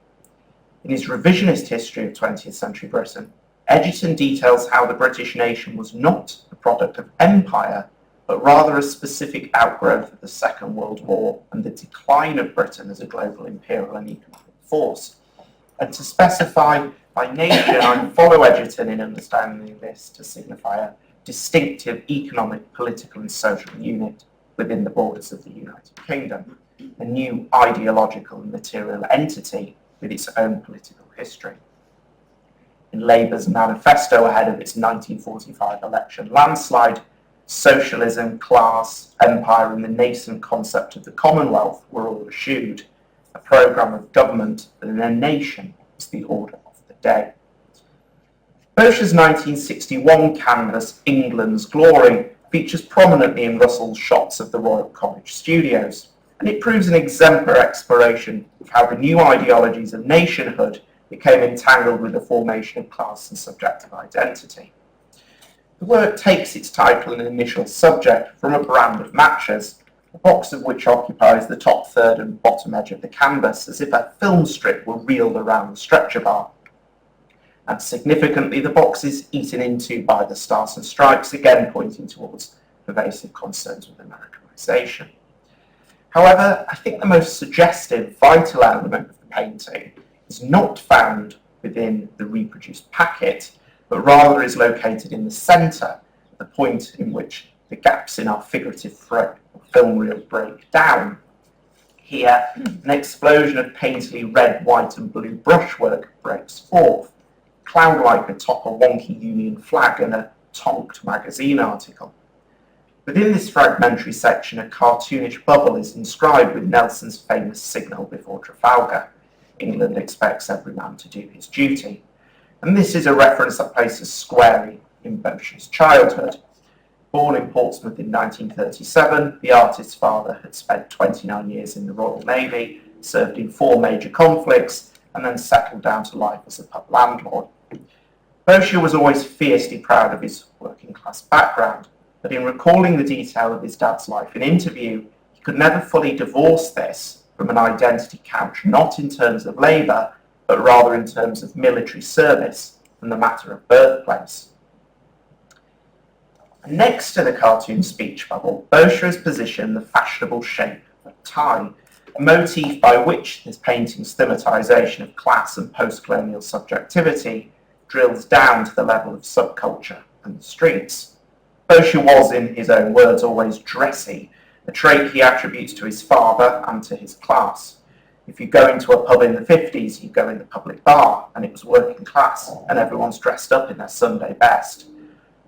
In his revisionist history of 20th century Britain, Egerton details how the British nation was not the product of empire, but rather a specific outgrowth of the Second World War and the decline of Britain as a global imperial and economic force. And to specify by nation, I follow Egerton in understanding this to signify a distinctive economic, political and social unit within the borders of the United Kingdom, a new ideological and material entity with its own political history. In Labour's manifesto ahead of its 1945 election landslide, socialism, class, empire and the nascent concept of the Commonwealth were all eschewed. A programme of government and a nation was the order of the day. Bosch's 1961 canvas, England's Glory, features prominently in Russell's shots of the Royal College studios, and it proves an exemplar exploration of how the new ideologies of nationhood became entangled with the formation of class and subjective identity. The work takes its title and initial subject from a brand of matches, a box of which occupies the top third and bottom edge of the canvas, as if a film strip were reeled around the stretcher bar. And significantly, the box is eaten into by the Stars and Stripes, again pointing towards pervasive concerns with Americanization. However, I think the most suggestive, vital element of the painting is not found within the reproduced packet, but rather is located in the centre, the point in which the gaps in our figurative film reel break down. Here, an explosion of painterly red, white and blue brushwork breaks forth, cloud-like atop a wonky Union flag and a tonked magazine article. Within this fragmentary section, a cartoonish bubble is inscribed with Nelson's famous signal before Trafalgar: England expects every man to do his duty. And this is a reference that places squarely in Bosch's childhood. Born in Portsmouth in 1937, the artist's father had spent 29 years in the Royal Navy, served in 4 major conflicts, and then settled down to life as a pub landlord. Bosch was always fiercely proud of his working-class background, but in recalling the detail of his dad's life in interview, he could never fully divorce this from an identity couch, not in terms of labour, but rather in terms of military service and the matter of birthplace. Next to the cartoon speech bubble, Bosch has positioned the fashionable shape of a tie, a motif by which this painting's thematisation of class and post-colonial subjectivity drills down to the level of subculture and the streets. Bosch was, in his own words, always dressy, a trait he attributes to his father and to his class. If you go into a pub in the 50s, you go in the public bar, and it was working class, and everyone's dressed up in their Sunday best.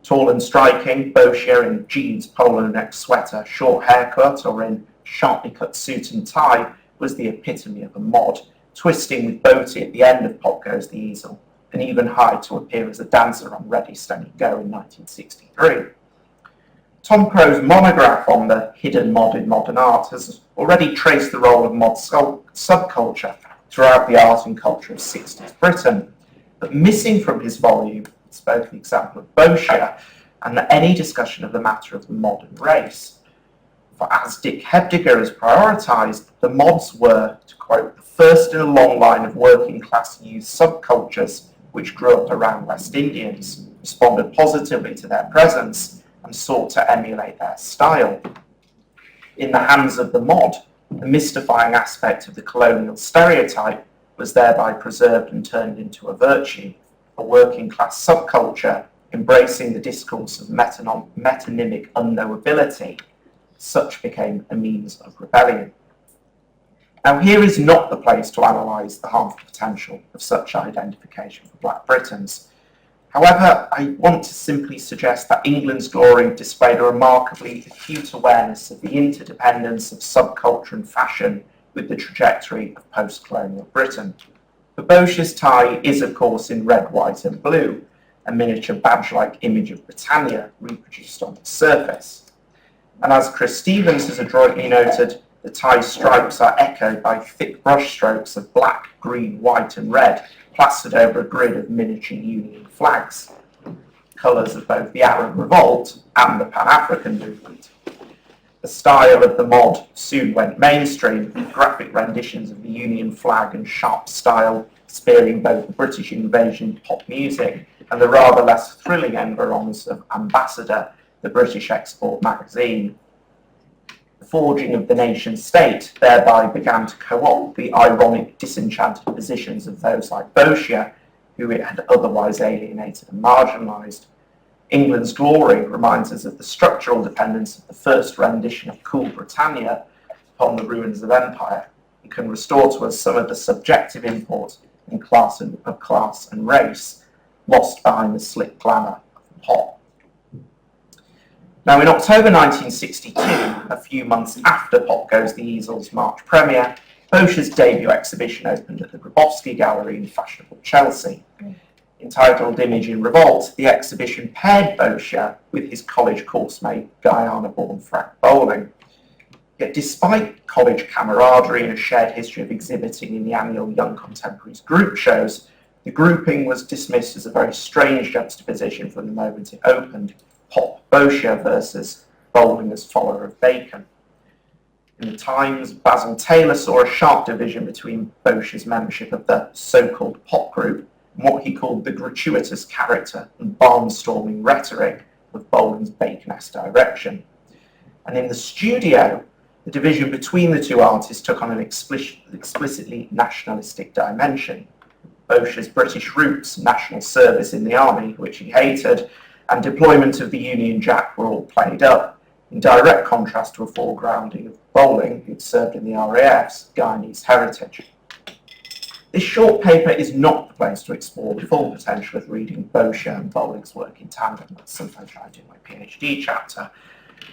Tall and striking, Bosch in jeans, polo neck sweater, short haircut, or in sharply cut suit and tie, was the epitome of a mod, twisting with Boaty at the end of Pop Goes the Easel, and even hired to appear as a dancer on Ready, Steady, Go in 1963. Tom Crowe's monograph on the hidden mod in modern art has already traced the role of mod subculture throughout the art and culture of 60s Britain, but missing from his volume is both the example of Bosch and any discussion of the matter of the modern race. For as Dick Hebdiger has prioritised, the mods were, to quote, the first in a long line of working class youth subcultures which grew up around West Indians, responded positively to their presence, and sought to emulate their style. In the hands of the mod, the mystifying aspect of the colonial stereotype was thereby preserved and turned into a virtue, a working class subculture embracing the discourse of metonymic unknowability. Such became a means of rebellion. Now, here is not the place to analyse the harmful potential of such identification for Black Britons. However, I want to simply suggest that England's Glory displayed a remarkably acute awareness of the interdependence of subculture and fashion with the trajectory of post-colonial Britain. The Bosch's tie is, of course, in red, white and blue, a miniature badge-like image of Britannia reproduced on the surface. And as Chris Stevens has adroitly noted, the tie's stripes are echoed by thick brushstrokes of black, green, white and red, plastered over a grid of miniature Union flags. colours of both the Arab Revolt and the Pan-African movement. The style of the mod soon went mainstream, with graphic renditions of the Union flag and sharp style spearing both the British invasion pop music and the rather less thrilling environs of Ambassador, the British export magazine. The forging of the nation state thereby began to co-opt the ironic, disenchanted positions of those like Bourchier, who it had otherwise alienated and marginalised. England's glory reminds us of the structural dependence of the first rendition of Cool Britannia upon the ruins of empire, and can restore to us some of the subjective import in class and race lost behind the slick glamour of pop. Now, in October 1962, a few months after Pop Goes the Easel's March premiere, Bosch's debut exhibition opened at the Grabowski Gallery in fashionable Chelsea. Entitled Image in Revolt, the exhibition paired Bourchier with his college coursemate, Guyana-born Frank Bowling. Yet despite college camaraderie and a shared history of exhibiting in the annual Young Contemporaries group shows, the grouping was dismissed as a very strange juxtaposition from the moment it opened, Pop Bourchier versus Bowling as follower of Bacon. In the Times, Basil Taylor saw a sharp division between Bourchier's membership of the so-called pop group and what he called the gratuitous character and barnstorming rhetoric of Bowling's Bacon-esque direction. And in the Studio, the division between the two artists took on an explicitly nationalistic dimension. Bourchier's British roots, national service in the army, which he hated, and deployment of the Union Jack were all played up, in direct contrast to a foregrounding of Bowling, who'd served in the RAF's Guyanese heritage. This short paper is not the place to explore the full potential of reading Bourchier and Bowling's work in tandem. That's something I tried in my PhD chapter.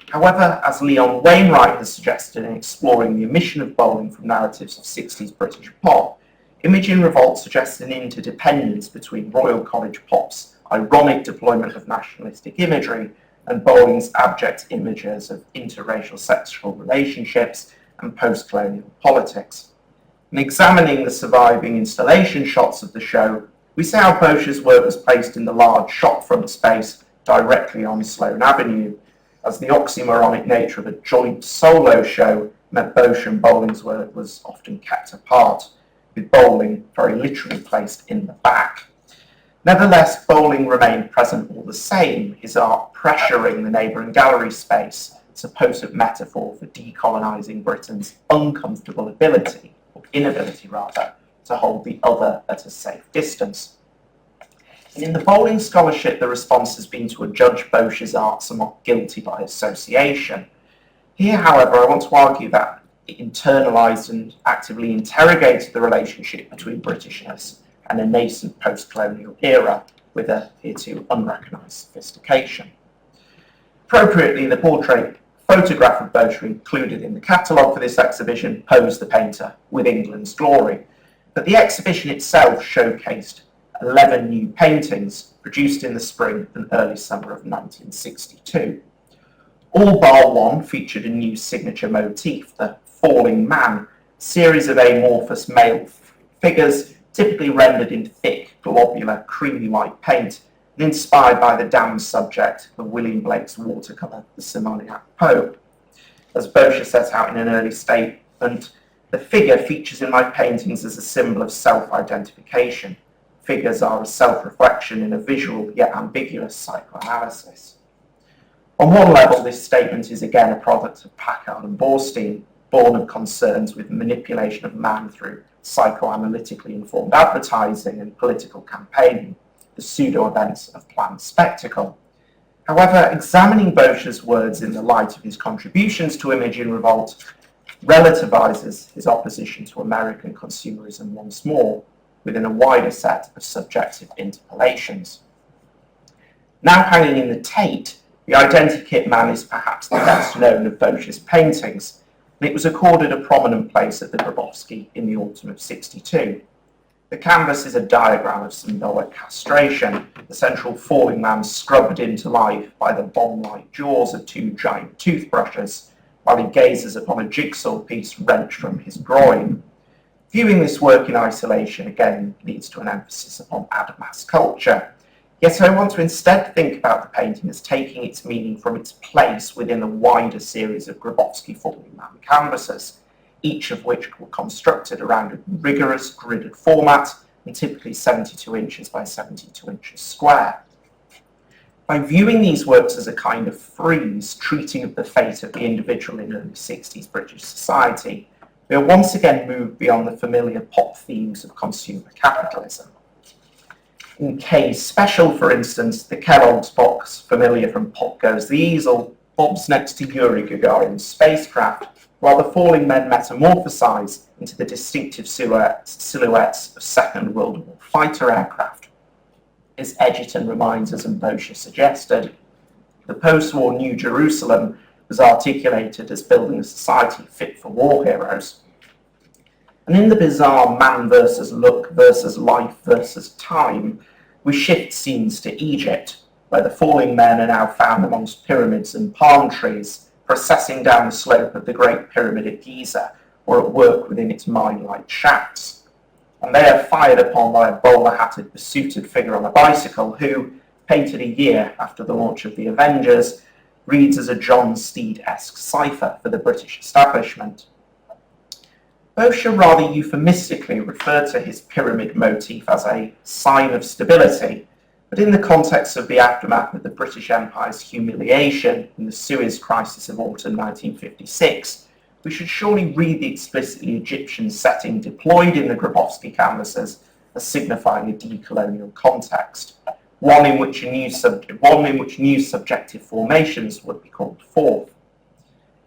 However, as Leon Wainwright has suggested in exploring the omission of Bowling from narratives of 60s British pop, Image in Revolt suggests an interdependence between Royal College pop's ironic deployment of nationalistic imagery and Bowling's abject images of interracial sexual relationships and post-colonial politics. In examining the surviving installation shots of the show, we see how Bourchier's work was placed in the large shopfront space directly on Sloane Avenue, as the oxymoronic nature of a joint solo show meant Bourchier and Bowling's work was often kept apart, with Bowling very literally placed in the back. Nevertheless, Bowling remained present all the same, his art pressuring the neighbouring gallery space, supposed metaphor for decolonising Britain's uncomfortable ability, or inability rather, to hold the other at a safe distance. And in the Bowling scholarship, the response has been to adjudge Bourchier's art somewhat guilty by association. Here, however, I want to argue that it internalised and actively interrogated the relationship between Britishness and a nascent post-colonial era with a hitherto unrecognised sophistication. Appropriately, the portrait photograph of Bourchier included in the catalogue for this exhibition posed the painter with England's glory, but the exhibition itself showcased 11 new paintings produced in the spring and early summer of 1962. All bar one featured a new signature motif, the falling man, series of amorphous male figures typically rendered in thick, globular, creamy white paint, and inspired by the damned subject of William Blake's watercolour, The Simoniac Pope. As Bourchier set out in an early statement, the figure features in my paintings as a symbol of self-identification. Figures are a self-reflection in a visual yet ambiguous psychoanalysis. On one level, this statement is again a product of Packard and Borstein, born of concerns with manipulation of man through psychoanalytically informed advertising and political campaigning, the pseudo-events of planned spectacle. However, examining Bourchier's words in the light of his contributions to Image in Revolt relativises his opposition to American consumerism once more, within a wider set of subjective interpolations. Now hanging in the Tate, the Identikit Man is perhaps the best known of Bourchier's paintings, and it was accorded a prominent place at the Grabowski in the autumn of '62. The canvas is a diagram of symbolic castration, the central falling man scrubbed into life by the bomb-like jaws of two giant toothbrushes, while he gazes upon a jigsaw piece wrenched from his groin. Viewing this work in isolation again leads to an emphasis upon ad mass culture. Yes, I want to instead think about the painting as taking its meaning from its place within a wider series of Grabowski falling man canvases, each of which were constructed around a rigorous gridded format and typically 72 inches by 72 inches square. By viewing these works as a kind of frieze treating of the fate of the individual in early 60s British society, we are once again moved beyond the familiar pop themes of consumer capitalism. In Kay's special, for instance, the Kellogg's box, familiar from Pop Goes the Easel, bobs next to Yuri Gagarin's spacecraft, while the falling men metamorphosize into the distinctive silhouettes of Second World War fighter aircraft. As Edgerton reminds us and Boscher suggested, the post-war New Jerusalem was articulated as building a society fit for war heroes. And in the bizarre man versus look versus life versus time, we shift scenes to Egypt, where the falling men are now found amongst pyramids and palm trees, processing down the slope of the Great Pyramid at Giza, or at work within its mine-like shafts. And they are fired upon by a bowler-hatted, besuited figure on a bicycle who, painted a year after the launch of the Avengers, reads as a John Steed-esque cipher for the British establishment. Boscher rather euphemistically referred to his pyramid motif as a sign of stability, but in the context of the aftermath of the British Empire's humiliation in the Suez Crisis of autumn 1956, we should surely read the explicitly Egyptian setting deployed in the Grabowski canvases as signifying a decolonial context, one in which new subjective formations would be called forth.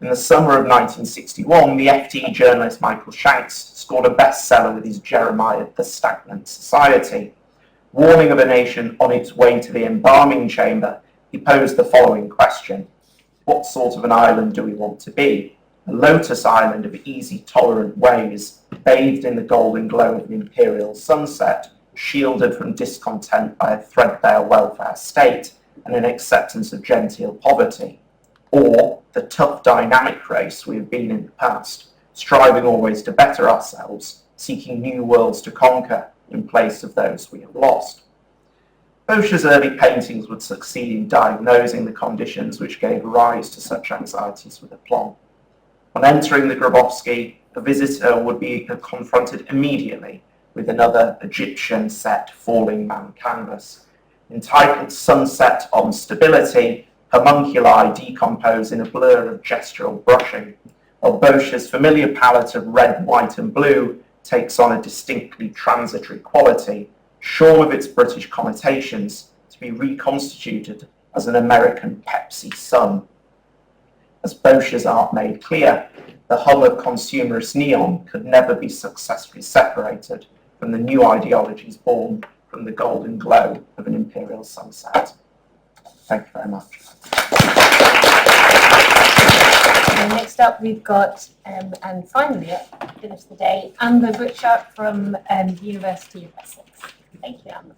In the summer of 1961, the FT journalist Michael Shanks scored a bestseller with his Jeremiah The Stagnant Society. Warning of a nation on its way to the embalming chamber, he posed the following question: what sort of an island do we want to be? A lotus island of easy, tolerant ways, bathed in the golden glow of an imperial sunset, shielded from discontent by a threadbare welfare state and an acceptance of genteel poverty? Or the tough, dynamic race we have been in the past, striving always to better ourselves, seeking new worlds to conquer in place of those we have lost? Boscher's early paintings would succeed in diagnosing the conditions which gave rise to such anxieties with aplomb. On entering the Grabowski, a visitor would be confronted immediately with another Egyptian set falling man canvas. Entitled Sunset on Stability, homunculi decompose in a blur of gestural brushing, while Boscher's familiar palette of red, white and blue takes on a distinctly transitory quality, shorn of its British connotations, to be reconstituted as an American Pepsi Sun. As Boscher's art made clear, the hum of consumerist neon could never be successfully separated from the new ideologies born from the golden glow of an imperial sunset. Thank you very much. And next up we've got, and finally, finish the day, Amber Butcher from the University of Essex. Thank you, Amber.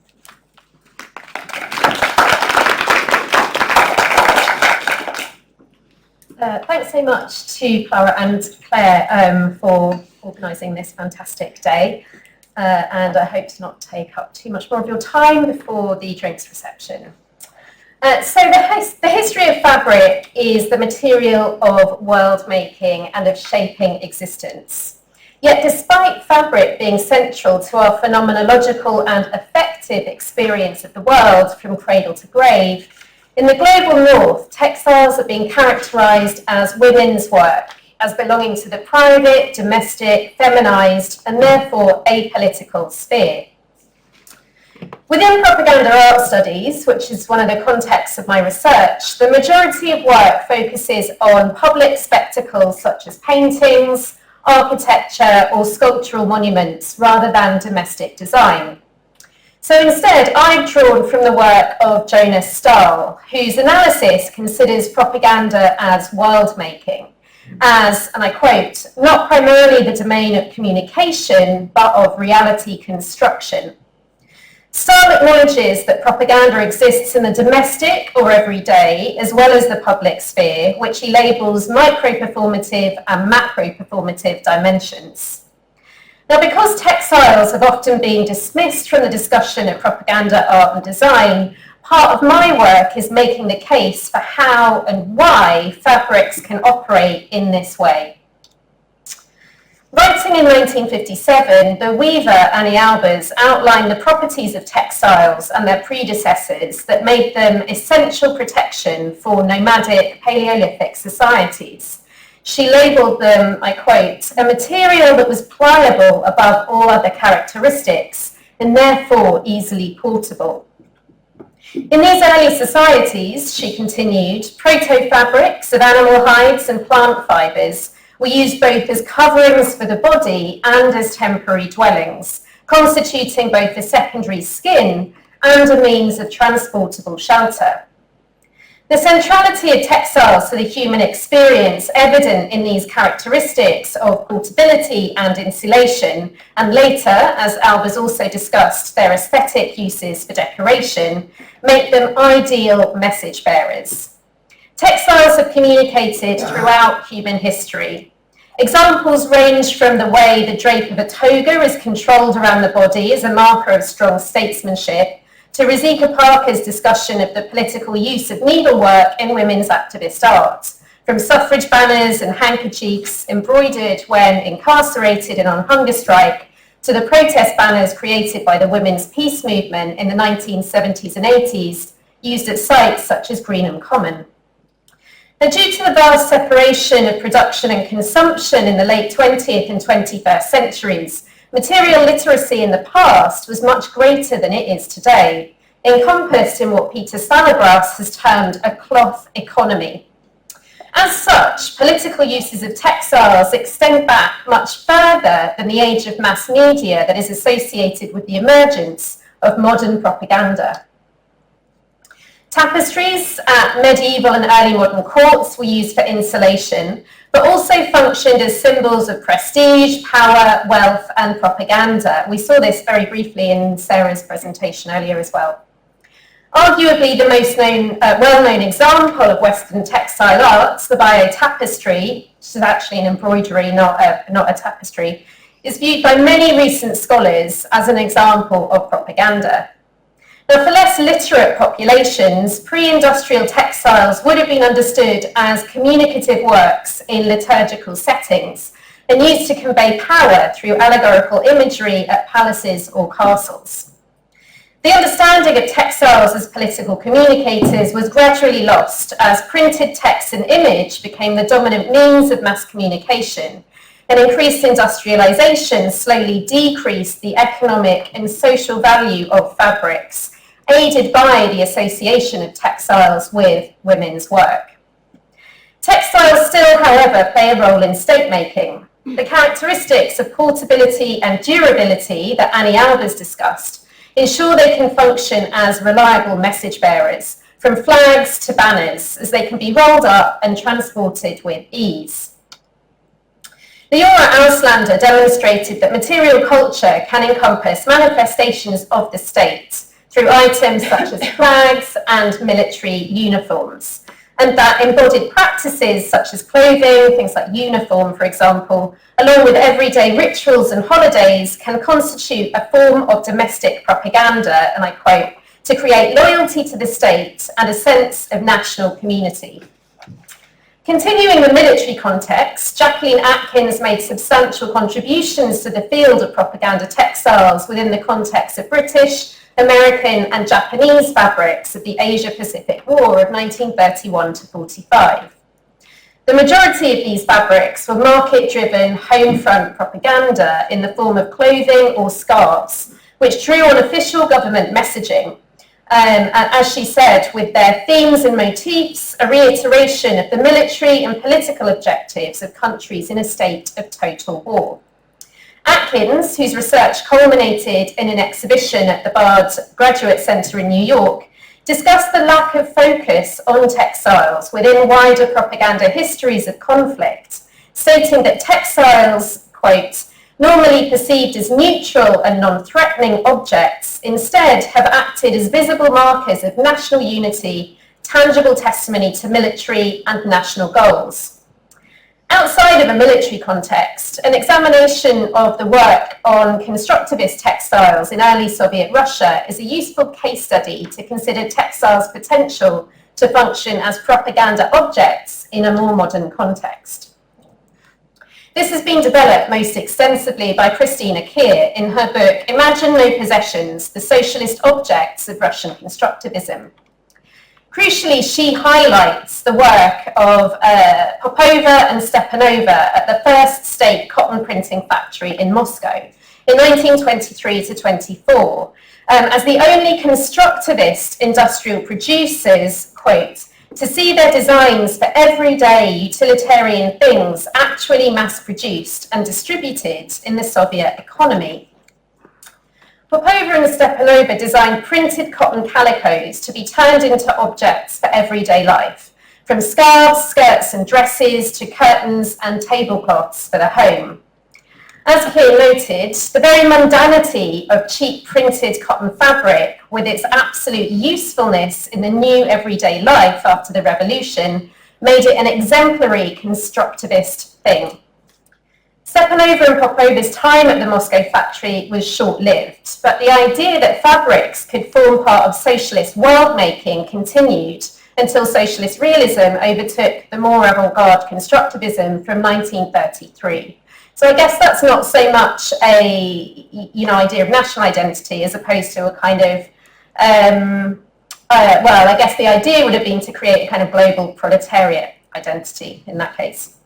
Thanks so much to Clara and Claire for organising this fantastic day. And I hope to not take up too much more of your time before the drinks reception. So the history of fabric is the material of world making and of shaping existence. Yet despite fabric being central to our phenomenological and affective experience of the world from cradle to grave, in the global north, textiles are being characterised as women's work, as belonging to the private, domestic, feminised, and therefore apolitical sphere. Within propaganda art studies, which is one of the contexts of my research, the majority of work focuses on public spectacles such as paintings, architecture, or sculptural monuments, rather than domestic design. So instead, I've drawn from the work of Jonas Stahl, whose analysis considers propaganda as world-making, as, and I quote, not primarily the domain of communication, but of reality construction. Stahl acknowledges that propaganda exists in the domestic or everyday, as well as the public sphere, which he labels micro-performative and macro-performative dimensions. Now, because textiles have often been dismissed from the discussion of propaganda, art and design, part of my work is making the case for how and why fabrics can operate in this way. Writing in 1957, the weaver Annie Albers outlined the properties of textiles and their predecessors that made them essential protection for nomadic Paleolithic societies. She labelled them, I quote, a material that was pliable above all other characteristics and therefore easily portable. In these early societies, she continued, proto-fabrics of animal hides and plant fibres were used both as coverings for the body and as temporary dwellings, constituting both a secondary skin and a means of transportable shelter. The centrality of textiles to the human experience, evident in these characteristics of portability and insulation, and later, as Albers also discussed, their aesthetic uses for decoration, make them ideal message bearers. Textiles have communicated throughout human history. Examples range from the way the drape of a toga is controlled around the body as a marker of strong statesmanship, to Rosika Parker's discussion of the political use of needlework in women's activist art, from suffrage banners and handkerchiefs embroidered when incarcerated and on hunger strike, to the protest banners created by the women's peace movement in the 1970s and 80s, used at sites such as Greenham Common. Now, due to the vast separation of production and consumption in the late 20th and 21st centuries, material literacy in the past was much greater than it is today, encompassed in what Peter Salabras has termed a cloth economy. As such, political uses of textiles extend back much further than the age of mass media that is associated with the emergence of modern propaganda. Tapestries at medieval and early modern courts were used for insulation, but also functioned as symbols of prestige, power, wealth, and propaganda. We saw this very briefly in Sarah's presentation earlier as well. Arguably the most well-known example of Western textile arts, the Bayeux tapestry, which is actually an embroidery, not a tapestry, is viewed by many recent scholars as an example of propaganda. Now, for less literate populations, pre-industrial textiles would have been understood as communicative works in liturgical settings and used to convey power through allegorical imagery at palaces or castles. The understanding of textiles as political communicators was gradually lost as printed text and image became the dominant means of mass communication, and increased industrialization slowly decreased the economic and social value of fabrics, aided by the association of textiles with women's work. Textiles still, however, play a role in state making. The characteristics of portability and durability that Annie Albers discussed ensure they can function as reliable message bearers, from flags to banners, as they can be rolled up and transported with ease. Leora Auslander demonstrated that material culture can encompass manifestations of the state through items such as flags and military uniforms, and that embodied practices such as clothing, things like uniform, for example, along with everyday rituals and holidays, can constitute a form of domestic propaganda, and I quote, to create loyalty to the state and a sense of national community. Continuing the military context, Jacqueline Atkins made substantial contributions to the field of propaganda textiles within the context of British, American and Japanese fabrics of the Asia-Pacific War of 1931 to 45. The majority of these fabrics were market-driven home front propaganda in the form of clothing or scarves, which drew on official government messaging. And as she said, with their themes and motifs, a reiteration of the military and political objectives of countries in a state of total war. Atkins, whose research culminated in an exhibition at the Postgraduate Centre in New York, discussed the lack of focus on textiles within wider propaganda histories of conflict, stating that textiles, quote, normally perceived as neutral and non-threatening objects, instead have acted as visible markers of national unity, tangible testimony to military and national goals. Outside of a military context, an examination of the work on constructivist textiles in early Soviet Russia is a useful case study to consider textiles' potential to function as propaganda objects in a more modern context. This has been developed most extensively by Christina Keir in her book Imagine No Possessions, The Socialist Objects of Russian Constructivism. Crucially, she highlights the work of Popova and Stepanova at the first state cotton printing factory in Moscow in 1923 to 24, as the only constructivist industrial producers, quote, to see their designs for everyday utilitarian things actually mass-produced and distributed in the Soviet economy. Popova and Stepanova designed printed cotton calicos to be turned into objects for everyday life, from scarves, skirts and dresses to curtains and tablecloths for the home. As Keir noted, the very mundanity of cheap printed cotton fabric, with its absolute usefulness in the new everyday life after the revolution, made it an exemplary constructivist thing. Stepanova and Popova's time at the Moscow factory was short-lived, but the idea that fabrics could form part of socialist world-making continued until socialist realism overtook the more avant-garde constructivism from 1933. So I guess that's not so much a idea of national identity as opposed to a kind of, well, I guess the idea would have been to create a kind of global proletariat identity in that case.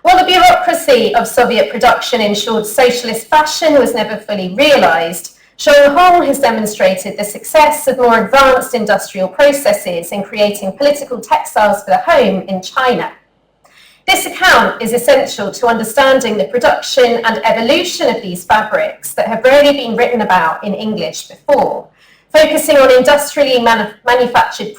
While the bureaucracy of Soviet production ensured socialist fashion was never fully realised, Zhonghong has demonstrated the success of more advanced industrial processes in creating political textiles for the home in China. This account is essential to understanding the production and evolution of these fabrics that have rarely been written about in English before, focusing on industrially manufactured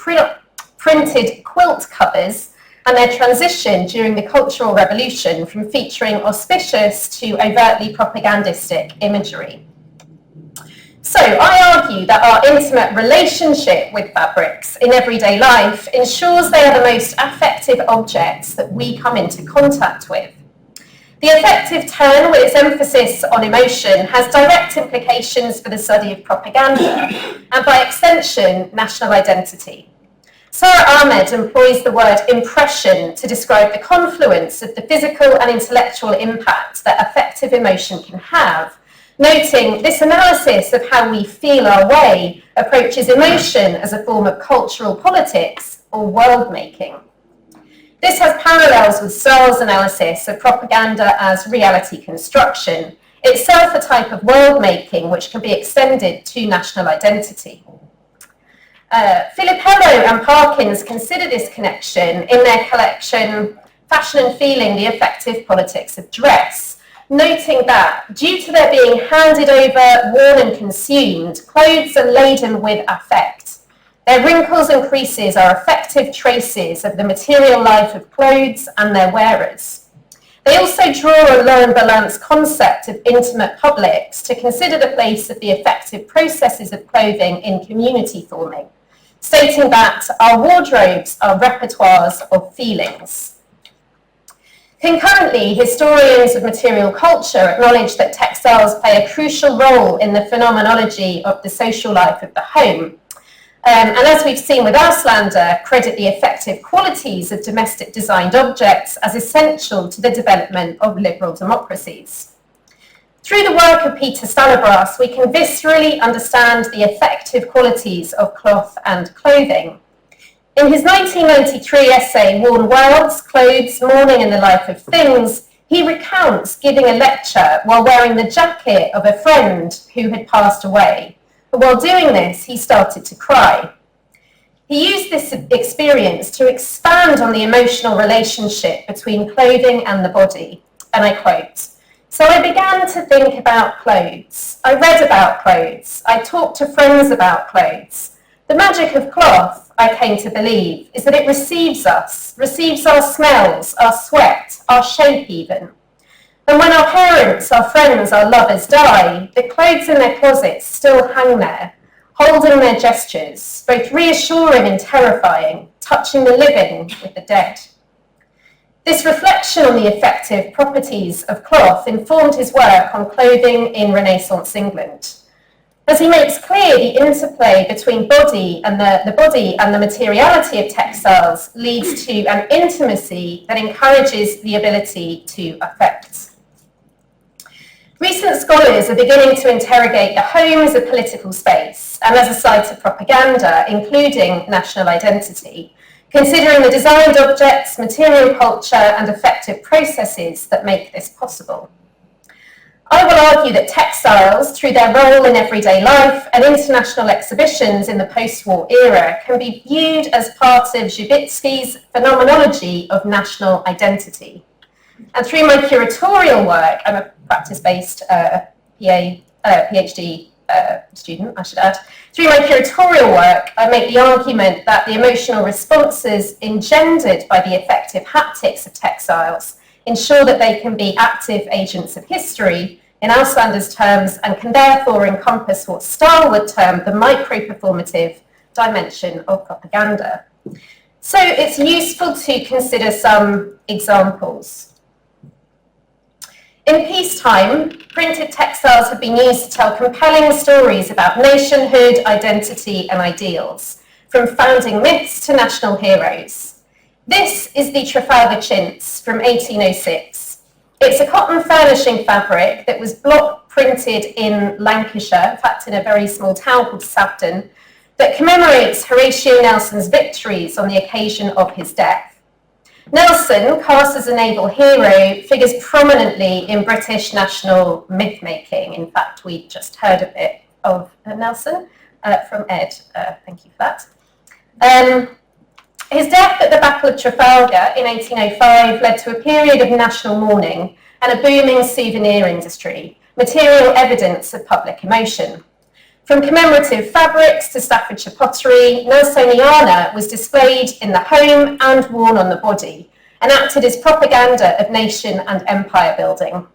printed quilt covers and their transition during the Cultural Revolution from featuring auspicious to overtly propagandistic imagery. So I argue that our intimate relationship with fabrics in everyday life ensures they are the most affective objects that we come into contact with. The affective turn, with its emphasis on emotion, has direct implications for the study of propaganda and, by extension, national identity. Sarah Ahmed employs the word impression to describe the confluence of the physical and intellectual impact that affective emotion can have, noting this analysis of how we feel our way approaches emotion as a form of cultural politics or world-making. This has parallels with Searle's analysis of propaganda as reality construction, itself a type of world-making which can be extended to national identity. Filippello and Parkins consider this connection in their collection Fashion and Feeling, the Affective Politics of Dress, noting that due to their being handed over, worn and consumed, clothes are laden with affect. Their wrinkles and creases are affective traces of the material life of clothes and their wearers. They also draw on Lauren Ballant's concept of intimate publics to consider the place of the affective processes of clothing in community forming, stating that our wardrobes are repertoires of feelings. Concurrently, historians of material culture acknowledge that textiles play a crucial role in the phenomenology of the social life of the home. And as we've seen with Auslander, credit the affective qualities of domestic designed objects as essential to the development of liberal democracies. Through the work of Peter Salabras, we can viscerally understand the affective qualities of cloth and clothing. In his 1993 essay, Worn Worlds, Clothes, Mourning and the Life of Things, he recounts giving a lecture while wearing the jacket of a friend who had passed away. But while doing this, he started to cry. He used this experience to expand on the emotional relationship between clothing and the body, and I quote, "So I began to think about clothes. I read about clothes. I talked to friends about clothes. The magic of cloth, I came to believe, is that it receives us, receives our smells, our sweat, our shape even. And when our parents, our friends, our lovers die, the clothes in their closets still hang there, holding their gestures, both reassuring and terrifying, touching the living with the dead. This reflection on the effective properties of cloth informed his work on clothing in Renaissance England, as he makes clear the interplay between body and the body and the materiality of textiles leads to an intimacy that encourages the ability to affect. Recent scholars are beginning to interrogate the home as a political space and as a site of propaganda, including national identity, considering the designed objects, material culture, and effective processes that make this possible. I will argue that textiles, through their role in everyday life and international exhibitions in the post-war era, can be viewed as part of Zhubitsky's phenomenology of national identity. And through my curatorial work, I'm a practice-based PhD student, I should add. Through my curatorial work, I make the argument that the emotional responses engendered by the effective haptics of textiles ensure that they can be active agents of history in Auslander's terms and can therefore encompass what Stahl would term the micro-performative dimension of propaganda. So it's useful to consider some examples. In peacetime, printed textiles have been used to tell compelling stories about nationhood, identity, and ideals, from founding myths to national heroes. This is the Trafalgar chintz from 1806. It's a cotton furnishing fabric that was block printed in Lancashire, in fact in a very small town called Sabden, that commemorates Horatio Nelson's victories on the occasion of his death. Nelson, cast as a naval hero, figures prominently in British national myth-making. In fact, we just heard a bit of Nelson from Ed. Thank you for that. His death at the Battle of Trafalgar in 1805 led to a period of national mourning and a booming souvenir industry, material evidence of public emotion. From commemorative fabrics to Staffordshire pottery, Nelsoniana was displayed in the home and worn on the body, and acted as propaganda of nation and empire building.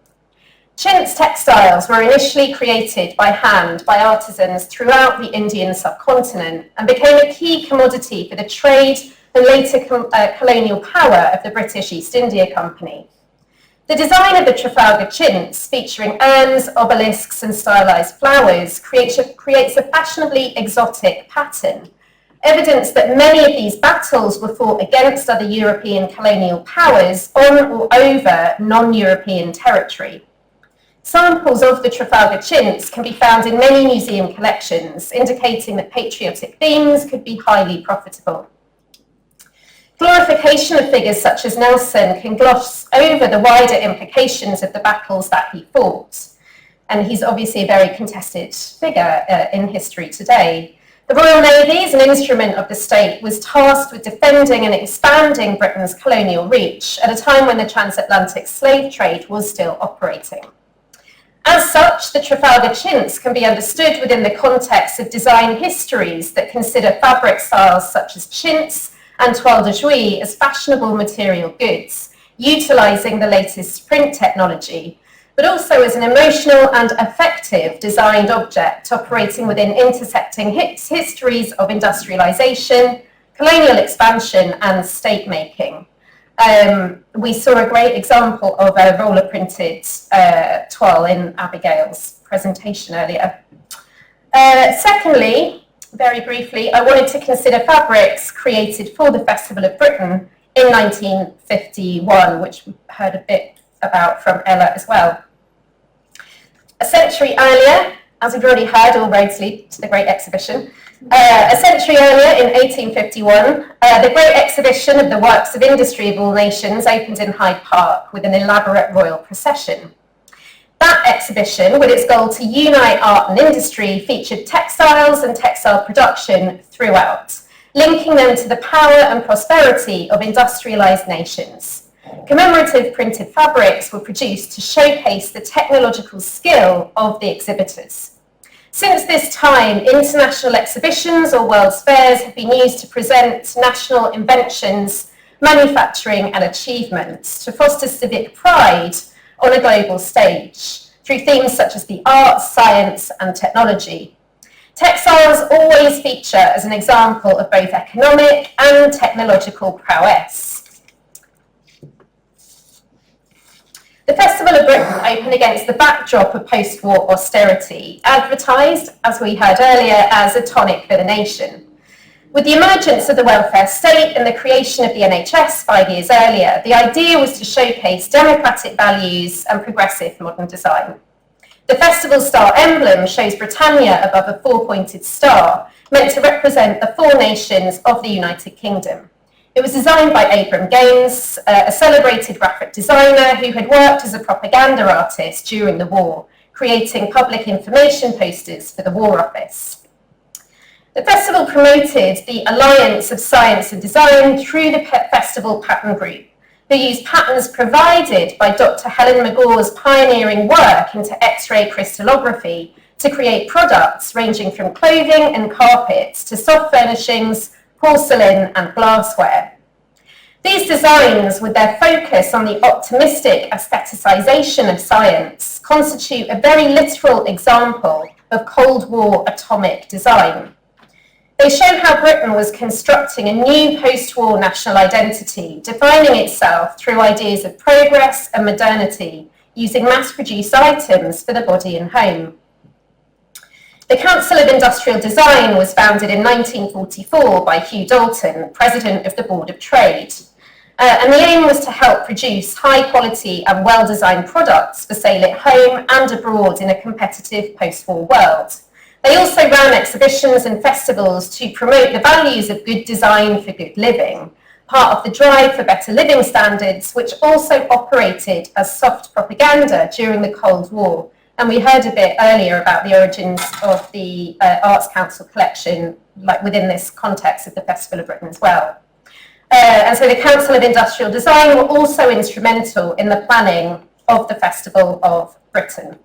Chintz textiles were initially created by hand by artisans throughout the Indian subcontinent and became a key commodity for the trade and later colonial power of the British East India Company. The design of the Trafalgar chintz, featuring urns, obelisks, and stylized flowers, creates a fashionably exotic pattern, evidence that many of these battles were fought against other European colonial powers on or over non-European territory. Samples of the Trafalgar chintz can be found in many museum collections, indicating that patriotic themes could be highly profitable. Glorification of figures such as Nelson can gloss over the wider implications of the battles that he fought. And he's obviously a very contested figure in history today. The Royal Navy, as an instrument of the state, was tasked with defending and expanding Britain's colonial reach at a time when the transatlantic slave trade was still operating. As such, the Trafalgar chintz can be understood within the context of design histories that consider fabric styles such as chintz and toile de Jouy as fashionable material goods, utilising the latest print technology, but also as an emotional and affective designed object operating within intersecting histories of industrialisation, colonial expansion, and state-making. We saw a great example of a roller-printed toile in Abigail's presentation earlier. Secondly, very briefly, I wanted to consider fabrics created for the Festival of Britain in 1951, which we heard a bit about from Ella as well. A century earlier, as we've already heard, all roads lead to the Great Exhibition. A century earlier, in 1851, the Great Exhibition of the Works of Industry of All Nations opened in Hyde Park with an elaborate royal procession. That exhibition, with its goal to unite art and industry, featured textiles and textile production throughout, linking them to the power and prosperity of industrialised nations. Commemorative printed fabrics were produced to showcase the technological skill of the exhibitors. Since this time, international exhibitions or world's fairs have been used to present national inventions, manufacturing and achievements to foster civic pride on a global stage through themes such as the arts, science and technology. Textiles always feature as an example of both economic and technological prowess. The Festival of Britain opened against the backdrop of post-war austerity, advertised, as we heard earlier, as a tonic for the nation. With the emergence of the welfare state and the creation of the NHS 5 years earlier, the idea was to showcase democratic values and progressive modern design. The festival star emblem shows Britannia above a four-pointed star, meant to represent the four nations of the United Kingdom. It was designed by Abram Gaines, a celebrated graphic designer who had worked as a propaganda artist during the war, creating public information posters for the War Office. The festival promoted the alliance of science and design through the festival pattern group, who used patterns provided by Dr. Helen McGaw's pioneering work into X-ray crystallography to create products ranging from clothing and carpets to soft furnishings, porcelain and glassware. These designs, with their focus on the optimistic aestheticization of science, constitute a very literal example of Cold War atomic design. They show how Britain was constructing a new post-war national identity, defining itself through ideas of progress and modernity, using mass-produced items for the body and home. The Council of Industrial Design was founded in 1944 by Hugh Dalton, President of the Board of Trade. And the aim was to help produce high-quality and well-designed products for sale at home and abroad in a competitive post-war world. They also ran exhibitions and festivals to promote the values of good design for good living, part of the drive for better living standards, which also operated as soft propaganda during the Cold War. And we heard a bit earlier about the origins of the Arts Council collection, like within this context of the Festival of Britain as well. And so the Council of Industrial Design were also instrumental in the planning of the Festival of Britain.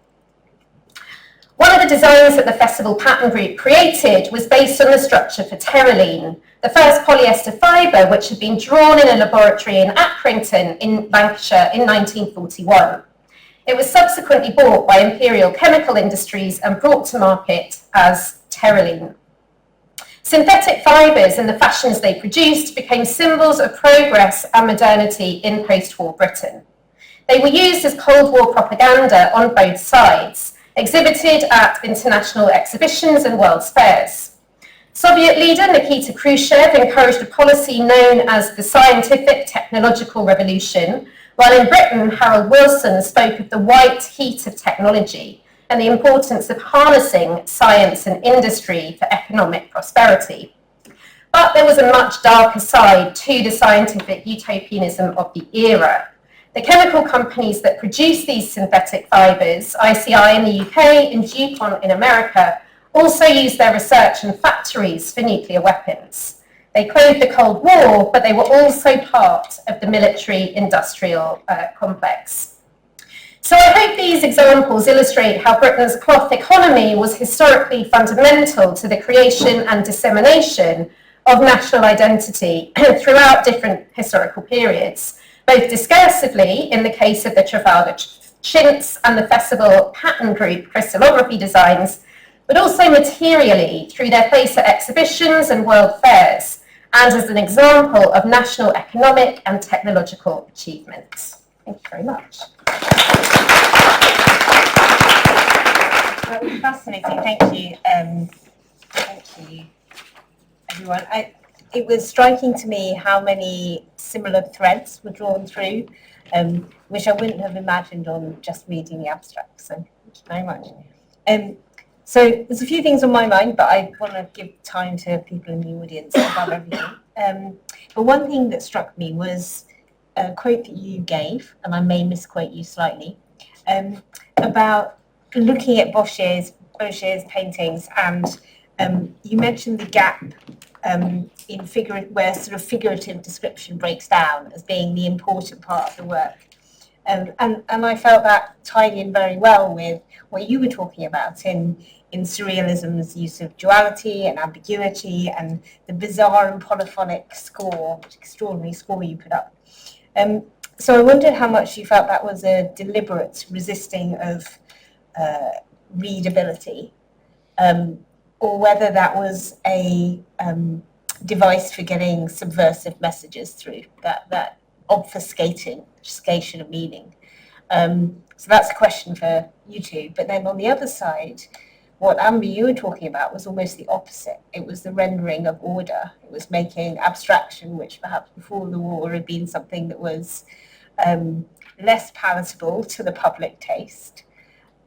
One of the designs that the Festival Pattern Group created was based on the structure for terylene, the first polyester fibre which had been drawn in a laboratory in Accrington in Lancashire in 1941. It was subsequently bought by Imperial Chemical Industries and brought to market as terylene. Synthetic fibres and the fashions they produced became symbols of progress and modernity in post-war Britain. They were used as Cold War propaganda on both sides, exhibited at international exhibitions and world's fairs. Soviet leader Nikita Khrushchev encouraged a policy known as the scientific technological revolution, while in Britain Harold Wilson spoke of the white heat of technology and the importance of harnessing science and industry for economic prosperity. But there was a much darker side to the scientific utopianism of the era. The chemical companies that produce these synthetic fibres, ICI in the UK and DuPont in America, also used their research and factories for nuclear weapons. They clothed the Cold War, but they were also part of the military-industrial complex. So I hope these examples illustrate how Britain's cloth economy was historically fundamental to the creation and dissemination of national identity throughout different historical periods, both discursively in the case of the Trafalgar chintz and the Festival Pattern Group crystallography designs, but also materially through their place at exhibitions and world fairs, and as an example of national economic and technological achievements. Thank you very much. That was fascinating. Thank you. Thank you, everyone. It was striking to me how many similar threads were drawn through, which I wouldn't have imagined on just reading the abstract. So thank you very much. So there's a few things on my mind, but I want to give time to people in the audience about everything. But one thing that struck me was a quote that you gave, and I may misquote you slightly, about looking at Bochet's paintings, and you mentioned the gap in where sort of figurative description breaks down as being the important part of the work. And I felt that tied in very well with what you were talking about in surrealism's use of duality and ambiguity and the bizarre and polyphonic score, extraordinary score you put up. So I wondered how much you felt that was a deliberate resisting of readability, or whether that was a device for getting subversive messages through, that obfuscation of meaning. So that's a question for you two. But then on the other side, what Amber, you were talking about was almost the opposite. It was the rendering of order. It was making abstraction, which perhaps before the war had been something that was less palatable to the public taste,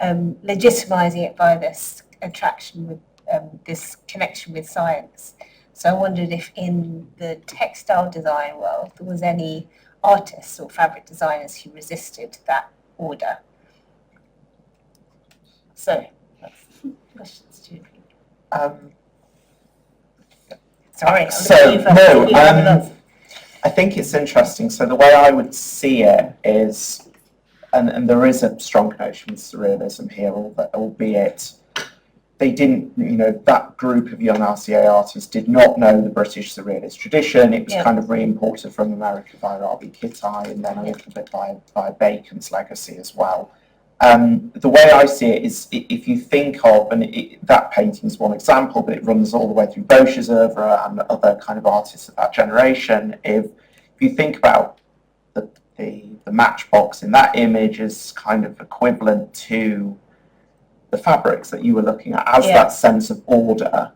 legitimizing it by this attraction with this connection with science. So I wondered if in the textile design world there was any artists or fabric designers who resisted that order. So that's questions to you. Sorry. I think it's interesting. So the way I would see it is, and there is a strong connection with surrealism here, albeit they didn't, that group of young RCA artists did not know the British surrealist tradition. It was kind of re-imported from America via R.B. Kitaj and then a little bit by Bacon's legacy as well. The way I see it is, if you think of, and that painting is one example, but it runs all the way through Bosch's oeuvre and other kind of artists of that generation. If you think about the matchbox in that image is kind of equivalent to the fabrics that you were looking at as that sense of order.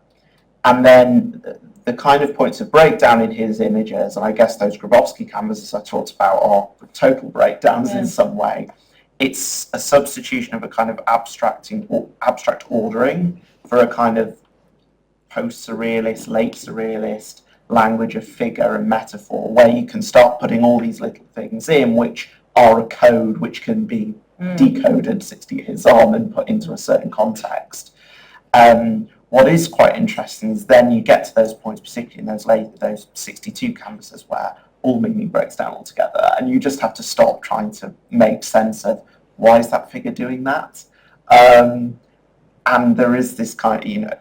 And then the kind of points of breakdown in his images, and I guess those Grabowski canvases I talked about are total breakdowns in some way. It's a substitution of a kind of abstract ordering for a kind of post-surrealist, late surrealist language of figure and metaphor, where you can start putting all these little things in which are a code which can be decoded 60 years on and put into a certain context. What is quite interesting is then you get to those points, particularly in those 62 canvases where all meaning breaks down altogether, and you just have to stop trying to make sense of why is that figure doing that. And there is this kind of,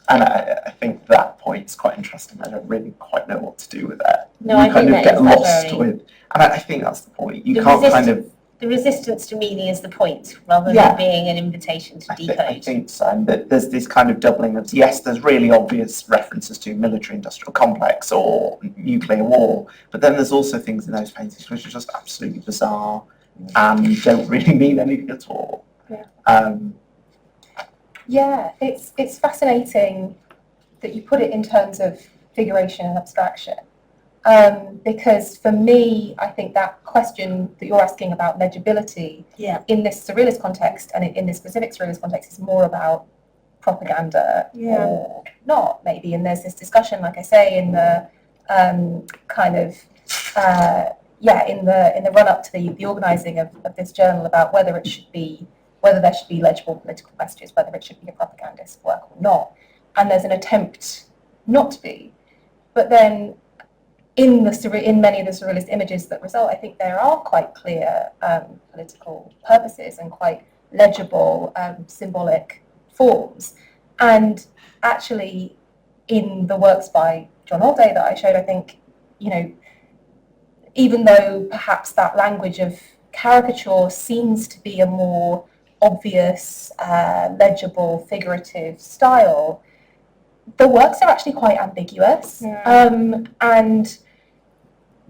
and I think that point's quite interesting. I don't really quite know what to do with it. No, I kind think of that get is lost very... with, and I think that's the point. You can't kind of. The resistance to meaning is the point, rather than being an invitation to decode. I think so. And there's this kind of doubling of, yes, there's really obvious references to military-industrial complex or nuclear war, but then there's also things in those paintings which are just absolutely bizarre and don't really mean anything at all. It's fascinating that you put it in terms of figuration and abstraction. Because for me, I think that question that you're asking about legibility in this surrealist context and in this specific surrealist context is more about propaganda or not, maybe. And there's this discussion, like I say, in the in the run-up to the organising of this journal about whether there should be legible political messages, whether it should be a propagandist work or not. And there's an attempt not to be. But then in many of the surrealist images that result, I think there are quite clear political purposes and quite legible symbolic forms. And actually, in the works by John Allday that I showed, I think, even though perhaps that language of caricature seems to be a more obvious, legible, figurative style, the works are actually quite ambiguous. And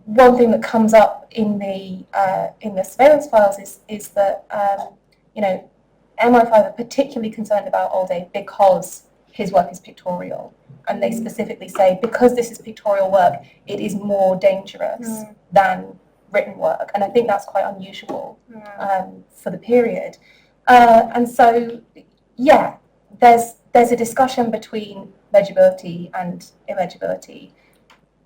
one thing that comes up in the surveillance files is that MI5 are particularly concerned about Allday because his work is pictorial, and they specifically say because this is pictorial work, it is more dangerous than written work, and I think that's quite unusual for the period. And so, there's a discussion between legibility and illegibility,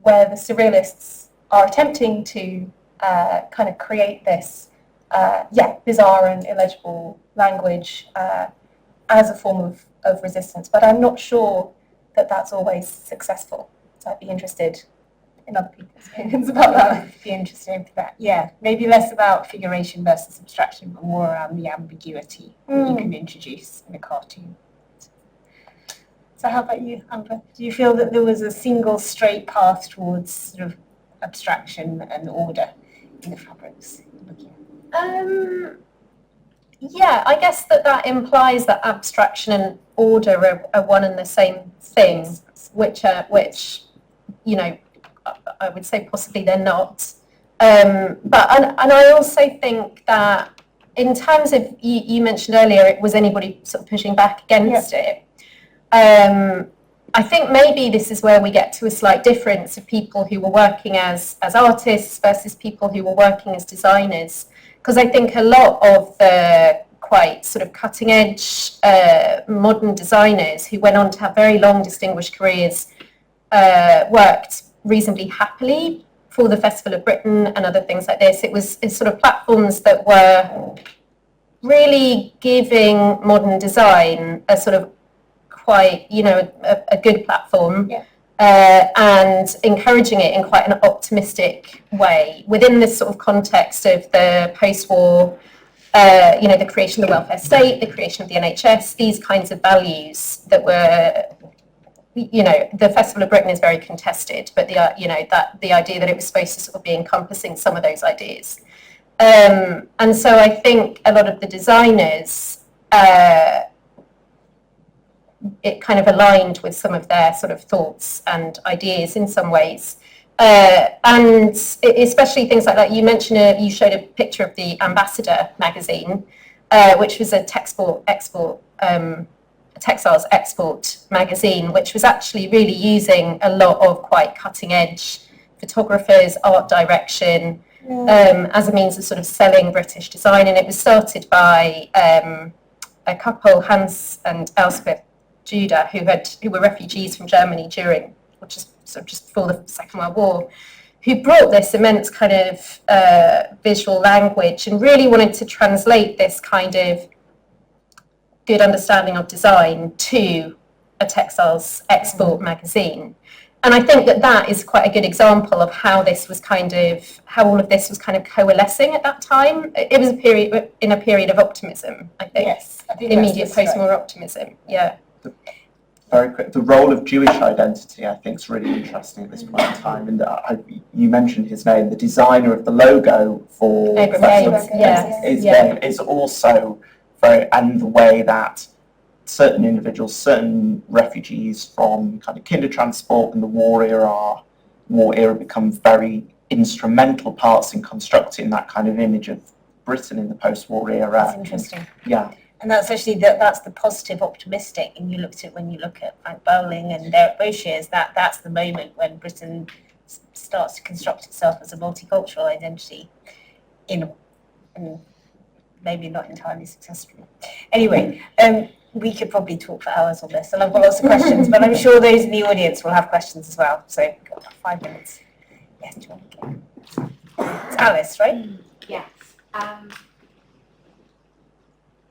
where the surrealists are attempting to kind of create this bizarre and illegible language as a form of resistance. But I'm not sure that that's always successful. So I'd be interested in other people's opinions about that. Be interested for that. Yeah, maybe less about figuration versus abstraction, but more around the ambiguity that you can introduce in a cartoon. So how about you, Amber? Do you feel that there was a single straight path towards sort of abstraction and order in the fabrics you're looking at? I guess that implies that abstraction and order are one and the same thing, which I would say possibly they're not. But I also think that in terms of, you mentioned earlier, was anybody sort of pushing back against it? I think maybe this is where we get to a slight difference of people who were working as artists versus people who were working as designers. Because I think a lot of the quite sort of cutting edge modern designers who went on to have very long distinguished careers worked reasonably happily for the Festival of Britain and other things like this. It's sort of platforms that were really giving modern design a sort of quite, a good platform, and encouraging it in quite an optimistic way within this sort of context of the post-war, the creation of the welfare state, the creation of the NHS, these kinds of values that were, the Festival of Britain is very contested, but the idea that it was supposed to sort of be encompassing some of those ideas. And so I think a lot of the designers, it kind of aligned with some of their sort of thoughts and ideas in some ways. And especially things like that. You mentioned, you showed a picture of the Ambassador magazine, which was a textiles export magazine, which was actually really using a lot of quite cutting edge photographers, art direction, as a means of sort of selling British design. And it was started by a couple, Hans and Elspeth Judah, who were refugees from Germany which is sort of just before the Second World War, who brought this immense kind of visual language and really wanted to translate this kind of good understanding of design to a textiles export magazine. And I think that is quite a good example of how all of this was kind of coalescing at that time. It was a period of optimism, I think. Yes, I think immediate post-war optimism. Yeah. Very quick, the role of Jewish identity, I think, is really interesting at this point in time. And you mentioned his name, the designer of the logo for is also very, and the way that certain individuals, certain refugees from kind of Kindertransport and the war era become very instrumental parts in constructing that kind of image of Britain in the post-war era. That's interesting. Yeah. And that's actually that's the positive optimistic. And when you look at Frank Bowling and Derek Boshiers, that's the moment when Britain starts to construct itself as a multicultural identity, and maybe not entirely successfully. Anyway, we could probably talk for hours on this, and I've got lots of questions, but I'm sure those in the audience will have questions as well. So we've got about 5 minutes. Yes, do you want to go? It's Alice, right? Yes.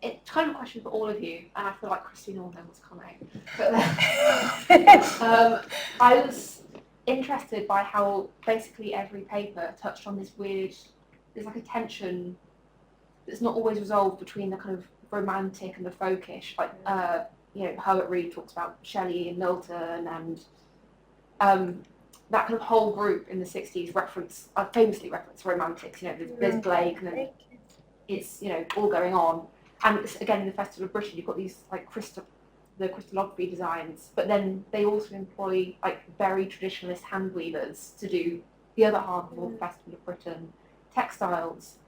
It's kind of a question for all of you, and I feel like Christina will know what's coming. But I was interested by how basically every paper touched on this weird, there's like a tension that's not always resolved between the kind of romantic and the folkish. Like, Herbert Reed talks about Shelley and Milton, and that kind of whole group in the 60s famously reference romantics. There's Blake, and then it's, all going on. And again, in the Festival of Britain, you've got these like the crystallography designs, but then they also employ like very traditionalist hand weavers to do the other half of all the Festival of Britain textiles.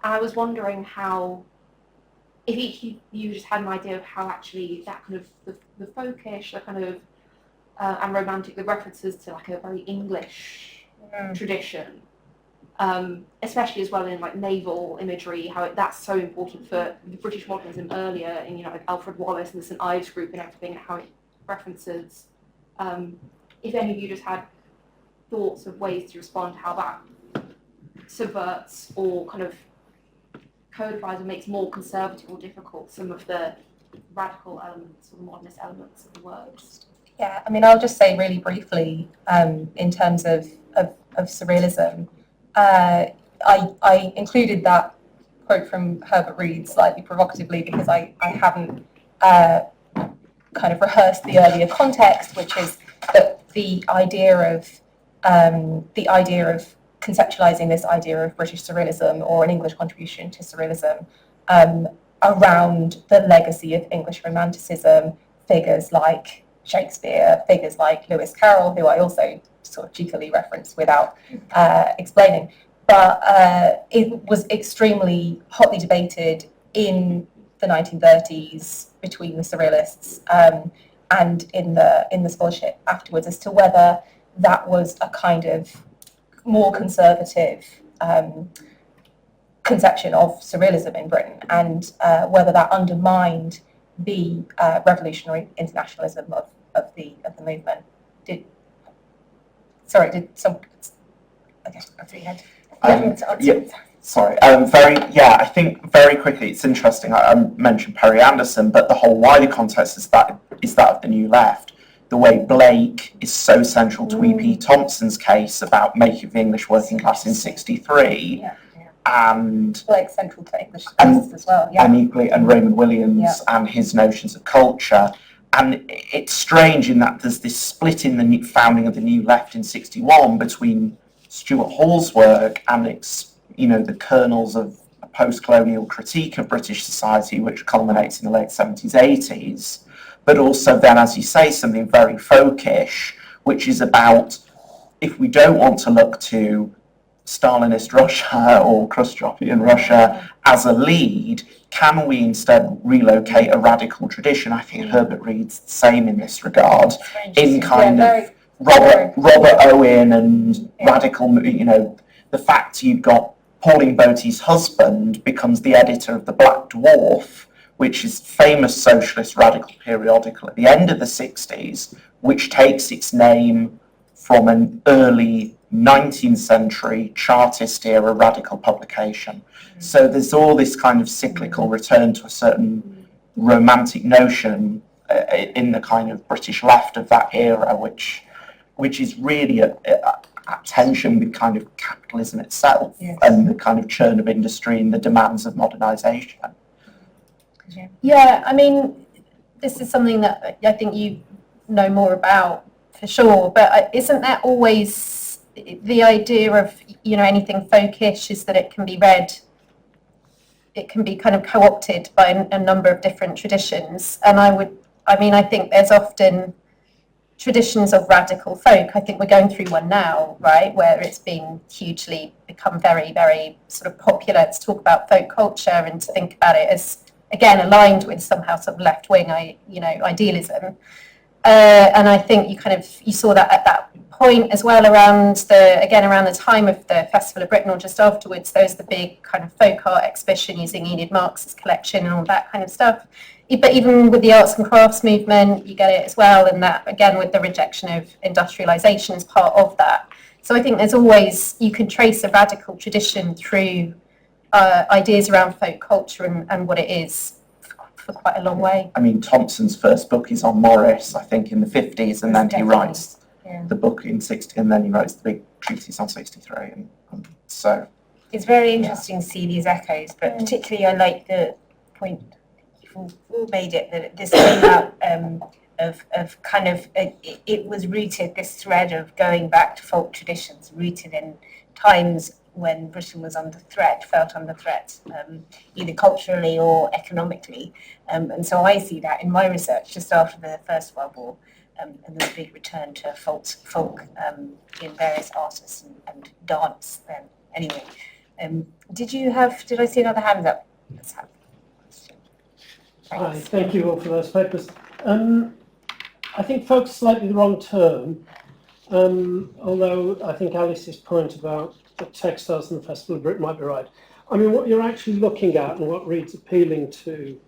And I was wondering if each of you just had an idea of how actually that kind of the folkish, the kind of and romantic, the references to like a very English tradition. Especially as well in like naval imagery, how that's so important for the British modernism earlier, in like Alfred Wallace and the St Ives group and everything, and how it references. If any of you just had thoughts of ways to respond to how that subverts or kind of codifies or makes more conservative or difficult some of the radical elements or the modernist elements of the works. Yeah, I mean, I'll just say really briefly in terms of surrealism. I included that quote from Herbert Reed slightly provocatively because I haven't kind of rehearsed the earlier context, which is that the idea of conceptualizing this idea of British surrealism or an English contribution to surrealism around the legacy of English romanticism, figures like Shakespeare, figures like Lewis Carroll, who I also sort of cheekily reference without explaining. but it was extremely hotly debated in the 1930s between the surrealists and in the scholarship afterwards as to whether that was a kind of more conservative conception of surrealism in Britain, and whether that undermined the revolutionary internationalism of the movement. Did some? Okay, that's what you had. I think very quickly, it's interesting. I mentioned Perry Anderson, but the whole wider context is that of the New Left. The way Blake is so central to E.P. Thompson's case about making the English working class in '63, and Blake central to English classics as well, and equally, and Raymond Williams and his notions of culture. And it's strange in that there's this split in the founding of the New Left in '61 between Stuart Hall's work and the kernels of a post-colonial critique of British society, which culminates in the late 70s, 80s, but also then, as you say, something very folkish, which is about, if we don't want to look to Stalinist Russia or Khrushchevian Russia as a lead, can we instead relocate a radical tradition? I think Herbert Reed's the same in this regard, in kind of Robert Owen and radical, the fact you've got Pauline Bote's husband becomes the editor of the Black Dwarf, which is famous socialist radical periodical at the end of the 60s, which takes its name from an early 19th century Chartist era radical publication. So there's all this kind of cyclical return to a certain romantic notion in the kind of British left of that era, which is really at tension with kind of capitalism itself and the kind of churn of industry and the demands of modernisation. Yeah, I mean, this is something that I think you know more about for sure, but isn't that always the idea of, anything folkish is that it can be read, it can be kind of co-opted by a number of different traditions. And I think there's often traditions of radical folk. I think we're going through one now, right, where it's become very, very sort of popular to talk about folk culture and to think about it as, again, aligned with somehow sort of left-wing, idealism. And I think you saw that at that point as well around the time of the Festival of Britain or just afterwards. There was the big kind of folk art exhibition using Enid Marx's collection and all that kind of stuff. But even with the arts and crafts movement, you get it as well, and that, again, with the rejection of industrialisation as part of that. So I think there's always, you can trace a radical tradition through ideas around folk culture and what it is for quite a long way. I mean, Thompson's first book is on Morris, I think, in the 50s, and then he writes the book in 60, and then he writes the big treatise on 63, and so... It's very interesting to see these echoes, but particularly I like the point who made it, that this came out of kind of, it was rooted, this thread of going back to folk traditions, rooted in times when Britain was under threat, felt under threat, either culturally or economically. And so I see that in my research just after the First World War, and the big return to folk in various artists and dance then. Anyway, did I see another hand up? Let's have. Hi, thank you all for those papers. I think folk's slightly the wrong term, although I think Alice's point about the textiles and the Festival of Britain might be right. I mean, what you're actually looking at and what Reed's appealing to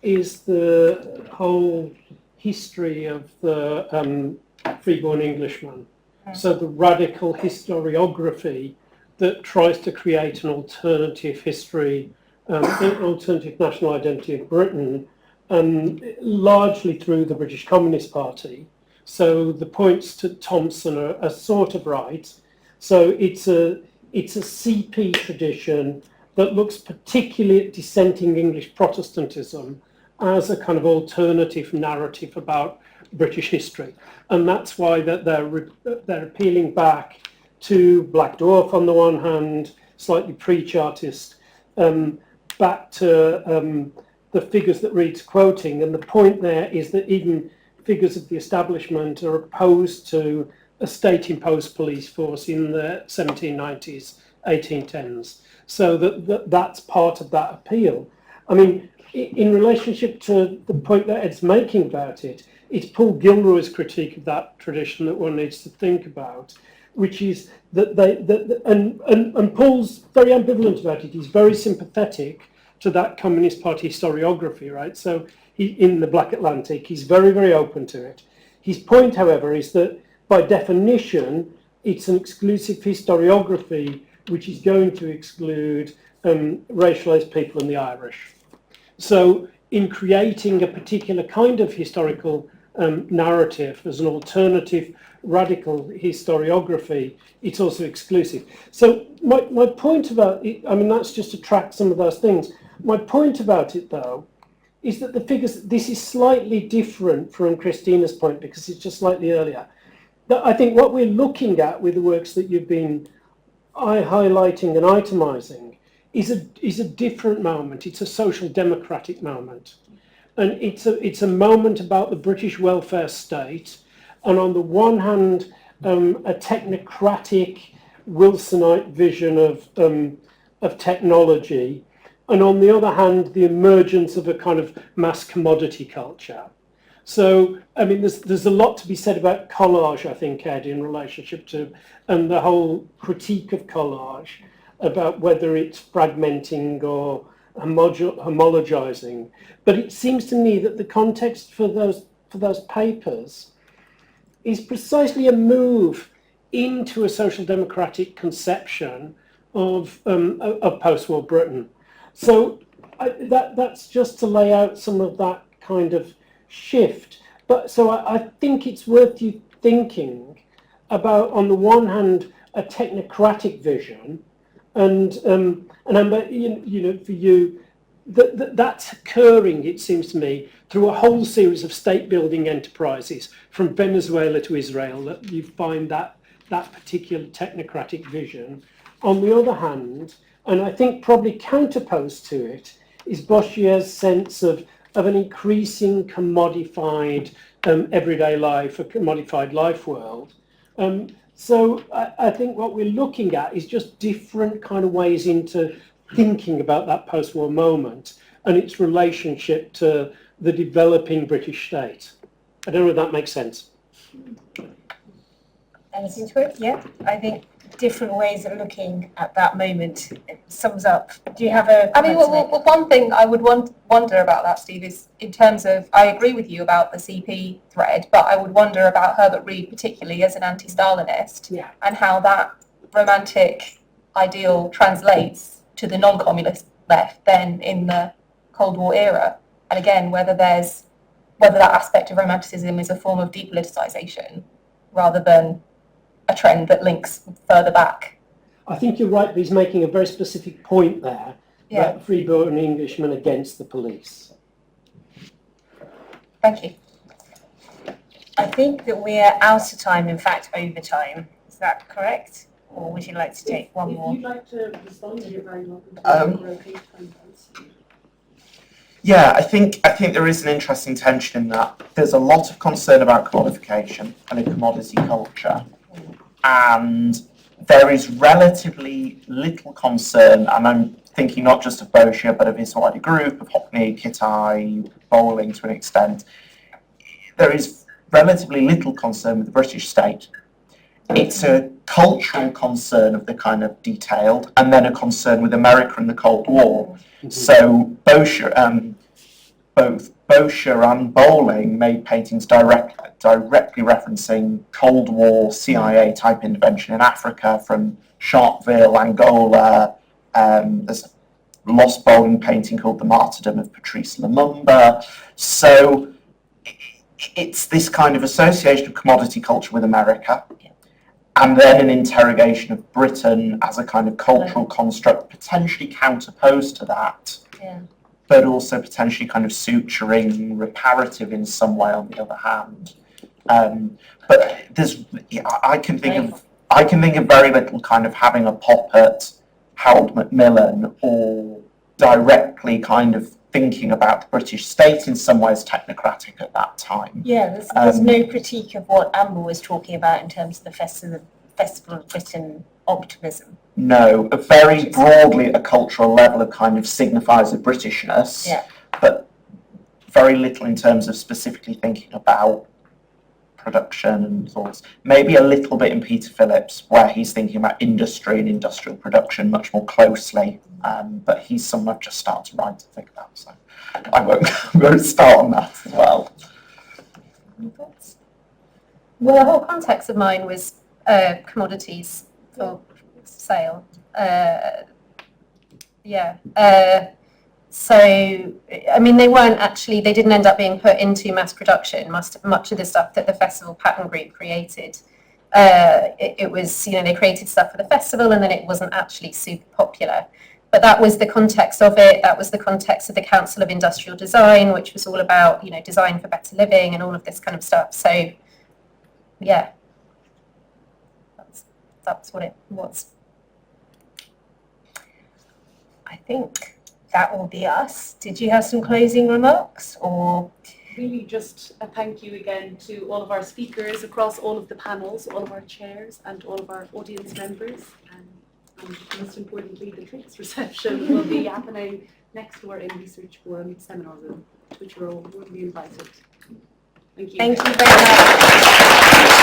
is the whole history of the freeborn Englishman. So the radical historiography that tries to create an alternative history, an alternative national identity of Britain, largely through the British Communist Party. So the points to Thompson are sort of right. So it's a CP tradition that looks particularly at dissenting English Protestantism as a kind of alternative narrative about British history. And that's why that they're appealing back to Black Dwarf on the one hand, slightly pre-Chartist, back to the figures that Reed's quoting. And the point there is that even figures of the establishment are opposed to a state-imposed police force in the 1790s 1810s. So that's part of that appeal. I mean, in relationship to the point that Ed's making about it, it's Paul Gilroy's critique of that tradition that one needs to think about, which is that and Paul's very ambivalent about it. He's very sympathetic to that Communist Party historiography, right? So in the Black Atlantic, he's very, very open to it. His point, however, is that by definition, it's an exclusive historiography which is going to exclude racialized people and the Irish. So in creating a particular kind of historical narrative as an alternative radical historiography, it's also exclusive. So my point about it, I mean, that's just to track some of those things. My point about it, though, is that the figures, this is slightly different from Christina's point because it's just slightly earlier. But I think what we're looking at with the works that you've been highlighting and itemizing is a different moment. It's a social democratic moment. And it's a moment about the British welfare state. And on the one hand, a technocratic Wilsonite vision of technology. And on the other hand, the emergence of a kind of mass commodity culture. So, I mean, there's a lot to be said about collage, I think, Ed, in relationship to, and the whole critique of collage, about whether it's fragmenting or homologizing. But it seems to me that the context for those papers is precisely a move into a social democratic conception of post-war Britain. So that's just to lay out some of that kind of shift. But so I think it's worth you thinking about, on the one hand, a technocratic vision, and Amber, you know, for you, that's occurring, it seems to me, through a whole series of state-building enterprises, from Venezuela to Israel, that you find that particular technocratic vision. On the other hand, and I think probably counterposed to it, is Bossuet's sense of an increasing commodified everyday life, a commodified life world. So I think what we're looking at is just different kind of ways into thinking about that post-war moment and its relationship to the developing British state. I don't know if that makes sense. Anything to it? Yeah, I think different ways of looking at that moment sums up. Do you have a? I mean, well, one thing I would wonder about that, Steve, is in terms of, I agree with you about the CP thread, but I would wonder about Herbert Reed, particularly as an anti-Stalinist, and how that romantic ideal translates to the non-communist left then in the Cold War era. And again, whether that aspect of romanticism is a form of depoliticization rather than a trend that links further back. I think you're right, but he's making a very specific point there, that free-born Englishmen against the police. Thank you. I think that we're out of time, in fact, over time. Is that correct? Or would you like to take one more? If you'd like to respond, you're very welcome to. Yeah, I think there is an interesting tension in that. There's a lot of concern about commodification and a commodity culture. And there is relatively little concern, and I'm thinking not just of Boscia, but of his wider group, of Hockney, Kittai, Bowling to an extent. There is relatively little concern with the British state. It's a cultural concern of the kind of detailed, and then a concern with America and the Cold War. So Boscia, both Boscia and Bowling made paintings directly referencing Cold War CIA type intervention in Africa, from Sharpeville, Angola. There's a lost Bowling painting called The Martyrdom of Patrice Lumumba. So it's this kind of association of commodity culture with America, and then an interrogation of Britain as a kind of cultural construct, potentially counterposed to that. But also potentially kind of suturing, reparative in some way on the other hand. But I can think of very little kind of having a pop at Harold Macmillan, or directly kind of thinking about the British state in some ways technocratic at that time. Yeah, there's no critique of what Amber was talking about in terms of the Festival of Britain optimism? No, very broadly at a cultural level it kind of signifies a Britishness, but very little in terms of specifically thinking about production and thoughts. Maybe a little bit in Peter Phillips, where he's thinking about industry and industrial production much more closely, but he's someone I've just started to write to think about, so I won't start on that as well. Well, the whole context of mine was commodities for sale. So, I mean, they didn't end up being put into mass production. Much of the stuff that the festival pattern group created, it was, they created stuff for the festival and then it wasn't actually super popular. But that was the context of it. That was the context of the Council of Industrial Design, which was all about, design for better living and all of this kind of stuff. So, yeah, that's what it was. I think that will be us. Did you have some closing remarks, or? Really just a thank you again to all of our speakers across all of the panels, all of our chairs and all of our audience members. And most importantly, the drinks reception will be happening next door in Research Forum seminar room, to which you're all warmly invited. Thank you. Thank you very much.